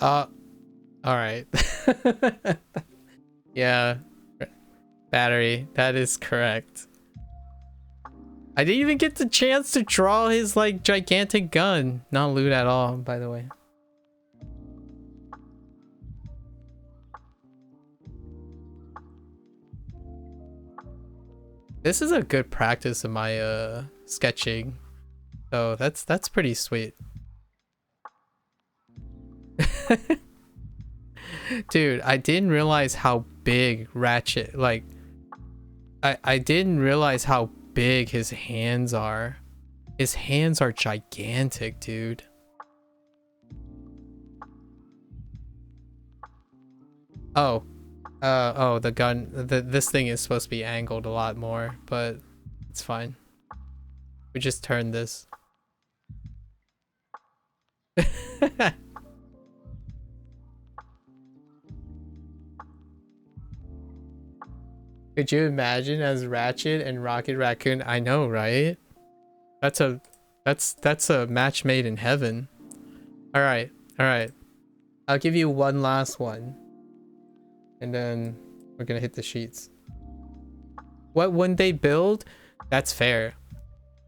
All right. Yeah. Battery, that is correct. I didn't even get the chance to draw his like gigantic gun. Not lewd at all, by the way. This is a good practice of my sketching. So that's pretty sweet. Dude, I didn't realize how big Ratchet, like I didn't realize how big his hands are. His hands are gigantic, dude. Oh. Oh, the gun, this thing is supposed to be angled a lot more, but it's fine. We just turn this. Could you imagine as Ratchet and Rocket Raccoon? I know, right? That's a match made in heaven. All right. I'll give you one last one. And then we're gonna hit the sheets. What wouldn't they build? That's fair.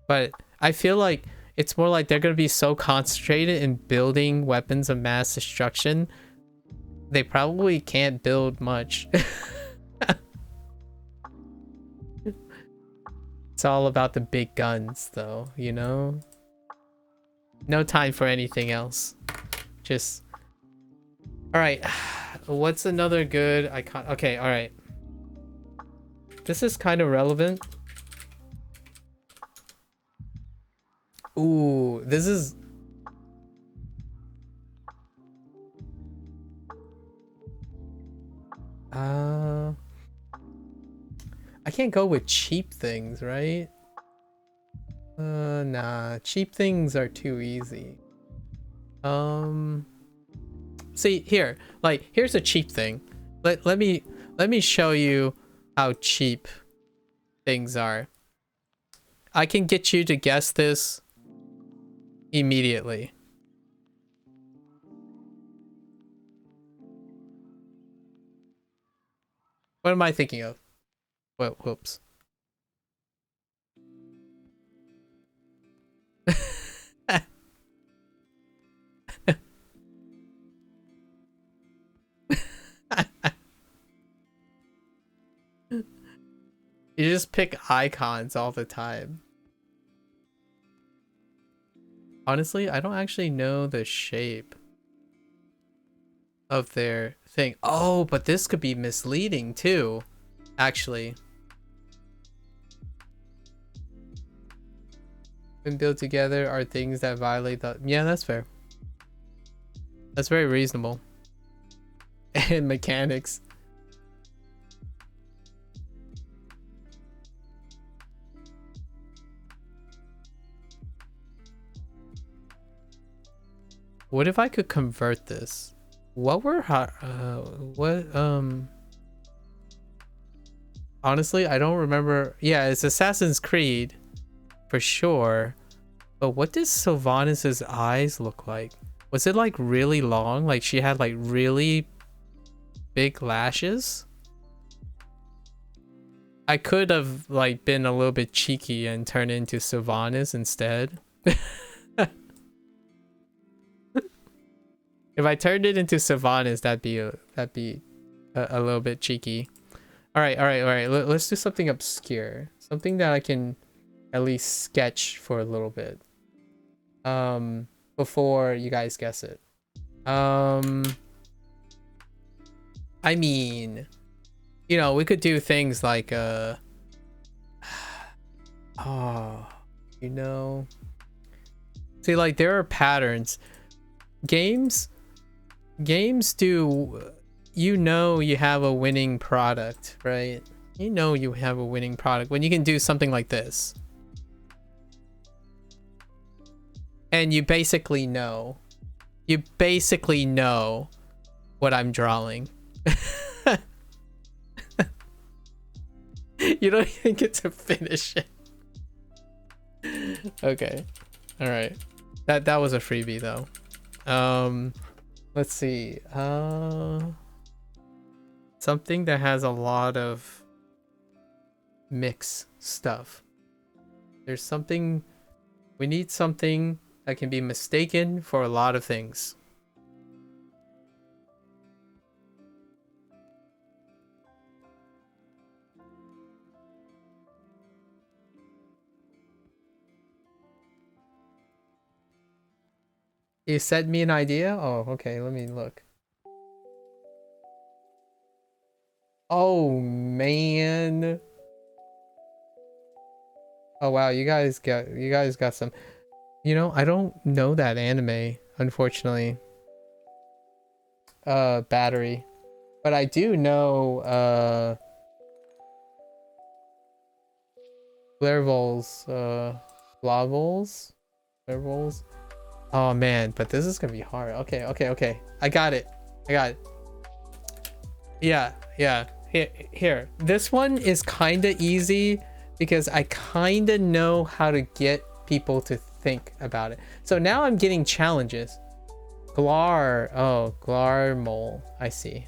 But I feel like It's more like they're gonna be so concentrated in building weapons of mass destruction, they probably can't build much. It's all about the big guns, though, you know? No time for anything else. Just... Alright. What's another good icon? Okay, alright. This is kind of relevant. Ooh, this is... I can't go with cheap things, right? Nah, cheap things are too easy. See here, like here's a cheap thing. Let me show you how cheap things are. I can get you to guess this immediately. What am I thinking of? Well, whoops. You just pick icons all the time. Honestly, I don't actually know the shape of their thing. Oh, but this could be misleading too, actually. When built together are things that violate the... Yeah, that's fair. That's very reasonable. And mechanics. What if I could convert this? What were honestly, I don't remember. Yeah, it's Assassin's Creed for sure. But what does Sylvanas' eyes look like? Was it like really long? Like she had like really big lashes? I could have like been a little bit cheeky and turned into Sylvanas instead. If I turned it into Sylvanas, that'd be a little bit cheeky. All right. Let's do something obscure, something that I can at least sketch for a little bit, before you guys guess it. I mean, you know, we could do things like oh, you know, see, like there are patterns. Games do, you know, you have a winning product, right? You know you have a winning product when you can do something like this. And you basically know what I'm drawing. You don't even get to finish it. Okay. All right. That was a freebie though. Let's see. Something that has a lot of mix stuff. There's something, we need something that can be mistaken for a lot of things. You sent me an idea? Oh, okay, let me look. Oh, man. Oh, wow, you guys got some... You know, I don't know that anime, unfortunately. Battery. But I do know, Flairvols, Flavols? Flairvols? Oh man, but this is gonna be hard. Okay. I got it. Yeah. Here. This one is kinda easy because I kinda know how to get people to think about it. So now I'm getting challenges. Glarmol. I see.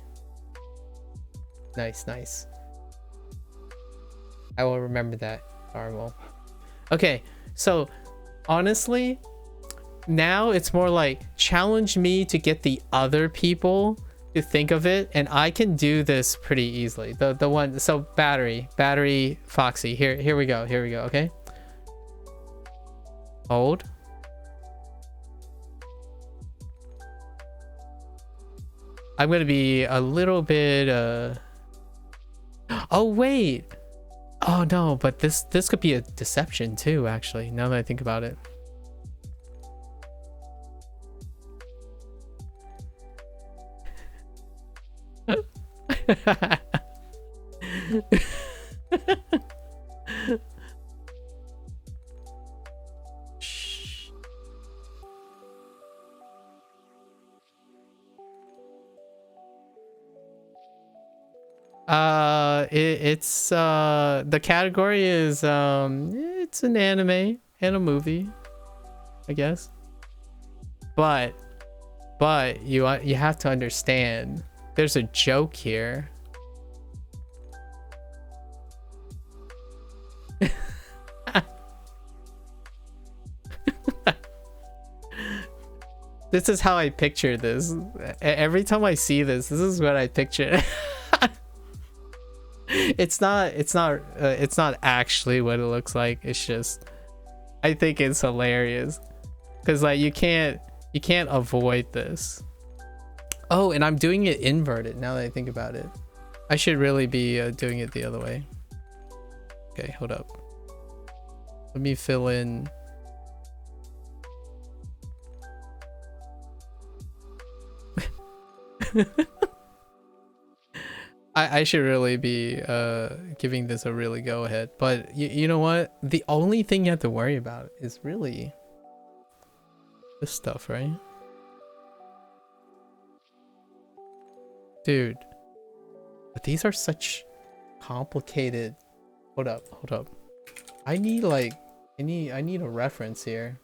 Nice. I will remember that. Glarmol. Okay, so honestly, now it's more like challenge me to get the other people to think of it, and I can do this pretty easily. The one, so battery Foxy. Here we go. Okay, hold. I'm gonna be a little bit oh wait, oh no, but this could be a deception too, actually, now that I think about it. It's the category is it's an anime and a movie, I guess. But you have to understand, there's a joke here. This is how I picture this. Every time I see this is what I picture. It's not actually what it looks like. It's just, I think it's hilarious because like you can't avoid this. Oh, and I'm doing it inverted now that I think about it. I should really be doing it the other way. Okay, hold up. Let me fill in. I should really be giving this a really go ahead, but you know what? The only thing you have to worry about is really this stuff, right? Dude, but these are such complicated. Hold up. I need like I need a reference here.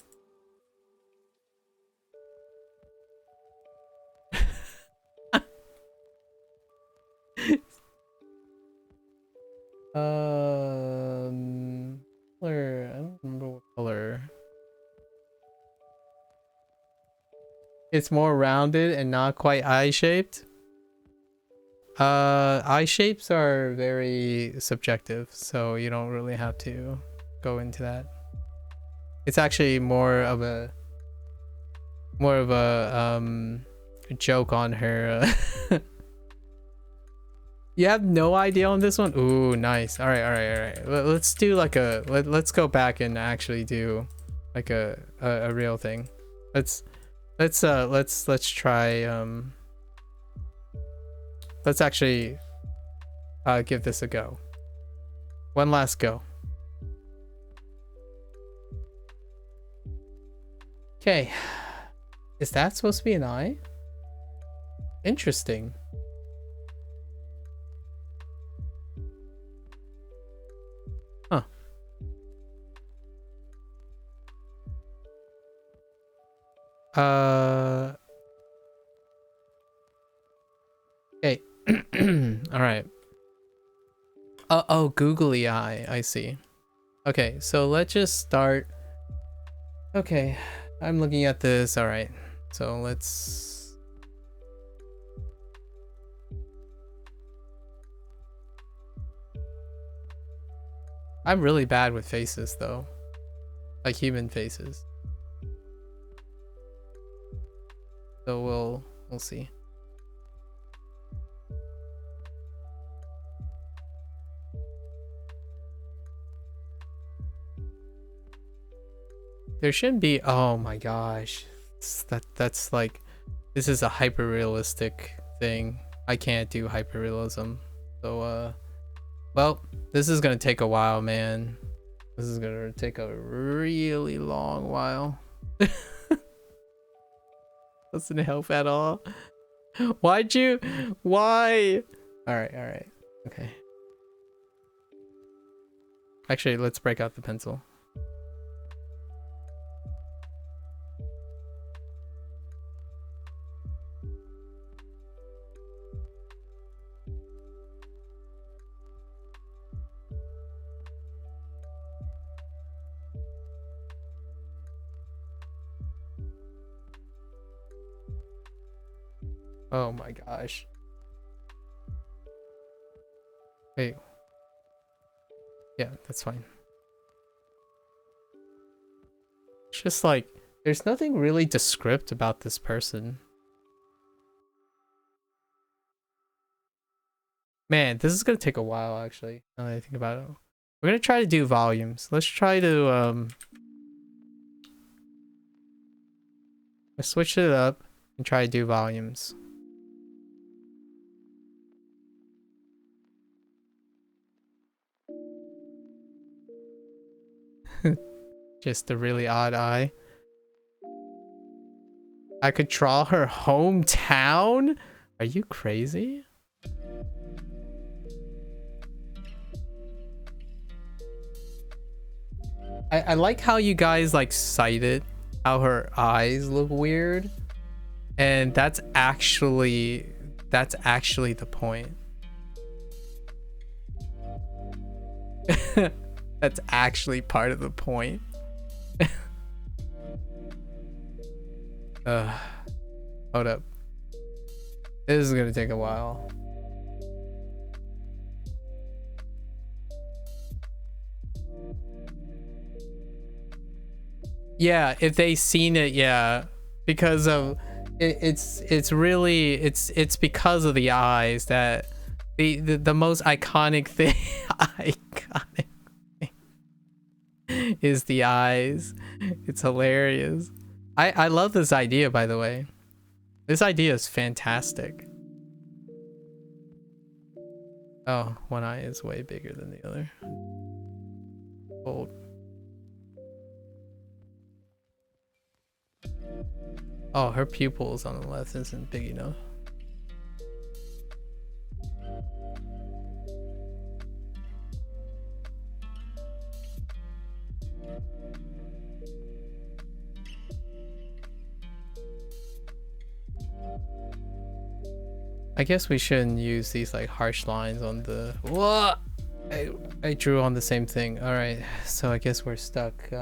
Color, I don't remember what color. It's more rounded and not quite eye-shaped. Eye shapes are very subjective, so you don't really have to go into that. It's actually more of a joke on her. You have no idea on this one? Ooh, nice. All right. Let's do like a let's go back and actually do like a real thing. Let's try let's actually give this a go. One last go. Okay. Is that supposed to be an eye? Interesting. Huh. Okay. All right. Oh, googly eye. I see. Okay, so let's just start. Okay, I'm looking at this. All right, so let's. I'm really bad with faces, though, like human faces. So we'll see. There shouldn't be. Oh my gosh, that's like, this is a hyper realistic thing. I can't do hyper realism. So well, this is gonna take a while, man. This is gonna take a really long while. Doesn't help at all. Why'd you? Why? All right. Okay. Actually, let's break out the pencil. Oh my gosh. Wait. Yeah, that's fine. It's just like, there's nothing really descript about this person. Man, this is gonna take a while actually, now that I think about it. We're gonna try to do volumes. Let's try to let's switch it up and try to do volumes. Just a really odd eye. I could draw her hometown? Are you crazy? I like how you guys like cited how her eyes look weird. And that's actually the point. That's actually part of the point. Hold up. This is gonna take a while. Yeah, if they seen it, yeah, because of it's really it's because of the eyes that the most iconic thing iconic thing is the eyes. It's hilarious. I love this idea, by the way. This idea is fantastic. Oh, one eye is way bigger than the other. Bold. Oh, her pupils on the left isn't big enough. I guess we shouldn't use these like harsh lines on the what I drew on the same thing. All right, so I guess we're stuck.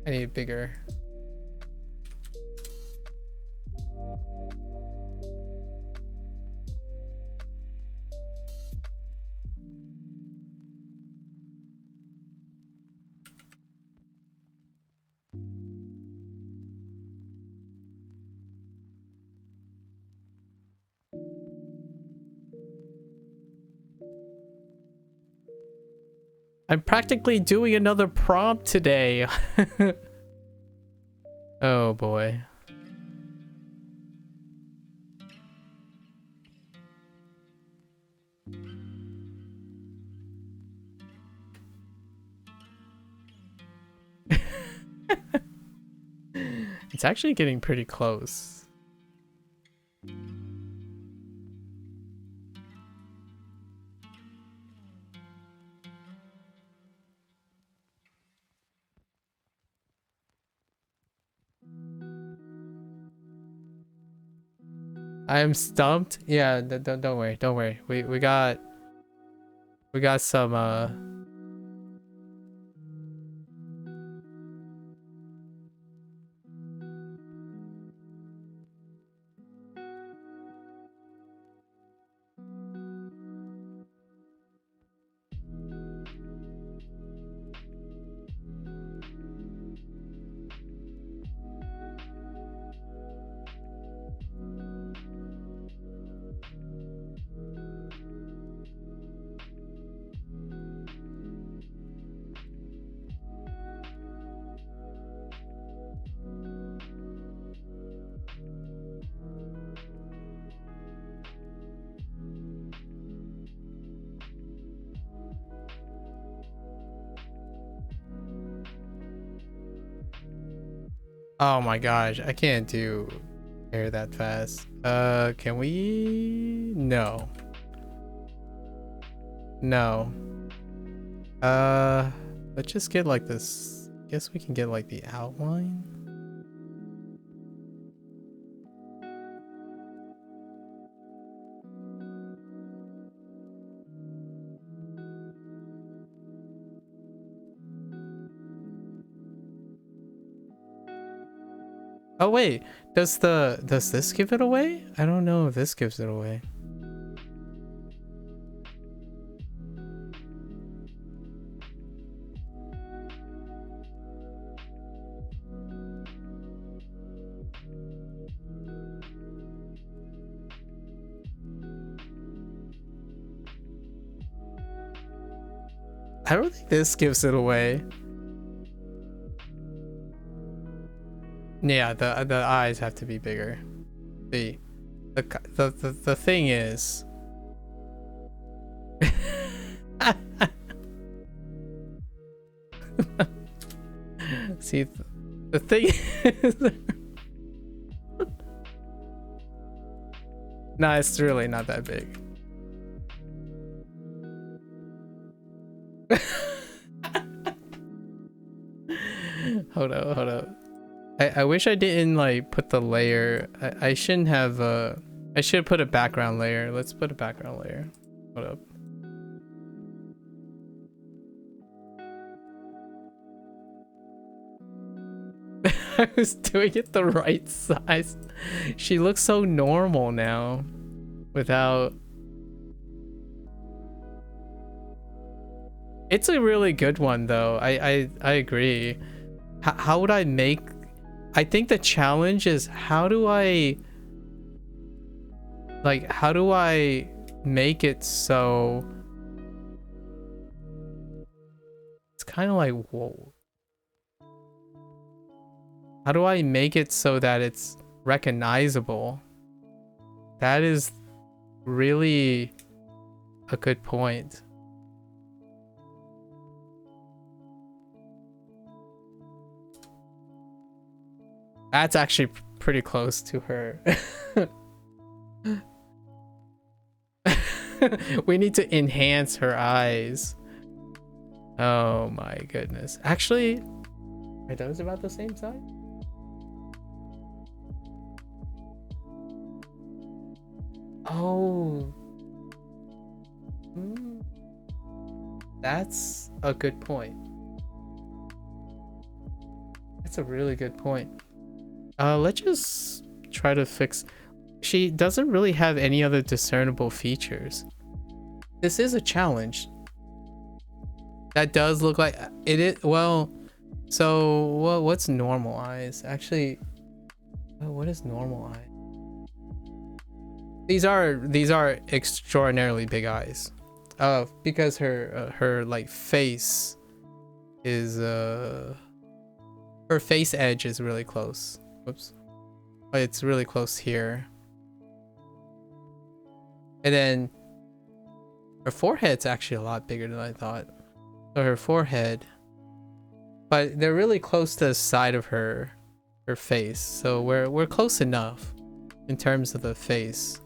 I need bigger. I'm practically doing another prompt today. Oh boy. It's actually getting pretty close. I am stumped. Yeah, don't worry, don't worry. We got some oh my gosh, I can't do hair that fast. Can we? No. No. Let's just get like this. Guess we can get like the outline. Oh wait, does this give it away? I don't know if this gives it away. I don't think this gives it away. Yeah, the eyes have to be bigger. The thing is, see, the thing is, nah, it's really not that big. Hold up. I wish I didn't like put the layer. I shouldn't have I should put a background layer. Let's put a background layer. Hold up. I was doing it the right size. She looks so normal now without. It's a really good one though. I agree. How would I make? I think the challenge is how do I make it so it's kind of like, whoa. How do I make it so that it's recognizable? That is really a good point. That's actually pretty close to her. We need to enhance her eyes. Oh my goodness. Actually, are those about the same size? Oh. That's a good point. That's a really good point. Let's just try to fix. She doesn't really have any other discernible features. This is a challenge. That does look like it is. Well, so what's normal eyes? Actually, what is normal eye? These are extraordinarily big eyes. Because her like face is her face edge is really close. Whoops. Oh, it's really close here. And then her forehead's actually a lot bigger than I thought. So her forehead, but they're really close to the side of her face. So we're close enough in terms of the face.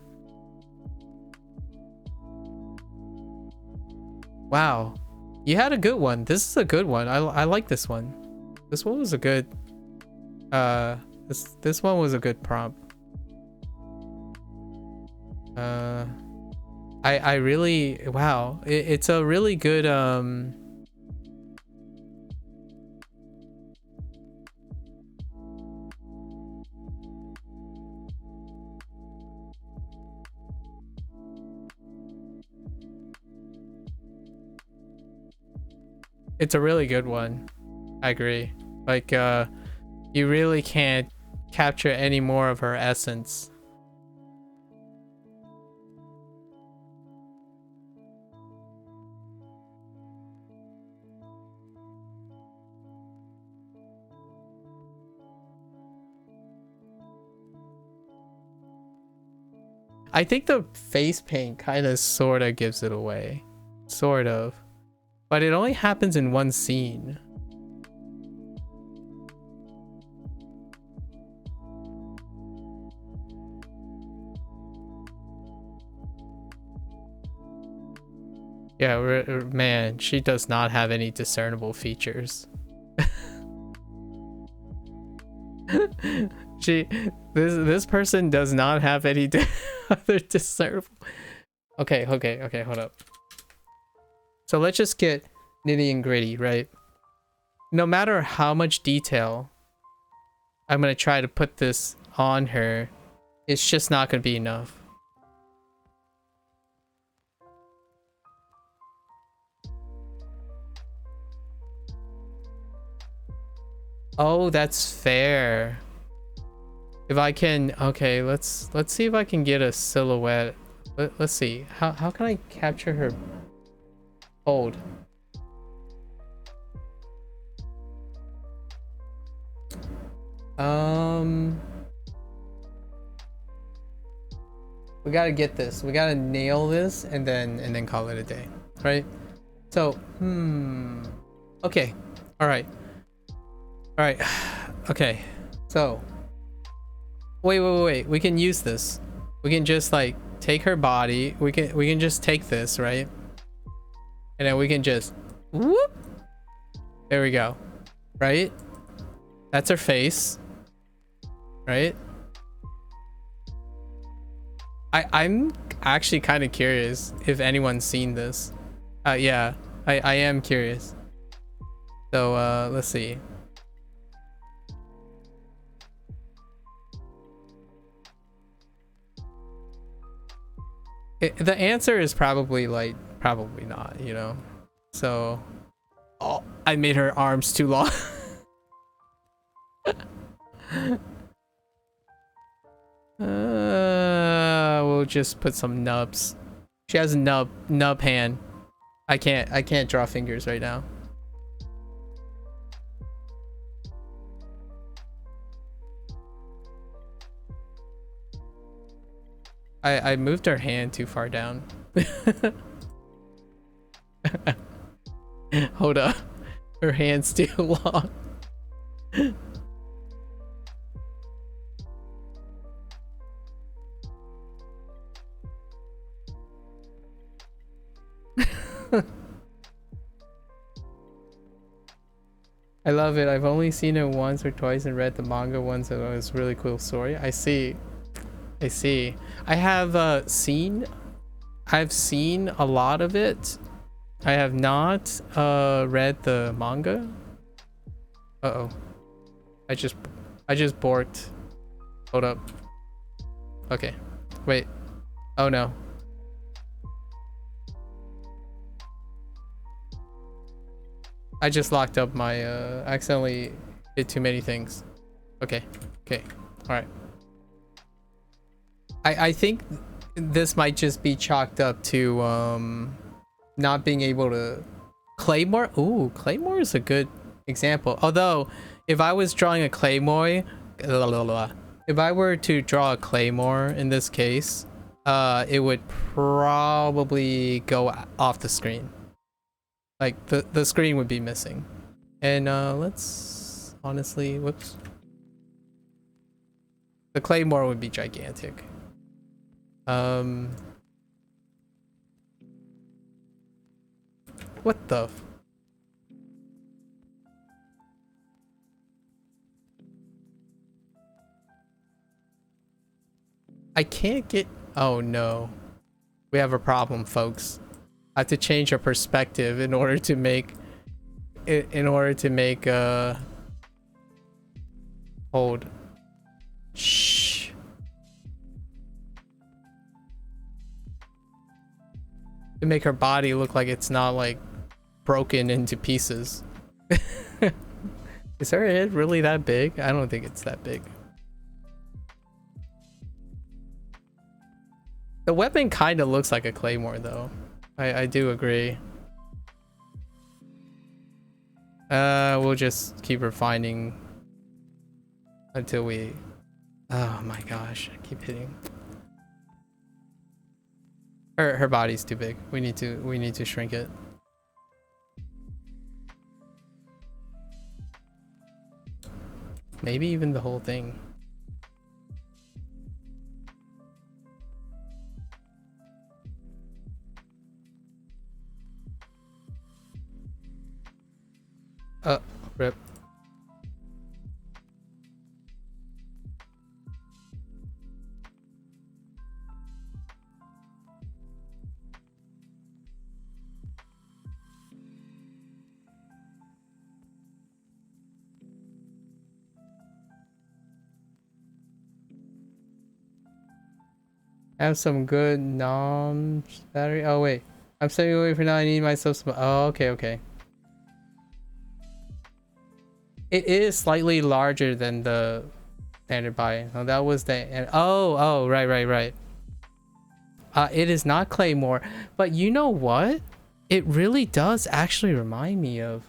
Wow, you had a good one. This is a good one. I like this one. This one was a good. This one was a good prompt. I really, wow. It's a really good it's a really good one. I agree. Like you really can't capture any more of her essence. I think the face paint kind of sort of gives it away. Sort of. But it only happens in one scene. Yeah, man, she does not have any discernible features. This person does not have any other discernible. Okay, hold up. So let's just get nitty and gritty, right? No matter how much detail I'm gonna try to put this on her. It's just not gonna be enough. Oh, that's fair. If I can, okay, let's see if I can get a silhouette. Let's see. How can I capture her? Hold. We gotta get this. We gotta nail this and then call it a day, right? So, okay. All right. Okay. So, wait. We can use this. We can just like take her body. We can just take this, right? And then we can just whoop. There we go. Right? That's her face. Right? I'm actually kind of curious if anyone's seen this. Yeah, I am curious. So let's see. The answer is probably not, you know. So, oh, I made her arms too long. We'll just put some nubs. She has a nub hand. I can't draw fingers right now. I moved her hand too far down. Hold up. Her hand's too long. I love it. I've only seen it once or twice and read the manga once, and it was a really cool story. I see. I have seen a lot of it. I have not read the manga. Uh-oh. I just borked. Hold up. Okay. Wait. Oh no. I just locked up my accidentally did too many things. Okay. All right. I think this might just be chalked up to not being able to claymore. Ooh, claymore is a good example. Although if I was drawing a claymore, if I were to draw a claymore in this case, it would probably go off the screen. Like the screen would be missing. And let's honestly, whoops. The claymore would be gigantic. What the I can't get, oh no. We have a problem, folks. I have to change our perspective in order to make hold. Shh. To make her body look like it's not like broken into pieces. Is her head really that big? I don't think it's that big. The weapon kind of looks like a claymore though. I do agree. We'll just keep refining until we, oh my gosh, I keep hitting. Her body's too big. We need to shrink it. Maybe even the whole thing. Rip. Have some good nom battery. Oh wait, I'm stepping away for now. I need myself some. Oh, okay, okay. It is slightly larger than the standard buy. Oh, that was the. And oh, right, right, right. It is not Claymore, but you know what? It really does actually remind me of.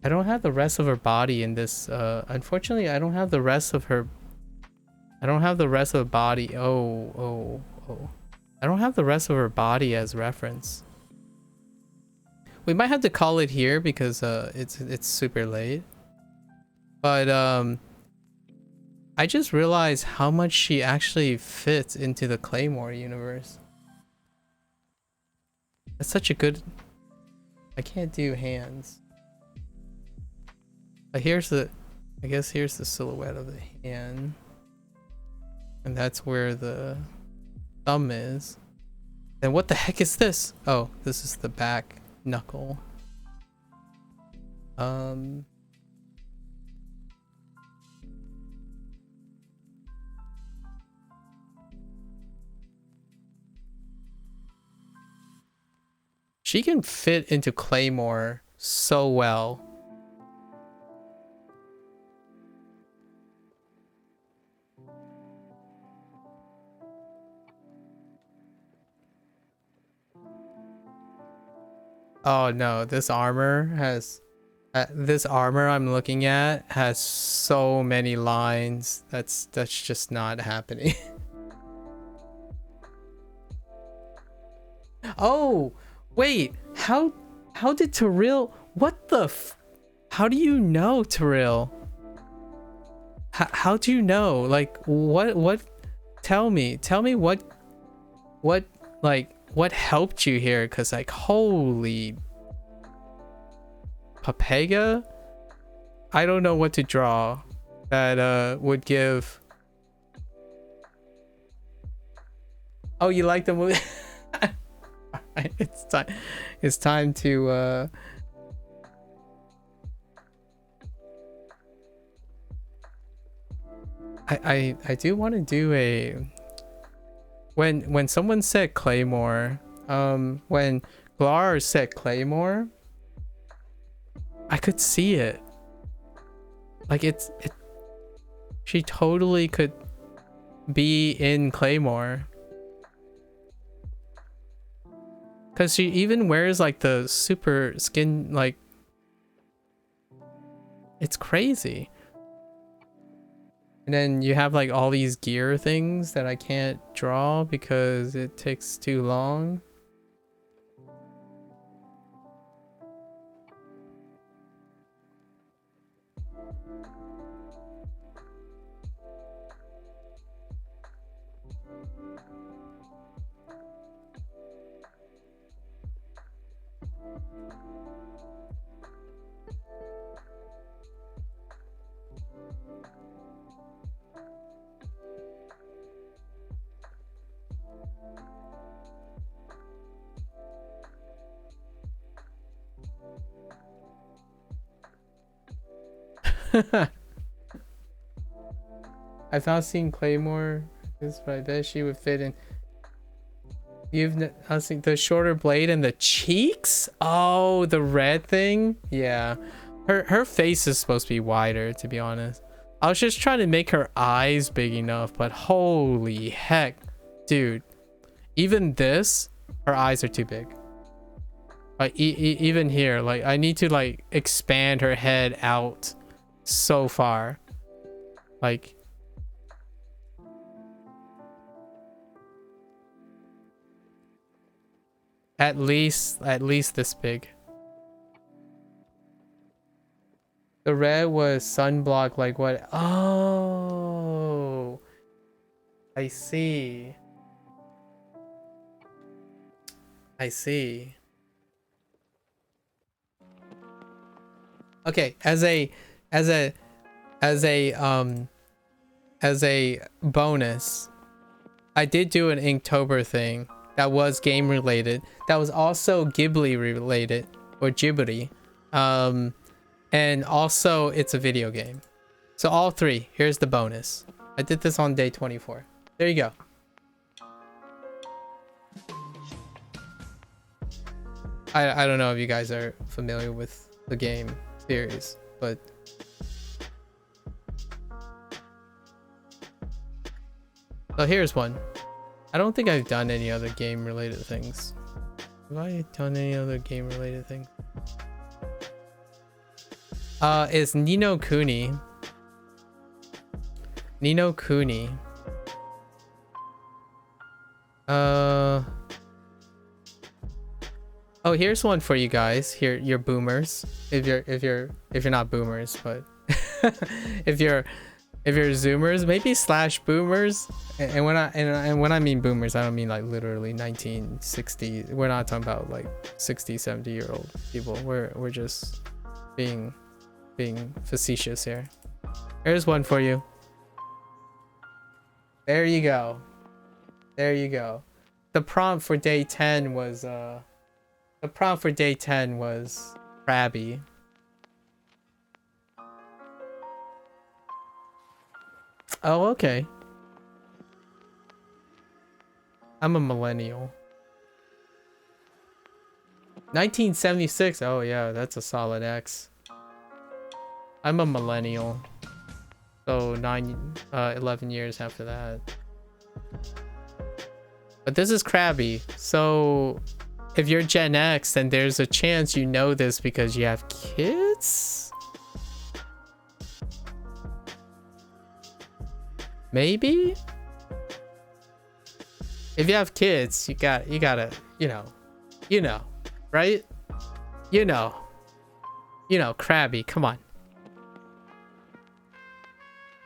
I don't have the rest of her body in this. Unfortunately, I don't have the rest of her. I don't have the rest of the body. Oh. I don't have the rest of her body as reference. We might have to call it here because it's super late. But I just realized how much she actually fits into the Claymore universe. That's such a good. I can't do hands. But here's the. I guess here's the silhouette of the hand. And that's where the thumb is. And what the heck is this? Oh, this is the back knuckle. She can fit into Claymore so well. Oh no, this armor has this armor I'm looking at has so many lines. That's just not happening. Oh, wait. How did Terrell, what the how do you know, Terrell? How do you know? Like what tell me what like what helped you here? Cause like holy Papega, I don't know what to draw that would give. Oh, you like the movie? Alright, it's time to I do want to do a when someone said Claymore, when Glar said Claymore, I could see it. Like she totally could be in Claymore. Cause she even wears like the super skin, like it's crazy. And then you have like all these gear things that I can't draw because it takes too long. I've not seen Claymore, but I bet she would fit in. I've seen the shorter blade and the cheeks. Oh, the red thing. Yeah, her face is supposed to be wider. To be honest, I was just trying to make her eyes big enough, but holy heck, dude! Even this, her eyes are too big. Like even here, like I need to like expand her head out so far, like at least this big. The red was sunblock, like what? Oh, I see. I see. Okay, as a bonus, I did do an Inktober thing that was game related. That was also Ghibli related, or Ghibli. And also it's a video game. So all three. Here's the bonus. I did this on day 24. There you go. I don't know if you guys are familiar with the game series, but so here's one. I don't think I've done any other game related things. Have I done any other game related things? It's Ni no Kuni. Ni no Kuni. Oh, here's one for you guys. Here, you're boomers. If you're not boomers, but if you're zoomers, maybe slash boomers. And when I mean boomers, I don't mean like literally 1960. We're not talking about like 60, 70-year-old people. We're just being facetious here. Here's one for you. There you go. There you go. The prompt for day 10 was crabby. Oh, okay. I'm a millennial. 1976. Oh yeah, that's a solid X. I'm a millennial. So 11 years after that. But this is crabby. So if you're Gen X, then there's a chance you know this because you have kids? Maybe? If you have kids, you gotta, you know, right? You know, crabby, come on.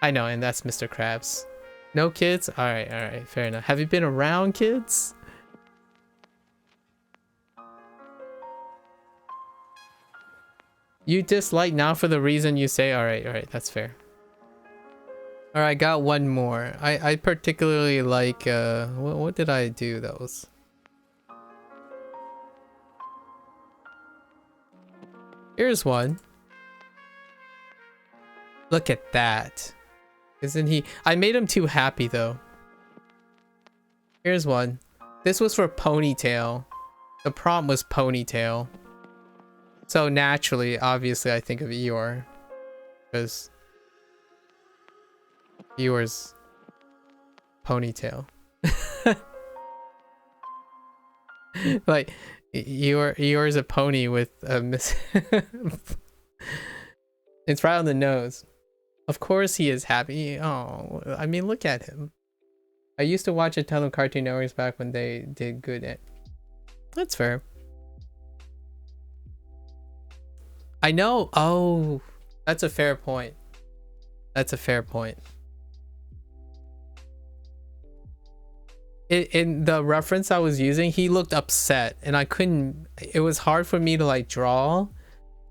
I know, and that's Mr. Krabs. No kids? Alright, fair enough. Have you been around kids? You dislike now for the reason you say. Alright, that's fair. Alright, I got one more. I particularly like, what did I do that was... Here's one. Look at that. Isn't he? I made him too happy though. Here's one. This was for Ponytail. The prompt was Ponytail. So naturally, obviously, I think of Eeyore. Because Eeyore's Ponytail. Like, Eeyore's a pony with a miss. It's right on the nose. Of course he is happy. Oh, I mean, look at him. I used to watch a ton of Cartoon Networks back when they did good at... That's fair. I know. Oh, that's a fair point. That's a fair point. In the reference I was using, he looked upset and I couldn't... It was hard for me to like draw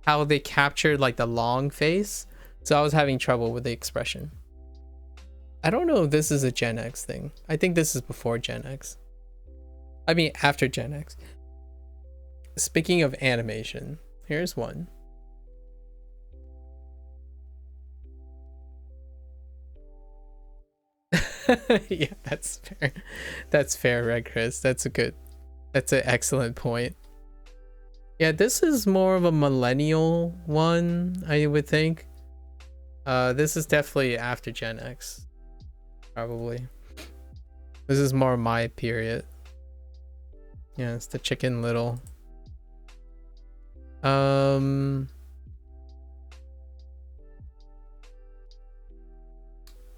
how they captured like the long face. So I was having trouble with the expression. I don't know if this is a Gen X thing. I think this is before Gen X. I mean, after Gen X. Speaking of animation, here's one. Yeah, that's fair. That's fair, Red Chris. That's an excellent point. Yeah, this is more of a millennial one, I would think. This is definitely after Gen X. Probably. This is more my period. Yeah, it's the Chicken Little.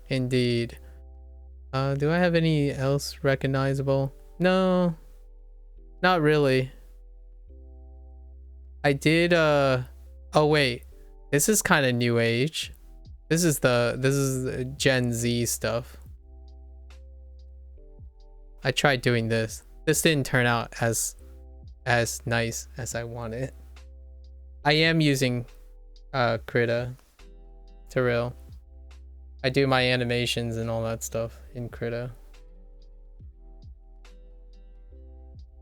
Indeed. Do I have any else recognizable? No. Not really. I did oh wait. This is kind of new age. This is Gen Z stuff. I tried doing this. This didn't turn out as nice as I wanted. I am using Krita to real. I do my animations and all that stuff in Krita.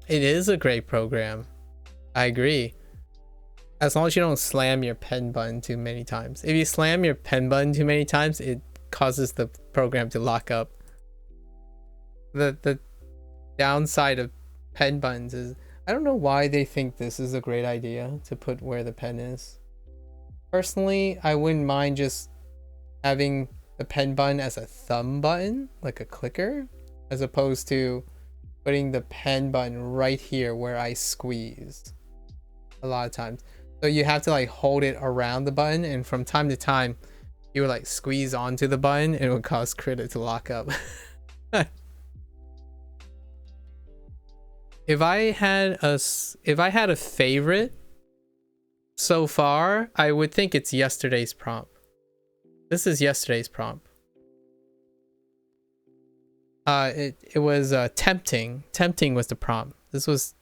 It is a great program. I agree. As long as you don't slam your pen button too many times. If you slam your pen button too many times, it causes the program to lock up. The downside of pen buttons is I don't know why they think this is a great idea to put where the pen is. Personally, I wouldn't mind just having the pen button as a thumb button, like a clicker, as opposed to putting the pen button right here where I squeeze a lot of times. So you have to like hold it around the button, and from time to time you would like squeeze onto the button and it would cause Krita to lock up. If I had a favorite so far, I would think it's yesterday's prompt. This is yesterday's prompt. It was tempting. Tempting was the prompt. This was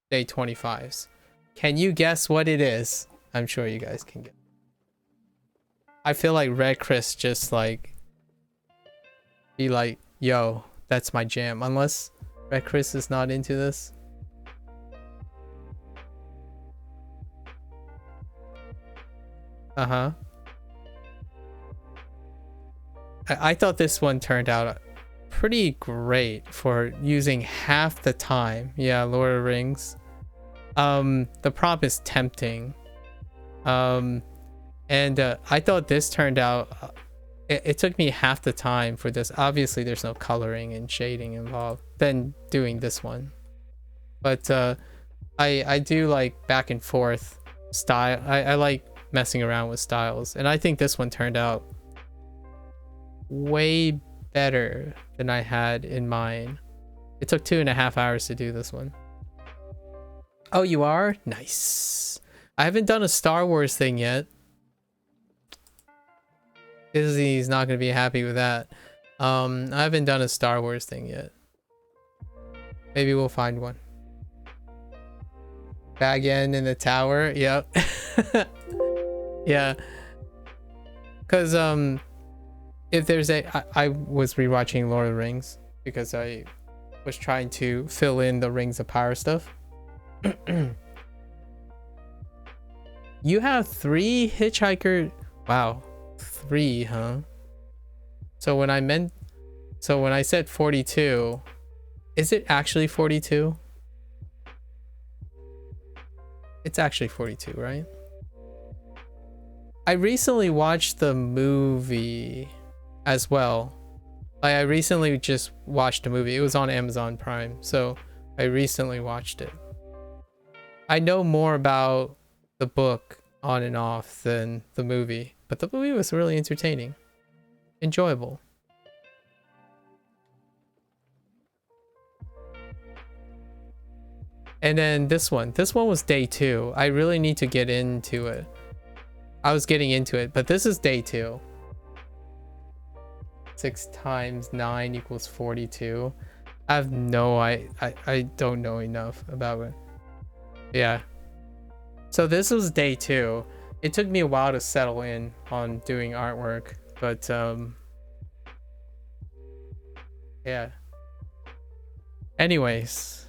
day 25's. Can you guess what it is? I'm sure you guys can get. I feel like Red Chris just like be like, yo, that's my jam. Unless Red Chris is not into this. Uh-huh. I thought this one turned out pretty great for using half the time. Yeah, Lord of the Rings. The prompt is tempting. And I thought this turned out it took me half the time for this. Obviously there's no coloring and shading involved than doing this one. But I do like back and forth style. I like messing around with styles, and I think this one turned out way better than I had in mind. It took 2.5 hours to do this one. Oh, you are? Nice. I haven't done a Star Wars thing yet. Disney's not going to be happy with that. I haven't done a Star Wars thing yet. Maybe we'll find one. Bag end in the tower. Yep. Yeah. Because if there's I was rewatching Lord of the Rings because I was trying to fill in the Rings of Power stuff. You have 3 hitchhiker. Wow. 3, huh? So when I said 42, is it actually 42? It's actually 42, right? I recently watched the movie as well. Like, I recently just watched a movie. It was on Amazon Prime, so I recently watched it. I know more about the book on and off than the movie, but the movie was really entertaining, enjoyable. And then this one was day 2. I really need to get into it. I was getting into it, but this is day 2. 6 times 9 equals 42. I have no, I don't know enough about it. Yeah. So this was day 2. It took me a while to settle in on doing artwork, but yeah. Anyways,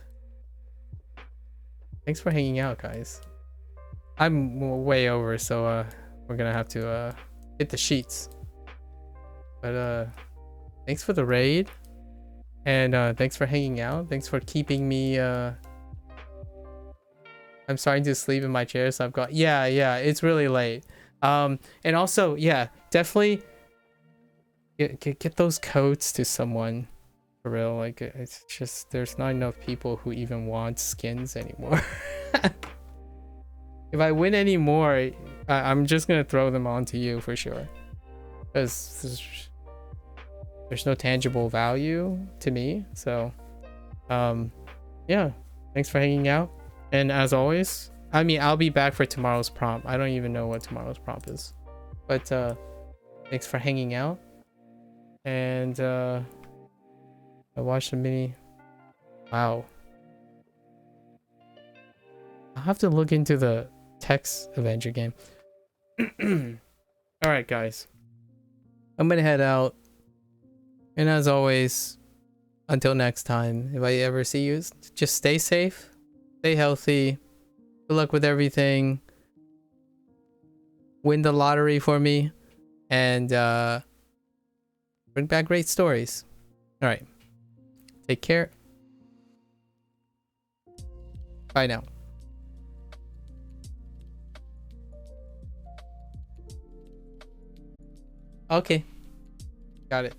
thanks for hanging out, guys. I'm way over, so we're gonna have to hit the sheets. But thanks for the raid, and thanks for hanging out. Thanks for keeping me. I'm starting to sleep in my chair, so I've got yeah, it's really late. And also, yeah, definitely get those codes to someone for real. Like, it's just there's not enough people who even want skins anymore. If I win any more, I'm just gonna throw them on to you for sure, because there's no tangible value to me. So yeah, thanks for hanging out. And as always, I mean, I'll be back for tomorrow's prompt. I don't even know what tomorrow's prompt is, but thanks for hanging out. And I watched the mini. Wow, I'll have to look into the text Avenger game. All right, guys, I'm gonna head out. And as always, until next time, if I ever see you, just stay safe, stay healthy, good luck with everything, win the lottery for me, and bring back great stories. All right, take care. Bye now. Okay. Got it.